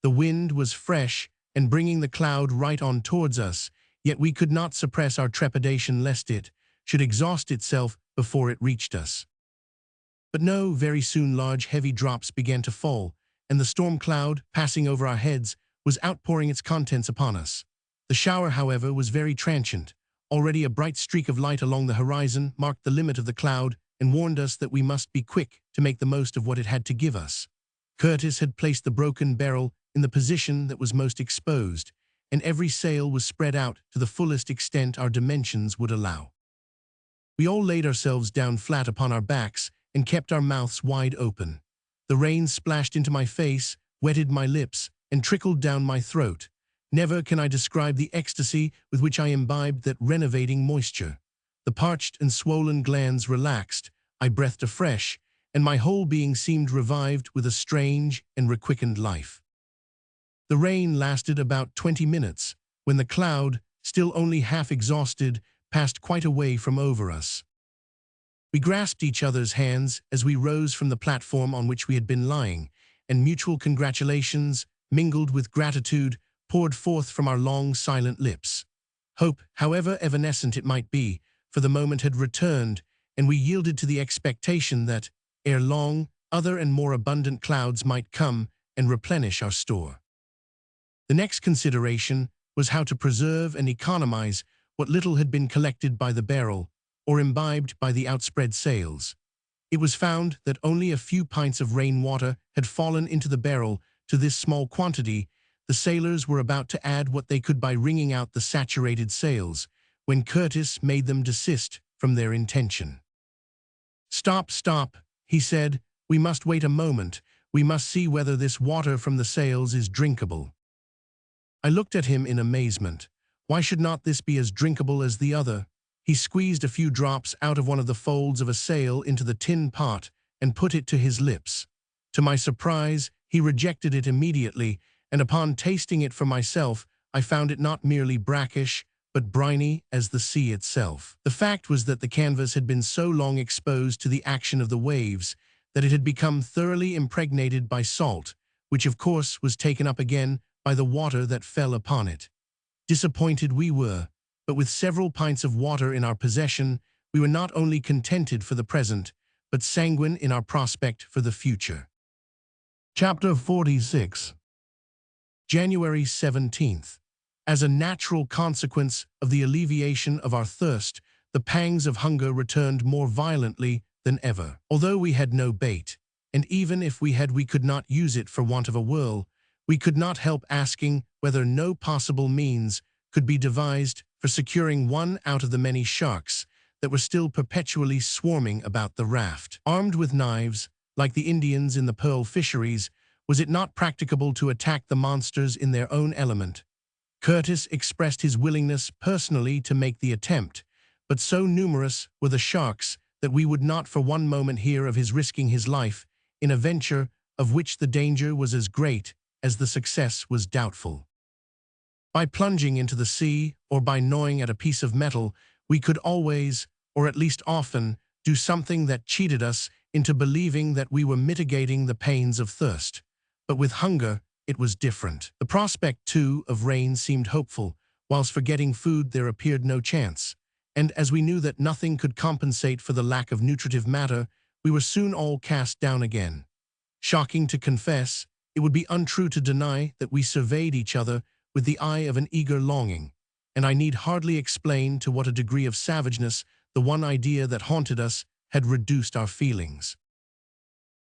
The wind was fresh and bringing the cloud right on towards us, Yet we could not suppress our trepidation lest it should exhaust itself before it reached us. But no, very soon large heavy drops began to fall, and the storm cloud, passing over our heads, was outpouring its contents upon us. The shower, however, was very transient. Already a bright streak of light along the horizon marked the limit of the cloud and warned us that we must be quick to make the most of what it had to give us. Curtis had placed the broken barrel in the position that was most exposed, and every sail was spread out to the fullest extent our dimensions would allow. We all laid ourselves down flat upon our backs and kept our mouths wide open. The rain splashed into my face, wetted my lips, and trickled down my throat. Never can I describe the ecstasy with which I imbibed that renovating moisture. The parched and swollen glands relaxed, I breathed afresh, and my whole being seemed revived with a strange and requickened life. The rain lasted about 20 minutes, when the cloud, still only half exhausted, passed quite away from over us. We grasped each other's hands as we rose from the platform on which we had been lying, and mutual congratulations, mingled with gratitude, poured forth from our long, silent lips. Hope, however evanescent it might be, for the moment had returned, and we yielded to the expectation that, ere long, other and more abundant clouds might come and replenish our store. The next consideration was how to preserve and economize what little had been collected by the barrel, or imbibed by the outspread sails. It was found that only a few pints of rainwater had fallen into the barrel. To this small quantity, the sailors were about to add what they could by wringing out the saturated sails, when Curtis made them desist from their intention. "Stop, stop," he said. "We must wait a moment. We must see whether this water from the sails is drinkable." I looked at him in amazement. Why should not this be as drinkable as the other? He squeezed a few drops out of one of the folds of a sail into the tin pot and put it to his lips. To my surprise, he rejected it immediately, and upon tasting it for myself, I found it not merely brackish, but briny as the sea itself. The fact was that the canvas had been so long exposed to the action of the waves that it had become thoroughly impregnated by salt, which of course was taken up again by the water that fell upon it. Disappointed we were, but with several pints of water in our possession, we were not only contented for the present, but sanguine in our prospect for the future. Chapter 46. January 17th. As a natural consequence of the alleviation of our thirst, the pangs of hunger returned more violently than ever. Although we had no bait, and even if we had we could not use it for want of a whirl, we could not help asking whether no possible means could be devised for securing one out of the many sharks that were still perpetually swarming about the raft. Armed with knives, like the Indians in the pearl fisheries, was it not practicable to attack the monsters in their own element? Curtis expressed his willingness personally to make the attempt, but so numerous were the sharks that we would not for one moment hear of his risking his life in a venture of which the danger was as great as the success was doubtful. By plunging into the sea or by gnawing at a piece of metal, we could always, or at least often, do something that cheated us into believing that we were mitigating the pains of thirst. But with hunger, it was different. The prospect, too, of rain seemed hopeful, whilst for getting food there appeared no chance. And as we knew that nothing could compensate for the lack of nutritive matter, we were soon all cast down again. Shocking to confess, it would be untrue to deny that we surveyed each other with the eye of an eager longing, and I need hardly explain to what a degree of savageness the one idea that haunted us had reduced our feelings.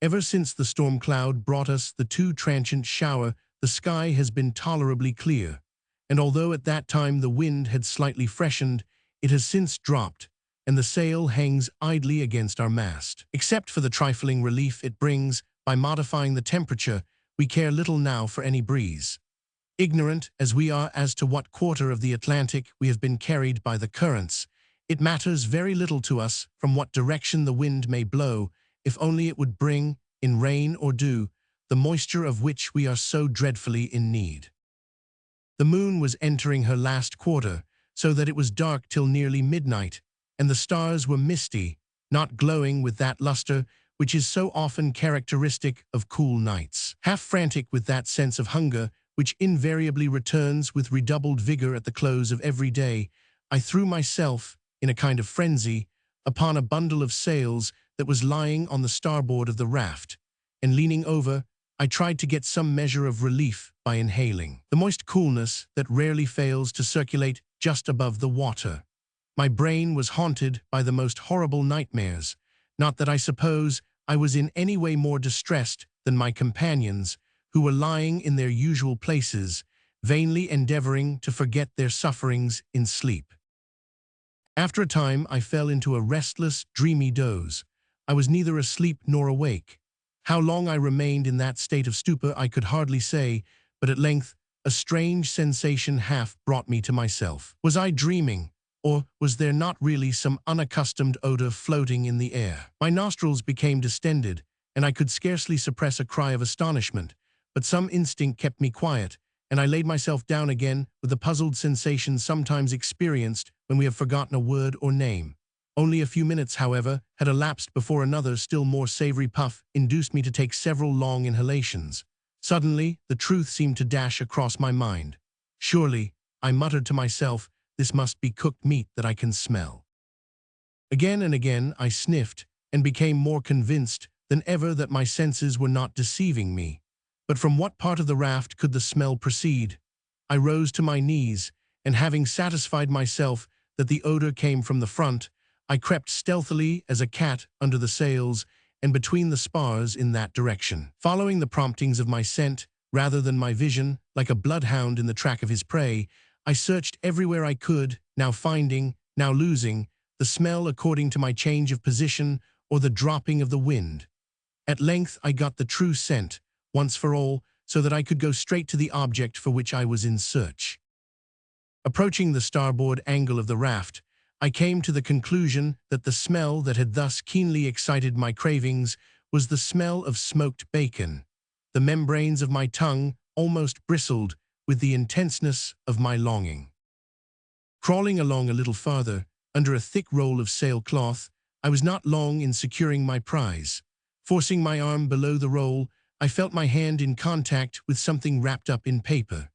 Ever since the storm cloud brought us the too transient shower, the sky has been tolerably clear, and although at that time the wind had slightly freshened, it has since dropped, and the sail hangs idly against our mast. Except for the trifling relief it brings by modifying the temperature, we care little now for any breeze. Ignorant as we are as to what quarter of the Atlantic we have been carried by the currents, it matters very little to us from what direction the wind may blow, if only it would bring, in rain or dew, the moisture of which we are so dreadfully in need. The moon was entering her last quarter, so that it was dark till nearly midnight, and the stars were misty, not glowing with that luster which is so often characteristic of cool nights. Half frantic with that sense of hunger, which invariably returns with redoubled vigor at the close of every day, I threw myself, in a kind of frenzy, upon a bundle of sails that was lying on the starboard of the raft, and leaning over, I tried to get some measure of relief by inhaling the moist coolness that rarely fails to circulate just above the water. My brain was haunted by the most horrible nightmares, not that I suppose I was in any way more distressed than my companions, who were lying in their usual places, vainly endeavoring to forget their sufferings in sleep. After a time, I fell into a restless, dreamy doze. I was neither asleep nor awake. How long I remained in that state of stupor I could hardly say, but at length a strange sensation half brought me to myself. Was I dreaming, or was there not really some unaccustomed odor floating in the air? My nostrils became distended, and I could scarcely suppress a cry of astonishment, but some instinct kept me quiet, and I laid myself down again with the puzzled sensation sometimes experienced when we have forgotten a word or name. Only a few minutes, however, had elapsed before another, still more savory puff induced me to take several long inhalations. Suddenly, the truth seemed to dash across my mind. Surely, I muttered to myself, this must be cooked meat that I can smell. Again and again I sniffed, and became more convinced than ever that my senses were not deceiving me. But from what part of the raft could the smell proceed? I rose to my knees, and having satisfied myself that the odor came from the front, I crept stealthily as a cat under the sails and between the spars in that direction. Following the promptings of my scent, rather than my vision, like a bloodhound in the track of his prey, I searched everywhere I could, now finding, now losing, the smell according to my change of position or the dropping of the wind. At length I got the true scent, once for all, so that I could go straight to the object for which I was in search. Approaching the starboard angle of the raft, I came to the conclusion that the smell that had thus keenly excited my cravings was the smell of smoked bacon. The membranes of my tongue almost bristled with the intenseness of my longing. Crawling along a little farther, under a thick roll of sailcloth, I was not long in securing my prize. Forcing my arm below the roll, I felt my hand in contact with something wrapped up in paper.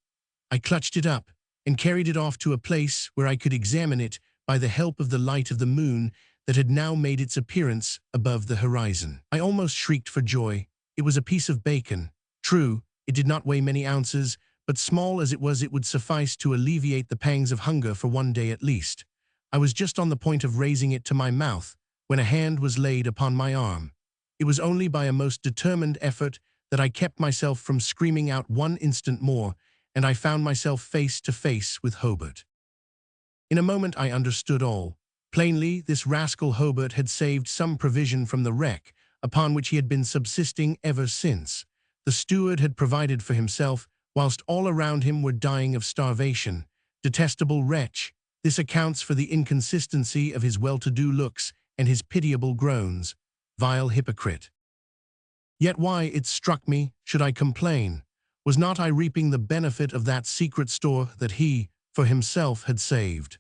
I clutched it up and carried it off to a place where I could examine it by the help of the light of the moon that had now made its appearance above the horizon. I almost shrieked for joy. It was a piece of bacon. True, it did not weigh many ounces, but small as it was, it would suffice to alleviate the pangs of hunger for one day at least. I was just on the point of raising it to my mouth when a hand was laid upon my arm. It was only by a most determined effort that I kept myself from screaming out one instant more, and I found myself face to face with Hobart. In a moment I understood all. Plainly, this rascal Hobart had saved some provision from the wreck, upon which he had been subsisting ever since. The steward had provided for himself, whilst all around him were dying of starvation. Detestable wretch! This accounts for the inconsistency of his well-to-do looks and his pitiable groans. Vile hypocrite! Yet why, it struck me, should I complain? Was not I reaping the benefit of that secret store that he, for himself, had saved?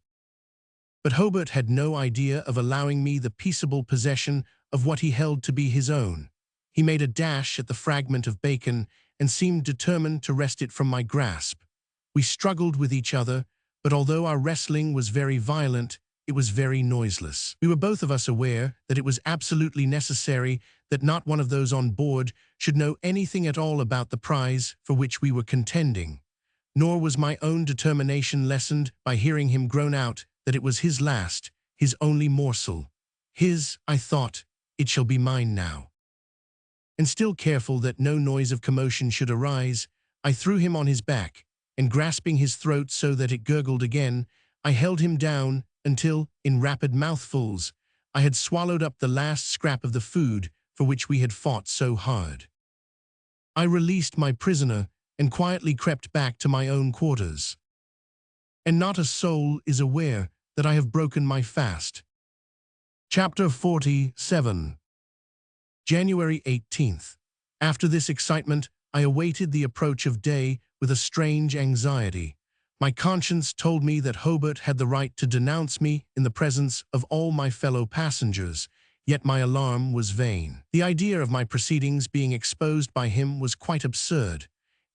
But Hobart had no idea of allowing me the peaceable possession of what he held to be his own. He made a dash at the fragment of bacon and seemed determined to wrest it from my grasp. We struggled with each other, but although our wrestling was very violent, it was very noiseless. We were both of us aware that it was absolutely necessary that not one of those on board should know anything at all about the prize for which we were contending. Nor was my own determination lessened by hearing him groan out that it was his last, his only morsel. His, I thought, it shall be mine now. And still careful that no noise of commotion should arise, I threw him on his back, and grasping his throat so that it gurgled again, I held him down until, in rapid mouthfuls, I had swallowed up the last scrap of the food for which we had fought so hard. I released my prisoner and quietly crept back to my own quarters. And not a soul is aware that I have broken my fast. Chapter 47. January 18th. After this excitement, I awaited the approach of day with a strange anxiety. My conscience told me that Hobart had the right to denounce me in the presence of all my fellow passengers, yet my alarm was vain. The idea of my proceedings being exposed by him was quite absurd,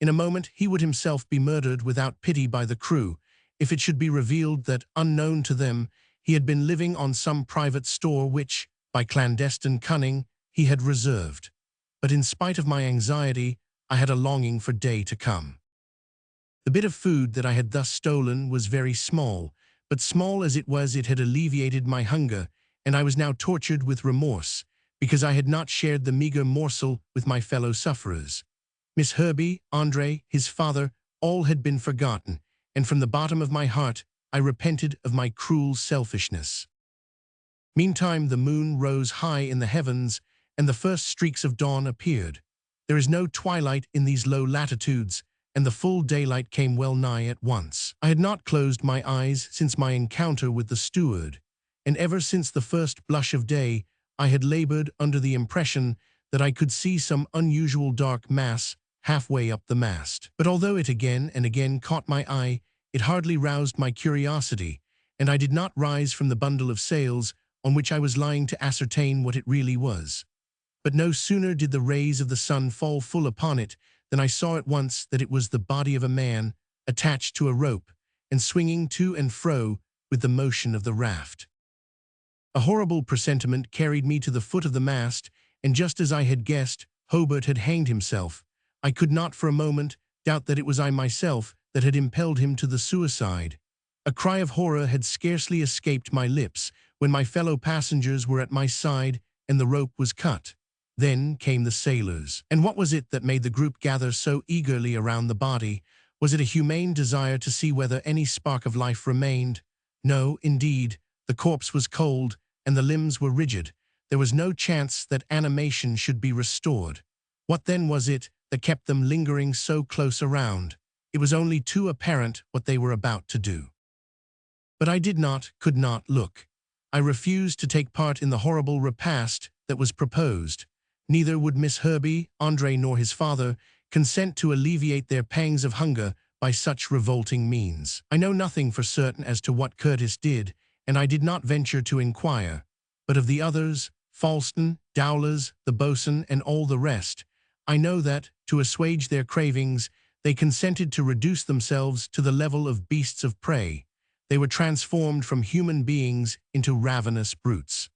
In a moment, he would himself be murdered without pity by the crew, if it should be revealed that, unknown to them, he had been living on some private store which, by clandestine cunning, he had reserved. But in spite of my anxiety, I had a longing for day to come. The bit of food that I had thus stolen was very small, but small as it was, it had alleviated my hunger, and I was now tortured with remorse, because I had not shared the meager morsel with my fellow sufferers. Miss Herbie, Andre, his father, all had been forgotten, and from the bottom of my heart, I repented of my cruel selfishness. Meantime, the moon rose high in the heavens, and the first streaks of dawn appeared. There is no twilight in these low latitudes, and the full daylight came well nigh at once. I had not closed my eyes since my encounter with the steward, and ever since the first blush of day, I had labored under the impression that I could see some unusual dark mass halfway up the mast. But although it again and again caught my eye, it hardly roused my curiosity, and I did not rise from the bundle of sails on which I was lying to ascertain what it really was. But no sooner did the rays of the sun fall full upon it than I saw at once that it was the body of a man attached to a rope and swinging to and fro with the motion of the raft. A horrible presentiment carried me to the foot of the mast, and just as I had guessed, Hobart had hanged himself. I could not for a moment doubt that it was I myself that had impelled him to the suicide. A cry of horror had scarcely escaped my lips when my fellow passengers were at my side and the rope was cut. Then came the sailors. And what was it that made the group gather so eagerly around the body? Was it a humane desire to see whether any spark of life remained? No, indeed. The corpse was cold, and the limbs were rigid. There was no chance that animation should be restored. What then was it that kept them lingering so close around? It was only too apparent what they were about to do. But I could not look. I refused to take part in the horrible repast that was proposed. Neither would Miss Herbie, Andre, nor his father consent to alleviate their pangs of hunger by such revolting means. I know nothing for certain as to what Curtis did, and I did not venture to inquire. But of the others, Falston, Dowlers, the boatswain, and all the rest, I know that, to assuage their cravings, they consented to reduce themselves to the level of beasts of prey. They were transformed from human beings into ravenous brutes.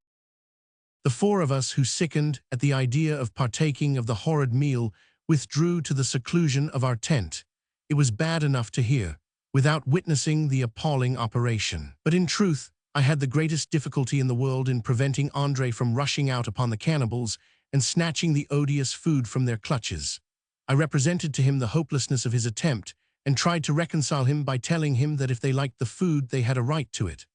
The four of us who sickened at the idea of partaking of the horrid meal withdrew to the seclusion of our tent. It was bad enough to hear, without witnessing the appalling operation. But in truth, I had the greatest difficulty in the world in preventing Andre from rushing out upon the cannibals and snatching the odious food from their clutches. I represented to him the hopelessness of his attempt and tried to reconcile him by telling him that if they liked the food, they had a right to it.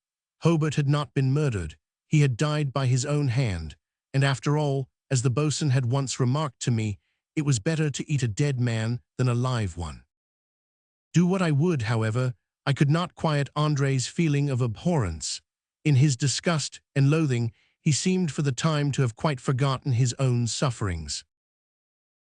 Hobart had not been murdered. He had died by his own hand, and after all, as the boatswain had once remarked to me, it was better to eat a dead man than a live one. Do what I would, however, I could not quiet Andre's feeling of abhorrence. In his disgust and loathing, he seemed for the time to have quite forgotten his own sufferings.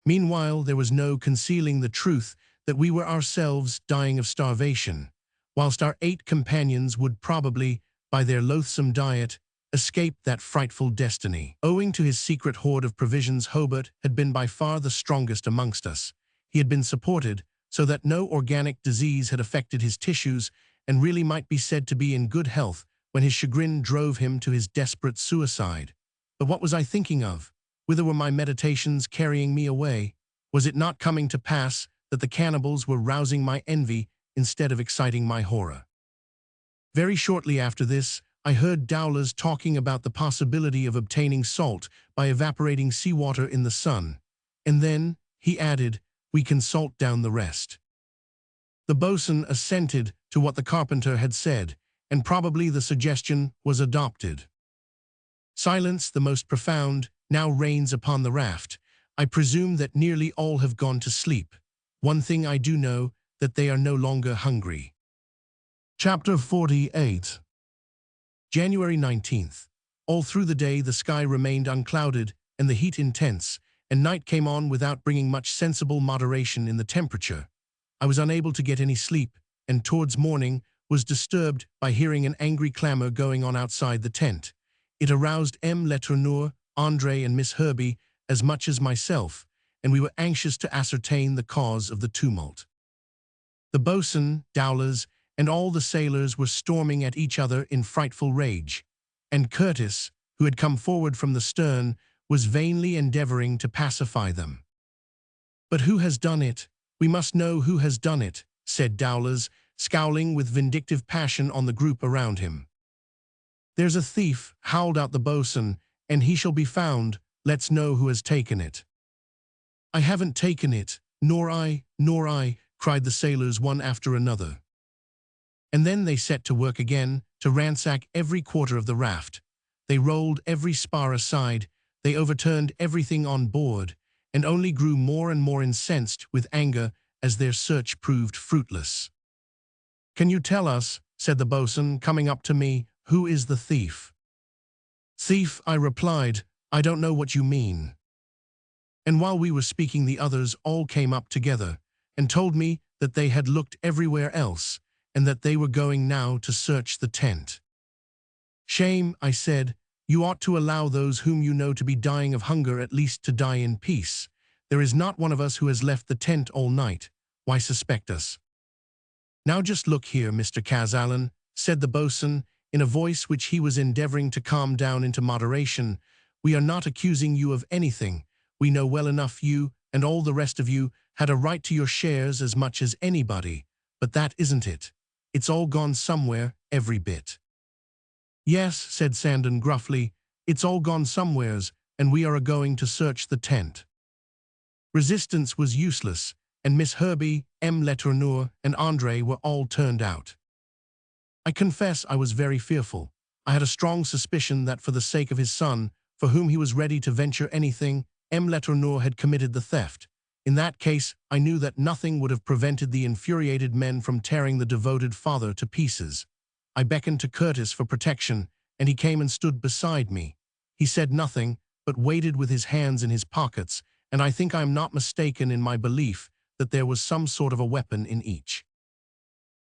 Meanwhile, there was no concealing the truth that we were ourselves dying of starvation, whilst our 8 companions would probably, by their loathsome diet, escape that frightful destiny. Owing to his secret hoard of provisions, Hobart had been by far the strongest amongst us. He had been supported so that no organic disease had affected his tissues and really might be said to be in good health when his chagrin drove him to his desperate suicide. But what was I thinking of? Whither were my meditations carrying me away? Was it not coming to pass that the cannibals were rousing my envy instead of exciting my horror? Very shortly after this, I heard Dowlers talking about the possibility of obtaining salt by evaporating seawater in the sun. And then, he added, we can salt down the rest. The boatswain assented to what the carpenter had said, and probably the suggestion was adopted. Silence, the most profound, now reigns upon the raft. I presume that nearly all have gone to sleep. One thing I do know, that they are no longer hungry. Chapter 48. January 19th. All through the day the sky remained unclouded and the heat intense, and night came on without bringing much sensible moderation in the temperature. I was unable to get any sleep, and towards morning was disturbed by hearing an angry clamor going on outside the tent. It aroused M. Letourneur, Andre, and Miss Herbie as much as myself, and we were anxious to ascertain the cause of the tumult. The boatswain, Dowlers, and all the sailors were storming at each other in frightful rage, and Curtis, who had come forward from the stern, was vainly endeavoring to pacify them. "But who has done it? We must know who has done it," said Dowlers, scowling with vindictive passion on the group around him. "There's a thief," howled out the boatswain, "and he shall be found. Let's know who has taken it." "I haven't taken it, nor I, cried the sailors one after another. And then they set to work again to ransack every quarter of the raft. They rolled every spar aside, they overturned everything on board, and only grew more and more incensed with anger as their search proved fruitless. "Can you tell us," said the boatswain, coming up to me, "who is the thief?" "Thief," I replied, "I don't know what you mean." And while we were speaking, the others all came up together and told me that they had looked everywhere else and that they were going now to search the tent. "Shame," I said. "You ought to allow those whom you know to be dying of hunger at least to die in peace. There is not one of us who has left the tent all night. Why suspect us?" "Now just look here, Mr. Kazallon," said the boatswain, in a voice which he was endeavoring to calm down into moderation. "We are not accusing you of anything. We know well enough you, and all the rest of you, had a right to your shares as much as anybody. But that isn't it. It's all gone somewhere, every bit." "Yes," said Sandon gruffly, "it's all gone somewheres, and we are a-going to search the tent." Resistance was useless, and Miss Herbie, M. Letourneur, and André were all turned out. I confess I was very fearful. I had a strong suspicion that for the sake of his son, for whom he was ready to venture anything, M. Letourneur had committed the theft. In that case, I knew that nothing would have prevented the infuriated men from tearing the devoted father to pieces. I beckoned to Curtis for protection, and he came and stood beside me. He said nothing, but waited with his hands in his pockets, and I think I am not mistaken in my belief that there was some sort of a weapon in each.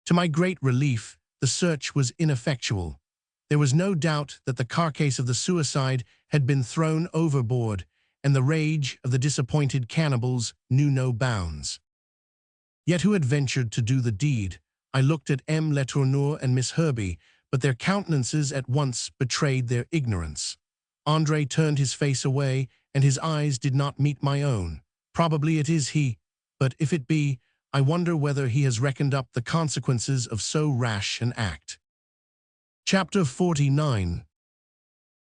To my great relief, the search was ineffectual. There was no doubt that the carcass of the suicide had been thrown overboard, and the rage of the disappointed cannibals knew no bounds. Yet who had ventured to do the deed? I looked at M. Letourneur and Miss Herbie, but their countenances at once betrayed their ignorance. André turned his face away, and his eyes did not meet my own. Probably it is he, but if it be, I wonder whether he has reckoned up the consequences of so rash an act. Chapter 49.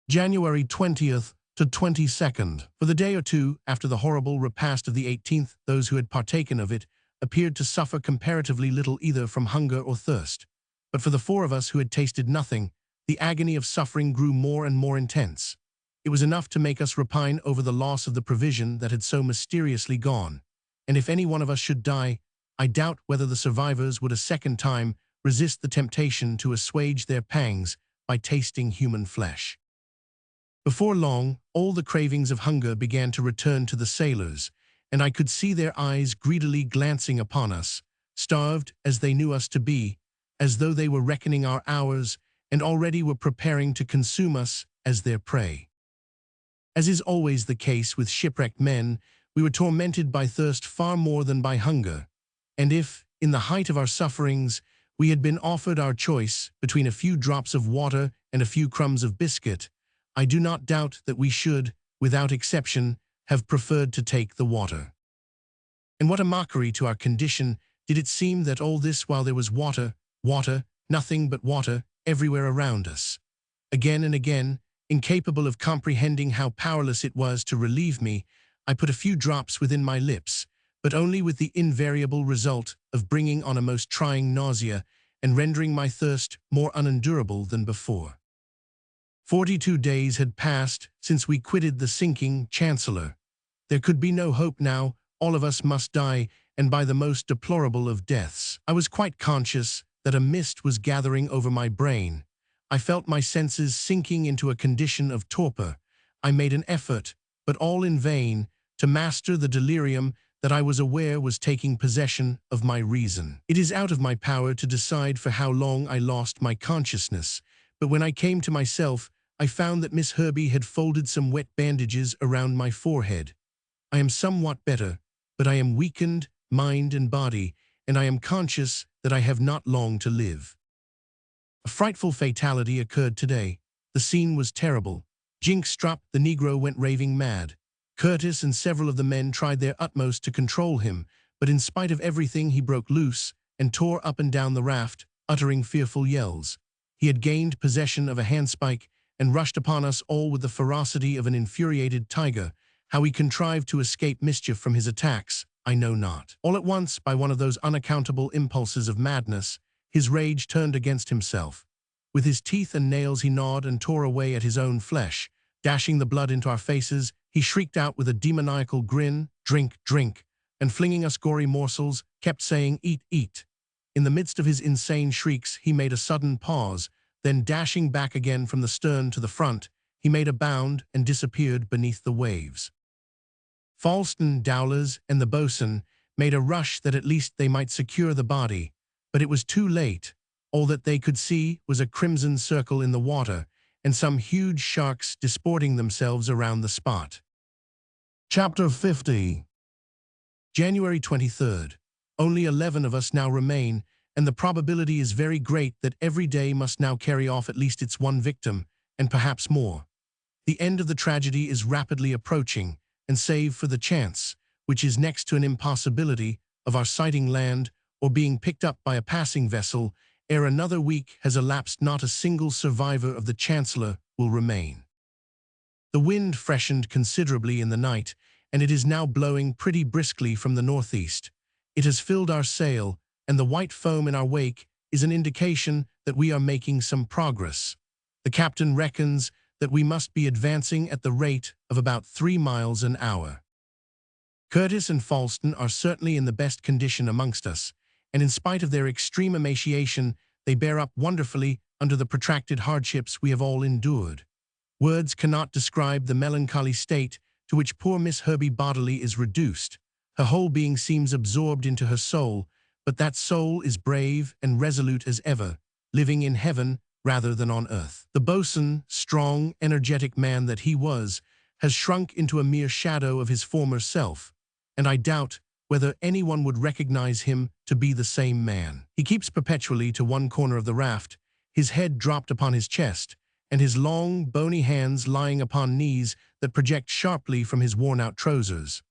January 20th to 22nd. For the day or two after the horrible repast of the 18th, those who had partaken of it appeared to suffer comparatively little either from hunger or thirst. But for the four of us who had tasted nothing, the agony of suffering grew more and more intense. It was enough to make us repine over the loss of the provision that had so mysteriously gone. And if any one of us should die, I doubt whether the survivors would a second time resist the temptation to assuage their pangs by tasting human flesh. Before long, all the cravings of hunger began to return to the sailors, and I could see their eyes greedily glancing upon us, starved as they knew us to be, as though they were reckoning our hours and already were preparing to consume us as their prey. As is always the case with shipwrecked men, we were tormented by thirst far more than by hunger, and if, in the height of our sufferings, we had been offered our choice between a few drops of water and a few crumbs of biscuit, I do not doubt that we should, without exception, have preferred to take the water. And what a mockery to our condition did it seem that all this while there was water, nothing but water, everywhere around us. Again and again, incapable of comprehending how powerless it was to relieve me, I put a few drops within my lips, but only with the invariable result of bringing on a most trying nausea and rendering my thirst more unendurable than before. 42 days had passed since we quitted the sinking Chancellor. There could be no hope now, all of us must die, and by the most deplorable of deaths. I was quite conscious that a mist was gathering over my brain. I felt my senses sinking into a condition of torpor. I made an effort, but all in vain, to master the delirium that I was aware was taking possession of my reason. It is out of my power to decide for how long I lost my consciousness, but when I came to myself, I found that Miss Herbie had folded some wet bandages around my forehead. I am somewhat better, but I am weakened, mind and body, and I am conscious that I have not long to live. A frightful fatality occurred today. The scene was terrible. Jinkstrap, the Negro, went raving mad. Curtis and several of the men tried their utmost to control him, but in spite of everything he broke loose and tore up and down the raft, uttering fearful yells. He had gained possession of a handspike and rushed upon us all with the ferocity of an infuriated tiger. How he contrived to escape mischief from his attacks, I know not. All at once, by one of those unaccountable impulses of madness, his rage turned against himself. With his teeth and nails he gnawed and tore away at his own flesh. Dashing the blood into our faces, he shrieked out with a demoniacal grin, "Drink, drink," and flinging us gory morsels, kept saying, "Eat, eat." In the midst of his insane shrieks, he made a sudden pause, then dashing back again from the stern to the front, he made a bound and disappeared beneath the waves. Falsten, Dowlers, and the boatswain made a rush that at least they might secure the body, but it was too late. All that they could see was a crimson circle in the water, and some huge sharks disporting themselves around the spot. Chapter 50. January 23rd. Only 11 of us now remain, and the probability is very great that every day must now carry off at least its one victim, and perhaps more. The end of the tragedy is rapidly approaching, and save for the chance, which is next to an impossibility, of our sighting land or being picked up by a passing vessel, ere another week has elapsed not a single survivor of the Chancellor will remain. The wind freshened considerably in the night, and it is now blowing pretty briskly from the northeast. It has filled our sail, and the white foam in our wake is an indication that we are making some progress. The captain reckons that we must be advancing at the rate of about 3 miles an hour. Curtis and Falsten are certainly in the best condition amongst us, and in spite of their extreme emaciation, they bear up wonderfully under the protracted hardships we have all endured. Words cannot describe the melancholy state to which poor Miss Herbie bodily is reduced. Her whole being seems absorbed into her soul, but that soul is brave and resolute as ever, living in heaven rather than on earth. The boatswain, strong, energetic man that he was, has shrunk into a mere shadow of his former self, and I doubt whether anyone would recognize him to be the same man. He keeps perpetually to one corner of the raft, his head dropped upon his chest, and his long, bony hands lying upon knees that project sharply from his worn-out trousers.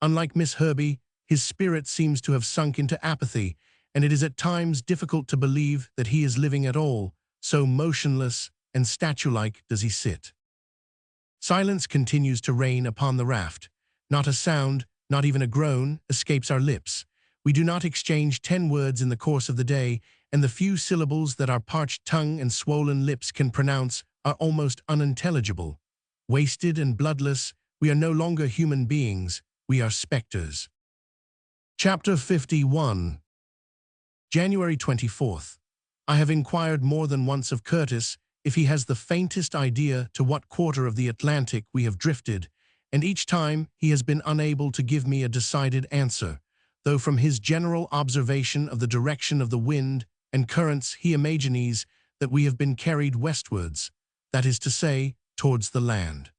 Unlike Miss Herbie, his spirit seems to have sunk into apathy, and it is at times difficult to believe that he is living at all, so motionless and statue-like does he sit. Silence continues to reign upon the raft. Not a sound, not even a groan, escapes our lips. We do not exchange 10 words in the course of the day, and the few syllables that our parched tongue and swollen lips can pronounce are almost unintelligible. Wasted and bloodless, we are no longer human beings, we are specters. Chapter 51. January 24th. I have inquired more than once of Curtis if he has the faintest idea to what quarter of the Atlantic we have drifted, and each time he has been unable to give me a decided answer, though from his general observation of the direction of the wind and currents he imagines that we have been carried westwards, that is to say, towards the land.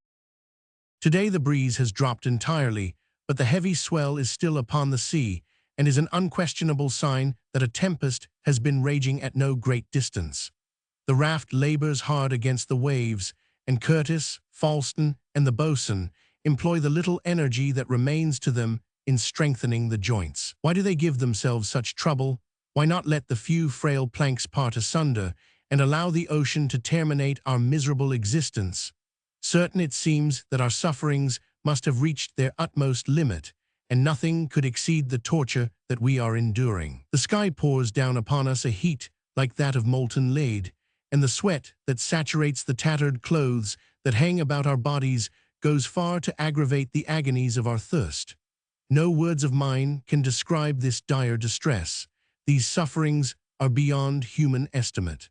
Today the breeze has dropped entirely, but the heavy swell is still upon the sea, and is an unquestionable sign that a tempest has been raging at no great distance. The raft labors hard against the waves, and Curtis, Falsten, and the boatswain employ the little energy that remains to them in strengthening the joints. Why do they give themselves such trouble? Why not let the few frail planks part asunder, and allow the ocean to terminate our miserable existence? Certain it seems that our sufferings must have reached their utmost limit, and nothing could exceed the torture that we are enduring. The sky pours down upon us a heat like that of molten lead, and the sweat that saturates the tattered clothes that hang about our bodies goes far to aggravate the agonies of our thirst. No words of mine can describe this dire distress. These sufferings are beyond human estimate.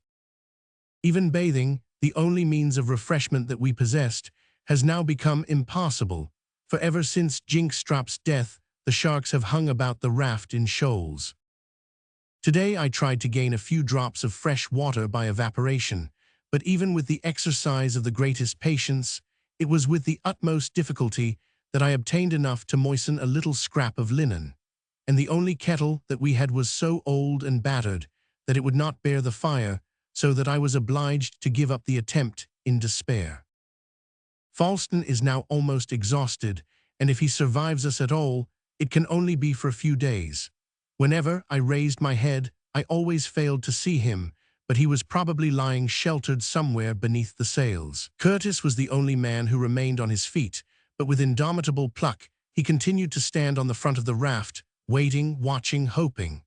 Even bathing, the only means of refreshment that we possessed, has now become impossible, for ever since Jinkstrap's death, the sharks have hung about the raft in shoals. Today I tried to gain a few drops of fresh water by evaporation, but even with the exercise of the greatest patience, it was with the utmost difficulty that I obtained enough to moisten a little scrap of linen, and the only kettle that we had was so old and battered that it would not bear the fire, so that I was obliged to give up the attempt in despair. Falston is now almost exhausted, and if he survives us at all, it can only be for a few days. Whenever I raised my head, I always failed to see him, but he was probably lying sheltered somewhere beneath the sails. Curtis was the only man who remained on his feet, but with indomitable pluck, he continued to stand on the front of the raft, waiting, watching, hoping.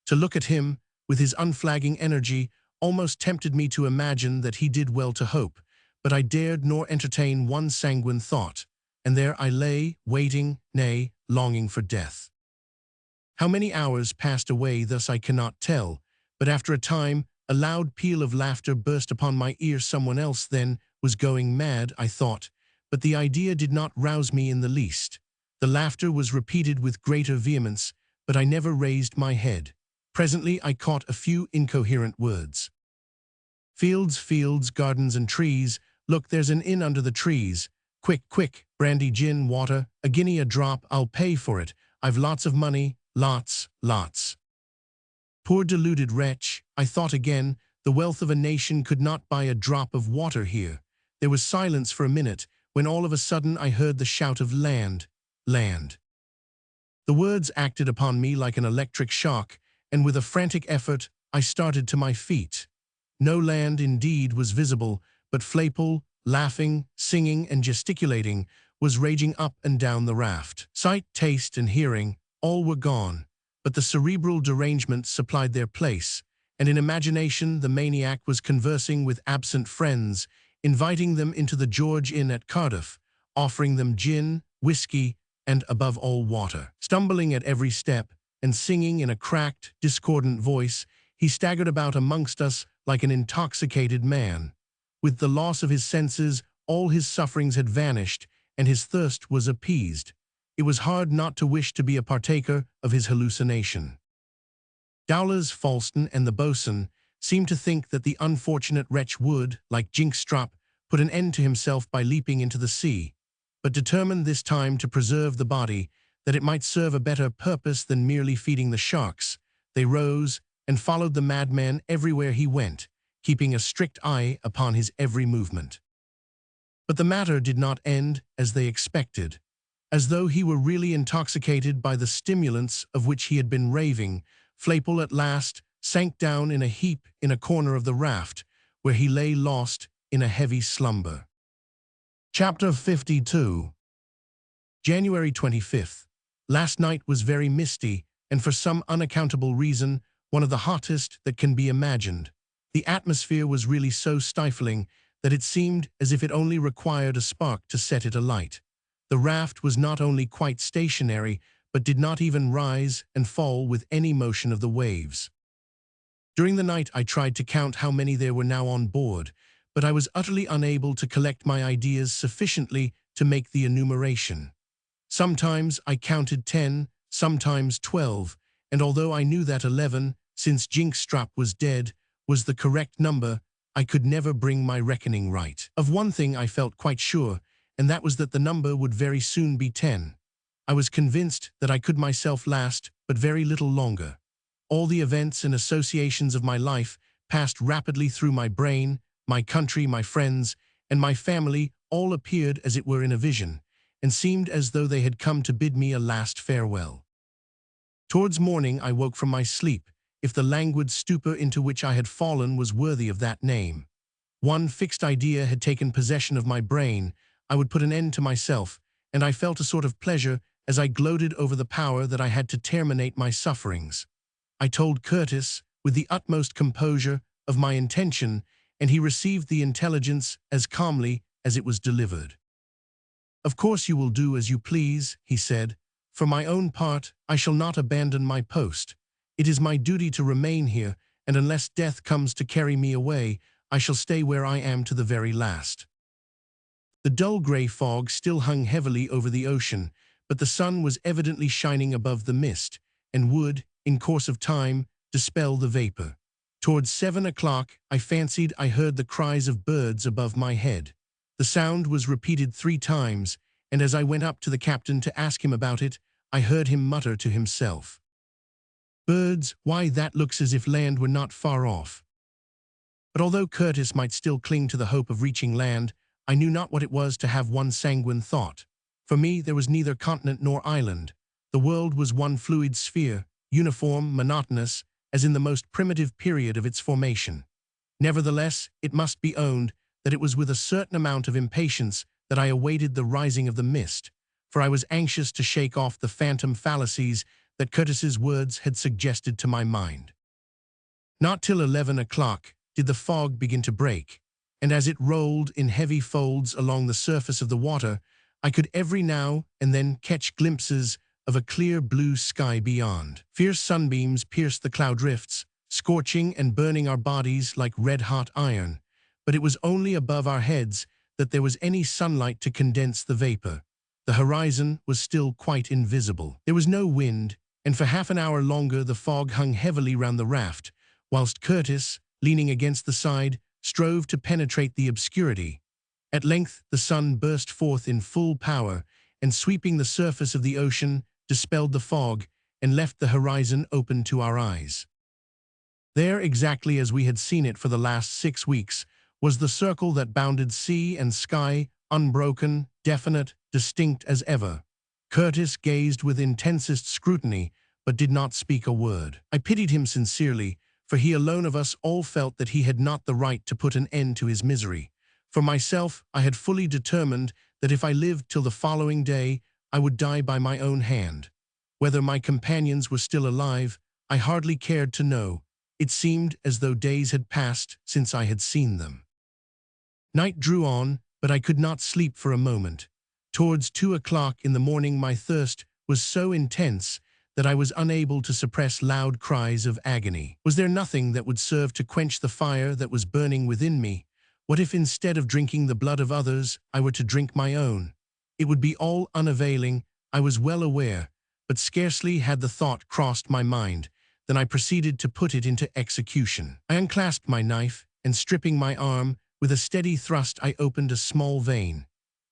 To look at him, with his unflagging energy, almost tempted me to imagine that he did well to hope, but I dared nor entertain one sanguine thought, and there I lay, waiting, nay, longing for death. How many hours passed away thus I cannot tell, but after a time, a loud peal of laughter burst upon my ear. Someone else, then, was going mad, I thought, but the idea did not rouse me in the least. The laughter was repeated with greater vehemence, but I never raised my head. Presently I caught a few incoherent words. Fields, fields, gardens and trees. Look, there's an inn under the trees. Quick, quick, brandy, gin, water, a guinea a drop, I'll pay for it. I've lots of money, lots, lots. Poor deluded wretch, I thought again, the wealth of a nation could not buy a drop of water here. There was silence for a minute, when all of a sudden I heard the shout of land, land. The words acted upon me like an electric shock, and with a frantic effort, I started to my feet. No land, indeed, was visible, but Flaypole, laughing, singing, and gesticulating, was raging up and down the raft. Sight, taste, and hearing, all were gone, but the cerebral derangement supplied their place, and in imagination the maniac was conversing with absent friends, inviting them into the George Inn at Cardiff, offering them gin, whiskey, and above all water. Stumbling at every step, and singing in a cracked, discordant voice, he staggered about amongst us like an intoxicated man. With the loss of his senses, all his sufferings had vanished, and his thirst was appeased. It was hard not to wish to be a partaker of his hallucination. Dowlers, Falston, and the boatswain seemed to think that the unfortunate wretch would, like Jinkstrap, put an end to himself by leaping into the sea, but determined this time to preserve the body, that it might serve a better purpose than merely feeding the sharks. They rose and followed the madman everywhere he went, keeping a strict eye upon his every movement. But the matter did not end as they expected. As though he were really intoxicated by the stimulants of which he had been raving, Flaypole at last sank down in a heap in a corner of the raft, where he lay lost in a heavy slumber. Chapter 52. January 25th. Last night was very misty, and for some unaccountable reason, one of the hottest that can be imagined. The atmosphere was really so stifling that it seemed as if it only required a spark to set it alight. The raft was not only quite stationary, but did not even rise and fall with any motion of the waves. During the night I tried to count how many there were now on board, but I was utterly unable to collect my ideas sufficiently to make the enumeration. Sometimes I counted 10, sometimes 12, and although I knew that 11, since Jinkstrap was dead, was the correct number, I could never bring my reckoning right. Of one thing I felt quite sure, and that was that the number would very soon be 10. I was convinced that I could myself last but very little longer. All the events and associations of my life passed rapidly through my brain, my country, my friends, and my family all appeared as it were in a vision, and seemed as though they had come to bid me a last farewell. Towards morning I woke from my sleep, if the languid stupor into which I had fallen was worthy of that name. One fixed idea had taken possession of my brain. I would put an end to myself, and I felt a sort of pleasure as I gloated over the power that I had to terminate my sufferings. I told Curtis, with the utmost composure, of my intention, and he received the intelligence as calmly as it was delivered. "Of course you will do as you please," he said. "For my own part, I shall not abandon my post. It is my duty to remain here, and unless death comes to carry me away, I shall stay where I am to the very last." The dull grey fog still hung heavily over the ocean, but the sun was evidently shining above the mist, and would, in course of time, dispel the vapor. Towards 7 o'clock, I fancied I heard the cries of birds above my head. The sound was repeated 3 times, and as I went up to the captain to ask him about it, I heard him mutter to himself, "Birds, why that looks as if land were not far off." But although Curtis might still cling to the hope of reaching land, I knew not what it was to have one sanguine thought. For me, there was neither continent nor island. The world was one fluid sphere, uniform, monotonous, as in the most primitive period of its formation. Nevertheless, it must be owned that it was with a certain amount of impatience that I awaited the rising of the mist, for I was anxious to shake off the phantom fallacies that Curtis's words had suggested to my mind. Not till 11 o'clock did the fog begin to break, and as it rolled in heavy folds along the surface of the water, I could every now and then catch glimpses of a clear blue sky beyond. Fierce sunbeams pierced the cloud rifts, scorching and burning our bodies like red-hot iron, but it was only above our heads that there was any sunlight to condense the vapor. The horizon was still quite invisible. There was no wind, and for half an hour longer the fog hung heavily round the raft, whilst Curtis, leaning against the side, strove to penetrate the obscurity. At length the sun burst forth in full power, and sweeping the surface of the ocean, dispelled the fog, and left the horizon open to our eyes. There, exactly as we had seen it for the last 6 weeks, was the circle that bounded sea and sky, unbroken, definite, distinct as ever. Curtis gazed with intensest scrutiny, but did not speak a word. I pitied him sincerely, for he alone of us all felt that he had not the right to put an end to his misery. For myself, I had fully determined that if I lived till the following day, I would die by my own hand. Whether my companions were still alive, I hardly cared to know. It seemed as though days had passed since I had seen them. Night drew on, but I could not sleep for a moment. Towards 2 o'clock in the morning my thirst was so intense that I was unable to suppress loud cries of agony. Was there nothing that would serve to quench the fire that was burning within me? What if instead of drinking the blood of others, I were to drink my own? It would be all unavailing, I was well aware, but scarcely had the thought crossed my mind than I proceeded to put it into execution. I unclasped my knife, and stripping my arm, with a steady thrust I opened a small vein.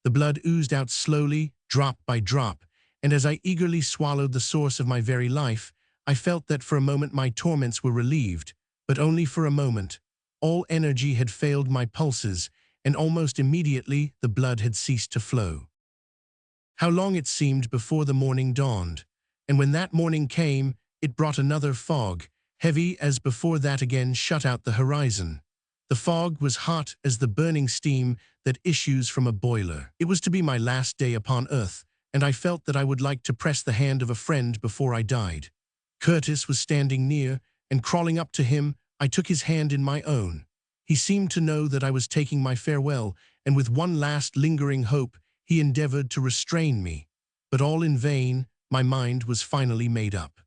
The blood oozed out slowly, drop by drop, and as I eagerly swallowed the source of my very life, I felt that for a moment my torments were relieved, but only for a moment. All energy had failed my pulses, and almost immediately the blood had ceased to flow. How long it seemed before the morning dawned, and when that morning came, it brought another fog, heavy as before that again shut out the horizon. The fog was hot as the burning steam that issues from a boiler. It was to be my last day upon earth, and I felt that I would like to press the hand of a friend before I died. Curtis was standing near, and crawling up to him, I took his hand in my own. He seemed to know that I was taking my farewell, and with one last lingering hope, he endeavored to restrain me. But all in vain, my mind was finally made up.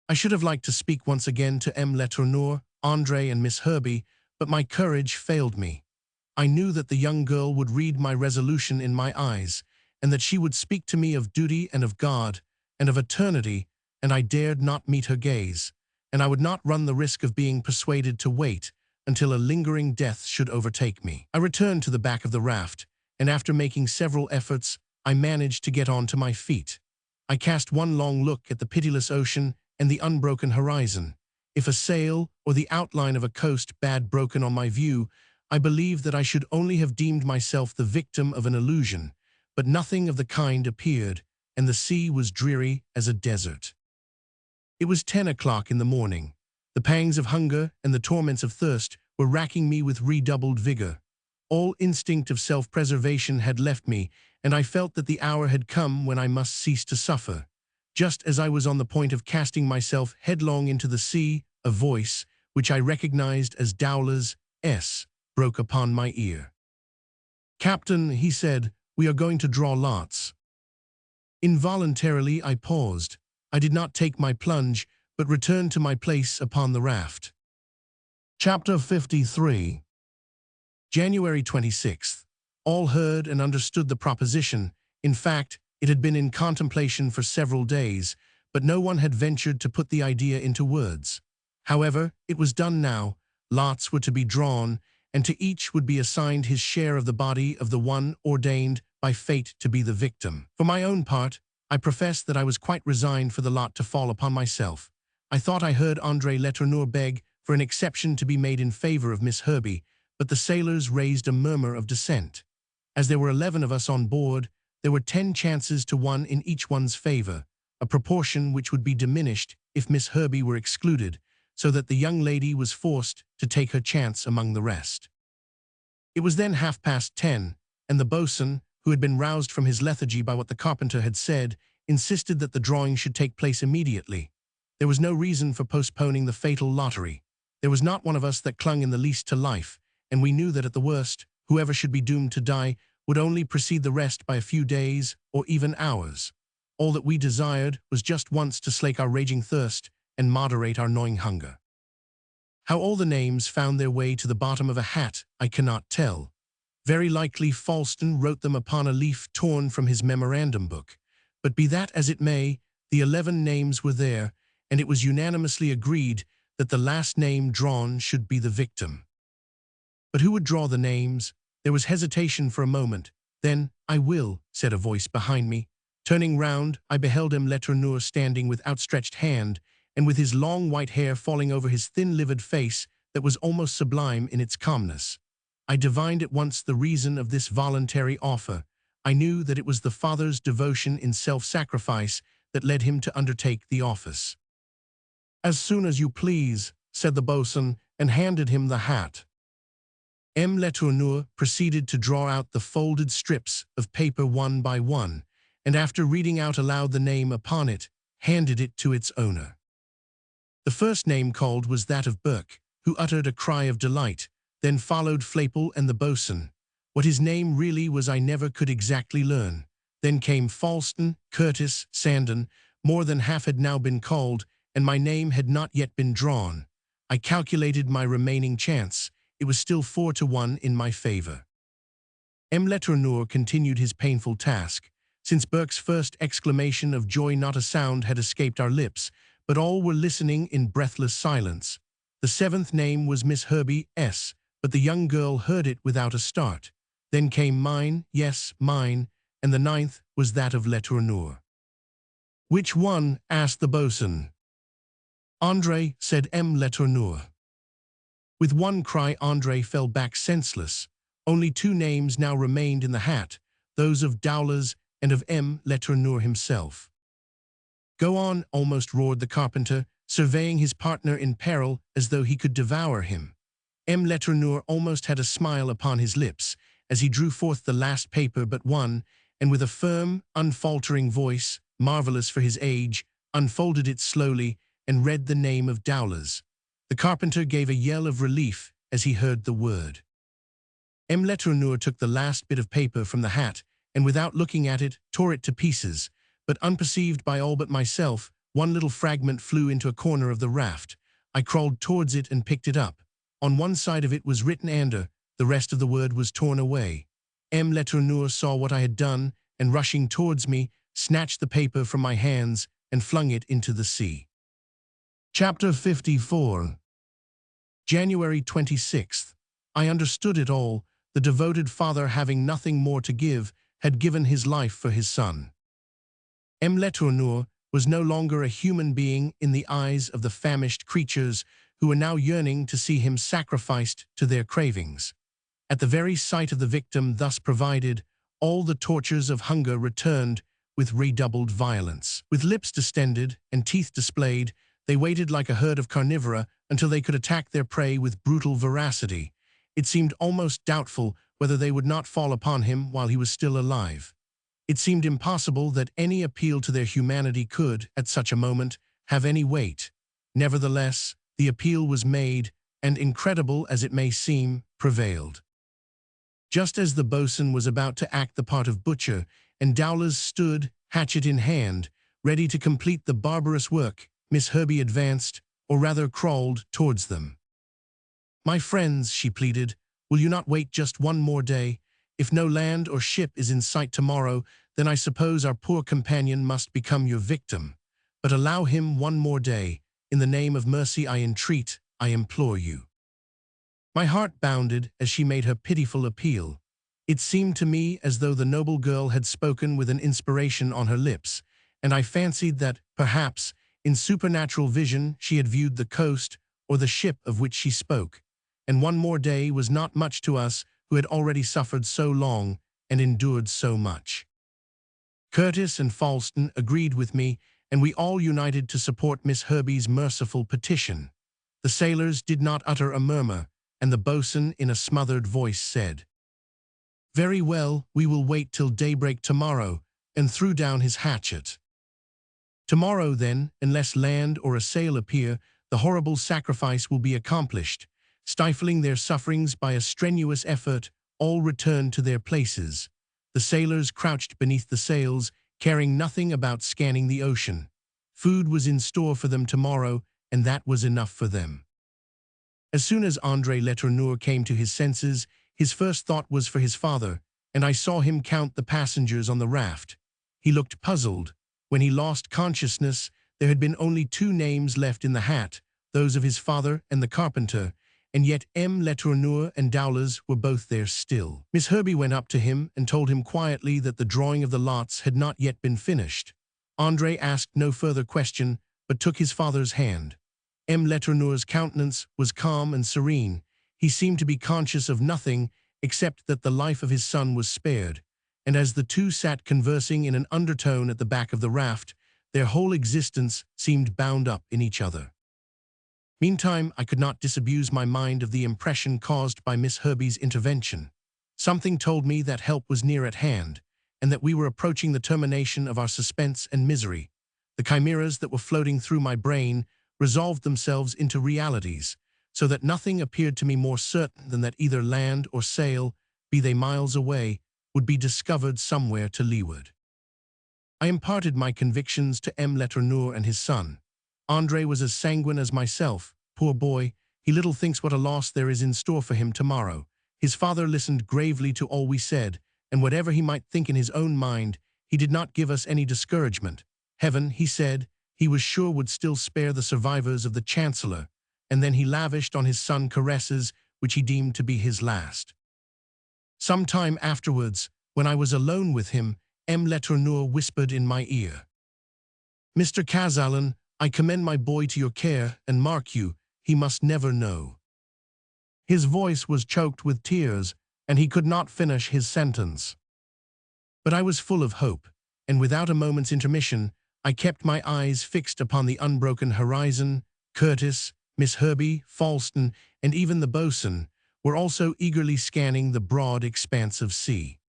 I should have liked to speak once again to M. Letourneur, André, and Miss Herbie, but my courage failed me. I knew that the young girl would read my resolution in my eyes, and that she would speak to me of duty and of God, and of eternity, and I dared not meet her gaze, and I would not run the risk of being persuaded to wait until a lingering death should overtake me. I returned to the back of the raft, and after making several efforts, I managed to get on to my feet. I cast one long look at the pitiless ocean and the unbroken horizon. If a sail or the outline of a coast bad broken on my view, I believe that I should only have deemed myself the victim of an illusion, but nothing of the kind appeared, and the sea was dreary as a desert. It was 10 o'clock in the morning. The pangs of hunger and the torments of thirst were racking me with redoubled vigor. All instinct of self-preservation had left me, and I felt that the hour had come when I must cease to suffer. Just as I was on the point of casting myself headlong into the sea, a voice, which I recognized as Dowler's S, broke upon my ear. "Captain," he said, "we are going to draw lots." Involuntarily I paused. I did not take my plunge, but returned to my place upon the raft. Chapter 53. January 26th. All heard and understood the proposition. In fact, it had been in contemplation for several days, but no one had ventured to put the idea into words. However, it was done now. Lots were to be drawn, and to each would be assigned his share of the body of the one ordained by fate to be the victim. For my own part, I profess that I was quite resigned for the lot to fall upon myself. I thought I heard André Letourneur beg for an exception to be made in favor of Miss Herbie, but the sailors raised a murmur of dissent. As there were 11 of us on board, there were 10 chances to 1 in each one's favor, a proportion which would be diminished if Miss Herbie were excluded, so that the young lady was forced to take her chance among the rest. It was then 10:30, and the boatswain, who had been roused from his lethargy by what the carpenter had said, insisted that the drawing should take place immediately. There was no reason for postponing the fatal lottery. There was not one of us that clung in the least to life, and we knew that at the worst, whoever should be doomed to die would only precede the rest by a few days or even hours. All that we desired was just once to slake our raging thirst and moderate our gnawing hunger. How all the names found their way to the bottom of a hat, I cannot tell. Very likely Falston wrote them upon a leaf torn from his memorandum book. But be that as it may, the 11 names were there, and it was unanimously agreed that the last name drawn should be the victim. But who would draw the names? There was hesitation for a moment. Then, "I will," said a voice behind me. Turning round, I beheld M. Letourneur standing with outstretched hand, and with his long white hair falling over his thin livid face that was almost sublime in its calmness. I divined at once the reason of this voluntary offer. I knew that it was the father's devotion in self-sacrifice that led him to undertake the office. "As soon as you please," said the boatswain, and handed him the hat. M. Letourneur proceeded to draw out the folded strips of paper one by one, and after reading out aloud the name upon it, handed it to its owner. The first name called was that of Burke, who uttered a cry of delight. Then followed Flaypole and the boatswain. What his name really was I never could exactly learn. Then came Falston, Curtis, Sandon. More than half had now been called, and my name had not yet been drawn. I calculated my remaining chance. It was still 4-1 in my favor. M. Letourneur continued his painful task. Since Burke's first exclamation of joy not a sound had escaped our lips, but all were listening in breathless silence. The 7th name was Miss Herbie S., but the young girl heard it without a start. Then came mine, yes, mine, and the 9th was that of Letourneur. "Which one?" asked the boatswain. "André," said M. Letourneur. With one cry André fell back senseless. Only 2 names now remained in the hat, those of Dowlas and of M. Letourneur himself. "Go on," almost roared the carpenter, surveying his partner in peril as though he could devour him. M. Letourneur almost had a smile upon his lips as he drew forth the last paper but one, and with a firm, unfaltering voice, marvelous for his age, unfolded it slowly and read the name of Dowlas. The carpenter gave a yell of relief as he heard the word. M. Letourneur took the last bit of paper from the hat, and without looking at it, tore it to pieces, but unperceived by all but myself, one little fragment flew into a corner of the raft. I crawled towards it and picked it up. On one side of it was written "Ander," the rest of the word was torn away. M. Letourneur saw what I had done, and rushing towards me, snatched the paper from my hands and flung it into the sea. Chapter 54. January 26th. I understood it all. The devoted father, having nothing more to give, had given his life for his son. M. Letourneur was no longer a human being in the eyes of the famished creatures who were now yearning to see him sacrificed to their cravings. At the very sight of the victim thus provided, all the tortures of hunger returned with redoubled violence. With lips distended and teeth displayed, they waited like a herd of carnivora until they could attack their prey with brutal voracity. It seemed almost doubtful whether they would not fall upon him while he was still alive. It seemed impossible that any appeal to their humanity could, at such a moment, have any weight. Nevertheless, the appeal was made, and incredible as it may seem, prevailed. Just as the boatswain was about to act the part of butcher, and Dowlas stood, hatchet in hand, ready to complete the barbarous work, Miss Herbie advanced, or rather crawled, towards them. "My friends," she pleaded, "will you not wait just one more day? If no land or ship is in sight tomorrow, then I suppose our poor companion must become your victim. But allow him one more day. In the name of mercy I entreat, I implore you." My heart bounded as she made her pitiful appeal. It seemed to me as though the noble girl had spoken with an inspiration on her lips, and I fancied that, perhaps, in supernatural vision she had viewed the coast or the ship of which she spoke, and one more day was not much to us who had already suffered so long and endured so much. Curtis and Falston agreed with me, and we all united to support Miss Herbey's merciful petition. The sailors did not utter a murmur, and the boatswain in a smothered voice said, "Very well, we will wait till daybreak tomorrow," and threw down his hatchet. Tomorrow, then, unless land or a sail appear, the horrible sacrifice will be accomplished. Stifling their sufferings by a strenuous effort, all returned to their places. The sailors crouched beneath the sails, caring nothing about scanning the ocean. Food was in store for them tomorrow, and that was enough for them. As soon as André Letourneur came to his senses, his first thought was for his father, and I saw him count the passengers on the raft. He looked puzzled. When he lost consciousness, there had been only 2 names left in the hat, those of his father and the carpenter, and yet M. Letourneur and Dowlas were both there still. Miss Herbey went up to him and told him quietly that the drawing of the lots had not yet been finished. André asked no further question, but took his father's hand. M. Letourneur's countenance was calm and serene. He seemed to be conscious of nothing except that the life of his son was spared, and as the two sat conversing in an undertone at the back of the raft, their whole existence seemed bound up in each other. Meantime, I could not disabuse my mind of the impression caused by Miss Herbey's intervention. Something told me that help was near at hand, and that we were approaching the termination of our suspense and misery. The chimeras that were floating through my brain resolved themselves into realities, so that nothing appeared to me more certain than that either land or sail, be they miles away, would be discovered somewhere to leeward. I imparted my convictions to M. Letourneur and his son. André was as sanguine as myself. Poor boy, he little thinks what a loss there is in store for him tomorrow. His father listened gravely to all we said, and whatever he might think in his own mind, he did not give us any discouragement. Heaven, he said, he was sure would still spare the survivors of the Chancellor, and then he lavished on his son caresses which he deemed to be his last. Some time afterwards, when I was alone with him, M. Letourneur whispered in my ear, "Mr. Kazallon, I commend my boy to your care, and mark you, he must never know." His voice was choked with tears, and he could not finish his sentence. But I was full of hope, and without a moment's intermission, I kept my eyes fixed upon the unbroken horizon. Curtis, Miss Herbey, Falston, and even the boatswain were also eagerly scanning the broad expanse of sea.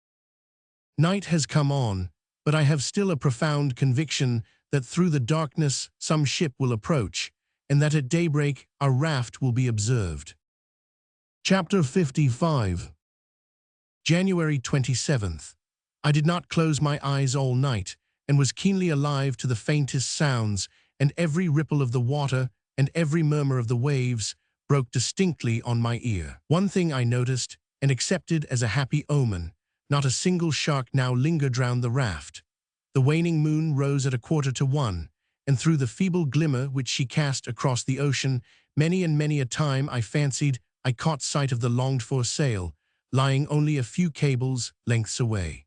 Night has come on, but I have still a profound conviction that through the darkness some ship will approach, and that at daybreak our raft will be observed. Chapter 55. January 27th. I did not close my eyes all night, and was keenly alive to the faintest sounds, and every ripple of the water and every murmur of the waves broke distinctly on my ear. One thing I noticed, and accepted as a happy omen: not a single shark now lingered round the raft. The waning moon rose at 1:15, and through the feeble glimmer which she cast across the ocean, many and many a time I fancied I caught sight of the longed-for sail, lying only a few cables' lengths away.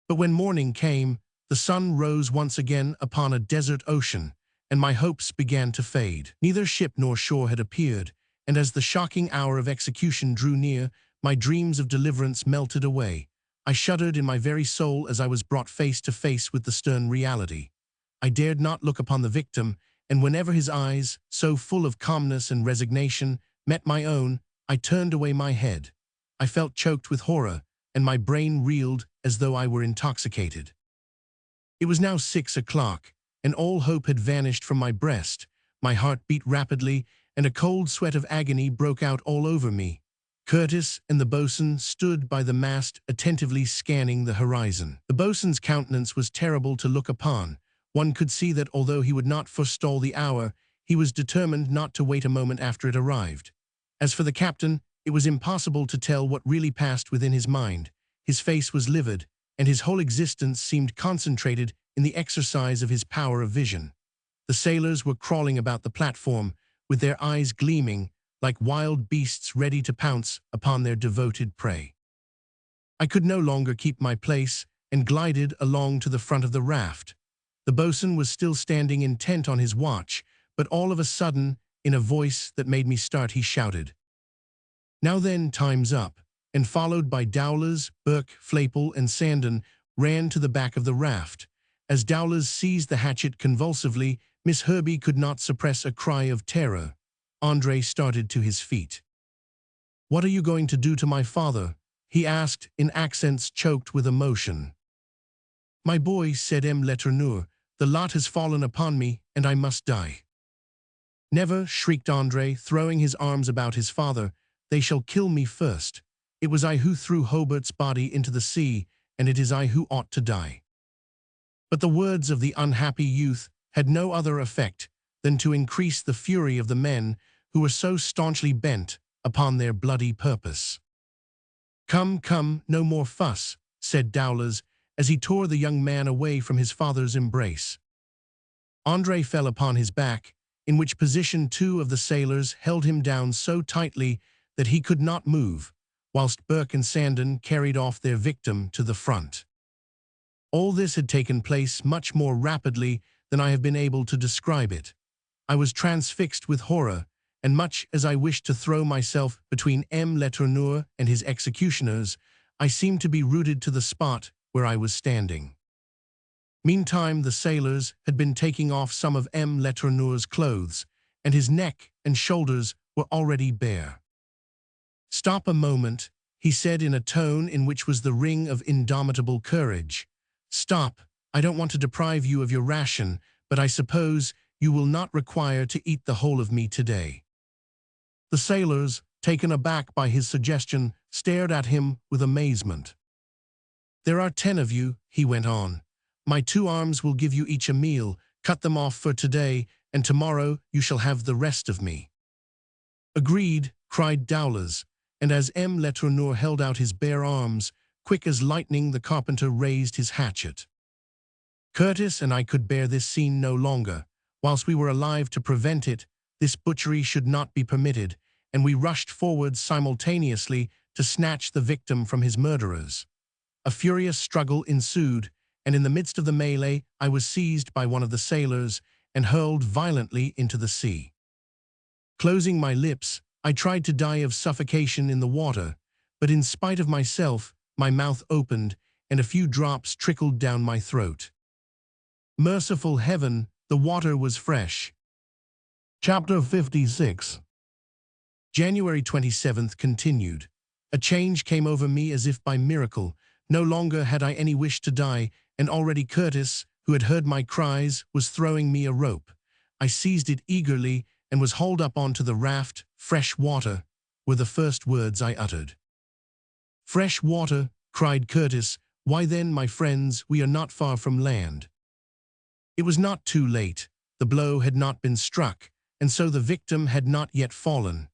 But when morning came, the sun rose once again upon a desert ocean, and my hopes began to fade. Neither ship nor shore had appeared, and as the shocking hour of execution drew near, my dreams of deliverance melted away. I shuddered in my very soul as I was brought face to face with the stern reality. I dared not look upon the victim, and whenever his eyes, so full of calmness and resignation, met my own, I turned away my head. I felt choked with horror, and my brain reeled as though I were intoxicated. It was now 6 o'clock, and all hope had vanished from my breast. My heart beat rapidly, and a cold sweat of agony broke out all over me. Curtis and the boatswain stood by the mast attentively scanning the horizon. The boatswain's countenance was terrible to look upon. One could see that although he would not forestall the hour, he was determined not to wait a moment after it arrived. As for the captain, it was impossible to tell what really passed within his mind. His face was livid, and his whole existence seemed concentrated in the exercise of his power of vision. The sailors were crawling about the platform, with their eyes gleaming, like wild beasts ready to pounce upon their devoted prey. I could no longer keep my place and glided along to the front of the raft. The boatswain was still standing intent on his watch, but all of a sudden, in a voice that made me start, he shouted, "Now then, time's up," and followed by Dowlers, Burke, Flaypole, and Sandon, ran to the back of the raft. As Dowlers seized the hatchet convulsively, Miss Herbie could not suppress a cry of terror. Andre started to his feet. "What are you going to do to my father?" he asked in accents choked with emotion. "My boy," said M. Letourneur, "the lot has fallen upon me, and I must die." "Never," shrieked Andre, throwing his arms about his father. "They shall kill me first. It was I who threw Hobart's body into the sea, and it is I who ought to die." But the words of the unhappy youth had no other effect than to increase the fury of the men who were so staunchly bent upon their bloody purpose. "Come, come, no more fuss," said Dowlers, as he tore the young man away from his father's embrace. Andre fell upon his back, in which position two of the sailors held him down so tightly that he could not move, whilst Burke and Sandon carried off their victim to the front. All this had taken place much more rapidly than I have been able to describe it. I was transfixed with horror, and much as I wished to throw myself between M. Letourneur and his executioners, I seemed to be rooted to the spot where I was standing. Meantime, the sailors had been taking off some of M. Letourneur's clothes, and his neck and shoulders were already bare. "Stop a moment," he said in a tone in which was the ring of indomitable courage. "Stop. I don't want to deprive you of your ration, but I suppose you will not require to eat the whole of me today." The sailors, taken aback by his suggestion, stared at him with amazement. "There are 10 of you," he went on. "My 2 arms will give you each a meal. Cut them off for today, and tomorrow you shall have the rest of me." "Agreed," cried Dowlers, and as M. Letourneur held out his bare arms, quick as lightning the carpenter raised his hatchet. Curtis and I could bear this scene no longer. Whilst we were alive to prevent it, this butchery should not be permitted, and we rushed forward simultaneously to snatch the victim from his murderers. A furious struggle ensued, and in the midst of the melee I was seized by one of the sailors and hurled violently into the sea. Closing my lips, I tried to die of suffocation in the water, but in spite of myself, my mouth opened and a few drops trickled down my throat. Merciful heaven, the water was fresh. Chapter 56. January 27th continued. A change came over me as if by miracle. No longer had I any wish to die, and already Curtis, who had heard my cries, was throwing me a rope. I seized it eagerly and was hauled up onto the raft. "Fresh water," were the first words I uttered. "Fresh water," cried Curtis. "Why then, my friends, we are not far from land." It was not too late. The blow had not been struck, and so the victim had not yet fallen.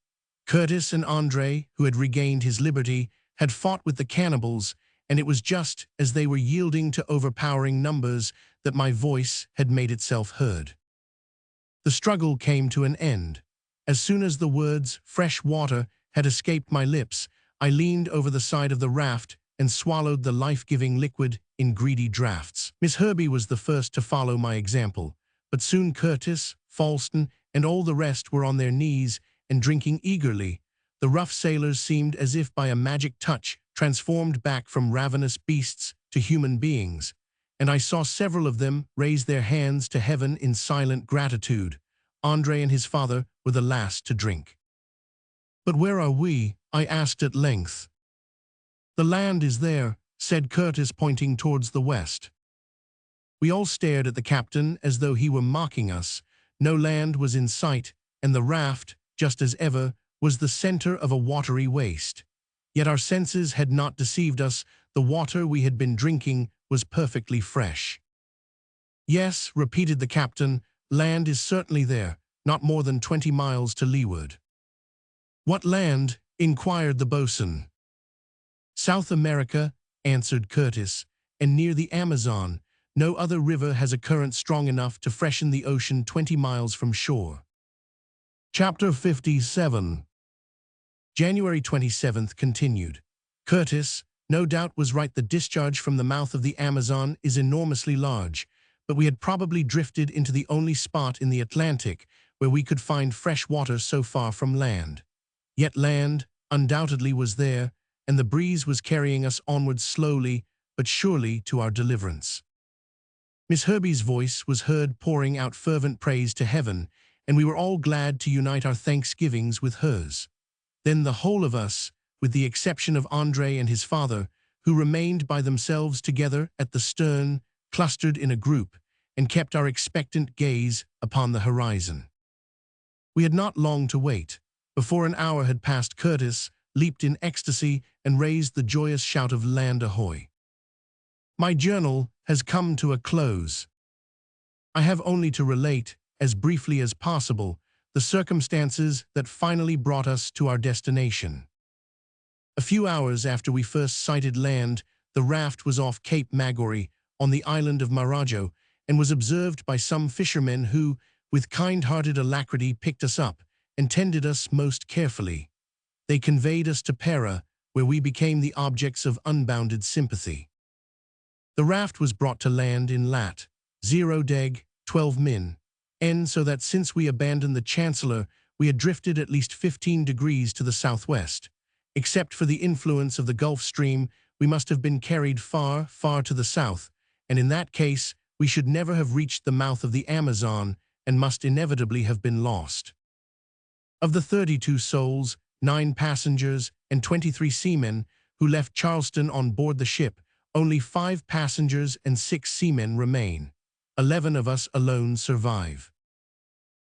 Curtis and Andre, who had regained his liberty, had fought with the cannibals, and it was just as they were yielding to overpowering numbers that my voice had made itself heard. The struggle came to an end. As soon as the words "fresh water" had escaped my lips, I leaned over the side of the raft and swallowed the life-giving liquid in greedy draughts. Miss Herbie was the first to follow my example, but soon Curtis, Falston, and all the rest were on their knees and drinking eagerly. The rough sailors seemed as if by a magic touch transformed back from ravenous beasts to human beings, and I saw several of them raise their hands to heaven in silent gratitude. Andre and his father were the last to drink. "But where are we?" I asked at length. "The land is there," said Curtis, pointing towards the west. We all stared at the captain as though he were mocking us. No land was in sight, and the raft, just as ever, was the center of a watery waste. Yet our senses had not deceived us. The water we had been drinking was perfectly fresh. "Yes," repeated the captain, "land is certainly there, not more than 20 miles to leeward." "What land?" inquired the boatswain. "South America," answered Curtis, "and near the Amazon. No other river has a current strong enough to freshen the ocean 20 miles from shore." Chapter 57. January 27th continued. Curtis, no doubt was right. The discharge from the mouth of the Amazon is enormously large, but we had probably drifted into the only spot in the Atlantic where we could find fresh water so far from land. Yet land, undoubtedly, was there, and the breeze was carrying us onward slowly but surely to our deliverance. Miss Herbie's voice was heard pouring out fervent praise to heaven, and we were all glad to unite our thanksgivings with hers. Then the whole of us, with the exception of André and his father, who remained by themselves together at the stern, clustered in a group, and kept our expectant gaze upon the horizon. We had not long to wait. Before an hour had passed, Curtis leaped in ecstasy and raised the joyous shout of "Land ahoy!" My journal has come to a close. I have only to relate, as briefly as possible, the circumstances that finally brought us to our destination. A few hours after we first sighted land, the raft was off Cape Magori on the island of Marajo and was observed by some fishermen who, with kind-hearted alacrity, picked us up and tended us most carefully. They conveyed us to Pera, where we became the objects of unbounded sympathy. The raft was brought to land in lat. 0 deg. 12 min. N, so that since we abandoned the Chancellor, we had drifted at least 15 degrees to the southwest. Except for the influence of the Gulf Stream, we must have been carried far, far to the south, and in that case, we should never have reached the mouth of the Amazon and must inevitably have been lost. Of the 32 souls, 9 passengers and 23 seamen who left Charleston on board the ship, only 5 passengers and 6 seamen remain. 11 of us alone survive.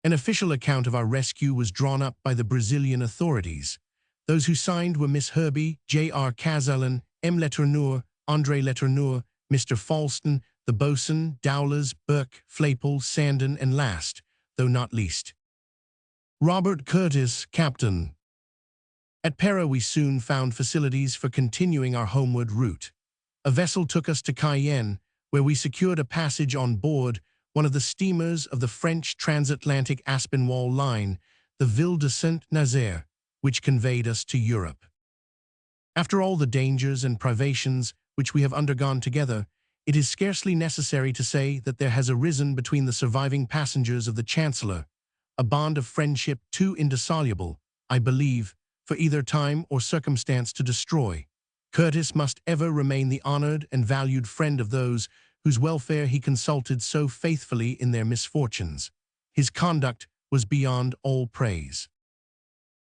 An official account of our rescue was drawn up by the Brazilian authorities. Those who signed were Miss Herbie, J.R. Kazallon, M. Letourneur, André Letourneur, Mr. Falston, the boatswain, Dowlers, Burke, Flaypole, Sandon, and last, though not least, Robert Curtis, Captain. At Pera we soon found facilities for continuing our homeward route. A vessel took us to Cayenne, where we secured a passage on board one of the steamers of the French transatlantic Aspinwall line, the Ville de Saint-Nazaire, which conveyed us to Europe. After all the dangers and privations which we have undergone together, it is scarcely necessary to say that there has arisen between the surviving passengers of the Chancellor a bond of friendship too indissoluble, I believe, for either time or circumstance to destroy. Curtis must ever remain the honored and valued friend of those whose welfare he consulted so faithfully in their misfortunes. His conduct was beyond all praise.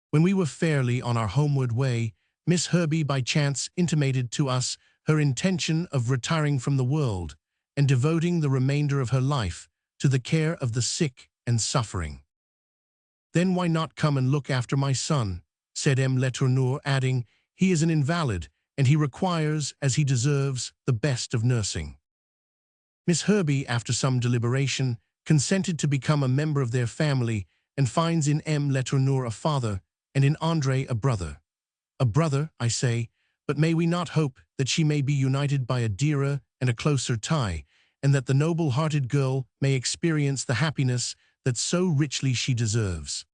When we were fairly on our homeward way, Miss Herbie by chance intimated to us her intention of retiring from the world and devoting the remainder of her life to the care of the sick and suffering. "Then why not come and look after my son?" said M. Letourneur, adding, "He is an invalid, and he requires, as he deserves, the best of nursing." Miss Herbie, after some deliberation, consented to become a member of their family and finds in M. Letourneur a father and in André a brother. A brother, I say, but may we not hope that she may be united by a dearer and a closer tie, and that the noble-hearted girl may experience the happiness that so richly she deserves?